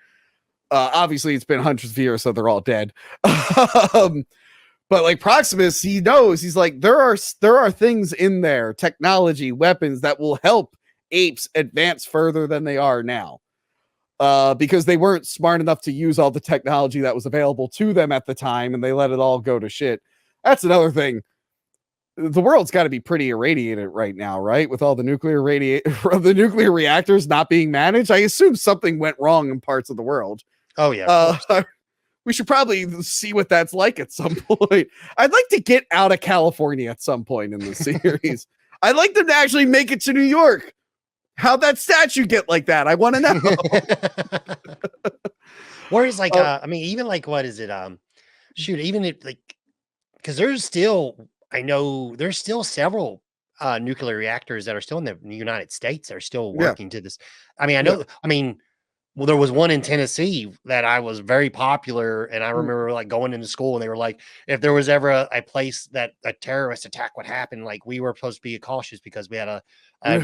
Obviously it's been hundreds of years, so they're all dead. But like Proximus, he knows, he's like, there are things in there, technology, weapons that will help apes advance further than they are now. Because they weren't smart enough to use all the technology that was available to them at the time, and they let it all go to shit. That's another thing. The world's got to be pretty irradiated right now, right? With all the nuclear reactors not being managed. I assume something went wrong in parts of the world. Oh yeah. We should probably see what that's like at some point. I'd like to get out of California at some point in the series. I'd like them to actually make it to New York. How'd that statue get like that? I want to know. Where is like, I mean, even like, what is it? Shoot, even if like, because there's still several nuclear reactors that are still in the United States that are still working to this. I mean, I know, I mean, well, there was one in Tennessee that I was very popular, and I remember like going into school, and they were like, if there was ever a place that a terrorist attack would happen, like we were supposed to be cautious because we had a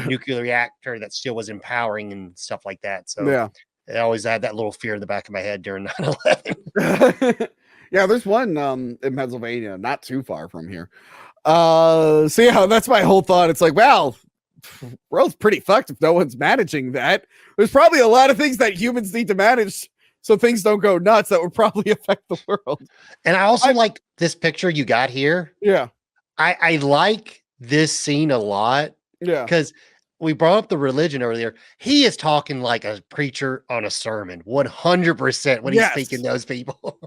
nuclear reactor that still was empowering and stuff like that. So I always had that little fear in the back of my head during 9/11. Yeah, there's one in Pennsylvania, not too far from here. So yeah, that's my whole thought. It's like, wow, world's pretty fucked if no one's managing that. There's probably a lot of things that humans need to manage so things don't go nuts that would probably affect the world. And I also like this picture you got here. Yeah. I like this scene a lot. Yeah. Because we brought up the religion earlier. He is talking like a preacher on a sermon, 100% when he's speaking those people.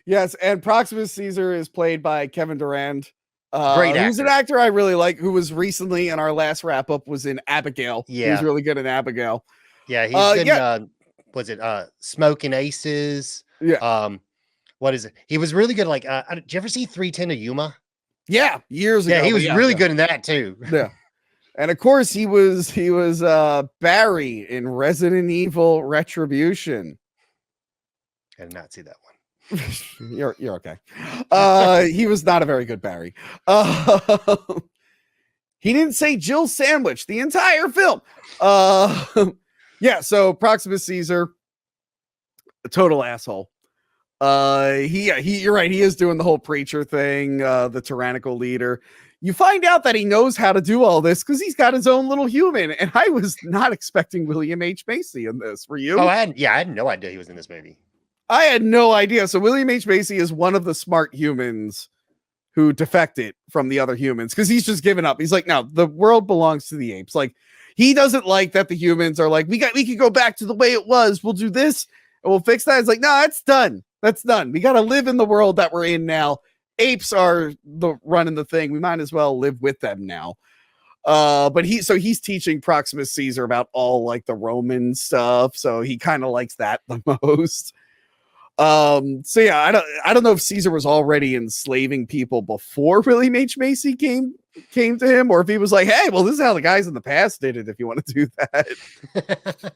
Yes, and Proximus Caesar is played by Kevin Durand. Great actor. Who's an actor I really like, who was recently in our last wrap up was in Abigail. Yeah. He's really good in Abigail. Yeah, he's in was it Smoking Aces? Yeah. What is it? He was really good. Like, did you ever see 310 to Yuma? Yeah, years ago. Yeah, he was really good in that too. Yeah. And of course he was Barry in Resident Evil Retribution. I did not see that one. You're okay. He was not a very good Barry. He didn't say Jill Sandwich the entire film. Yeah, so Proximus Caesar, a total asshole. You're right. He is doing the whole preacher thing, the tyrannical leader. You find out that he knows how to do all this because he's got his own little human. And I was not expecting William H. Macy in this. Were you? Oh, I had no idea he was in this movie. I had no idea. So William H. Macy is one of the smart humans who defected from the other humans because he's just given up. He's like, no, the world belongs to the apes. Like, he doesn't like that the humans are like, we can go back to the way it was. We'll do this and we'll fix that. It's like, no, that's done. That's done. We got to live in the world that we're in now. apes are running the thing. We might as well live with them now. But he's teaching Proximus Caesar about all like the Roman stuff. So he kind of likes that the most. So yeah, I don't know if Caesar was already enslaving people before William H. Macy came to him, or if he was like, hey, well, this is how the guys in the past did it if you want to do that.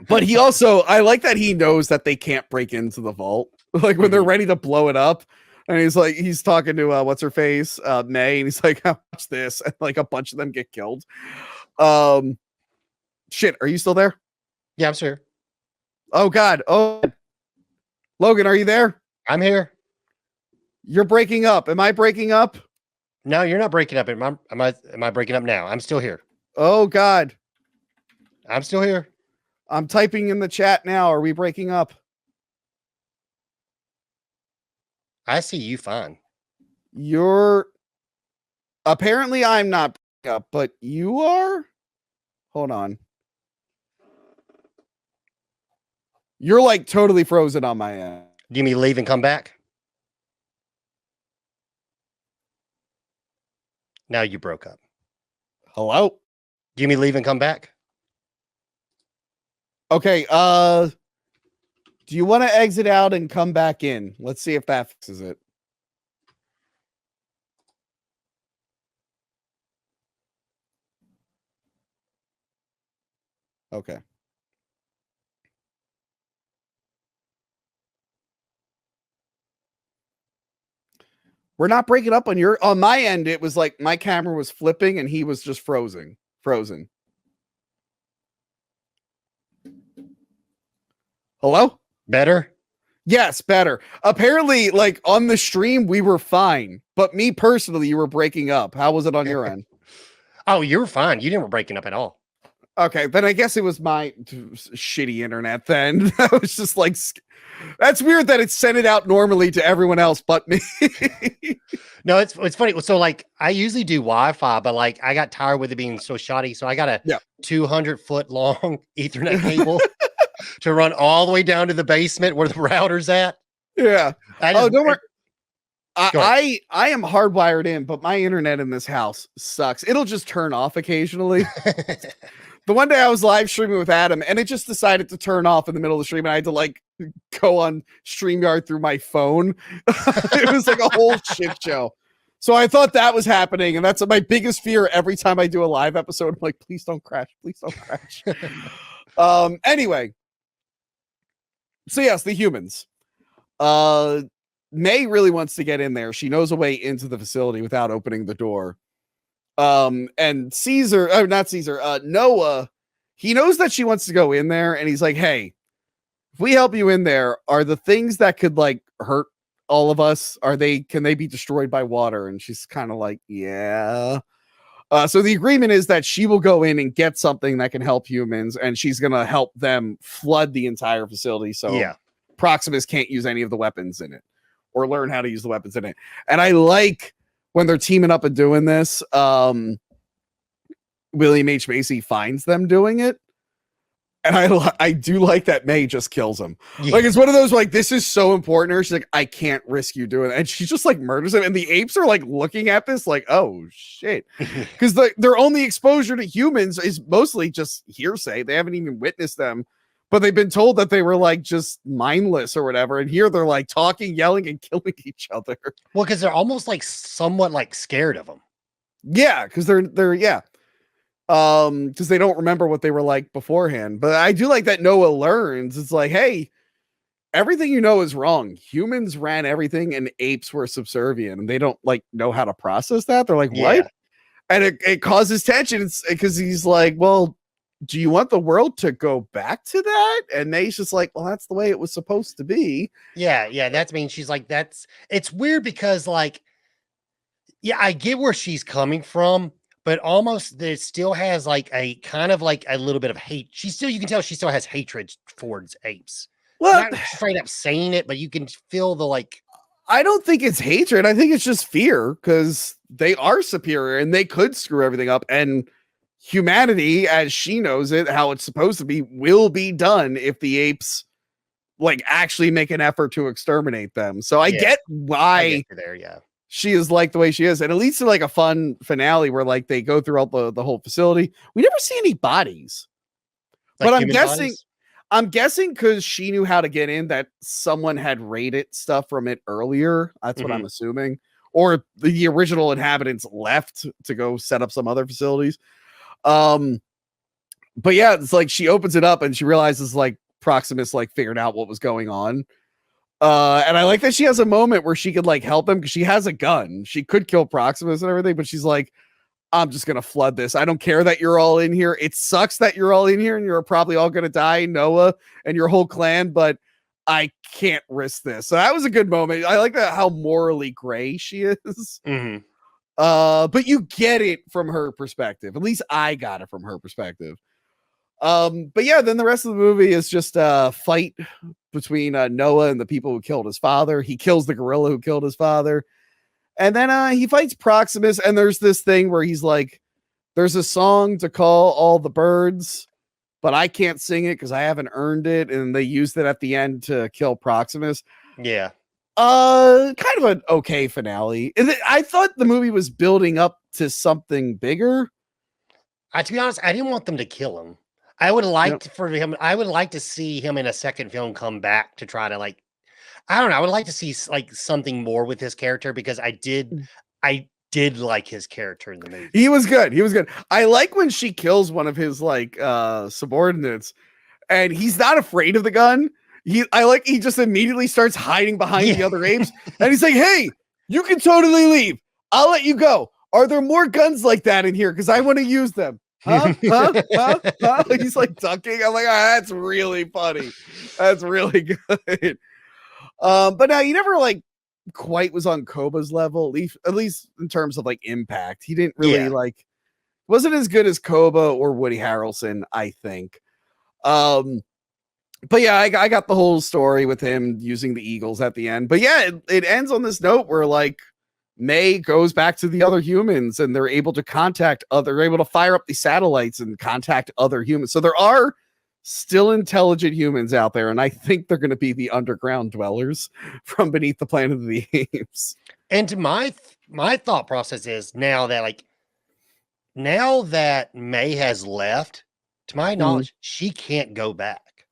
But he also, I like that he knows that they can't break into the vault. Like when they're ready to blow it up. And he's talking to what's her face, May, and he's like, watch this. And like a bunch of them get killed. Shit, are you still there? Yeah, I'm sure. Oh God. Oh, Logan, are you there? I'm here. You're breaking up. Am I breaking up? No, you're not breaking up. Am I breaking up now? I'm still here. Oh God. I'm still here. I'm typing in the chat now. Are we breaking up? I see you fine. Apparently I'm not breaking up, but you are? Hold on. You're like totally frozen on my end. Do you mean leave and come back? Now you broke up. Hello? Do you mean leave and come back? Okay, do you want to exit out and come back in? Let's see if that fixes it. Okay. We're not breaking up on my end. It was like my camera was flipping and he was just frozen. Hello? Better? Yes, better. Apparently, like on the stream, we were fine. But me personally, you were breaking up. How was it on your end? Oh, you were fine. You didn't breaking up at all. Okay, then I guess it was my shitty internet then. I was just like, that's weird that it sent it out normally to everyone else but me. No, it's funny. So like I usually do Wi-Fi, but like I got tired with it being so shoddy. So I got a 200-foot long Ethernet cable to run all the way down to the basement where the router's at. Yeah. Don't worry. I am hardwired in, but my internet in this house sucks. It'll just turn off occasionally. The one day I was live streaming with Adam and it just decided to turn off in the middle of the stream and I had to like go on StreamYard through my phone. It was like a whole shit show. So I thought that was happening. And that's my biggest fear every time I do a live episode. I'm like, please don't crash. Please don't crash. Anyway. So yes, the humans. May really wants to get in there. She knows a way into the facility without opening the door. And Noah, he knows that she wants to go in there and he's like, hey, if we help you in there, are the things that could like hurt all of us, can they be destroyed by water? And she's kind of like, yeah. So the agreement is that she will go in and get something that can help humans and she's going to help them flood the entire facility. So Proximus can't use any of the weapons in it or learn how to use the weapons in it. And I like when they're teaming up and doing this, William H. Macy finds them doing it. And I do like that May just kills him. Yeah. Like, it's one of those, like, this is so important. She's like, I can't risk you doing it. And she just, like, murders him. And the apes are, like, looking at this like, oh, shit. Because their only exposure to humans is mostly just hearsay. They haven't even witnessed them. But they've been told that they were, like, just mindless or whatever. And here they're, like, talking, yelling, and killing each other. Well, because they're almost, like, somewhat, like, scared of them. Yeah, because they're because they don't remember what they were like beforehand. But I do like that Noah learns. It's like, hey, everything you know is wrong. Humans ran everything and apes were subservient, and they don't like know how to process that. They're like, what? And it causes tension. It's because he's like, well, do you want the world to go back to that? And May's just like, well, that's the way it was supposed to be. Yeah. That's mean she's like, it's weird because like, yeah, I get where she's coming from. But almost it still has like a kind of like a little bit of hate. You can tell she still has hatred towards apes. Well, not straight up saying it, but you can feel the like. I don't think it's hatred. I think it's just fear because they are superior and they could screw everything up. And humanity, as she knows it, how it's supposed to be, will be done if the apes like actually make an effort to exterminate them. So I get why she is like the way she is, and it leads to like a fun finale where like they go throughout the whole facility. We never see any bodies, like, but I'm guessing because she knew how to get in, that someone had raided stuff from it earlier. That's what I'm assuming, or the original inhabitants left to go set up some other facilities. But yeah, it's like she opens it up and she realizes like Proximus like figured out what was going on. And I like that she has a moment where she could like help him because she has a gun. She could kill Proximus and everything, but she's like, I'm just gonna flood this. I don't care that you're all in here. It sucks that you're all in here and you're probably all gonna die, Noah and your whole clan, but I can't risk this. So that was a good moment. I like that how morally gray she is. But you get it from her perspective. At least I got it from her perspective. But yeah, then the rest of the movie is just a fight between Noah and the people who killed his father. He kills the gorilla who killed his father. And then he fights Proximus. And there's this thing where he's like, there's a song to call all the birds, but I can't sing it because I haven't earned it. And they used it at the end to kill Proximus. Yeah. Kind of an okay finale. I thought the movie was building up to something bigger. To be honest, I didn't want them to kill him. I would like I would like to see him in a second film come back to try to like, I don't know. I would like to see like something more with his character because I did like his character in the movie. He was good. I like when she kills one of his like subordinates and he's not afraid of the gun. He just immediately starts hiding behind the other apes and he's like, hey, you can totally leave. I'll let you go. Are there more guns like that in here? Because I want to use them. Huh? He's like ducking. I'm like, that's really funny. That's really good. But now he never like quite was on Koba's level, at least in terms of like impact. He didn't really like, wasn't as good as Koba or Woody Harrelson, I think. But yeah, I got the whole story with him using the eagles at the end. But yeah, it ends on this note where like May goes back to the other humans and they're able to they're able to fire up the satellites and contact other humans. So there are still intelligent humans out there. And I think they're going to be the underground dwellers from beneath the planet of the apes. And my thought process is now that May has left, to my knowledge, she can't go back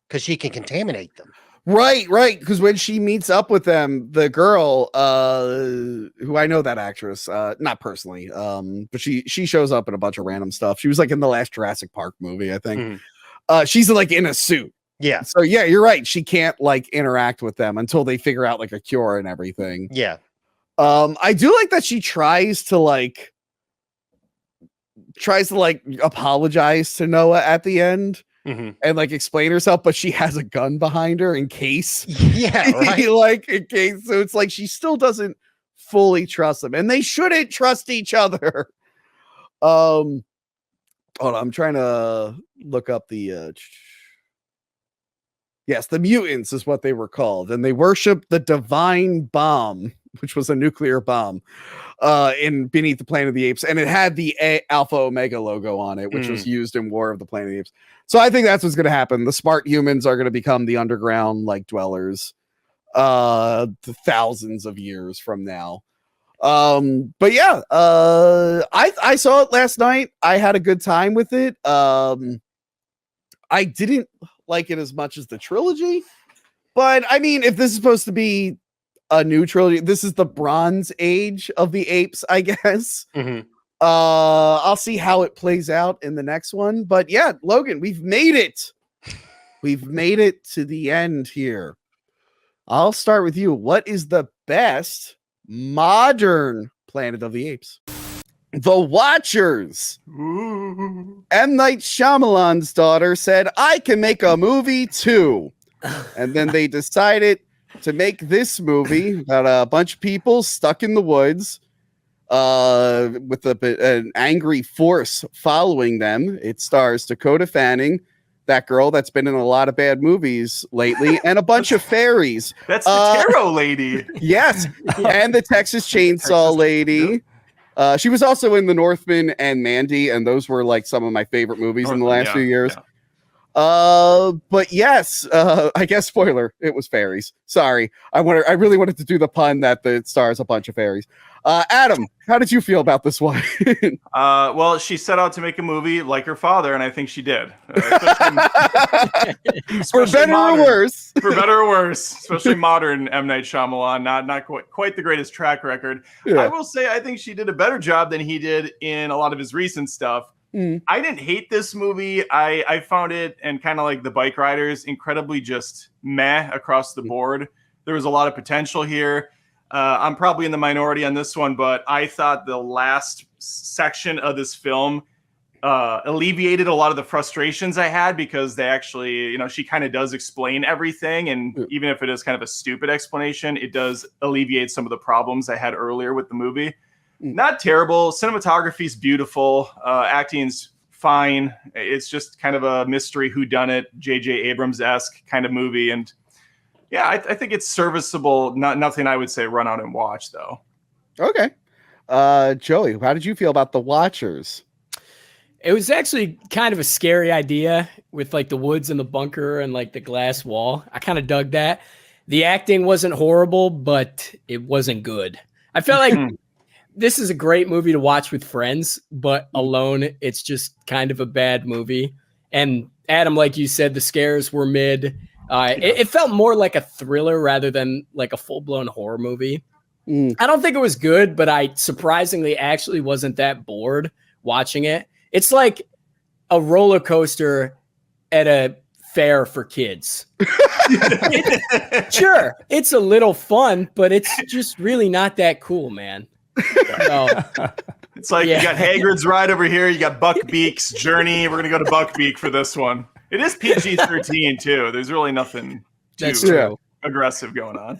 because she can contaminate them. Right. Because when she meets up with them, the girl, who I know that actress, not personally, but she shows up in a bunch of random stuff. She was like in the last Jurassic Park movie, I think. She's like in a suit. Yeah. So yeah, you're right. She can't like interact with them until they figure out like a cure and everything. Yeah. I do like that she tries to apologize to Noah at the end. And like explain herself, but she has a gun behind her in case. Yeah, right. In case. So it's like she still doesn't fully trust them, and they shouldn't trust each other. Hold on, I'm trying to look up the. Yes, the mutants is what they were called, and they worship the divine bomb, which was a nuclear bomb, in Beneath the Planet of the Apes, and it had the Alpha Omega logo on it, which was used in War of the Planet of the Apes. So I think that's what's going to happen. The smart humans are going to become the underground like dwellers, thousands of years from now. But yeah, I saw it last night. I had a good time with it. I didn't like it as much as the trilogy, but I mean, if this is supposed to be a new trilogy, this is the Bronze Age of the Apes, I guess. I'll see how it plays out in the next one. But yeah, Logan, we've made it. We've made it to the end here. I'll start with you. What is the best modern Planet of the Apes? The Watchers. M. Night Shyamalan's daughter said, I can make a movie too. And then they decided to make this movie about a bunch of people stuck in the woods with an angry force following them. It stars Dakota Fanning, that girl that's been in a lot of bad movies lately, and a bunch of fairies. That's the Tarot lady. Yes, and the Texas Chainsaw Lady. She was also in The Northman and Mandy, and those were like some of my favorite movies in the last few years. But yes, I guess spoiler, it was fairies. Sorry. I really wanted to do the pun that the stars a bunch of fairies. Adam, how did you feel about this one? Well, she set out to make a movie like her father, and I think she did. For better or worse. For better or worse, especially modern M. Night Shyamalan, not quite the greatest track record. Yeah. I will say I think she did a better job than he did in a lot of his recent stuff. I didn't hate this movie. I found it, and kind of like The Bike Riders, incredibly just meh across the board. There was a lot of potential here. I'm probably in the minority on this one, but I thought the last section of this film alleviated a lot of the frustrations I had, because they actually, she kind of does explain everything. And even if it is kind of a stupid explanation, it does alleviate some of the problems I had earlier with the movie. Not terrible. Cinematography's beautiful. Acting's fine. It's just kind of a mystery whodunit, J.J. Abrams-esque kind of movie. And yeah, I think it's serviceable. Nothing I would say run out and watch, though. Okay. Joey, how did you feel about The Watchers? It was actually kind of a scary idea with like the woods and the bunker and like the glass wall. I kind of dug that. The acting wasn't horrible, but it wasn't good. I felt like this is a great movie to watch with friends, but alone, it's just kind of a bad movie. And Adam, like you said, the scares were mid. It felt more like a thriller rather than like a full-blown horror movie. I don't think it was good, but I surprisingly actually wasn't that bored watching it. It's like a roller coaster at a fair for kids. Sure, it's a little fun, but it's just really not that cool, man. So, it's like you got Hagrid's Ride over here, you got Buckbeak's Journey. We're gonna go to Buckbeak for this one. It is PG-13 too. There's really nothing too aggressive going on.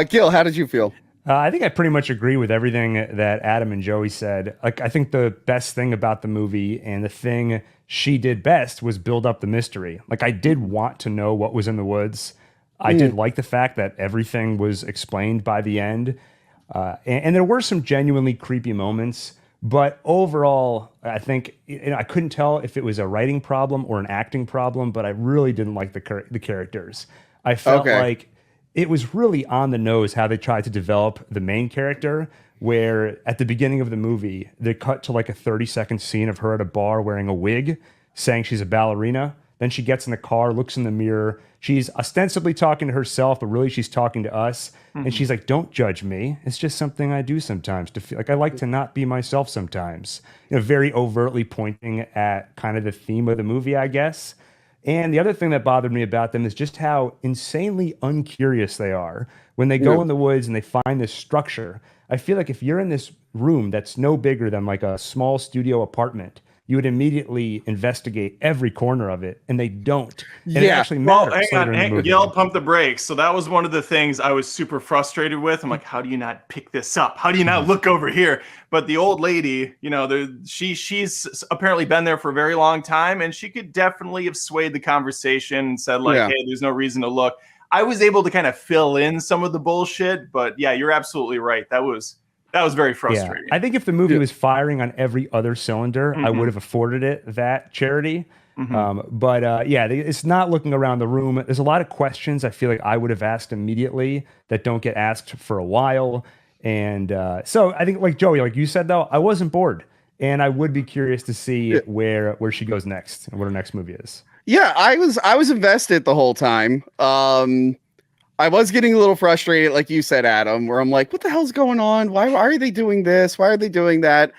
Gil, how did you feel? I think I pretty much agree with everything that Adam and Joey said. Like, I think the best thing about the movie and the thing she did best was build up the mystery. Like, I did want to know what was in the woods. I did like the fact that everything was explained by the end. And there were some genuinely creepy moments. But overall, I think I couldn't tell if it was a writing problem or an acting problem, but I really didn't like the characters. I felt like it was really on the nose how they tried to develop the main character, where at the beginning of the movie, they cut to like a 30-second scene of her at a bar wearing a wig, saying she's a ballerina. Then she gets in the car, looks in the mirror. She's ostensibly talking to herself, but really she's talking to us. And she's like, don't judge me. It's just something I do sometimes to feel like I like to not be myself sometimes. Very overtly pointing at kind of the theme of the movie, I guess. And the other thing that bothered me about them is just how insanely uncurious they are. When they go in the woods and they find this structure, I feel like if you're in this room that's no bigger than like a small studio apartment, you would immediately investigate every corner of it, and they don't. And it actually matters. Well, hang on. Gil, pump the brakes. So that was one of the things I was super frustrated with. I'm like, how do you not pick this up? How do you not look over here? But the old lady, she's apparently been there for a very long time, and she could definitely have swayed the conversation and said, like, hey, there's no reason to look. I was able to kind of fill in some of the bullshit, but yeah, you're absolutely right. That was very frustrating. Yeah. I think if the movie was firing on every other cylinder, I would have afforded it that charity. But it's not looking around the room. There's a lot of questions I feel like I would have asked immediately that don't get asked for a while. And so I think, like Joey, like you said, though, I wasn't bored. And I would be curious to see where she goes next and what her next movie is. Yeah, I was invested the whole time. I was getting a little frustrated, like you said, Adam, where I'm like, what the hell's going on? Why are they doing this? Why are they doing that?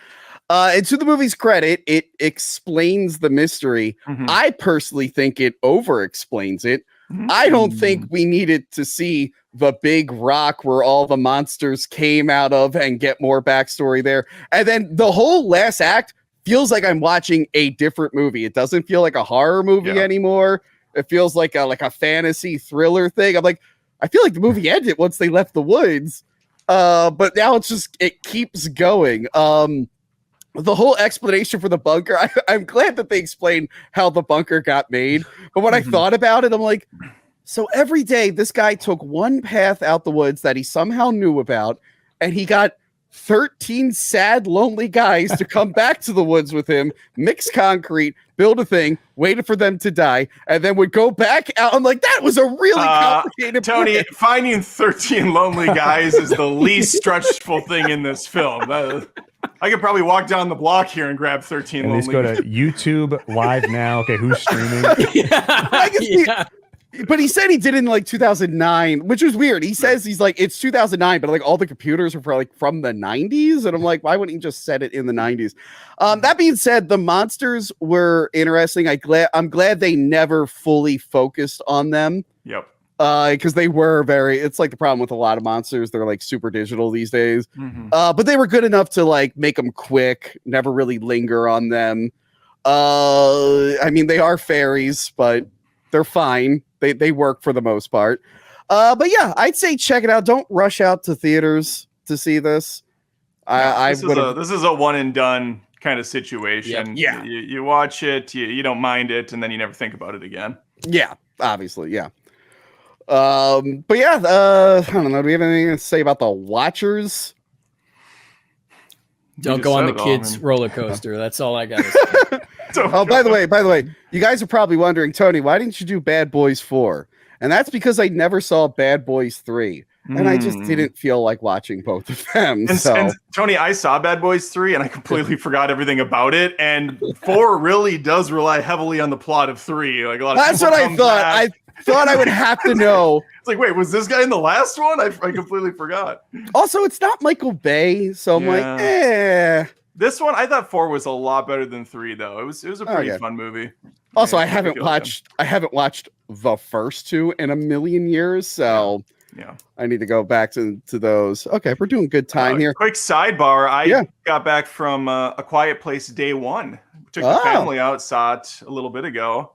And to the movie's credit, it explains the mystery. I personally think it over-explains it. I don't think we needed to see the big rock where all the monsters came out of and get more backstory there. And then the whole last act feels like I'm watching a different movie. It doesn't feel like a horror movie anymore. It feels like a fantasy thriller thing. I'm like, I feel like the movie ended once they left the woods. But now it keeps going. The whole explanation for the bunker, I'm glad that they explained how the bunker got made. But when I thought about it, I'm like, so every day this guy took one path out the woods that he somehow knew about, and he got 13 sad, lonely guys to come back to the woods with him, mix concrete, build a thing, waited for them to die, and then would go back out. I'm like, that was a really complicated Tony, plan. finding 13 lonely guys is the least stretchful thing in this film. I could probably walk down the block here and grab 13 and lonely go to YouTube live now. Okay, who's streaming? But he said he did it in like 2009, which was weird. He says he's like, it's 2009, but like all the computers are from the 90s. And I'm like, why wouldn't he just set it in the 90s? That being said, the monsters were interesting. I'm glad they never fully focused on them. Yep. Because they were it's like the problem with a lot of monsters. They're like super digital these days. Mm-hmm. But they were good enough to like make them quick, never really linger on them. I mean, they are fairies, but they're fine. They work for the most part. But yeah, I'd say check it out. Don't rush out to theaters to see this. This is a one and done kind of situation. Yeah. You watch it, you don't mind it, and then you never think about it again. Yeah, obviously, yeah. But yeah, I don't know. Do we have anything to say about the Watchers? Don't go on the kids' roller coaster. That's all I got to say. By the way, you guys are probably wondering, Tony, why didn't you do Bad Boys 4? And that's because I never saw Bad Boys 3. And I just didn't feel like watching both of them. And Tony, I saw Bad Boys 3 and I completely forgot everything about it. And 4 really does rely heavily on the plot of 3. Like a lot of that's what I thought. Back. I thought I would have to know. It's like, wait, was this guy in the last one? I completely forgot. Also, it's not Michael Bay, so I'm like, eh. This one, I thought 4 was a lot better than 3, though. It was a pretty fun movie. Also, I haven't watched the first 2 in a million years, so yeah, I need to go back to those. Okay, we're doing good time here. Quick sidebar: I got back from A Quiet Place day 1. Took the family out, saw it a little bit ago.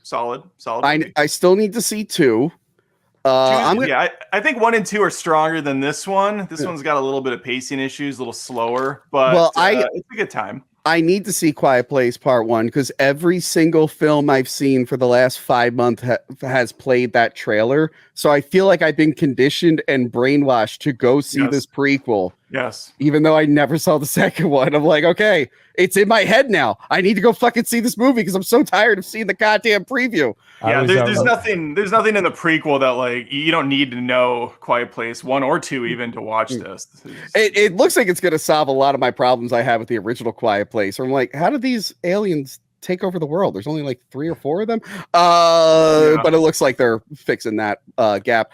Solid. I still need to see 2. I think 1 and 2 are stronger than this one. This one's got a little bit of pacing issues, a little slower, but it's a good time. I need to see Quiet Place Part 1 because every single film I've seen for the last 5 months has played that trailer. So I feel like I've been conditioned and brainwashed to go see this prequel. Yes. Even though I never saw the second one. I'm like, okay, it's in my head now. I need to go fucking see this movie because I'm so tired of seeing the goddamn preview. Yeah, there's nothing in the prequel that like you don't need to know Quiet Place 1 or 2 even to watch this. It looks like it's going to solve a lot of my problems I have with the original Quiet Place. Where I'm like, how did these aliens take over the world? There's only like 3 or 4 of them. But it looks like they're fixing that gap.